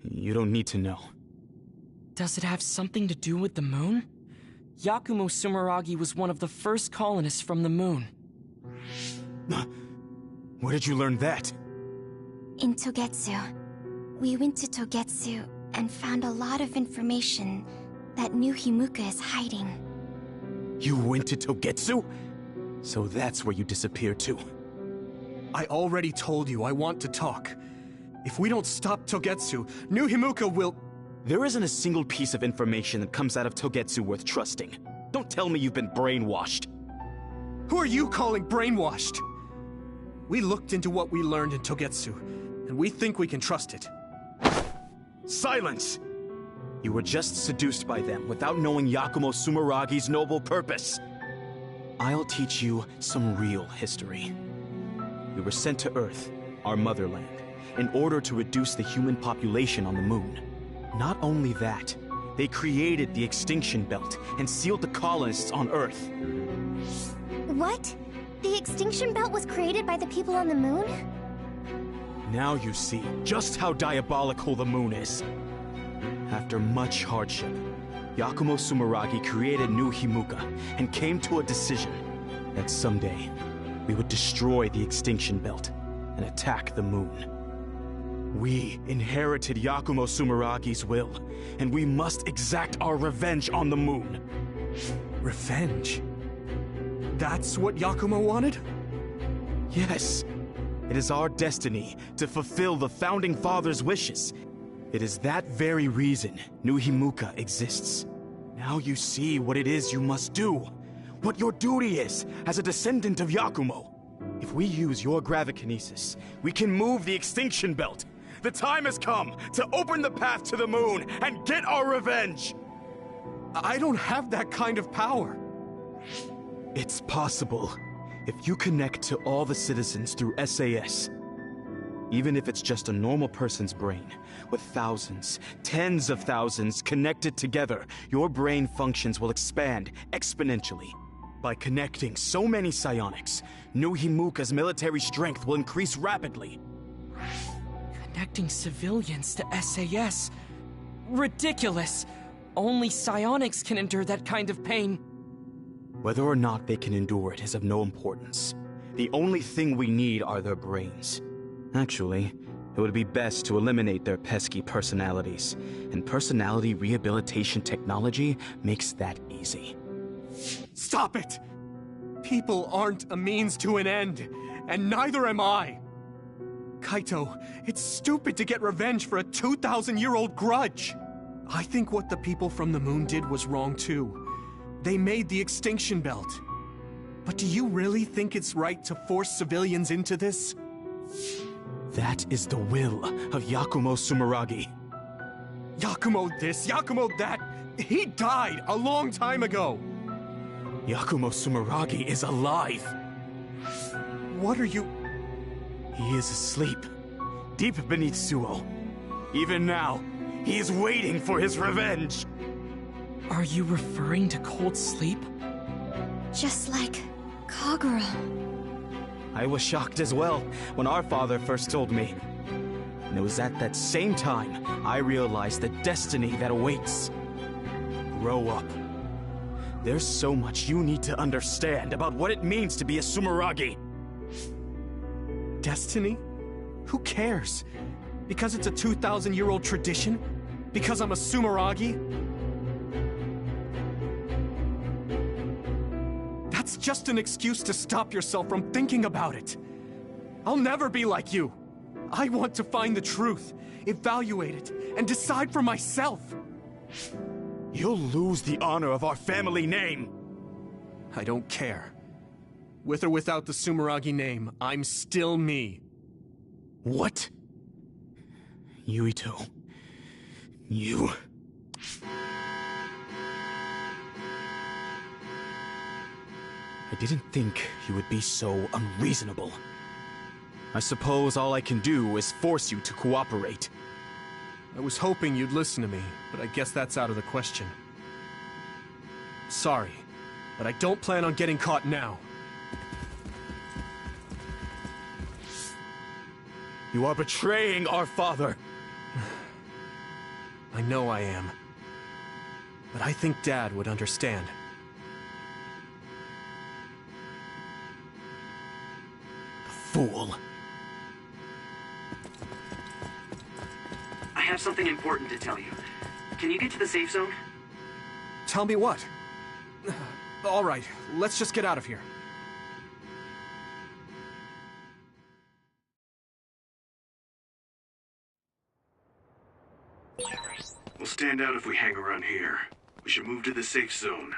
You don't need to know. Does it have something to do with the moon? Yakumo Sumeragi was one of the first colonists from the moon. Where did you learn that? In Togetsu. We went to Togetsu and found a lot of information that New Himuka is hiding. You went to Togetsu? So that's where you disappeared to. I already told you I want to talk. If we don't stop Togetsu, New Himuka will... There isn't a single piece of information that comes out of Togetsu worth trusting. Don't tell me you've been brainwashed. Who are you calling brainwashed? We looked into what we learned in Togetsu, and we think we can trust it. Silence! You were just seduced by them without knowing Yakumo Sumeragi's noble purpose. I'll teach you some real history. We were sent to Earth, our motherland, in order to reduce the human population on the moon. Not only that, they created the extinction belt and sealed the colonists on Earth. What? The extinction belt was created by the people on the moon? Now you see just how diabolical the moon is. After much hardship, Yakumo Sumeragi created New Himuka and came to a decision that someday we would destroy the extinction belt and attack the moon. We inherited Yakumo Sumeragi's will, and we must exact our revenge on the moon. Revenge? That's what Yakumo wanted? Yes. It is our destiny to fulfill the Founding Father's wishes. It is that very reason New Himuka exists. Now you see what it is you must do. What your duty is as a descendant of Yakumo. If we use your gravikinesis, we can move the extinction belt. The time has come to open the path to the moon and get our revenge! I don't have that kind of power. It's possible if you connect to all the citizens through SAS. Even if it's just a normal person's brain, with thousands, tens of thousands connected together, your brain functions will expand exponentially. By connecting so many psionics, New Himuka's military strength will increase rapidly. Connecting civilians to SAS? Ridiculous! Only psionics can endure that kind of pain. Whether or not they can endure it is of no importance. The only thing we need are their brains. Actually, it would be best to eliminate their pesky personalities, and personality rehabilitation technology makes that easy. Stop it! People aren't a means to an end, and neither am I! Kaito, it's stupid to get revenge for a 2,000-year-old grudge! I think what the people from the moon did was wrong too. They made the extinction belt. But do you really think it's right to force civilians into this? That is the will of Yakumo Sumeragi. Yakumo this, Yakumo that! He died a long time ago! Yakumo Sumeragi is alive! What are you... He is asleep, deep beneath Suo. Even now, he is waiting for his revenge! Are you referring to cold sleep? Just like Kagura. I was shocked as well when our father first told me. And it was at that same time I realized the destiny that awaits. Grow up. There's so much you need to understand about what it means to be a Sumeragi. Destiny? Who cares? Because it's a 2,000-year-old tradition? Because I'm a Sumeragi? That's just an excuse to stop yourself from thinking about it. I'll never be like you. I want to find the truth, evaluate it, and decide for myself. You'll lose the honor of our family name. I don't care. With or without the Sumeragi name, I'm still me. What? Yuito. You... I didn't think you would be so unreasonable. I suppose all I can do is force you to cooperate. I was hoping you'd listen to me, but I guess that's out of the question. Sorry, but I don't plan on getting caught now. You are betraying our father. I know I am. But I think Dad would understand. Fool. I have something important to tell you. Can you get to the safe zone? Tell me what? All right, let's just get out of here. We'll stand out if we hang around here. We should move to the safe zone.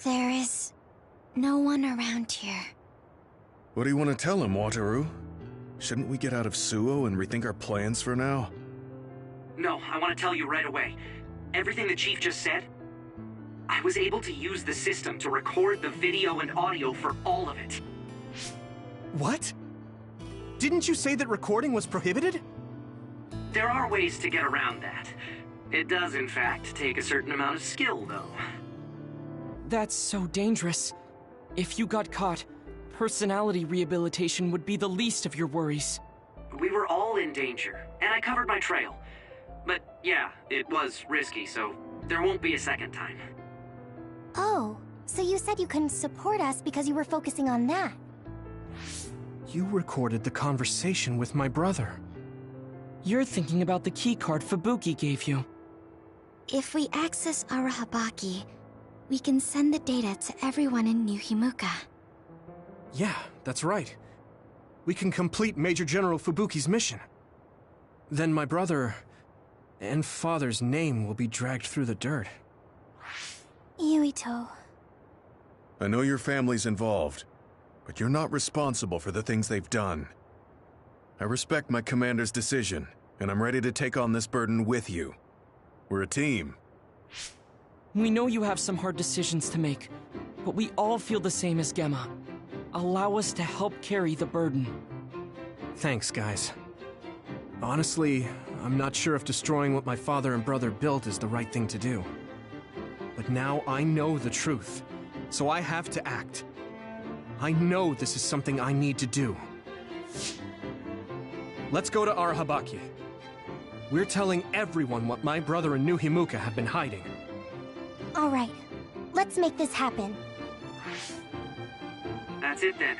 There is no one around here. What do you want to tell him, Wataru? Shouldn't we get out of Suo and rethink our plans for now? No, I want to tell you right away. Everything the Chief just said, I was able to use the system to record the video and audio for all of it. What? Didn't you say that recording was prohibited? There are ways to get around that. It does, in fact, take a certain amount of skill, though. That's so dangerous. If you got caught, personality rehabilitation would be the least of your worries. We were all in danger, and I covered my trail. But yeah, it was risky, so there won't be a second time. Oh, so you said you couldn't support us because you were focusing on that. You recorded the conversation with my brother. You're thinking about the keycard Fubuki gave you. If we access Arahabaki, we can send the data to everyone in New Himuka. Yeah, that's right. We can complete Major General Fubuki's mission. Then my brother and father's name will be dragged through the dirt. Yuito. I know your family's involved, but you're not responsible for the things they've done. I respect my commander's decision, and I'm ready to take on this burden with you. We're a team. We know you have some hard decisions to make, but we all feel the same as Gemma. Allow us to help carry the burden. Thanks, guys. Honestly, I'm not sure if destroying what my father and brother built is the right thing to do. But now I know the truth, so I have to act. I know this is something I need to do. Let's go to Arahabaki. We're telling everyone what my brother and New Himuka have been hiding. All right, let's make this happen. That's it then.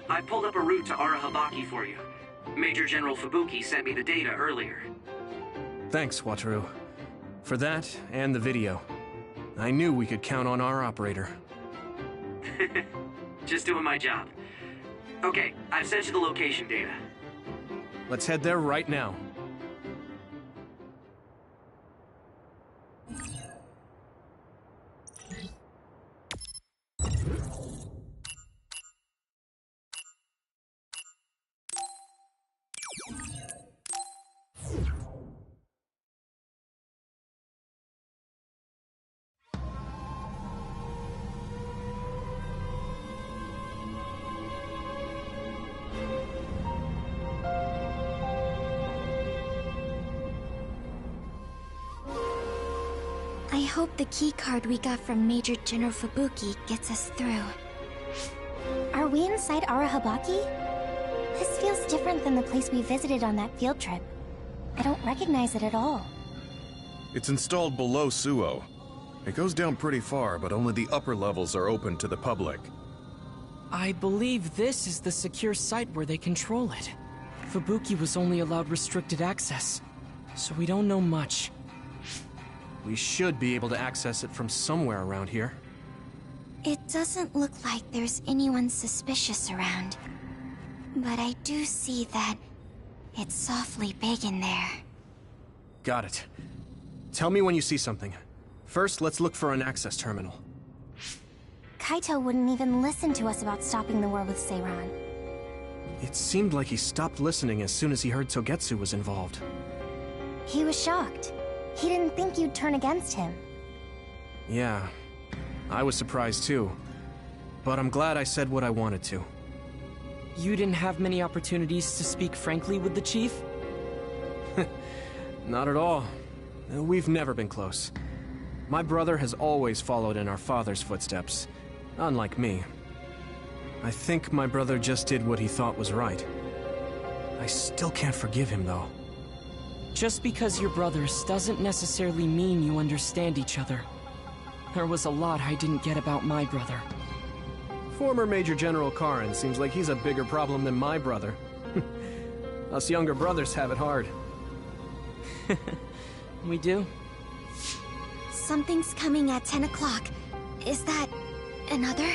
I pulled up a route to Arahabaki for you. Major General Fubuki sent me the data earlier. Thanks, Wataru. For that and the video. I knew we could count on our operator. Just doing my job. Okay, I've sent you the location data. Let's head there right now. I hope the keycard we got from Major General Fubuki gets us through. Are we inside Arahabaki? This feels different than the place we visited on that field trip. I don't recognize it at all. It's installed below Suo. It goes down pretty far, but only the upper levels are open to the public. I believe this is the secure site where they control it. Fubuki was only allowed restricted access, so we don't know much. We should be able to access it from somewhere around here. It doesn't look like there's anyone suspicious around. But I do see that it's softly big in there. Got it. Tell me when you see something. First, let's look for an access terminal. Kaito wouldn't even listen to us about stopping the war with Seiran. It seemed like he stopped listening as soon as he heard Togetsu was involved. He was shocked. He didn't think you'd turn against him. Yeah, I was surprised too. But I'm glad I said what I wanted to. You didn't have many opportunities to speak frankly with the Chief? Not at all. We've never been close. My brother has always followed in our father's footsteps, unlike me. I think my brother just did what he thought was right. I still can't forgive him, though. Just because you're brothers doesn't necessarily mean you understand each other. There was a lot I didn't get about my brother. Former Major General Karin seems like he's a bigger problem than my brother. Us younger brothers have it hard. We do? Something's coming at 10 o'clock. Is that another?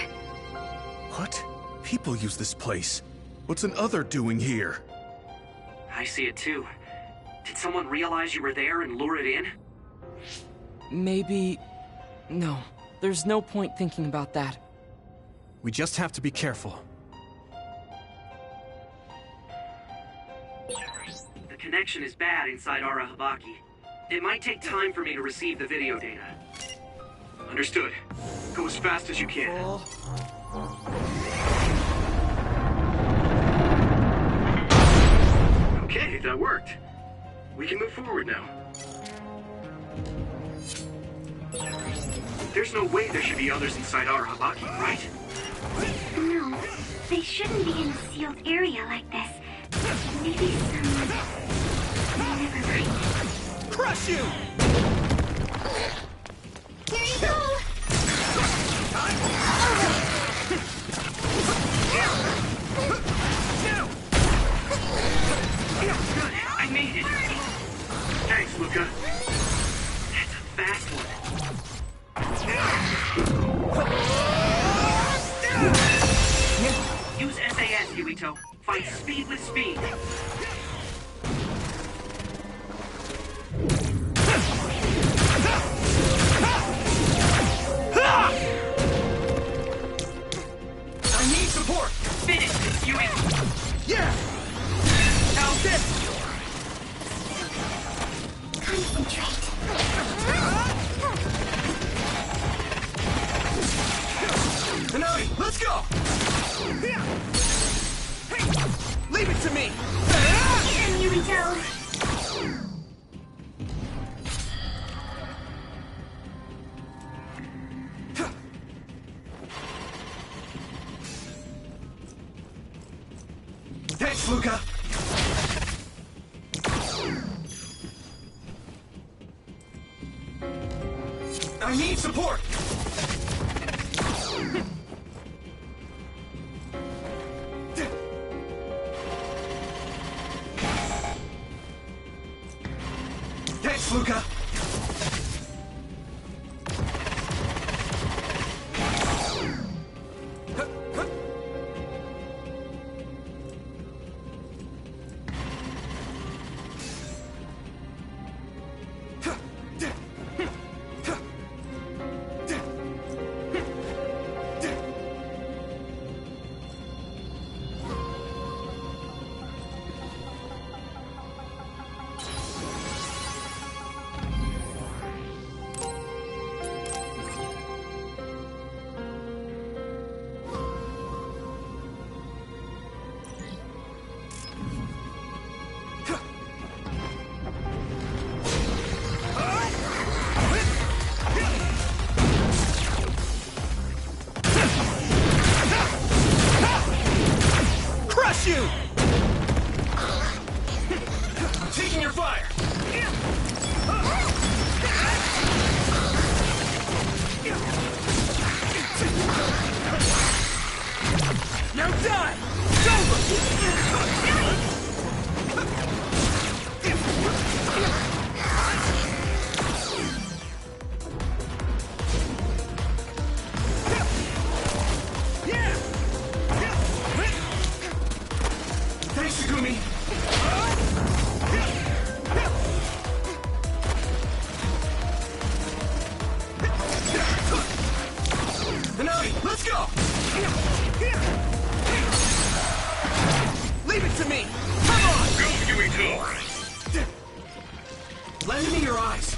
What? People use this place. What's an other doing here? I see it too. Did someone realize you were there and lure it in? Maybe... No. There's no point thinking about that. We just have to be careful. The connection is bad inside Arahabaki. It might take time for me to receive the video data. Understood. Go as fast as you can. Okay, that worked. We can move forward now. There's no way there should be others inside Arahabaki, right? No, they shouldn't be in a sealed area like this. Maybe some... Never mind. Crush you! Here you go! Good, I made it! Thanks, Luca. That's a fast one. Use SAS, Yuito. Fight speed with speed. I need support! Finish this, Yuito! Yeah! How's this? Concentrate. Hanami, let's go! Hey, leave it to me! Get him, Yuito! Thanks, Luca! I need support! Thanks, Luca! You! I'm taking your fire! Now die! It's over! Thanks, Shigumi! Hanami, let's go! Leave it to me! Come on! Go, Yuito! Lend me your eyes!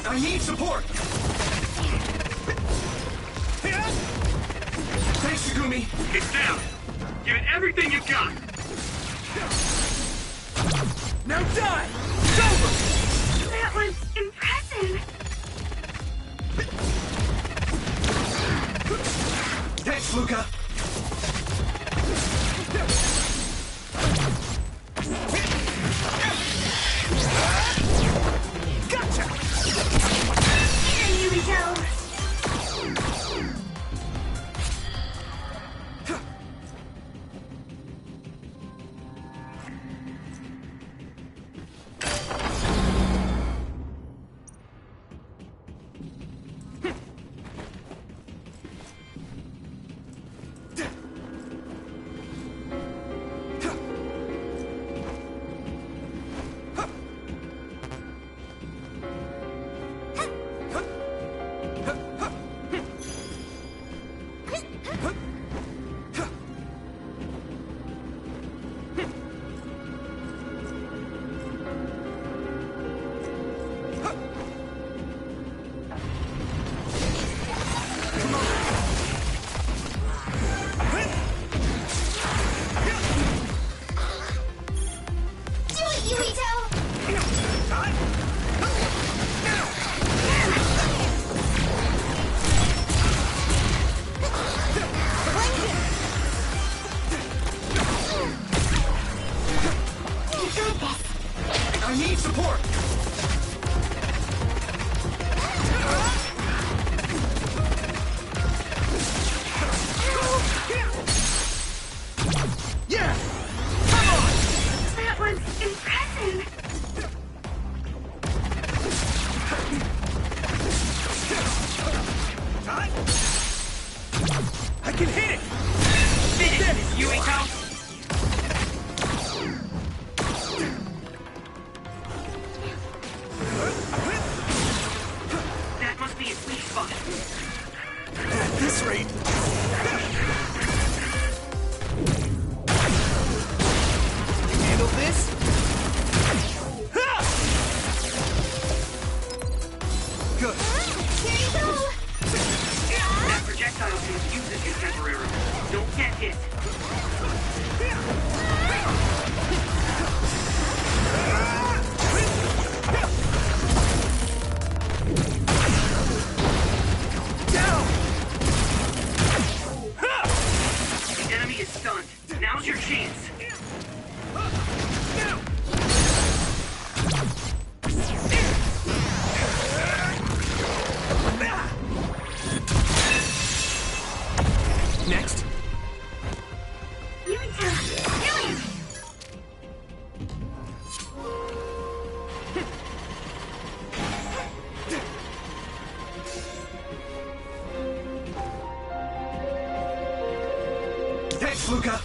I need support! Thanks, Shigumi! It's down! Give it everything you've got! Now die! It's over! That was impressive! Thanks, Luca! Gotcha! Here, Yuito! I need support! Yeah! Come on! That was impressive. I can hit it! Finish this, Yuito! That must be its weak spot. At this rate... Handle this? Good. That projectile seems useless you temporarily. Don't get hit. Down! The enemy is stunned. Now's your chance. Next. Yuito, do it! Thanks, Luca.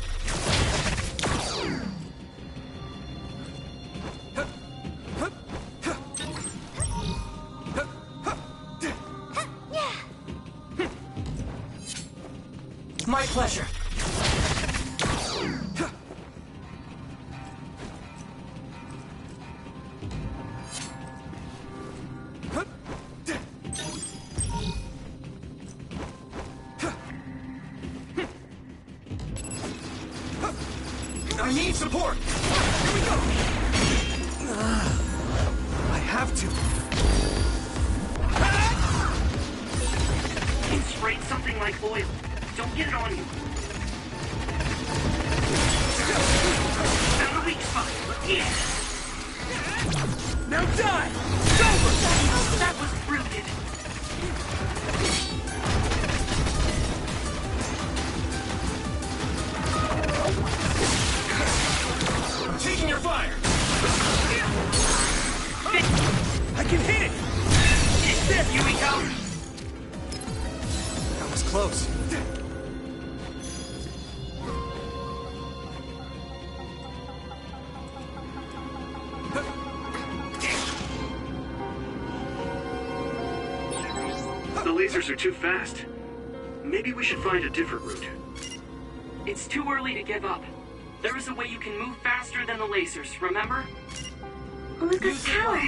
My pleasure. I need support! Here we go! I have to. It sprayed something like oil. Don't get it on you. Found a weak spot. Yeah. Now die! It's over! That was brilliant. I'm taking your fire! I can hit it! It's this, Yuito! That was close. The lasers are too fast. Maybe we should find a different route. It's too early to give up. There is a way you can move faster than the lasers, remember? Luca's power.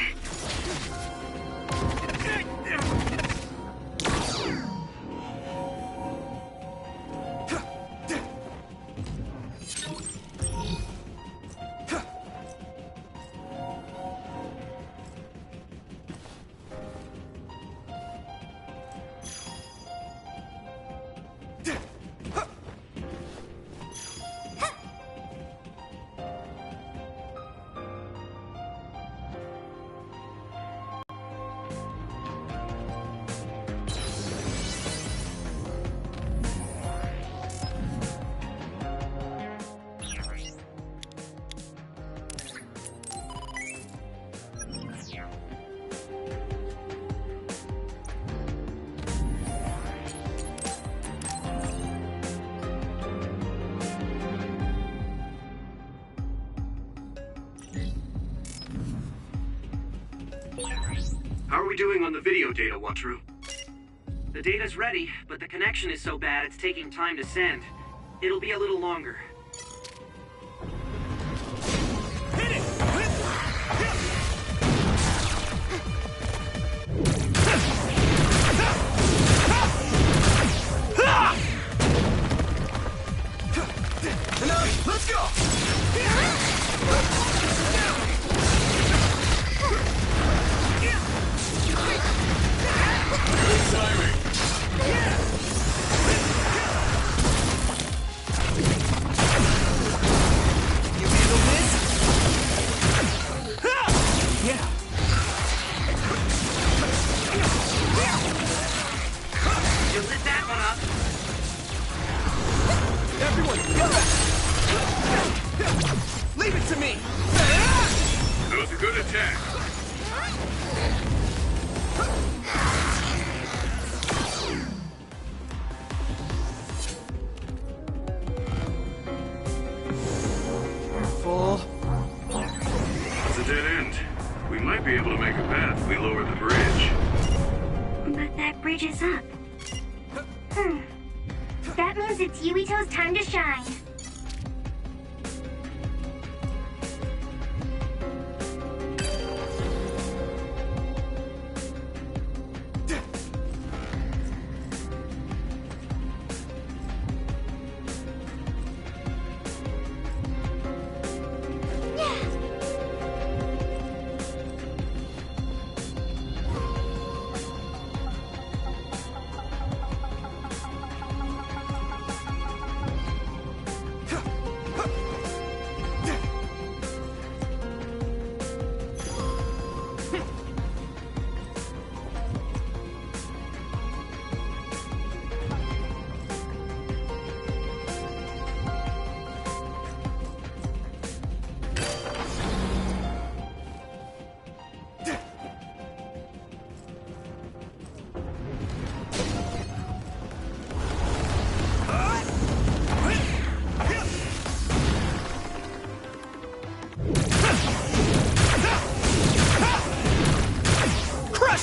How are we doing on the video data, Watru? The data's ready, but the connection is so bad it's taking time to send. It'll be a little longer. Hit it! Let's go! You handle this? Leave it to me! That was a good attack. Full. It's a dead end. We might be able to make a path if we lower the bridge. But that bridge is up. That means it's Yuito's time to shine.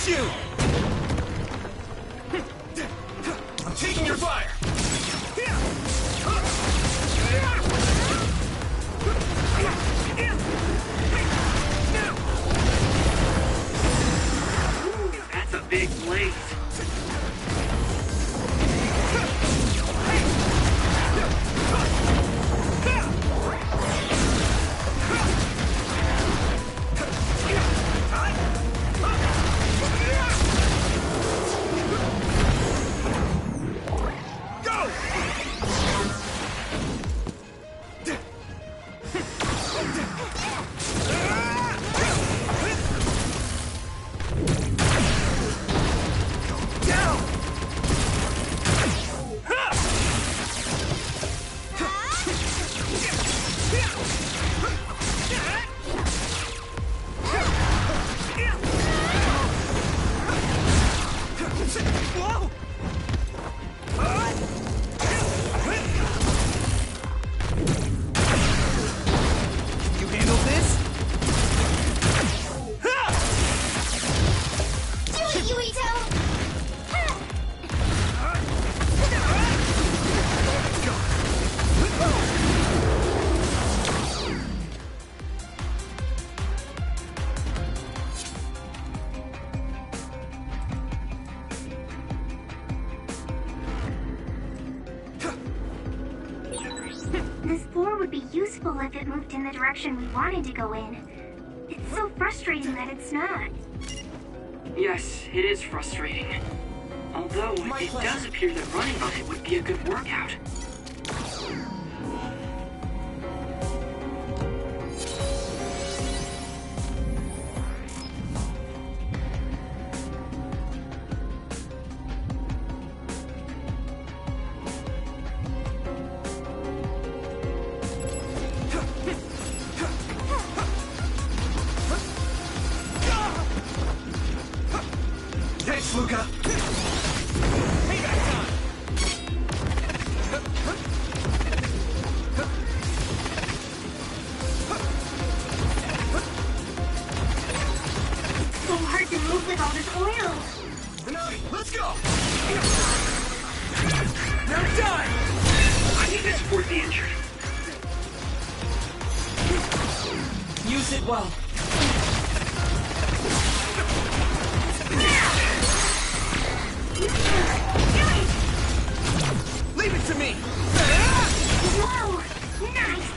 You! I'm taking your fire! Ooh, that's a big blade. This floor would be useful if it moved in the direction we wanted to go in. It's so frustrating that it's not. Yes, it is frustrating. Although, it does appear that running on it would be a good workout. Thanks, Luca! So hard to move with all this oil. Let's go! Now die! I need to support the injured. Use it well. Leave it to me! Whoa! Nice!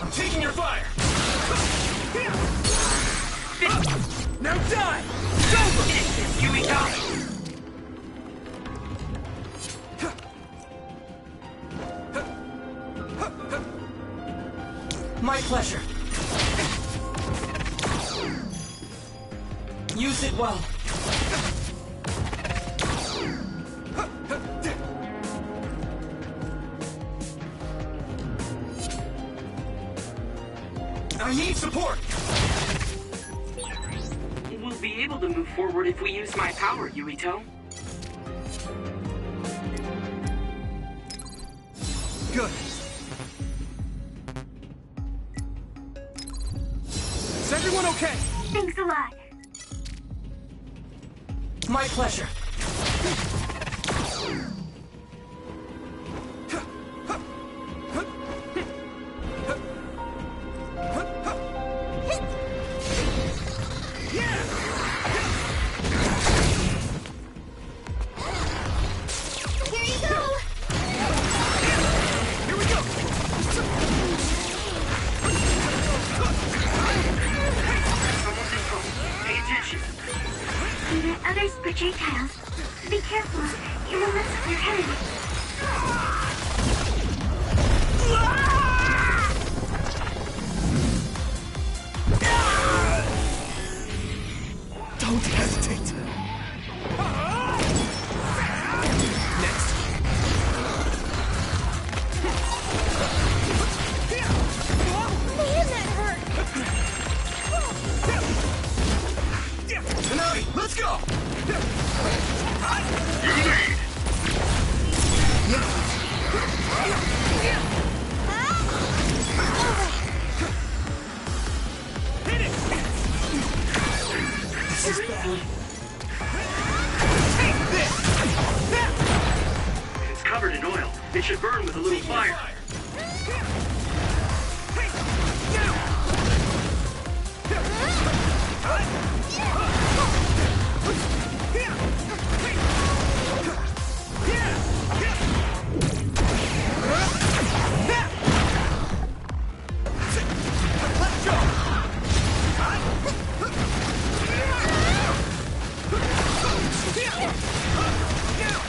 I'm taking your fire! Now die! It's over! Yuito! My pleasure. Use it well. I need support! We'll be able to move forward if we use my power, Yuito. Good. Is everyone okay? Thanks a lot. My pleasure. Others projectiles. Be careful. It will mess with your head. Don't hesitate. Next. Man, that hurt! Tsunami, let's go! You lead! Hit it! This is bad. Take this! It's covered in oil. It should burn with a little fire.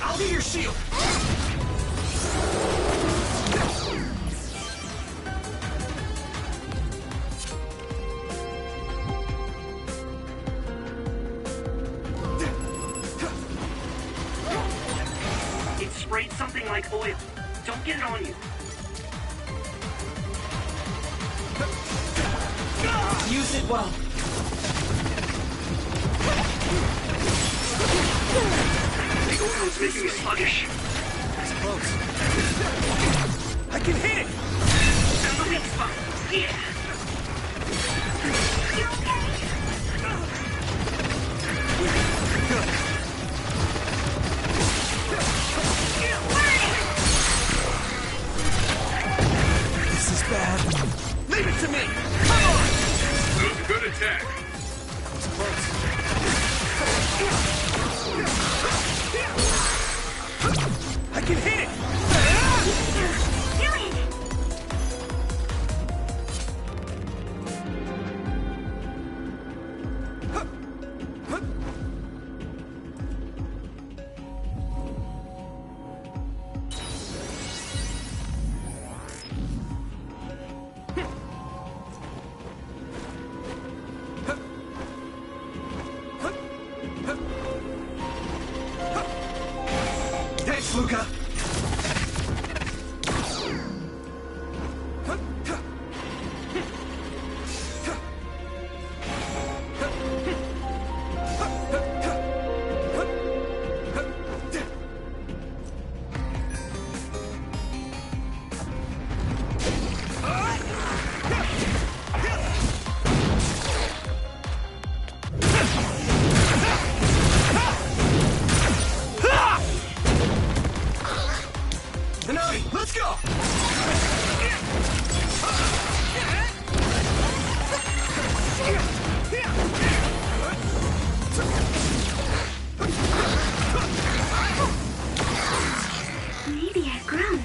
I'll be your shield! It sprayed something like oil. Don't get it on you. Use it well. The oil is making me sluggish. It's close. I can hit it! And the weak spot. Yeah. You okay? Good. This is bad. Leave it to me! Come on! Good attack. That was close. I can hit it! Do it! Thanks, Luca! Tsunami, let's go! Maybe I've grown.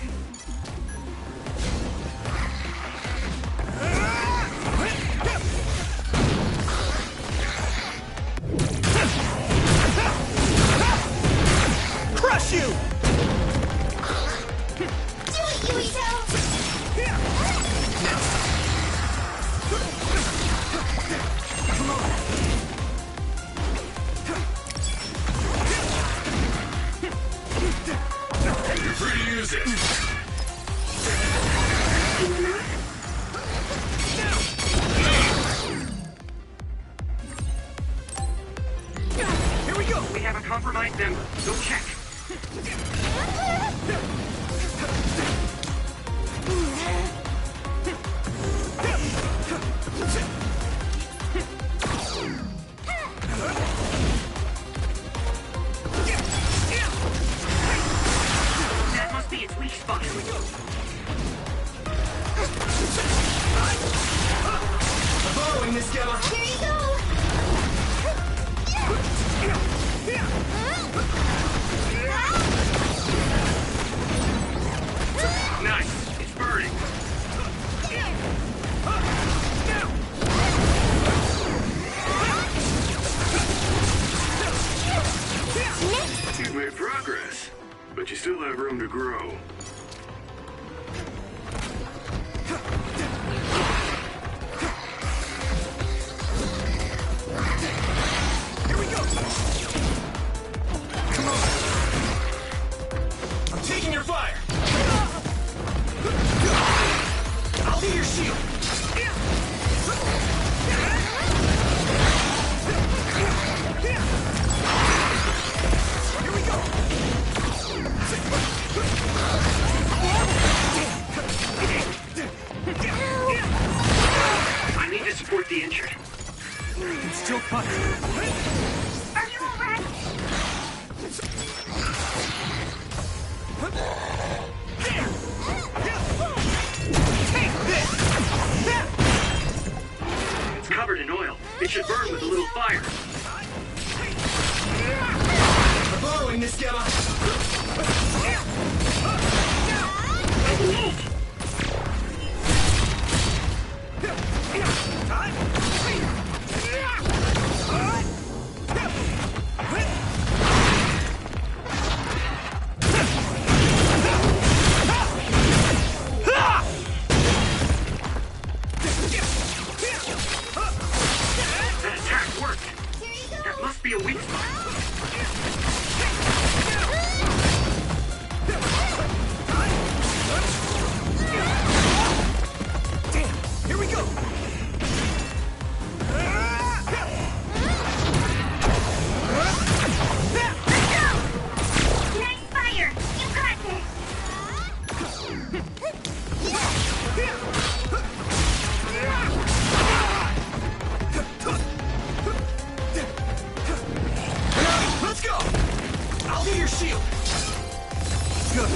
Crush you! Do it, Yuito! Come on! You're free to use it. Enough? Go check. That must be its weak spot. I'm borrowing this, Gamma. Here you go! Nice. It's burning. You've made progress, but you still have room to grow. Here we go. Come on. I'm taking your fire. I'll be your shield. Here we go. I need to support the injured. I can still fight. Are you alright? It's covered in oil. It should burn with a little fire. I'm borrowing this, Gamma. That attack worked. That must be a weak spot. Damn, here we go. Nice fire! You got this! Let's go. I'll be your shield. Good.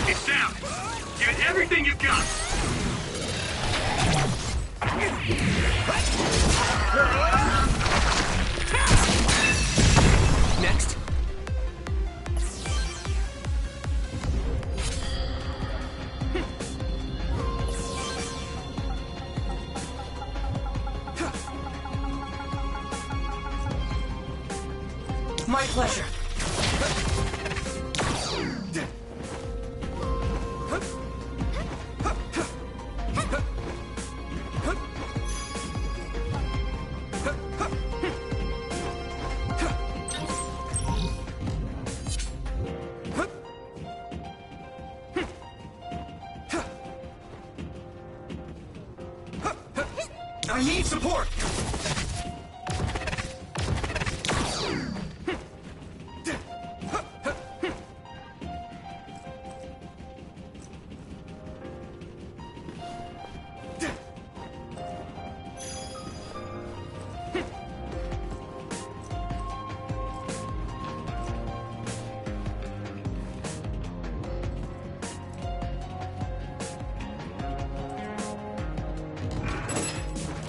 It's down. Give it everything you've got. Next. My pleasure. I need support.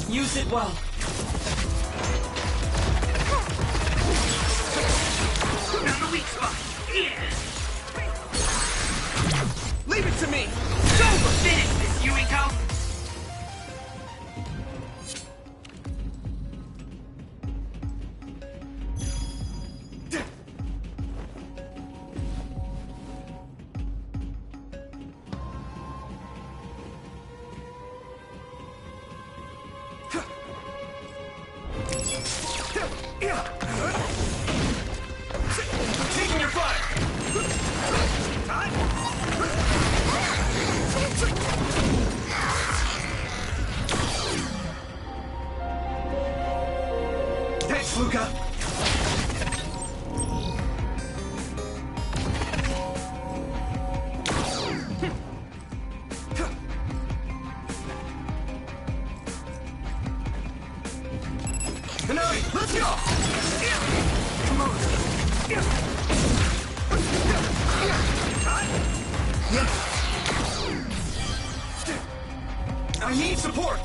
Use it well. Found the weak spot. Yeah. Leave it to me. Go! Finish this, Yuito! Taking your fire. Thanks, Luca. Let's go! Come on. I need support!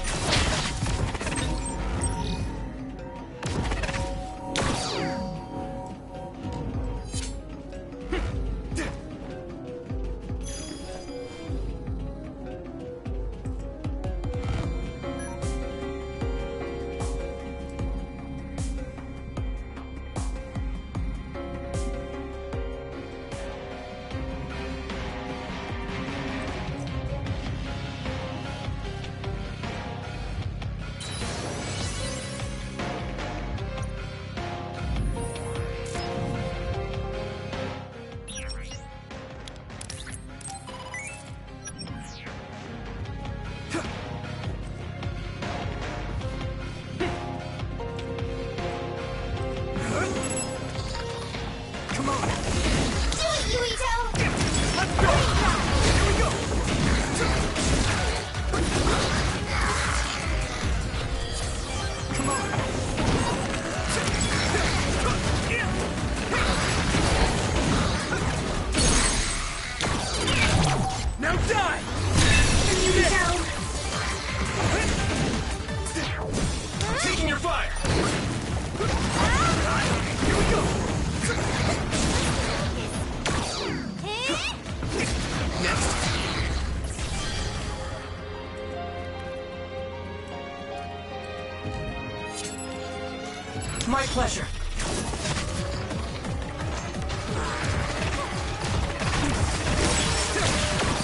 My pleasure.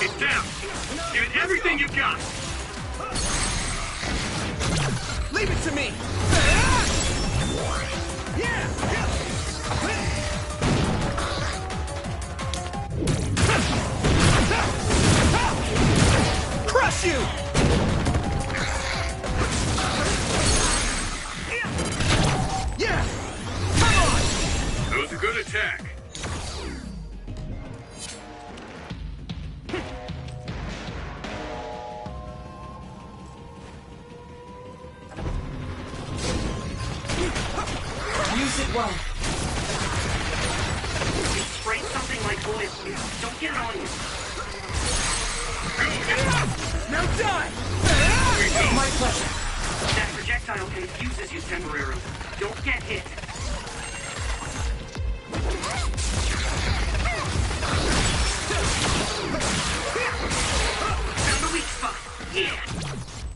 It's down. Give it everything you've got. Leave it to me. Crush you! Yeah! Come on! That was a good attack. Use it well. You sprayed something like oil. Don't get it on you. Now die! My pleasure. That projectile confuses you temporarily. Don't get hit. Found the weak spot. Yeah.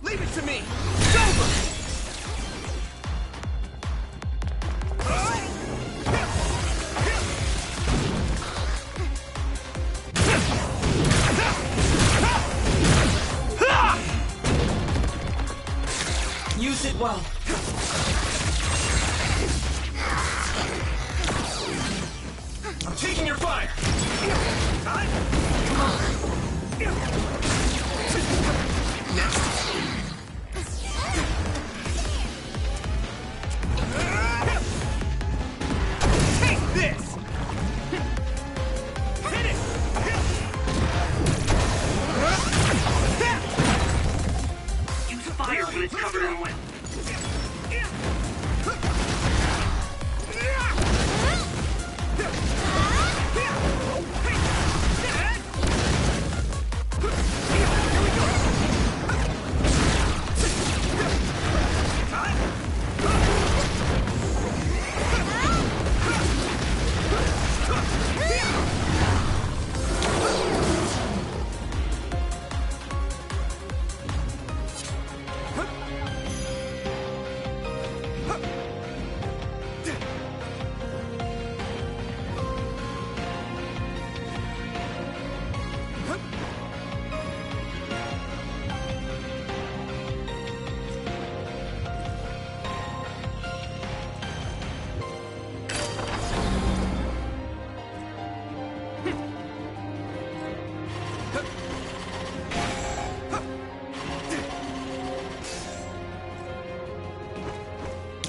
Leave it to me. It's over. Use it well. I'm taking your fire. Come on. Next. Take this. Hit it. Use fire when it's covered in oil.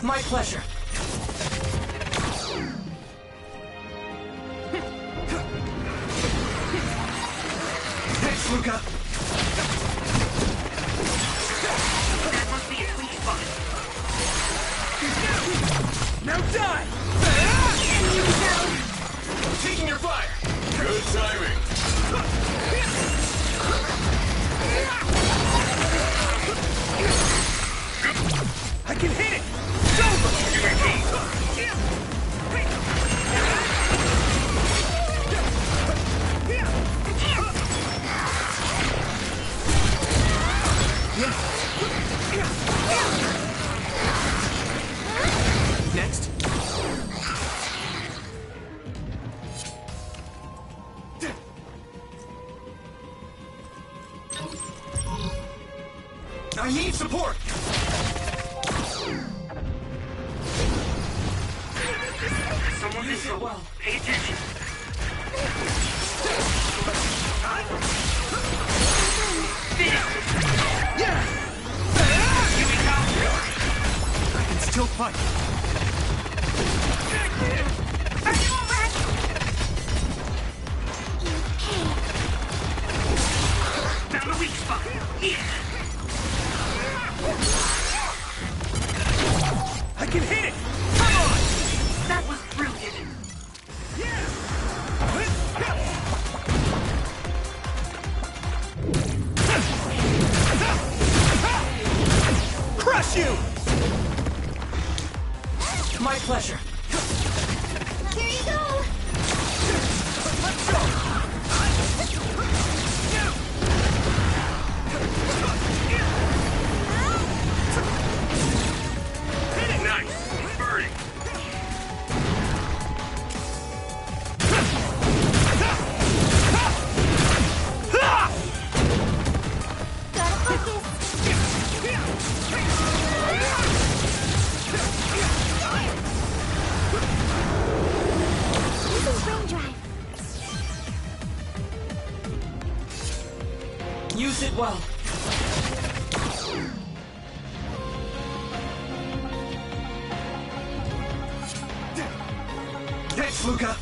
My pleasure. Thanks, Luca! That must be a sweet spot. Now die! Taking your fire! Good timing! I can hit it! It's over! Next. I need support! Someone's in trouble. Pay attention. Yeah! Yuito! I can still fight. Are you alright? Found a weak spot. I can hit it! Come on! That was brilliant. Crush you! My pleasure. Here you go! Let's go! Nice! Burning! Gotta focus! Using brain drive. Use it well. Thanks, Luca!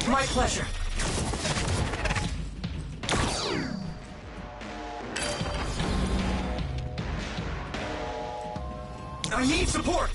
My pleasure. I need support!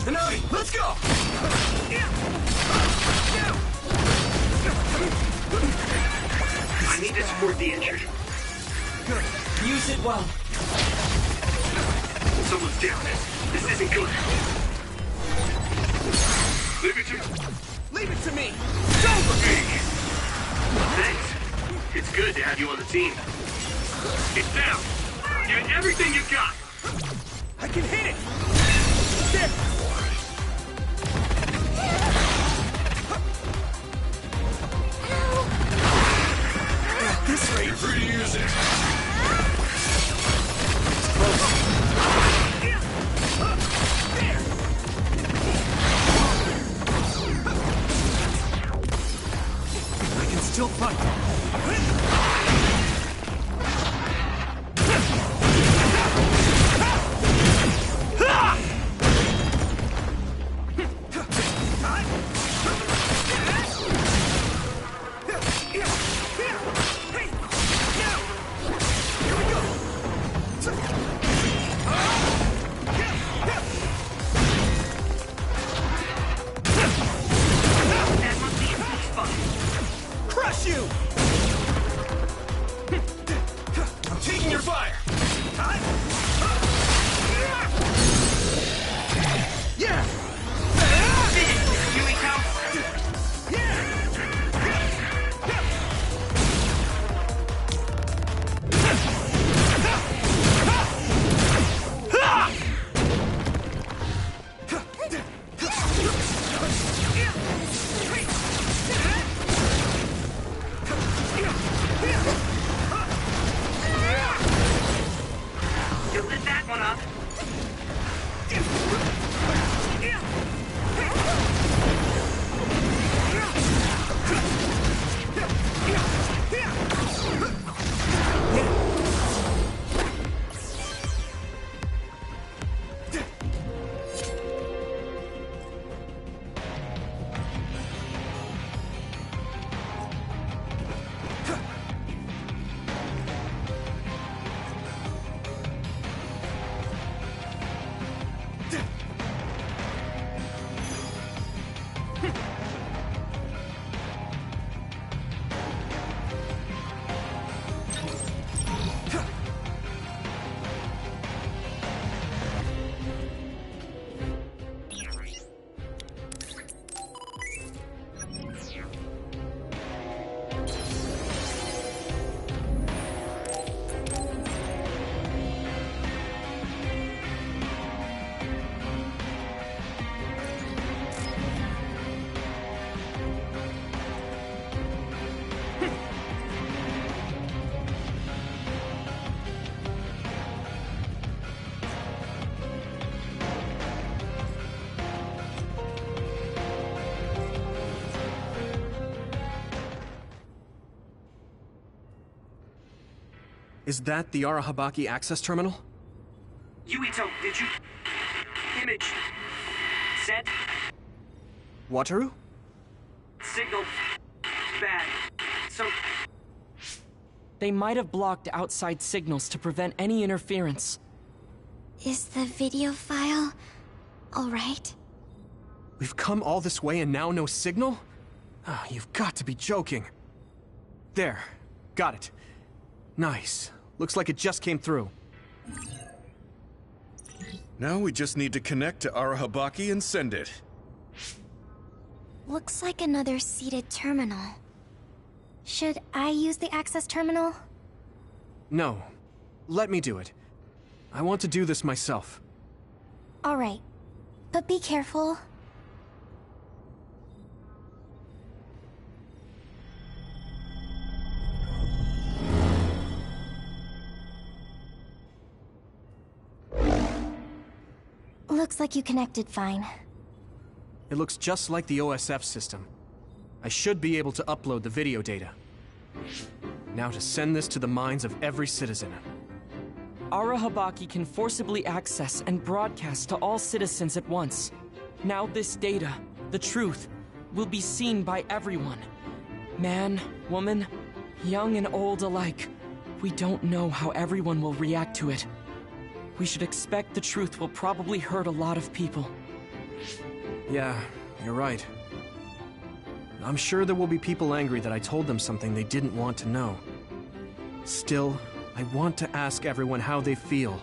Hanami, let's go! I need to support the injured. Good. Use it well. Someone's down. This isn't good. Leave it to me. Leave it to me! Go for me! Thanks. It's good to have you on the team. It's down. Give it everything you've got. I can hit it! There! At this rate... You're free to use it. It's close. I can still fight. Crush you! I'm taking your fire. Yeah! You lit that one up. Is that the Arahabaki access terminal? Yuito, did you... Image... Set... Wataru? Signal... Bad. So... They might have blocked outside signals to prevent any interference. Is the video file alright? We've come all this way and now no signal? Ah, you've got to be joking. There. Got it. Nice. Looks like it just came through. Now we just need to connect to Arahabaki and send it. Looks like another seated terminal. Should I use the access terminal? No. Let me do it. I want to do this myself. Alright. But be careful. Looks like you connected fine. It looks just like the OSF system. I should be able to upload the video data. Now to send this to the minds of every citizen. Arahabaki can forcibly access and broadcast to all citizens at once. Now this data, the truth, will be seen by everyone. Man, woman, young and old alike. We don't know how everyone will react to it. We should expect the truth will probably hurt a lot of people. Yeah, you're right. I'm sure there will be people angry that I told them something they didn't want to know. Still, I want to ask everyone how they feel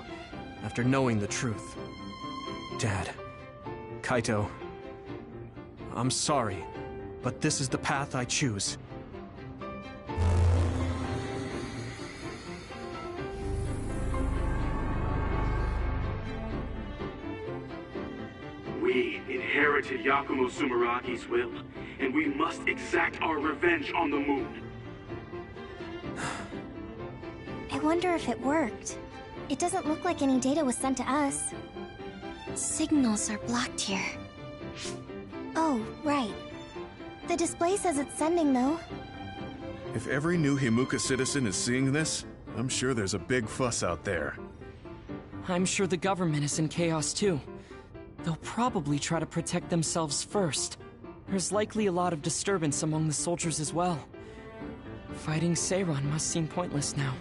after knowing the truth. Dad, Kaito, I'm sorry, but this is the path I choose. We inherited Yakumo Sumeragi's will, and we must exact our revenge on the moon. I wonder if it worked. It doesn't look like any data was sent to us. Signals are blocked here. Oh, right. The display says it's sending, though. If every new Himuka citizen is seeing this, I'm sure there's a big fuss out there. I'm sure the government is in chaos too. They'll probably try to protect themselves first. There's likely a lot of disturbance among the soldiers as well. Fighting Seiran must seem pointless now.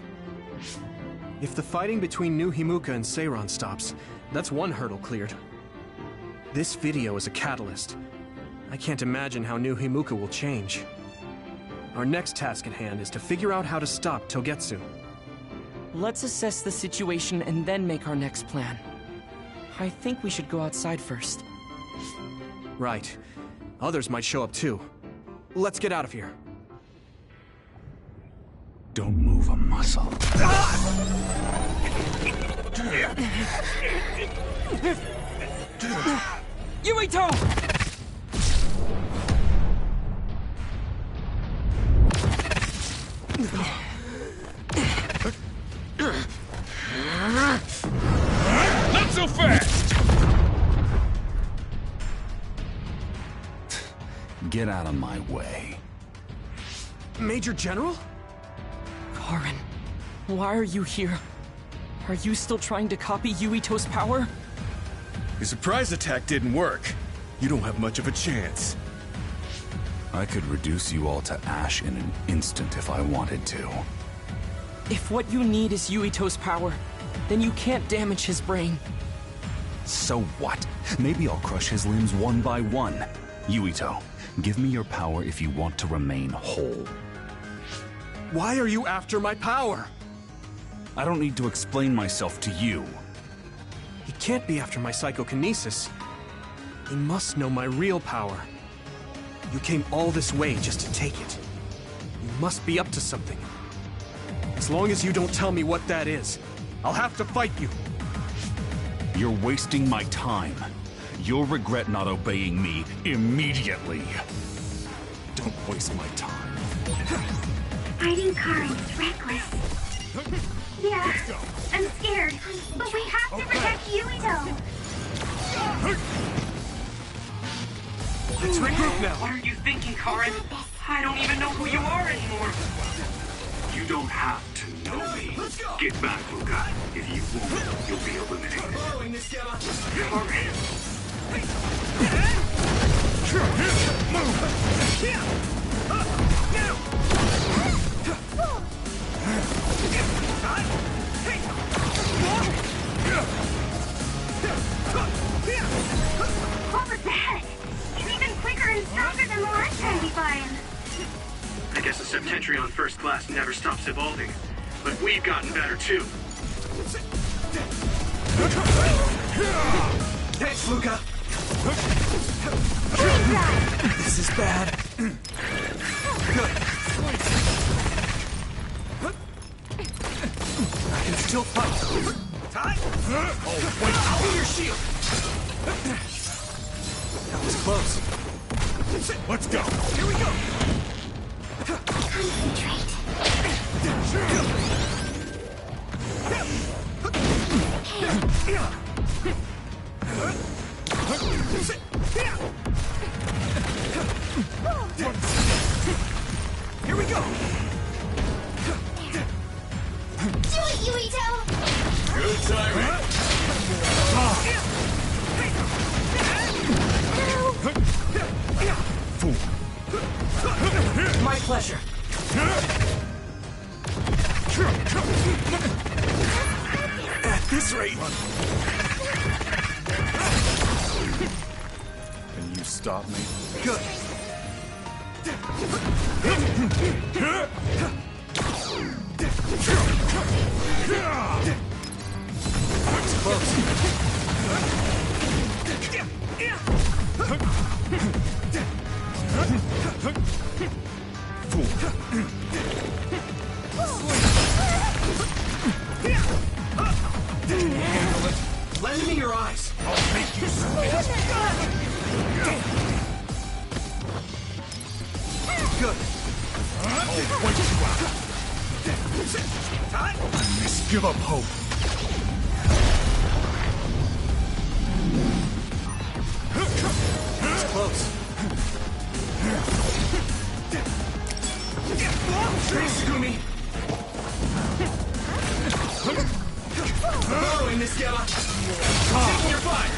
If the fighting between New Himuka and Seiran stops, that's one hurdle cleared. This video is a catalyst. I can't imagine how New Himuka will change. Our next task at hand is to figure out how to stop Togetsu. Let's assess the situation and then make our next plan. I think we should go outside first. Right. Others might show up too. Let's get out of here. Don't move a muscle. Yuito! Not so fast! Get out of my way. Major General? Karen, why are you here? Are you still trying to copy Yuito's power? Your surprise attack didn't work. You don't have much of a chance. I could reduce you all to ash in an instant if I wanted to. If what you need is Yuito's power, then you can't damage his brain. So what? Maybe I'll crush his limbs one by one. Yuito, give me your power if you want to remain whole. Why are you after my power? I don't need to explain myself to you. He can't be after my psychokinesis. He must know my real power. You came all this way just to take it. You must be up to something. As long as you don't tell me what that is, I'll have to fight you. You're wasting my time. You'll regret not obeying me immediately. Don't waste my time. Fighting Karen is reckless. Yeah, I'm scared, but we have to protect Yuito. Let's regroup now. What are you thinking, Karen? I don't even know who you are anymore. You don't have to know me. Get back, Luca. If you won't, you'll be eliminated. What was that? He's even quicker and stronger than the last time we fought him. I guess the Septentrion First Class never stops evolving, but we've gotten better too. Thanks, Luca. This is bad. I can still fight. Oh, wait, I'll be your shield. That was close. Let's go. Here we go. Here we go. Do it, Yuito! Good timing. My pleasure. At this rate. stop me? Good. It's close. Handle it. Lend me your eyes. I'll make you sweat. Good. I'll wait you out. I must give up hope. It's close. Thanks, Gumi. Following this, Gemma. Taking your fire.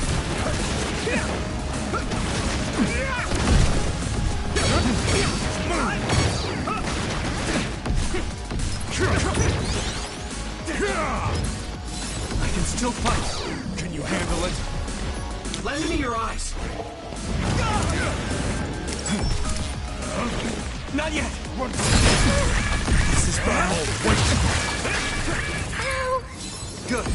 I can still fight. Can you handle it? Lend me your eyes. Not yet. This is bad. Good.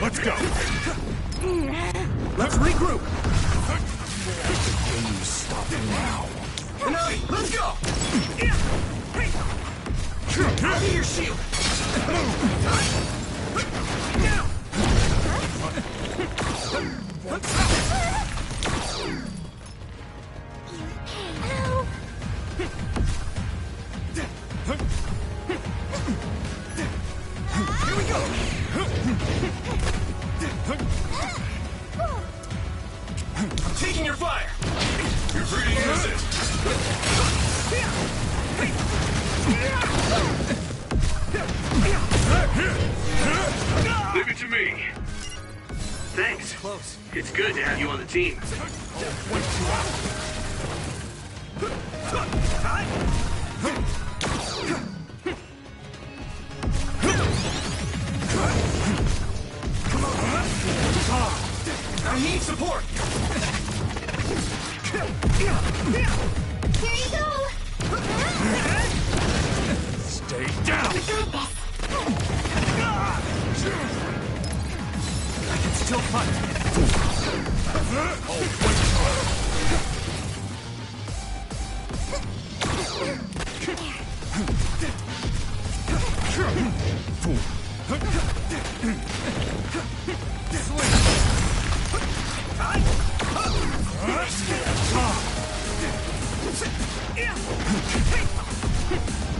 Let's go. Let's regroup. Can you stop now? Nami, let's go. I'll be your shield. Here we go. I'm taking your fire. You're free to use it. Leave it to me. Thanks. Close. It's good to have you on the team. I need support. Here you go! Stay down. I can still fight.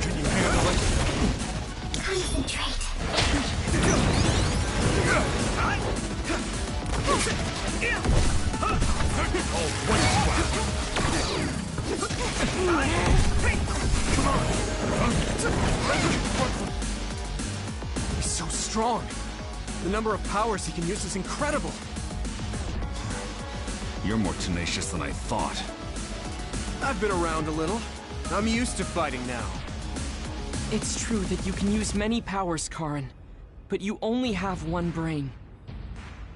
Can you handle it? Concentrate. He's so strong. The number of powers he can use is incredible. You're more tenacious than I thought. I've been around a little. I'm used to fighting now. It's true that you can use many powers, Karin, but you only have one brain.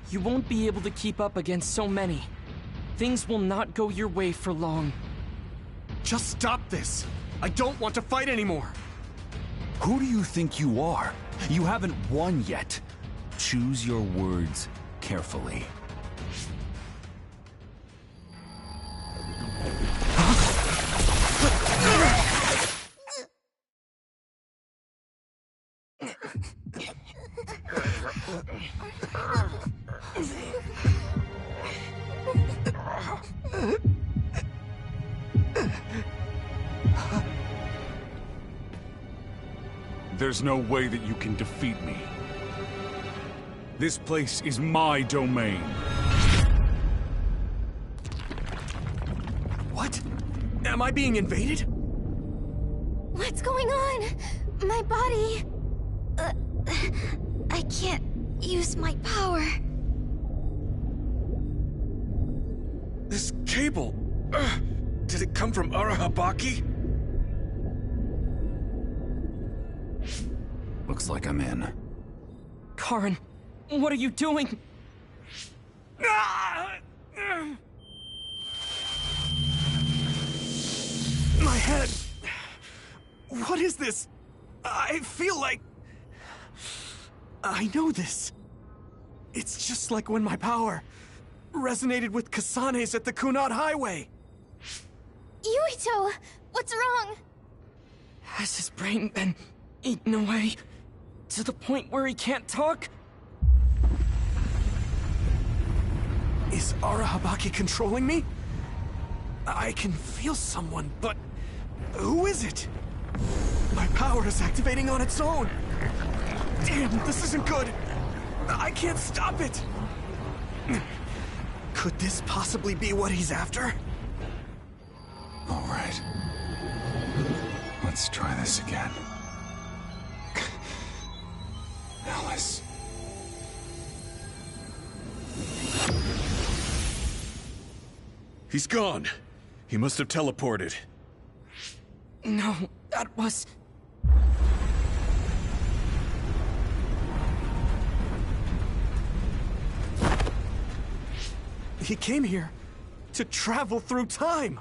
You won't be able to keep up against so many. Things will not go your way for long. Just stop this. I don't want to fight anymore. Who do you think you are? You haven't won yet. Choose your words carefully. There's no way that you can defeat me. This place is my domain. What? Am I being invaded? What's going on? My body... I can't use my power. This cable... did it come from Arahabaki? Looks like I'm in. Karin, what are you doing? My head. What is this? I feel like... I know this. It's just like when my power resonated with Kasane's at the Kunad Highway. Yuito, what's wrong? Has his brain been eaten away to the point where he can't talk? Is Arahabaki controlling me? I can feel someone, but who is it? My power is activating on its own. Damn, this isn't good. I can't stop it. Could this possibly be what he's after? All right. Let's try this again. Alice. He's gone. He must have teleported. No, that was... He came here to travel through time.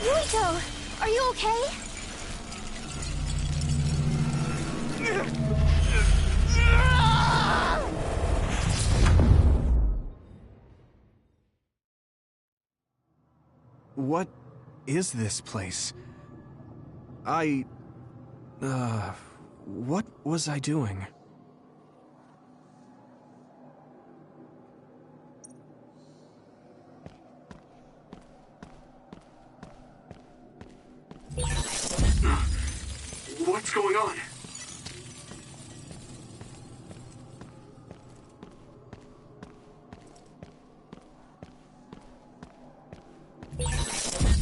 Yuito, are you okay? What is this place? What was I doing? What's going on?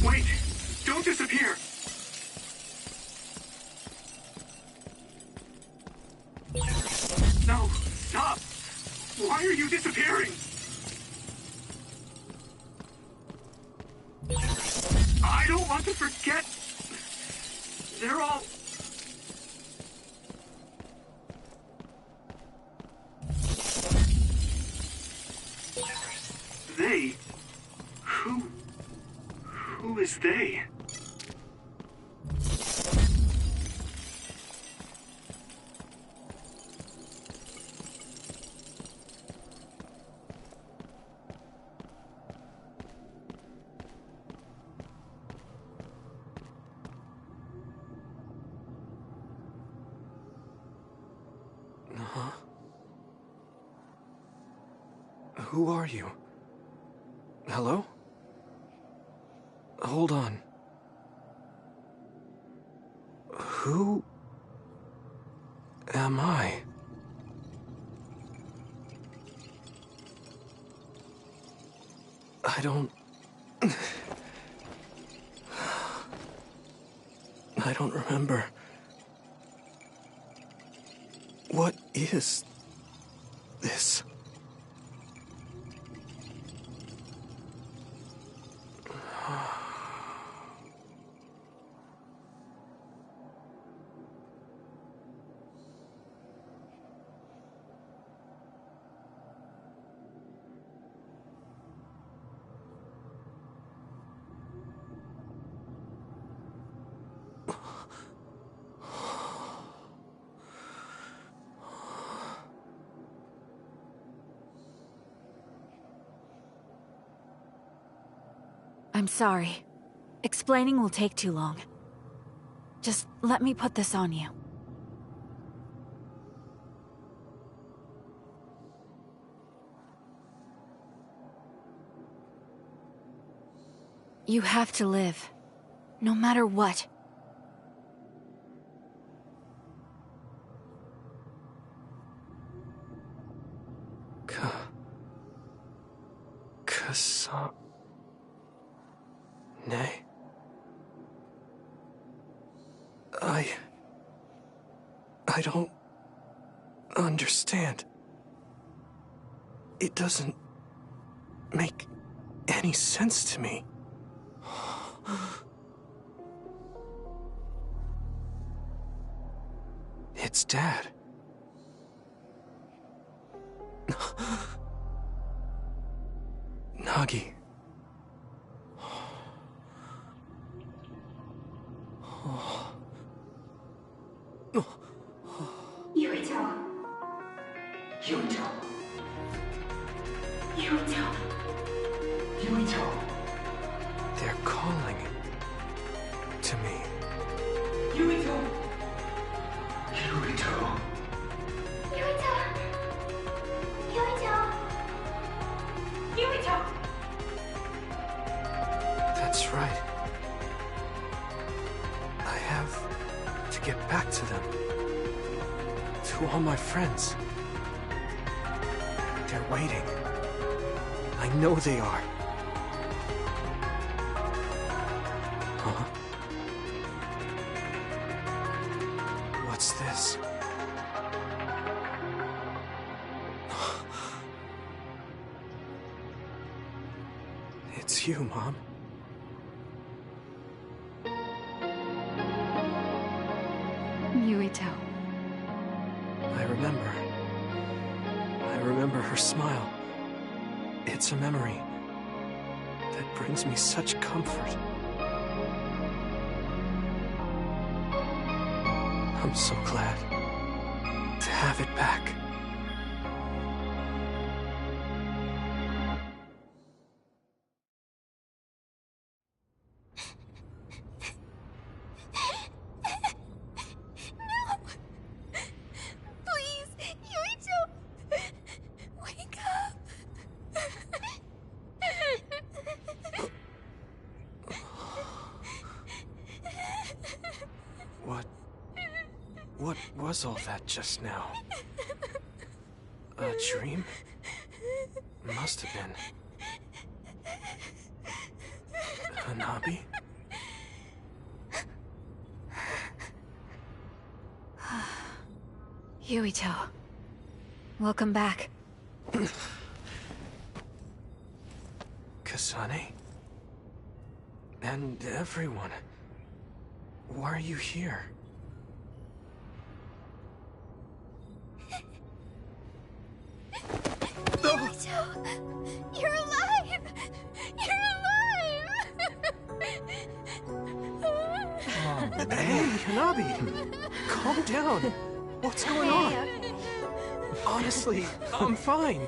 Wait! Don't disappear! No! Stop! Why are you disappearing? I don't want to forget! They're all... They? Who is they? Who are you? Hello? Hold on. Who am I? I don't remember. What is this? I'm sorry. Explaining will take too long. Just let me put this on you. You have to live. No matter what. Nay. I don't understand. It doesn't make any sense to me. It's Dad. Sumeragi. Yuito. Yuito. Yuito. Yuito. They're calling to me. Yuito. Yuito. Yuito. Yuito. Yuito. That's right. I have to get back to them. To all my friends. They're waiting. I know they are. Huh? What's this? It's you, Mom. Yuito. I remember her smile. It's a memory that brings me such comfort. I'm so glad to have it back. What was all that just now? A dream? Must have been. Hanabi? Yuito. Welcome back. Kasane? And everyone. Why are you here? Yuito! You're alive! You're alive! Hey, Hanabi! Calm down. What's going on? Honestly, I'm fine.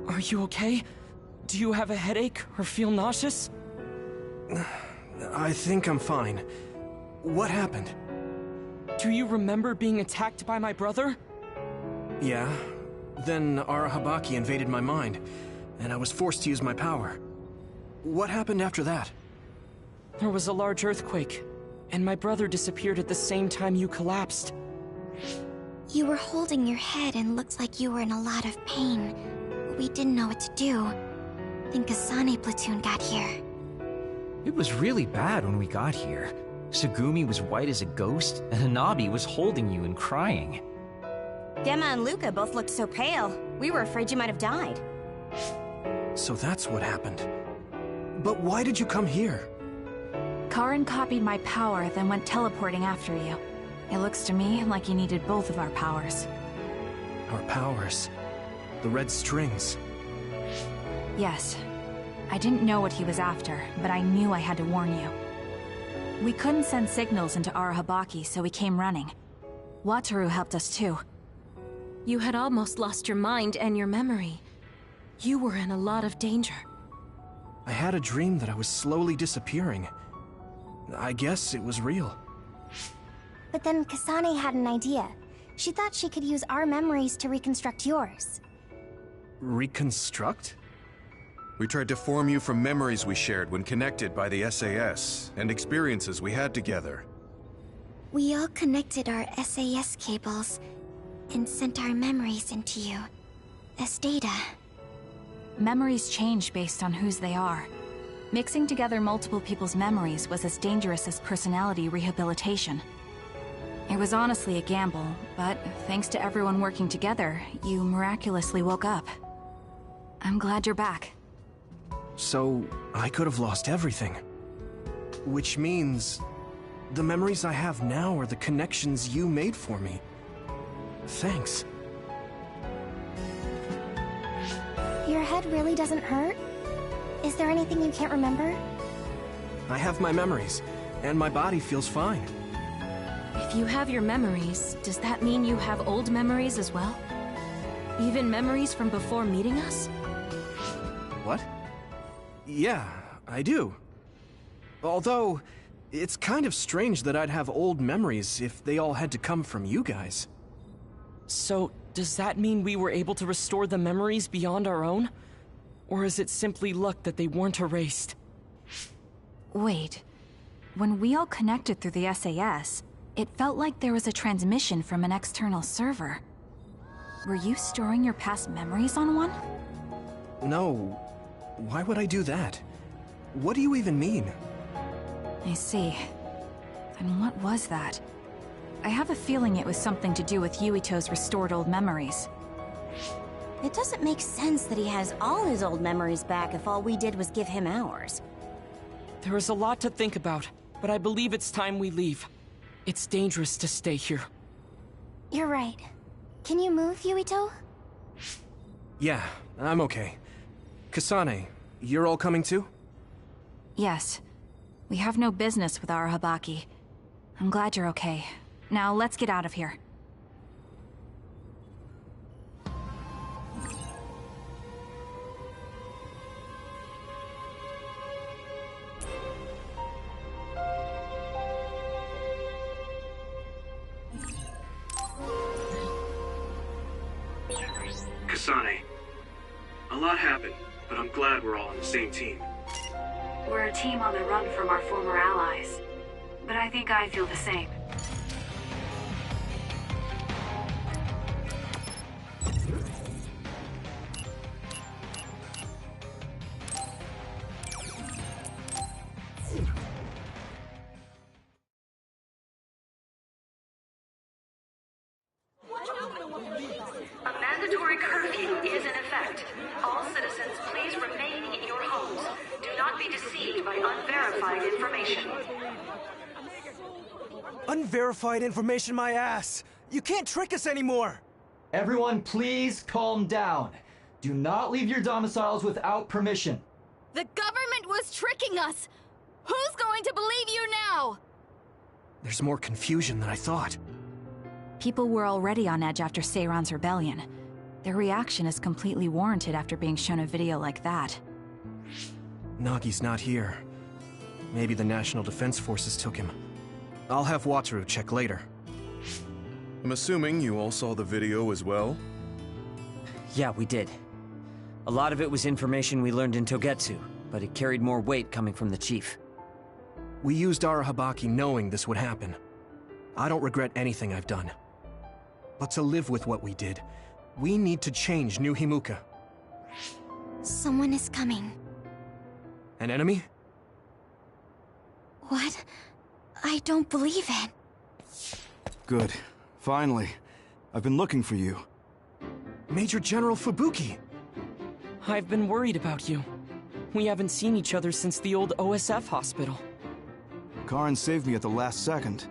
Are you okay? Do you have a headache or feel nauseous? I think I'm fine. What happened? Do you remember being attacked by my brother? Yeah. Then Arahabaki invaded my mind, and I was forced to use my power. What happened after that? There was a large earthquake, and my brother disappeared at the same time you collapsed. You were holding your head and looked like you were in a lot of pain. We didn't know what to do. Then Kasane platoon got here. It was really bad when we got here. Sugumi was white as a ghost, and Hanabi was holding you and crying. Gemma and Luca both looked so pale. We were afraid you might have died. So that's what happened. But why did you come here? Karin copied my power, then went teleporting after you. It looks to me like he needed both of our powers. Our powers. The red strings. Yes. I didn't know what he was after, but I knew I had to warn you. We couldn't send signals into Arahabaki, so we came running. Wataru helped us too. You had almost lost your mind and your memory. You were in a lot of danger. I had a dream that I was slowly disappearing. I guess it was real. But then Kasane had an idea. She thought she could use our memories to reconstruct yours. Reconstruct? We tried to form you from memories we shared when connected by the SAS, and experiences we had together. We all connected our SAS cables and sent our memories into you as data. Memories change based on whose they are. Mixing together multiple people's memories was as dangerous as personality rehabilitation. It was honestly a gamble, but thanks to everyone working together, you miraculously woke up. I'm glad you're back. So, I could have lost everything. Which means the memories I have now are the connections you made for me. Thanks. Your head really doesn't hurt? Is there anything you can't remember? I have my memories, and my body feels fine. If you have your memories, does that mean you have old memories as well? Even memories from before meeting us? What? Yeah, I do. Although, it's kind of strange that I'd have old memories if they all had to come from you guys. So, does that mean we were able to restore the memories beyond our own? Or is it simply luck that they weren't erased? Wait. When we all connected through the SAS, it felt like there was a transmission from an external server. Were you storing your past memories on one? No. Why would I do that? What do you even mean? I see. Then what was that? I have a feeling it was something to do with Yuito's restored old memories. It doesn't make sense that he has all his old memories back if all we did was give him ours. There is a lot to think about, but I believe it's time we leave. It's dangerous to stay here. You're right. Can you move, Yuito? Yeah, I'm okay. Kasane, you're all coming too? Yes. We have no business with Arahabaki. I'm glad you're okay. Now let's get out of here. Kasane, a lot happened, but I'm glad we're all on the same team. We're a team on the run from our former allies. But I think I feel the same. A mandatory curfew is in effect. All citizens, please remain in your homes. Do not be deceived by unverified information. Unverified information, my ass! You can't trick us anymore! Everyone, please calm down. Do not leave your domiciles without permission. The government was tricking us! Who's going to believe you now? There's more confusion than I thought. People were already on edge after Seiran's rebellion. Their reaction is completely warranted after being shown a video like that. Nagi's not here. Maybe the National Defense Forces took him. I'll have Wataru check later. I'm assuming you all saw the video as well? Yeah, we did. A lot of it was information we learned in Togetsu, but it carried more weight coming from the chief. We used Arahabaki knowing this would happen. I don't regret anything I've done. But to live with what we did, we need to change New Himuka. Someone is coming. An enemy? What? I don't believe it. Good. Finally. I've been looking for you. Major General Fubuki! I've been worried about you. We haven't seen each other since the old OSF hospital. Karin saved me at the last second.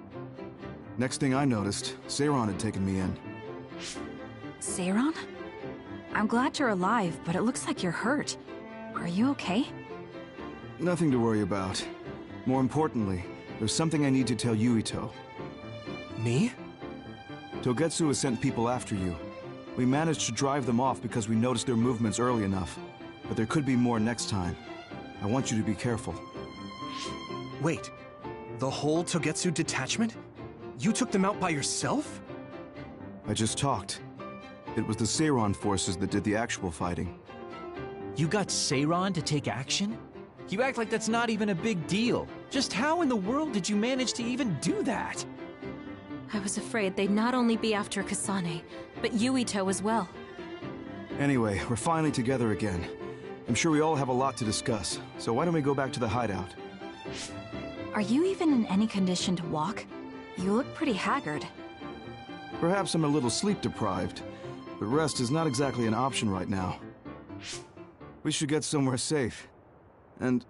Next thing I noticed, Seiran had taken me in. Seiran? I'm glad you're alive, but it looks like you're hurt. Are you okay? Nothing to worry about. More importantly, there's something I need to tell Yuito. Me? Togetsu has sent people after you. We managed to drive them off because we noticed their movements early enough. But there could be more next time. I want you to be careful. Wait, the whole Togetsu detachment? You took them out by yourself? I just talked. It was the Seiran forces that did the actual fighting. You got Seiran to take action? You act like that's not even a big deal. Just how in the world did you manage to even do that? I was afraid they'd not only be after Kasane, but Yuito as well. Anyway, we're finally together again. I'm sure we all have a lot to discuss, so why don't we go back to the hideout? Are you even in any condition to walk? You look pretty haggard. Perhaps I'm a little sleep-deprived, but rest is not exactly an option right now. We should get somewhere safe. And...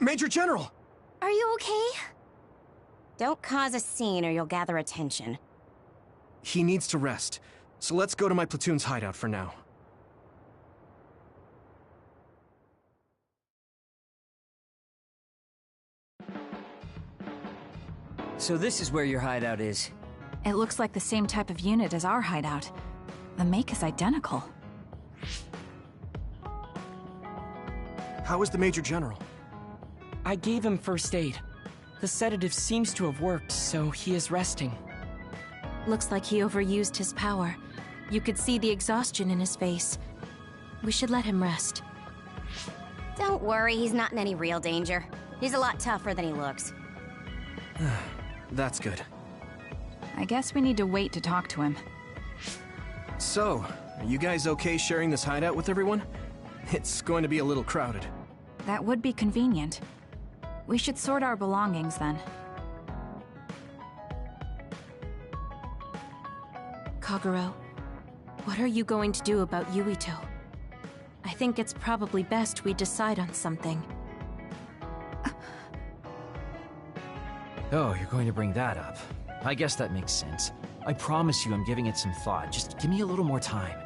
Major General! Are you okay? Don't cause a scene or you'll gather attention. He needs to rest, so let's go to my platoon's hideout for now. So this is where your hideout is. It looks like the same type of unit as our hideout. The make is identical. How is the Major General? I gave him first aid. The sedative seems to have worked, so he is resting. Looks like he overused his power. You could see the exhaustion in his face. We should let him rest. Don't worry, he's not in any real danger. He's a lot tougher than he looks. That's good. I guess we need to wait to talk to him. So, are you guys okay sharing this hideout with everyone? It's going to be a little crowded. That would be convenient. We should sort our belongings then. Kagero, what are you going to do about Yuito? I think it's probably best we decide on something. Oh, you're going to bring that up. I guess that makes sense. I promise you I'm giving it some thought. Just give me a little more time.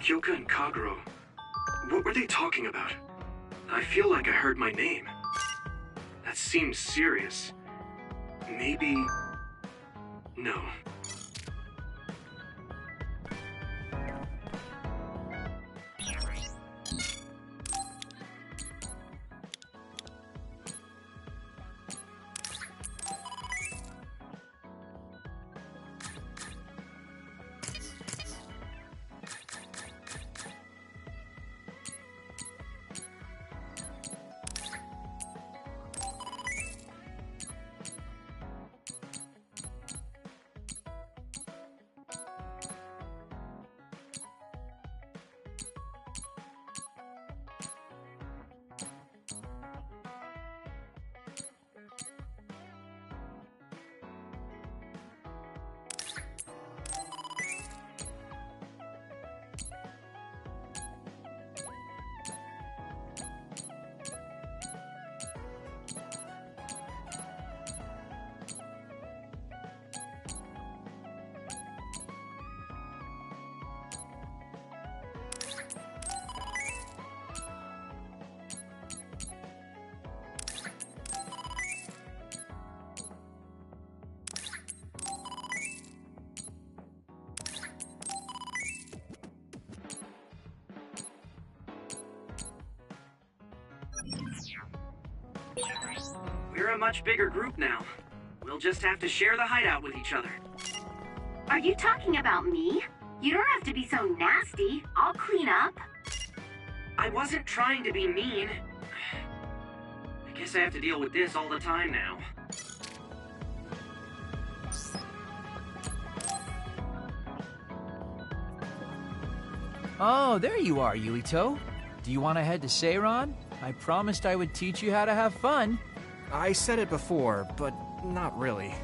Kyoka and Kagero. What were they talking about? I feel like I heard my name. That seems serious. Maybe... No. We're a much bigger group now. We'll just have to share the hideout with each other. Are you talking about me? You don't have to be so nasty. I'll clean up. I wasn't trying to be mean. I guess I have to deal with this all the time now. Oh, there you are, Yuito. Do you want to head to Seiran? I promised I would teach you how to have fun. I said it before, but not really.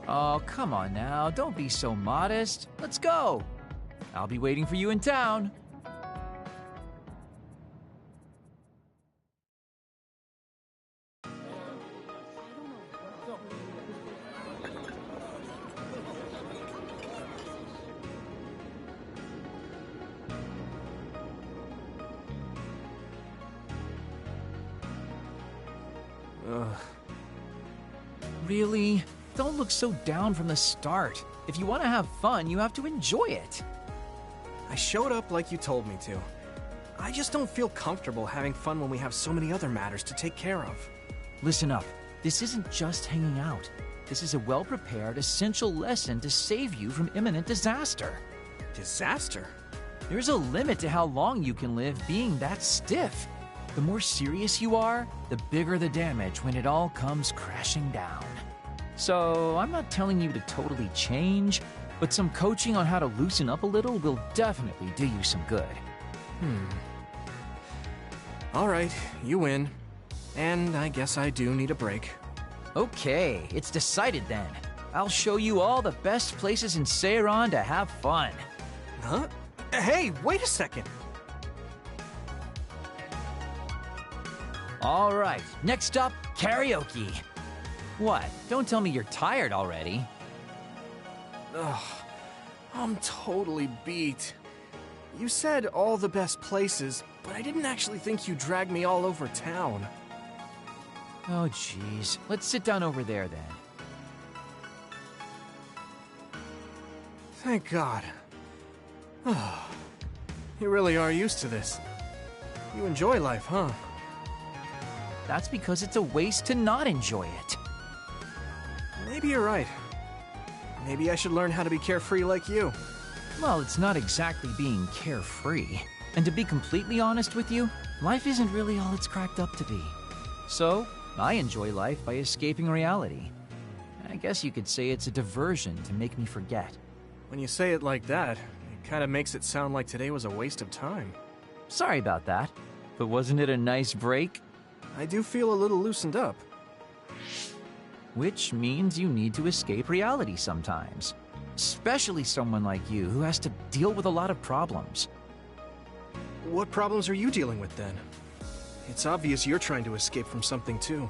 Oh, come on now. Don't be so modest. Let's go. I'll be waiting for you in town. Really? Don't look so down from the start. If you want to have fun, you have to enjoy it. I showed up like you told me to. I just don't feel comfortable having fun when we have so many other matters to take care of. Listen up. This isn't just hanging out. This is a well-prepared, essential lesson to save you from imminent disaster. Disaster? There's a limit to how long you can live being that stiff. The more serious you are, the bigger the damage when it all comes crashing down. So, I'm not telling you to totally change, but some coaching on how to loosen up a little will definitely do you some good. Alright, you win. And I guess I do need a break. Okay, it's decided then. I'll show you all the best places in Seiran to have fun. Huh? Hey, wait a second! Alright, next up, karaoke. What? Don't tell me you're tired already. Ugh, I'm totally beat. You said all the best places, but I didn't actually think you dragged me all over town. Oh, jeez. Let's sit down over there, then. Thank God. You really are used to this. You enjoy life, huh? That's because it's a waste to not enjoy it. Maybe you're right. Maybe I should learn how to be carefree like you. Well, it's not exactly being carefree. And to be completely honest with you, life isn't really all it's cracked up to be. So, I enjoy life by escaping reality. I guess you could say it's a diversion to make me forget. When you say it like that, it kind of makes it sound like today was a waste of time. Sorry about that, but wasn't it a nice break? I do feel a little loosened up. Which means you need to escape reality sometimes. Especially someone like you who has to deal with a lot of problems. What problems are you dealing with then? It's obvious you're trying to escape from something too.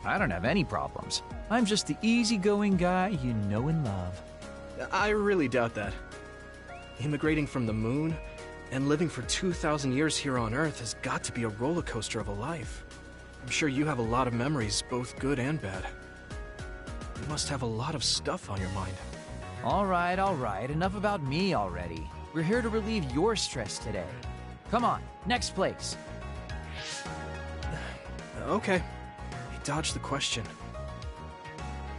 I don't have any problems. I'm just the easygoing guy you know and love. I really doubt that. Immigrating from the moon and living for 2,000 years here on Earth has got to be a roller coaster of a life. I'm sure you have a lot of memories, both good and bad. You must have a lot of stuff on your mind. All right. Enough about me already. We're here to relieve your stress today. Come on, next place. Okay. I dodged the question.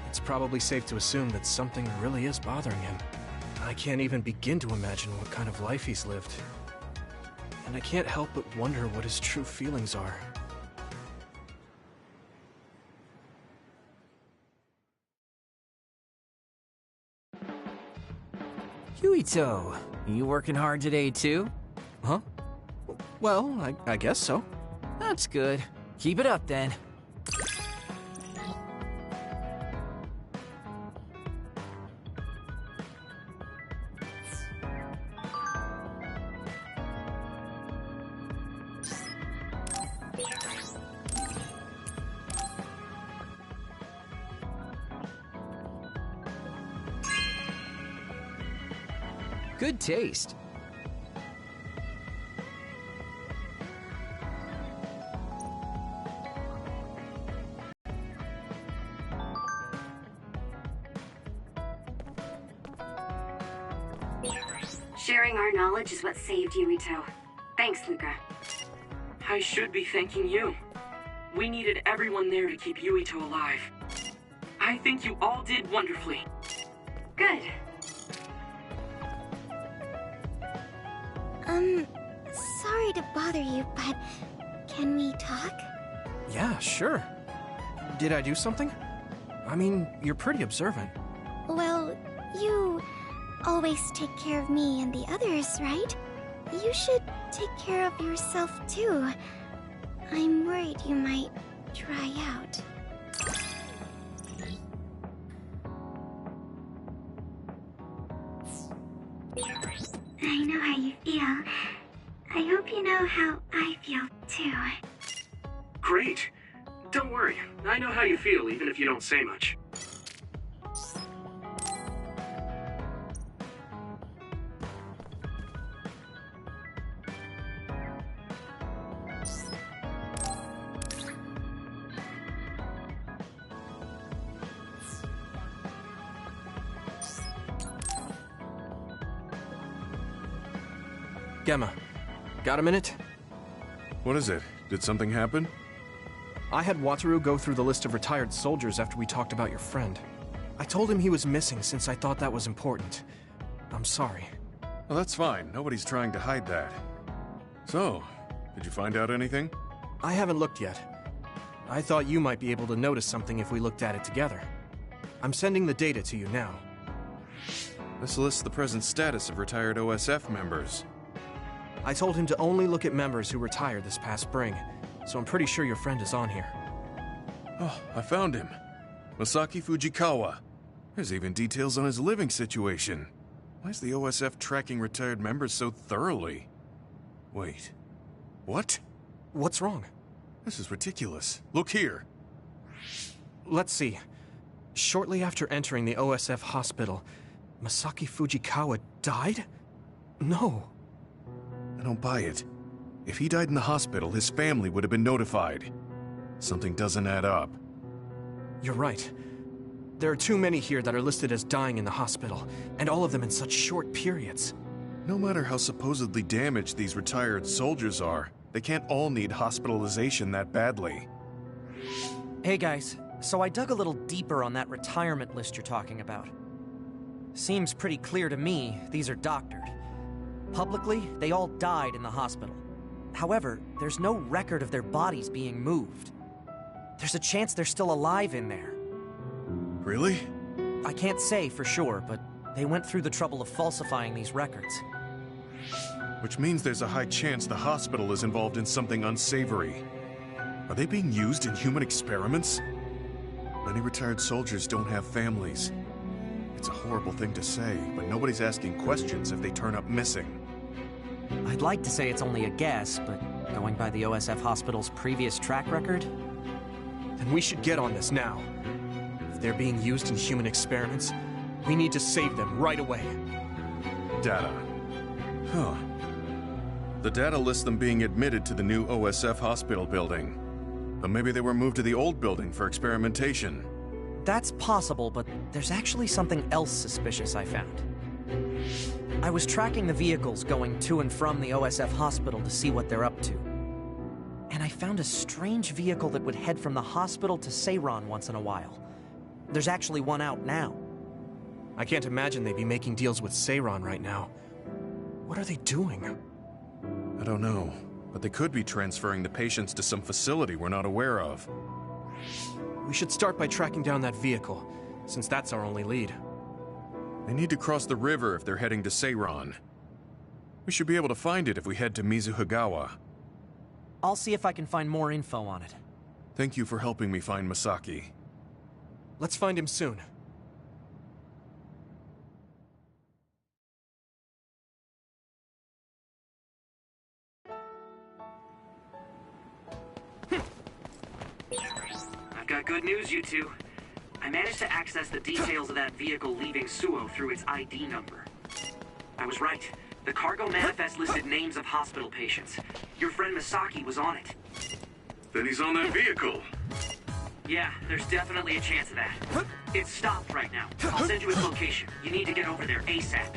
It's probably safe to assume that something really is bothering him. I can't even begin to imagine what kind of life he's lived. And I can't help but wonder what his true feelings are. Yuito, you working hard today too? Huh? Well, I guess so. That's good. Keep it up then. Good taste. Sharing our knowledge is what saved Yuito. Thanks, Luca. I should be thanking you. We needed everyone there to keep Yuito alive. I think you all did wonderfully. Good. Sorry to bother you, but can we talk? Yeah, sure. Did I do something? I mean, you're pretty observant. Well, you always take care of me and the others, right? You should take care of yourself too. I'm worried you might dry out. I know how you feel. I hope you know how I feel too. Great. Don't worry. I know how you feel, even if you don't say much. Gemma, got a minute? What is it? Did something happen? I had Wataru go through the list of retired soldiers after we talked about your friend. I told him he was missing since I thought that was important. I'm sorry. Well, that's fine. Nobody's trying to hide that. So, Did you find out anything? I haven't looked yet. I thought you might be able to notice something if we looked at it together. I'm sending the data to you now. This lists the present status of retired OSF members. I told him to only look at members who retired this past spring, so I'm pretty sure your friend is on here. Oh, I found him. Masaki Fujikawa. There's even details on his living situation. Why is the OSF tracking retired members so thoroughly? Wait. What? What's wrong? This is ridiculous. Look here. Let's see. Shortly after entering the OSF hospital, Masaki Fujikawa died? No. I don't buy it. If he died in the hospital, his family would have been notified. Something doesn't add up. You're right. There are too many here that are listed as dying in the hospital, and all of them in such short periods. No matter how supposedly damaged these retired soldiers are, they can't all need hospitalization that badly. Hey guys, so I dug a little deeper on that retirement list you're talking about. Seems pretty clear to me these are doctored. Publicly, they all died in the hospital. However, there's no record of their bodies being moved. There's a chance they're still alive in there. Really? I can't say for sure, but they went through the trouble of falsifying these records. Which means there's a high chance the hospital is involved in something unsavory. Are they being used in human experiments? Many retired soldiers don't have families. It's a horrible thing to say, but nobody's asking questions if they turn up missing. I'd like to say it's only a guess, but going by the OSF hospital's previous track record? Then we should get on this now. If they're being used in human experiments, we need to save them right away. Data. Huh. The data lists them being admitted to the new OSF hospital building. But maybe they were moved to the old building for experimentation. That's possible, but there's actually something else suspicious I found. I was tracking the vehicles going to and from the OSF hospital to see what they're up to. And I found a strange vehicle that would head from the hospital to Seiran once in a while. There's actually one out now. I can't imagine they'd be making deals with Seiran right now. What are they doing? I don't know, but they could be transferring the patients to some facility we're not aware of. We should start by tracking down that vehicle, since that's our only lead. They need to cross the river if they're heading to Seiran. We should be able to find it if we head to Mizuhigawa. I'll see if I can find more info on it. Thank you for helping me find Masaki. Let's find him soon. I've got good news, you two. I managed to access the details of that vehicle leaving Suo through its ID number. I was right. The cargo manifest listed names of hospital patients. Your friend Masaki was on it. Then he's on that vehicle. Yeah, there's definitely a chance of that. It's stopped right now. I'll send you its location. You need to get over there ASAP.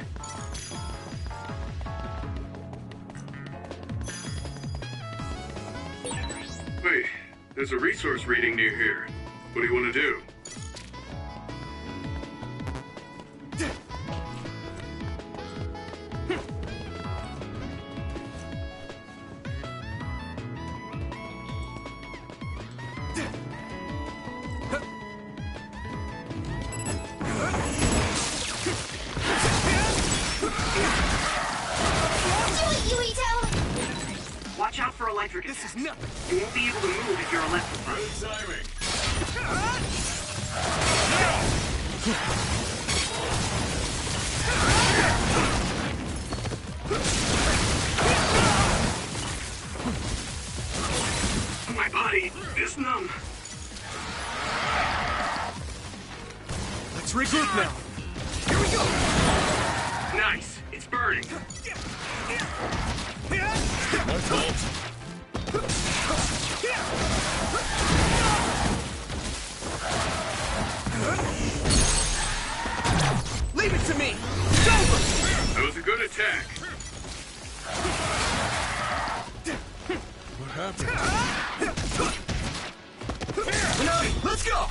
Wait, there's a resource reading near here. What do you want to do? Watch out for electric attacks. This is nothing. You won't be able to move if you're electrified. Good timing. My body is numb. Let's regroup now. Here we go. Nice. It's burning. My fault. Leave it to me. It's over. That was a good attack. What happened? Let's go.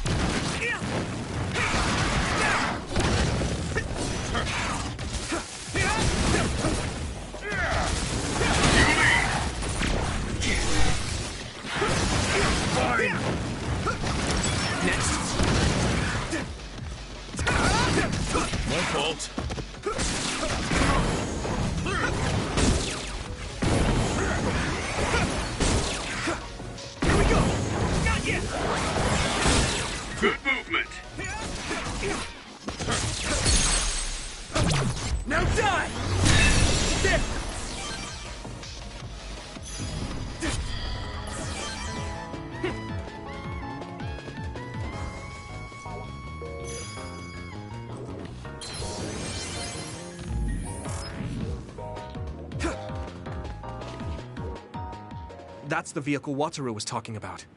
That's the vehicle Wataru was talking about.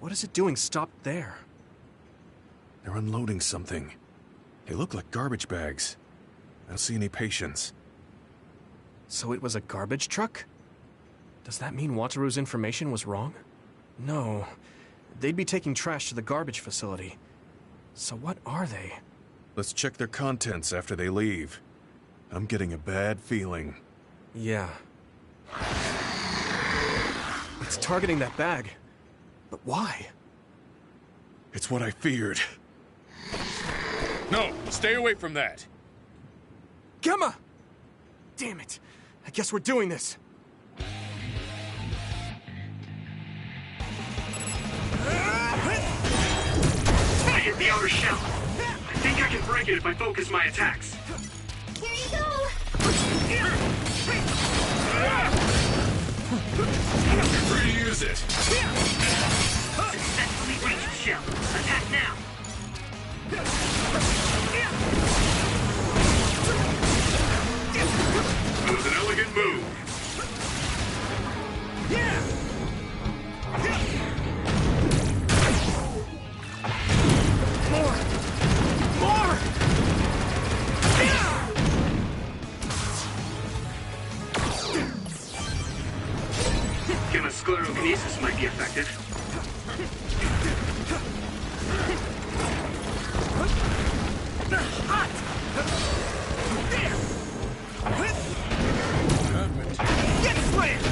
What is it doing stopped there? They're unloading something. They look like garbage bags. I don't see any patients. So it was a garbage truck? Does that mean Wataru's information was wrong? No. They'd be taking trash to the garbage facility. So what are they? Let's check their contents after they leave. I'm getting a bad feeling. Yeah. It's targeting that bag. But why? It's what I feared. No, stay away from that. Gemma! Damn it. I guess we're doing this. I hit the outer shell. I think I can break it if I focus my attacks. Here you go! You're free to use it. Successfully reached shell. Attack now. That was an elegant move. More! Gemma's sclerokinesis might be effective. Get slammed!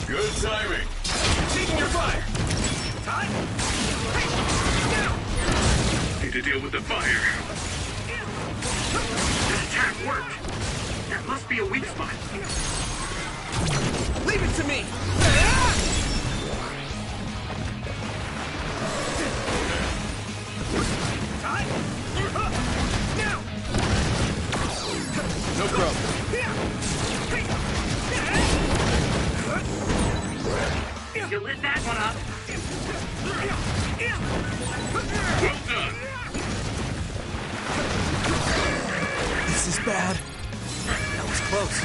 Good timing. Taking your fire! Time! Need to deal with the fire. That attack worked. That must be a weak spot. Leave it to me! No problem. You lit that one up. Well done. This is bad. That was close.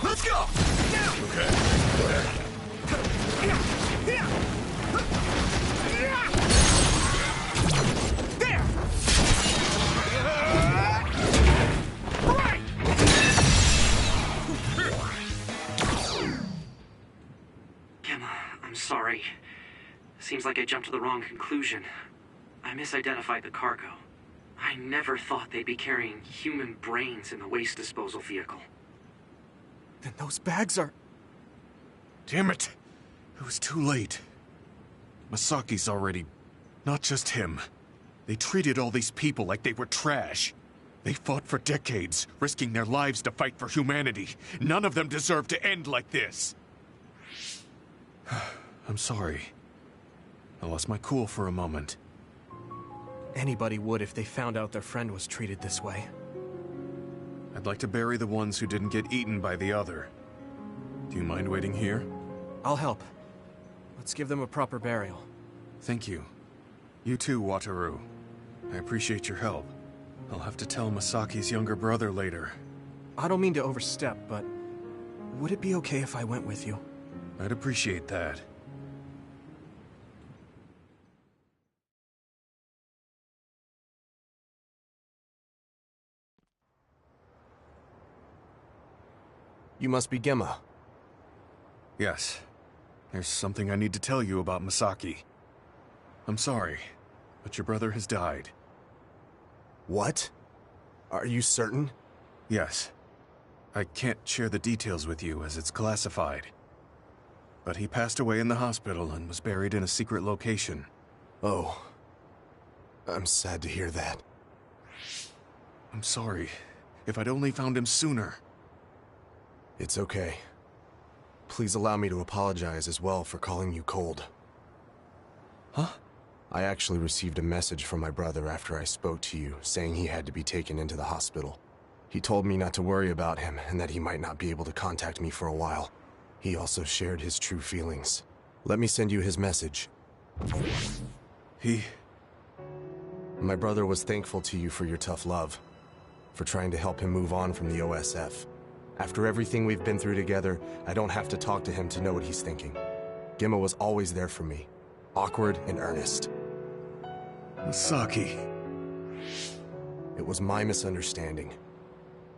Let's go! Okay. There! Right! Gemma, I'm sorry. Seems like I jumped to the wrong conclusion. I misidentified the cargo. I never thought they'd be carrying human brains in the waste disposal vehicle. Then those bags are... Damn it! It was too late. Masaki's already... Not just him. They treated all these people like they were trash. They fought for decades, risking their lives to fight for humanity. None of them deserve to end like this. I'm sorry. I lost my cool for a moment. Anybody would if they found out their friend was treated this way. I'd like to bury the ones who didn't get eaten by the other. Do you mind waiting here? I'll help. Let's give them a proper burial. Thank you. You too, Wataru. I appreciate your help. I'll have to tell Masaki's younger brother later. I don't mean to overstep, but would it be okay if I went with you? I'd appreciate that. You must be Gemma. Yes. There's something I need to tell you about Masaki. I'm sorry, but your brother has died. What? Are you certain? Yes. I can't share the details with you as it's classified. But he passed away in the hospital and was buried in a secret location. Oh. I'm sad to hear that. I'm sorry. If I'd only found him sooner. It's okay. Please allow me to apologize as well for calling you cold. Huh? I actually received a message from my brother after I spoke to you, saying he had to be taken into the hospital. He told me not to worry about him and that he might not be able to contact me for a while. He also shared his true feelings. Let me send you his message. My brother was thankful to you for your tough love, for trying to help him move on from the OSF. After everything we've been through together, I don't have to talk to him to know what he's thinking. Gemma was always there for me, awkward and earnest. Masaki. It was my misunderstanding.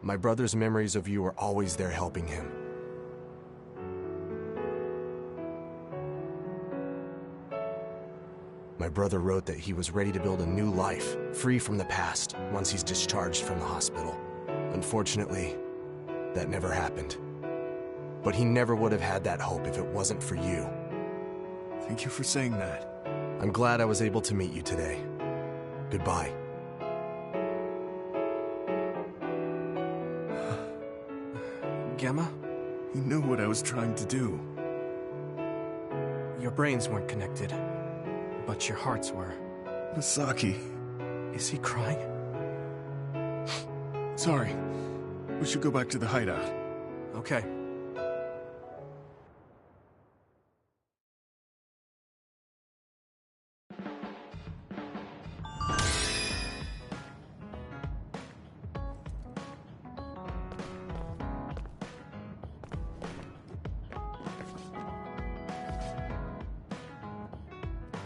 My brother's memories of you were always there helping him. My brother wrote that he was ready to build a new life, free from the past, once he's discharged from the hospital. Unfortunately, that never happened. But he never would have had that hope if it wasn't for you. Thank you for saying that. I'm glad I was able to meet you today. Goodbye. Gemma? You knew what I was trying to do. Your brains weren't connected, but your hearts were. Masaki. Is he crying? Sorry. We should go back to the hideout. Okay.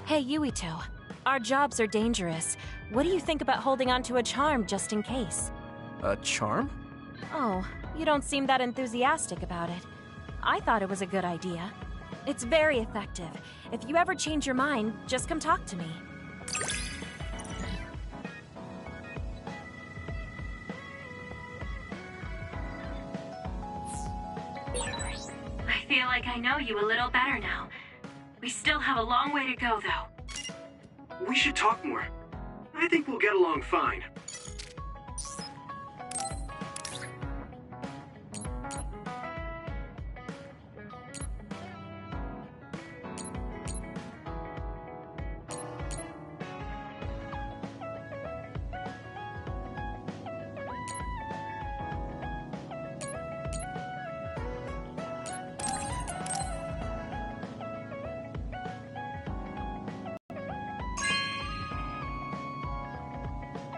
Hey, Yuito. Our jobs are dangerous. What do you think about holding onto a charm just in case? A charm? Oh, you don't seem that enthusiastic about it. I thought it was a good idea. It's very effective. If you ever change your mind, just come talk to me. I feel like I know you a little better now. We still have a long way to go, though. We should talk more. I think we'll get along fine.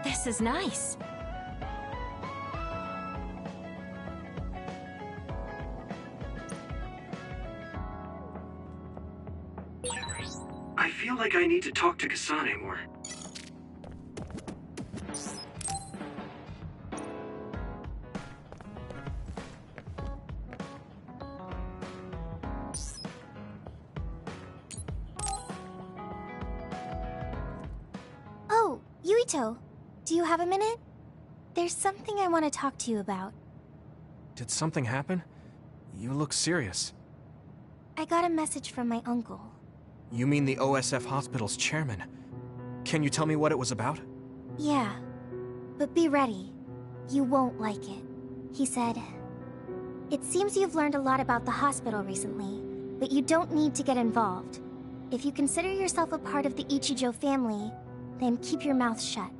This is nice. I feel like I need to talk to Kasane more. Oh, Yuito. Do you have a minute? There's something I want to talk to you about. Did something happen? You look serious. I got a message from my uncle. You mean the OSF Hospital's chairman? Can you tell me what it was about? Yeah, but be ready. You won't like it. He said, "It seems you've learned a lot about the hospital recently, but you don't need to get involved. If you consider yourself a part of the Ichijo family, then keep your mouth shut."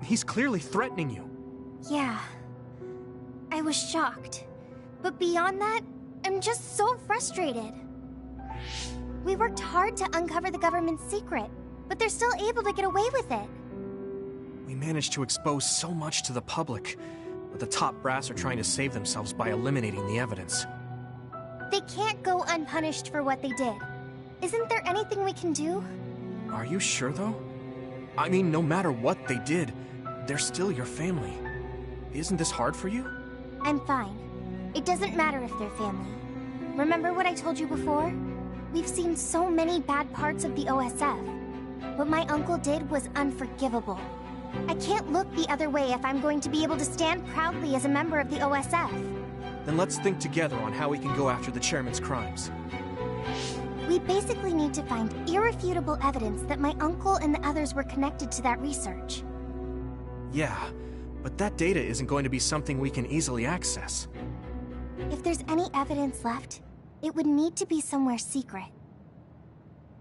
He's clearly threatening you. Yeah. I was shocked. But beyond that, I'm just so frustrated. We worked hard to uncover the government's secret, but they're still able to get away with it. We managed to expose so much to the public, but the top brass are trying to save themselves by eliminating the evidence. They can't go unpunished for what they did. Isn't there anything we can do? Are you sure, though? I mean, no matter what they did, they're still your family. Isn't this hard for you? I'm fine. It doesn't matter if they're family. Remember what I told you before? We've seen so many bad parts of the OSF. What my uncle did was unforgivable. I can't look the other way if I'm going to be able to stand proudly as a member of the OSF. Then let's think together on how we can go after the chairman's crimes. We basically need to find irrefutable evidence that my uncle and the others were connected to that research. Yeah, but that data isn't going to be something we can easily access. If there's any evidence left, it would need to be somewhere secret.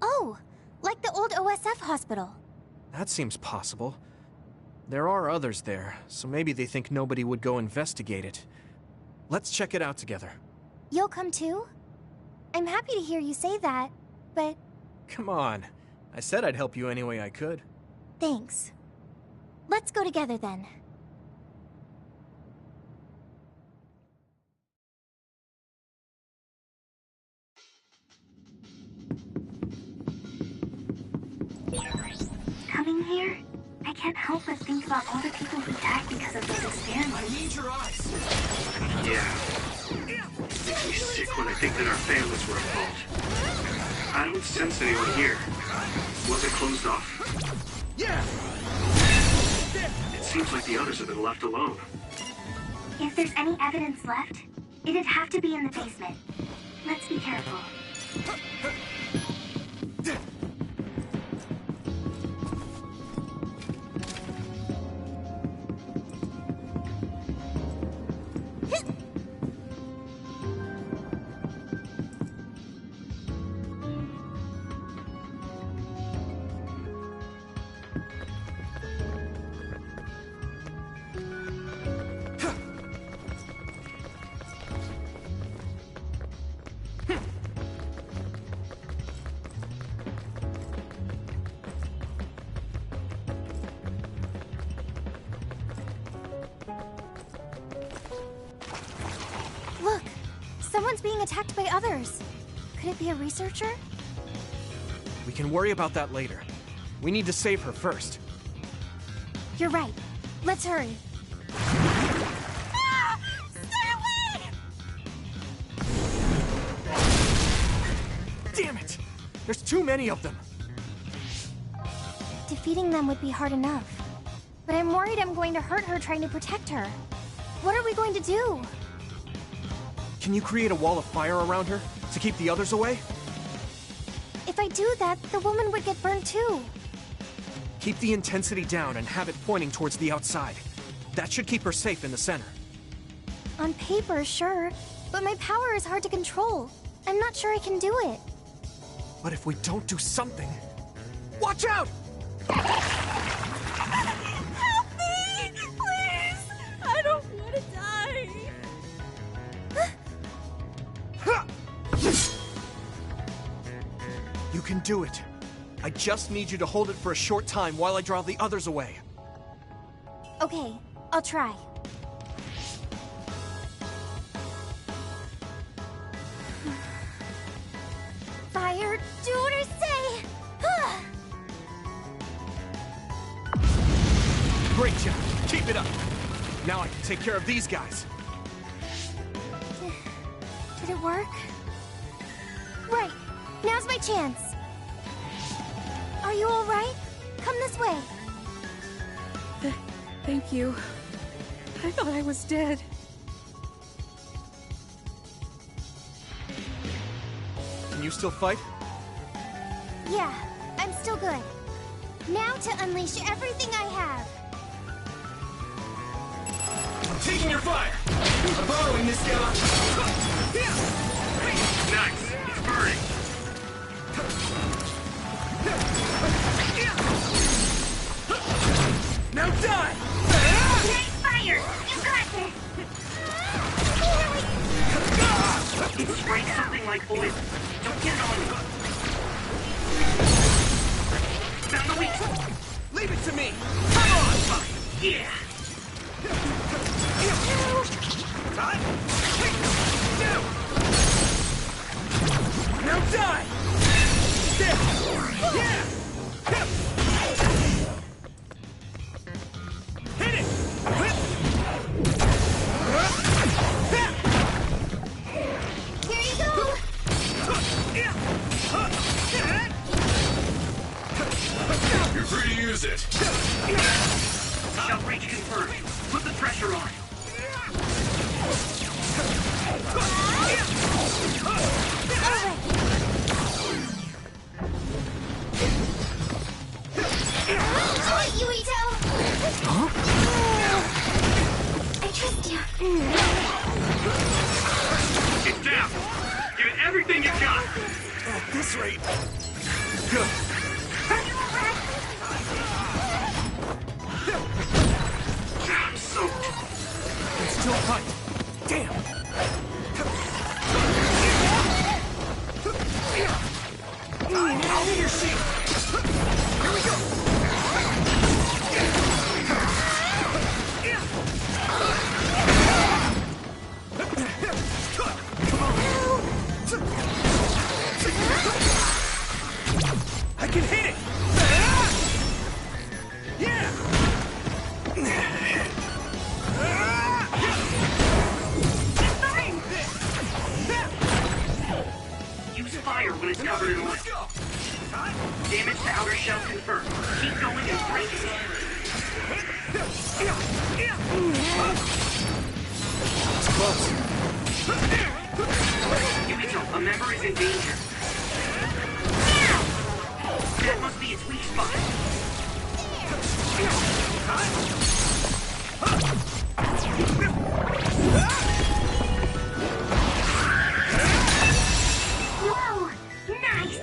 Oh, like the old OSF hospital. That seems possible. There are others there, so maybe they think nobody would go investigate it. Let's check it out together. You'll come too? I'm happy to hear you say that, but... Come on. I said I'd help you any way I could. Thanks. Let's go together then. Coming here, I can't help but think about all the people who died because of those experiments. I need your eyes! Yeah. It makes me sick when I think that our families were involved. I don't sense anyone here. Was it closed off? Yeah! It seems like the others have been left alone. If there's any evidence left, it'd have to be in the basement. Let's be careful. Look! Someone's being attacked by others. Could it be a researcher? We can worry about that later. We need to save her first. You're right. Let's hurry. Damn it! There's too many of them! Defeating them would be hard enough. But I'm worried I'm going to hurt her trying to protect her. What are we going to do? Can you create a wall of fire around her to keep the others away? If I do that, the woman would get burned too. Keep the intensity down and have it pointing towards the outside. That should keep her safe in the center. On paper, sure. But my power is hard to control. I'm not sure I can do it. But if we don't do something... Watch out! Help me! Please! I don't want to die! You can do it. I just need you to hold it for a short time while I draw the others away. Okay, I'll try. Fire, do what I say! Great job. Keep it up. Now I can take care of these guys. Did it work? Right. Now's my chance. Are you all right? Come this way. Thank you. I thought I was dead. Can you still fight? Yeah, I'm still good. Now to unleash everything I have. I'm taking your fire! I'm borrowing this guy! Nice! He's burning! Now die! Take fire! You got this! It's spraying something like oil. Don't get it on you. Found the weak. Leave it to me! Come on, fine. Yeah. Now die! There! Yeah! Hit it! Here you go! You're free to use it. Outreach confirmed. Put the pressure on. Yuito! Huh? I trust you. Get down! Give it everything you got! At this rate... Good. Are you alright? still fight. Damn! I'll be your shield! Here we go! I can hit it! Yeah! Use fire when it's covered in oil. Damage to outer shell confirmed. Keep going and break it. It's close. Yuito, a member is in danger. That must be its weak spot. Whoa! Nice!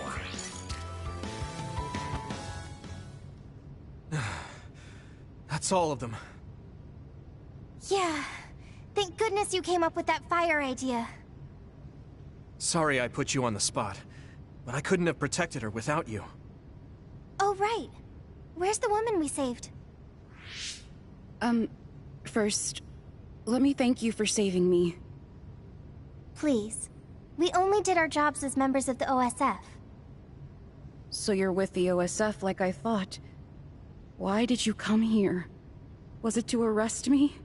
That's all of them. Yeah. Thank goodness you came up with that fire idea. Sorry I put you on the spot, but I couldn't have protected her without you. Oh, right. Where's the woman we saved? First, let me thank you for saving me. Please. We only did our jobs as members of the OSF. So you're with the OSF like I thought. Why did you come here? Was it to arrest me?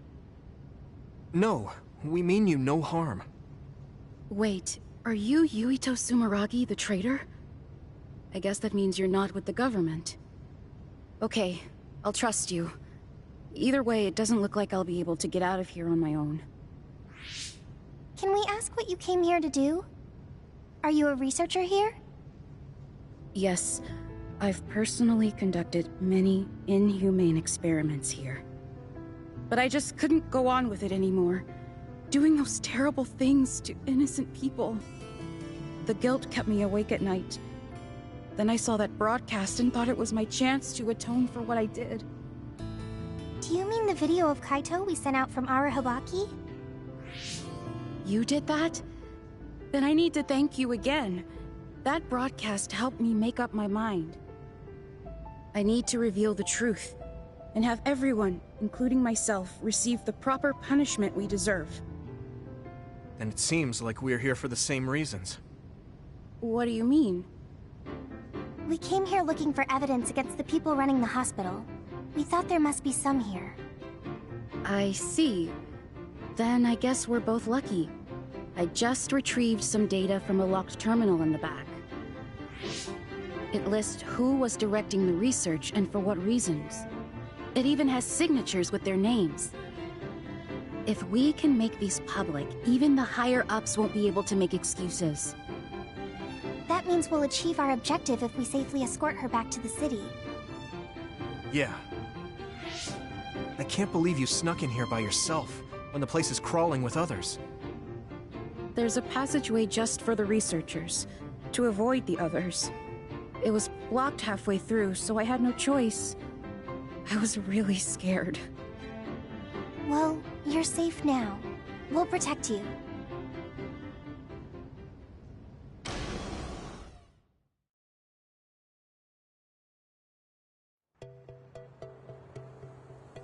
No, we mean you no harm. Wait, are you Yuito Sumeragi, the traitor? I guess that means you're not with the government. Okay, I'll trust you. Either way, it doesn't look like I'll be able to get out of here on my own. Can we ask what you came here to do? Are you a researcher here? Yes, I've personally conducted many inhumane experiments here. But I just couldn't go on with it anymore. Doing those terrible things to innocent people. The guilt kept me awake at night. Then I saw that broadcast and thought it was my chance to atone for what I did. Do you mean the video of Kaito we sent out from Arahabaki? You did that? Then I need to thank you again. That broadcast helped me make up my mind. I need to reveal the truth, and have everyone, including myself, receive the proper punishment we deserve. Then it seems like we're here for the same reasons. What do you mean? We came here looking for evidence against the people running the hospital. We thought there must be some here. I see. Then I guess we're both lucky. I just retrieved some data from a locked terminal in the back. It lists who was directing the research and for what reasons. It even has signatures with their names. If we can make these public, even the higher-ups won't be able to make excuses. That means we'll achieve our objective if we safely escort her back to the city. Yeah. I can't believe you snuck in here by yourself, when the place is crawling with others. There's a passageway just for the researchers, to avoid the others. It was blocked halfway through, so I had no choice. I was really scared. Well, you're safe now. We'll protect you.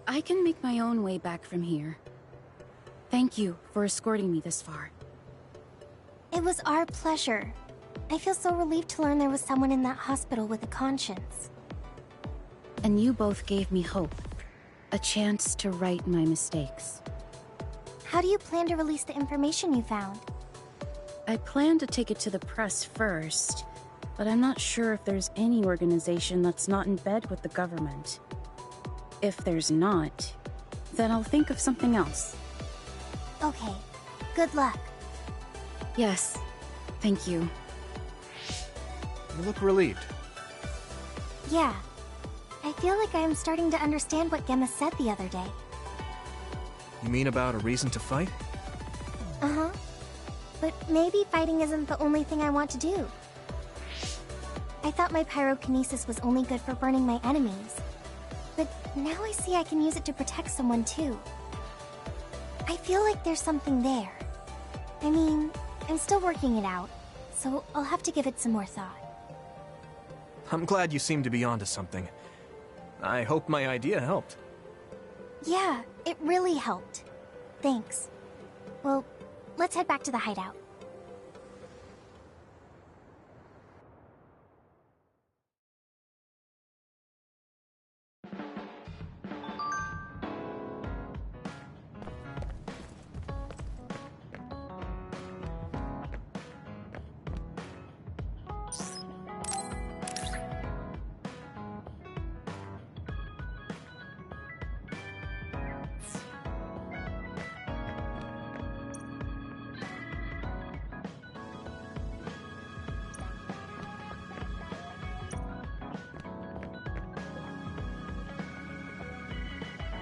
I can make my own way back from here. Thank you for escorting me this far. It was our pleasure. I feel so relieved to learn there was someone in that hospital with a conscience. And you both gave me hope. A chance to right my mistakes. How do you plan to release the information you found? I plan to take it to the press first, but I'm not sure if there's any organization that's not in bed with the government. If there's not, then I'll think of something else. Okay. Good luck. Yes. Thank you. You look relieved. Yeah. I feel like I am starting to understand what Gemma said the other day. You mean about a reason to fight? Uh-huh. But maybe fighting isn't the only thing I want to do. I thought my pyrokinesis was only good for burning my enemies. But now I see I can use it to protect someone too. I feel like there's something there. I mean, I'm still working it out, so I'll have to give it some more thought. I'm glad you seem to be onto something. I hope my idea helped. Yeah, it really helped. Thanks. Well, let's head back to the hideout.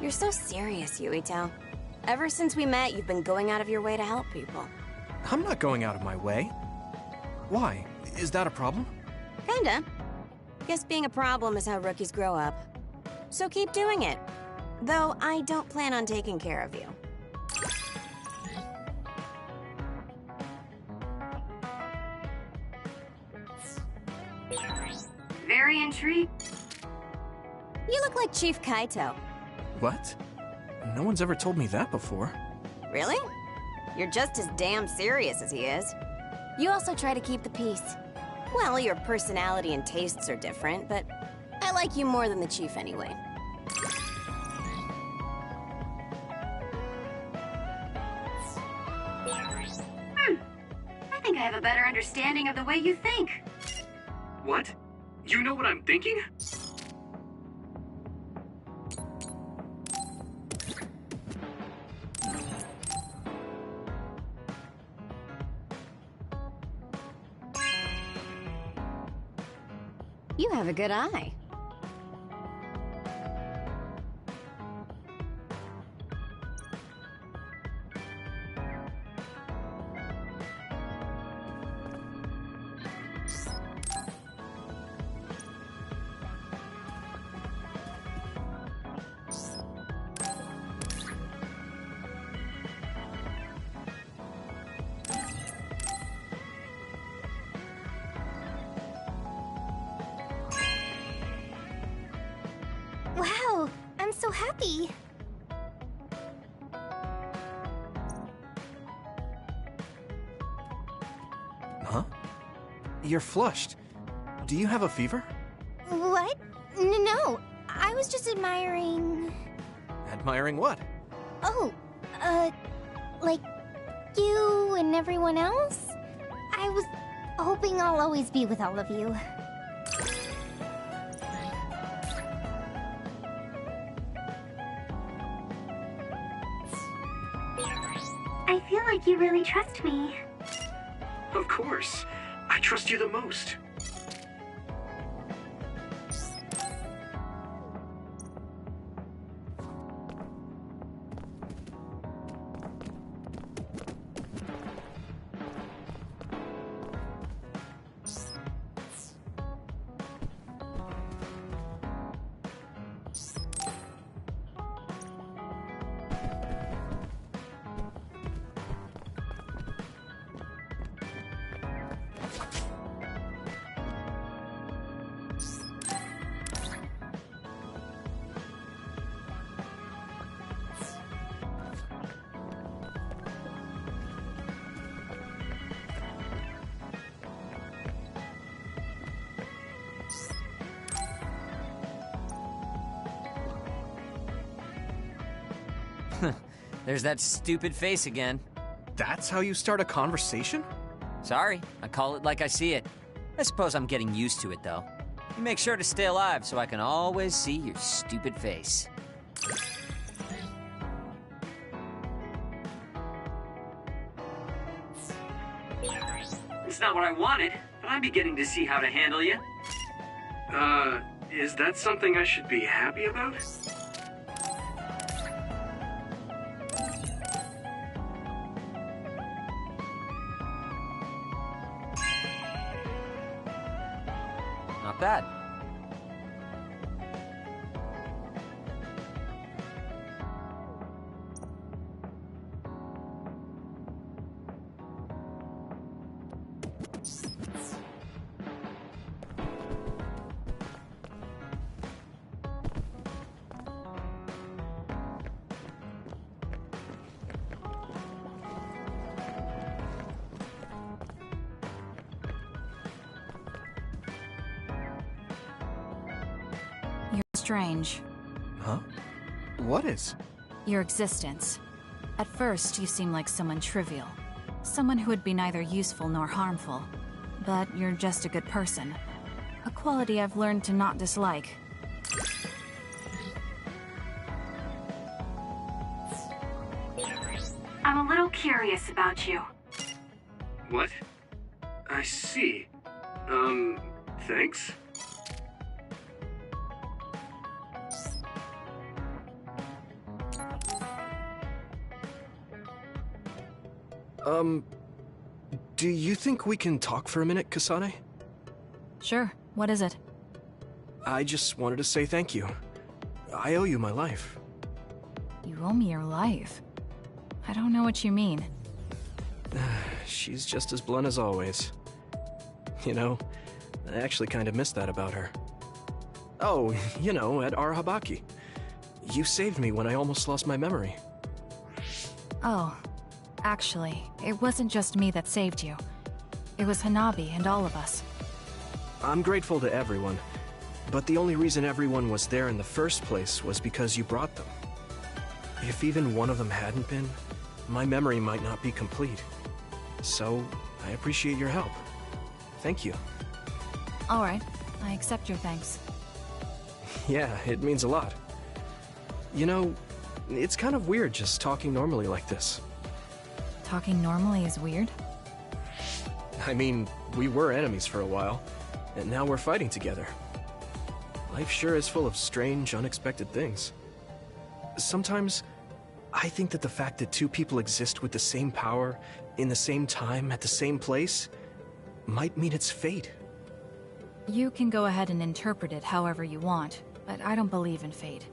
You're so serious, Yuito. Ever since we met, you've been going out of your way to help people. I'm not going out of my way. Why? Is that a problem? Kinda. Guess being a problem is how rookies grow up. So keep doing it. Though I don't plan on taking care of you. Very intrigued. You look like Chief Kaito. What? No one's ever told me that before. Really? You're just as damn serious as he is. You also try to keep the peace. Well, your personality and tastes are different, but I like you more than the Chief anyway. I think I have a better understanding of the way you think. What? You know what I'm thinking? You have a good eye. Wow, I'm so happy. Huh? You're flushed. Do you have a fever? What? No, I was just admiring... Admiring what? Oh, like you and everyone else? I was hoping I'll always be with all of you. I feel like you really trust me. Of course. I trust you the most. There's that stupid face again. That's how you start a conversation? Sorry, I call it like I see it. I suppose I'm getting used to it, though. You make sure to stay alive so I can always see your stupid face. It's not what I wanted, but I'm beginning to see how to handle you. Is that something I should be happy about? Not bad. strange. Huh? What is? Your existence. At first, you seem like someone trivial. Someone who would be neither useful nor harmful. But you're just a good person. A quality I've learned to not dislike. I'm a little curious about you. What? I see. Thanks? Do you think we can talk for a minute, Kasane? Sure. What is it? I just wanted to say thank you. I owe you my life. You owe me your life? I don't know what you mean. She's just as blunt as always. You know, I actually kind of missed that about her. Oh, you know, at Arahabaki. You saved me when I almost lost my memory. Oh. Actually, it wasn't just me that saved you. It was Hanabi and all of us. I'm grateful to everyone, but the only reason everyone was there in the first place was because you brought them. If even one of them hadn't been, my memory might not be complete. So, I appreciate your help. Thank you. Alright, I accept your thanks. Yeah, it means a lot. You know, it's kind of weird just talking normally like this. Talking normally is weird? I mean, we were enemies for a while, and now we're fighting together. Life sure is full of strange, unexpected things. Sometimes, I think that the fact that two people exist with the same power, in the same time, at the same place, might mean it's fate. You can go ahead and interpret it however you want, but I don't believe in fate.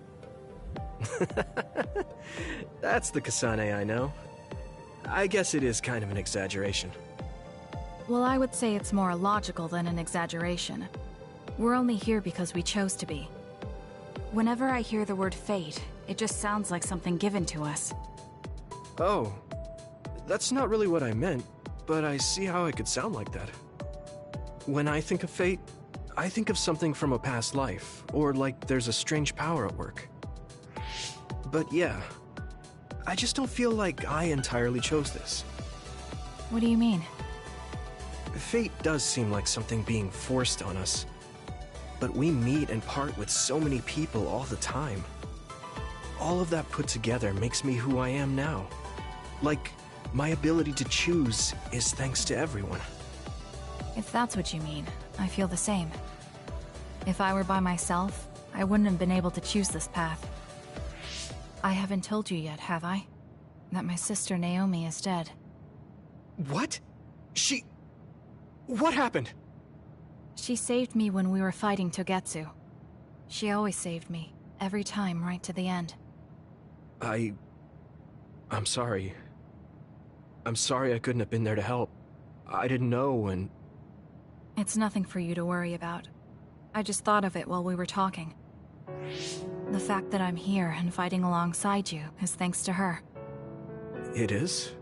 That's the Kasane I know. I guess it is kind of an exaggeration. Well, I would say it's more logical than an exaggeration. We're only here because we chose to be. Whenever I hear the word fate, it just sounds like something given to us. Oh, that's not really what I meant, but I see how it could sound like that. When I think of fate, I think of something from a past life, or like there's a strange power at work. But yeah, I just don't feel like I entirely chose this. What do you mean? Fate does seem like something being forced on us. But we meet and part with so many people all the time. All of that put together makes me who I am now. Like, my ability to choose is thanks to everyone. If that's what you mean, I feel the same. If I were by myself, I wouldn't have been able to choose this path. I haven't told you yet, have I? That my sister Naomi is dead. What? What happened? She saved me when we were fighting Togetsu. She always saved me, every time, right to the end. I'm sorry. I'm sorry I couldn't have been there to help. I didn't know, and... It's nothing for you to worry about. I just thought of it while we were talking. The fact that I'm here and fighting alongside you is thanks to her. It is?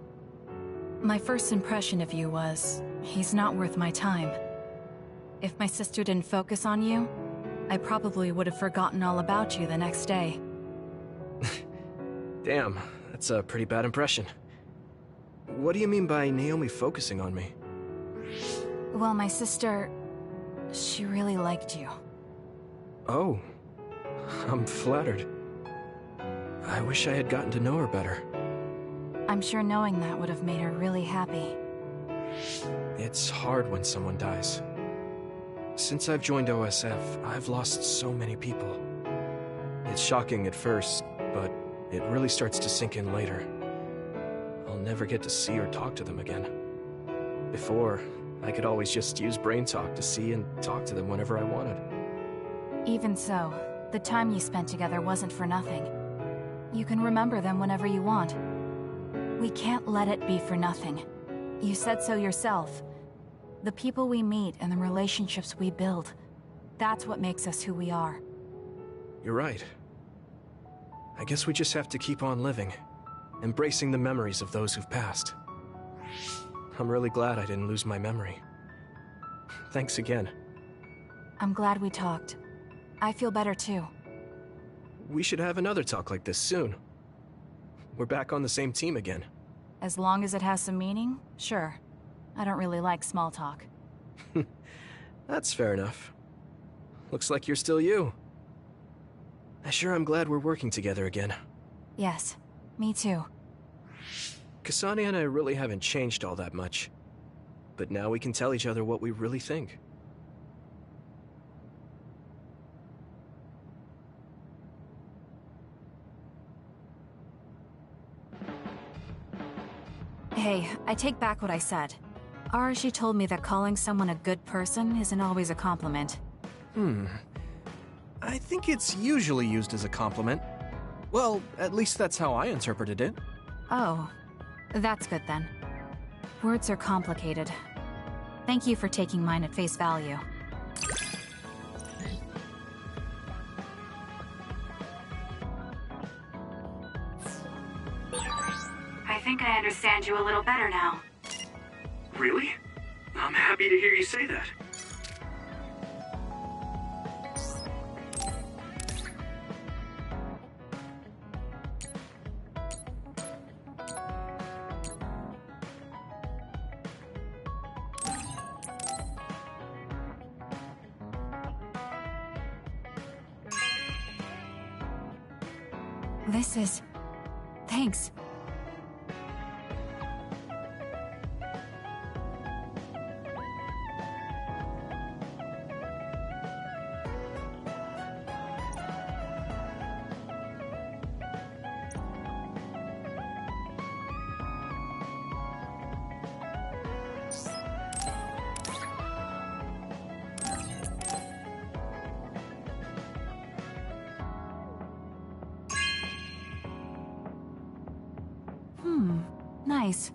My first impression of you was, he's not worth my time. If my sister didn't focus on you, I probably would have forgotten all about you the next day. Damn, that's a pretty bad impression. What do you mean by Naomi focusing on me? Well, my sister... she really liked you. Oh. I'm flattered. I wish I had gotten to know her better. I'm sure knowing that would have made her really happy. It's hard when someone dies. Since I've joined OSF, I've lost so many people. It's shocking at first, but it really starts to sink in later. I'll never get to see or talk to them again. Before, I could always just use brain talk to see and talk to them whenever I wanted. Even so, the time you spent together wasn't for nothing. You can remember them whenever you want. We can't let it be for nothing. You said so yourself. The people we meet and the relationships we build, that's what makes us who we are. You're right. I guess we just have to keep on living, embracing the memories of those who've passed. I'm really glad I didn't lose my memory. Thanks again. I'm glad we talked. I feel better too. we should have another talk like this soon. We're back on the same team again. As long as it has some meaning, sure. I don't really like small talk. That's fair enough. Looks like you're still you. I sure am glad we're working together again. Yes, me too. Kasane and I really haven't changed all that much. But now we can tell each other what we really think. Hey, I take back what I said. Arashi told me that calling someone a good person isn't always a compliment. I think it's usually used as a compliment. Well, at least that's how I interpreted it. Oh, that's good then. Words are complicated. Thank you for taking mine at face value. I think I understand you a little better now. Really? I'm happy to hear you say that. This is... Thanks. Nice.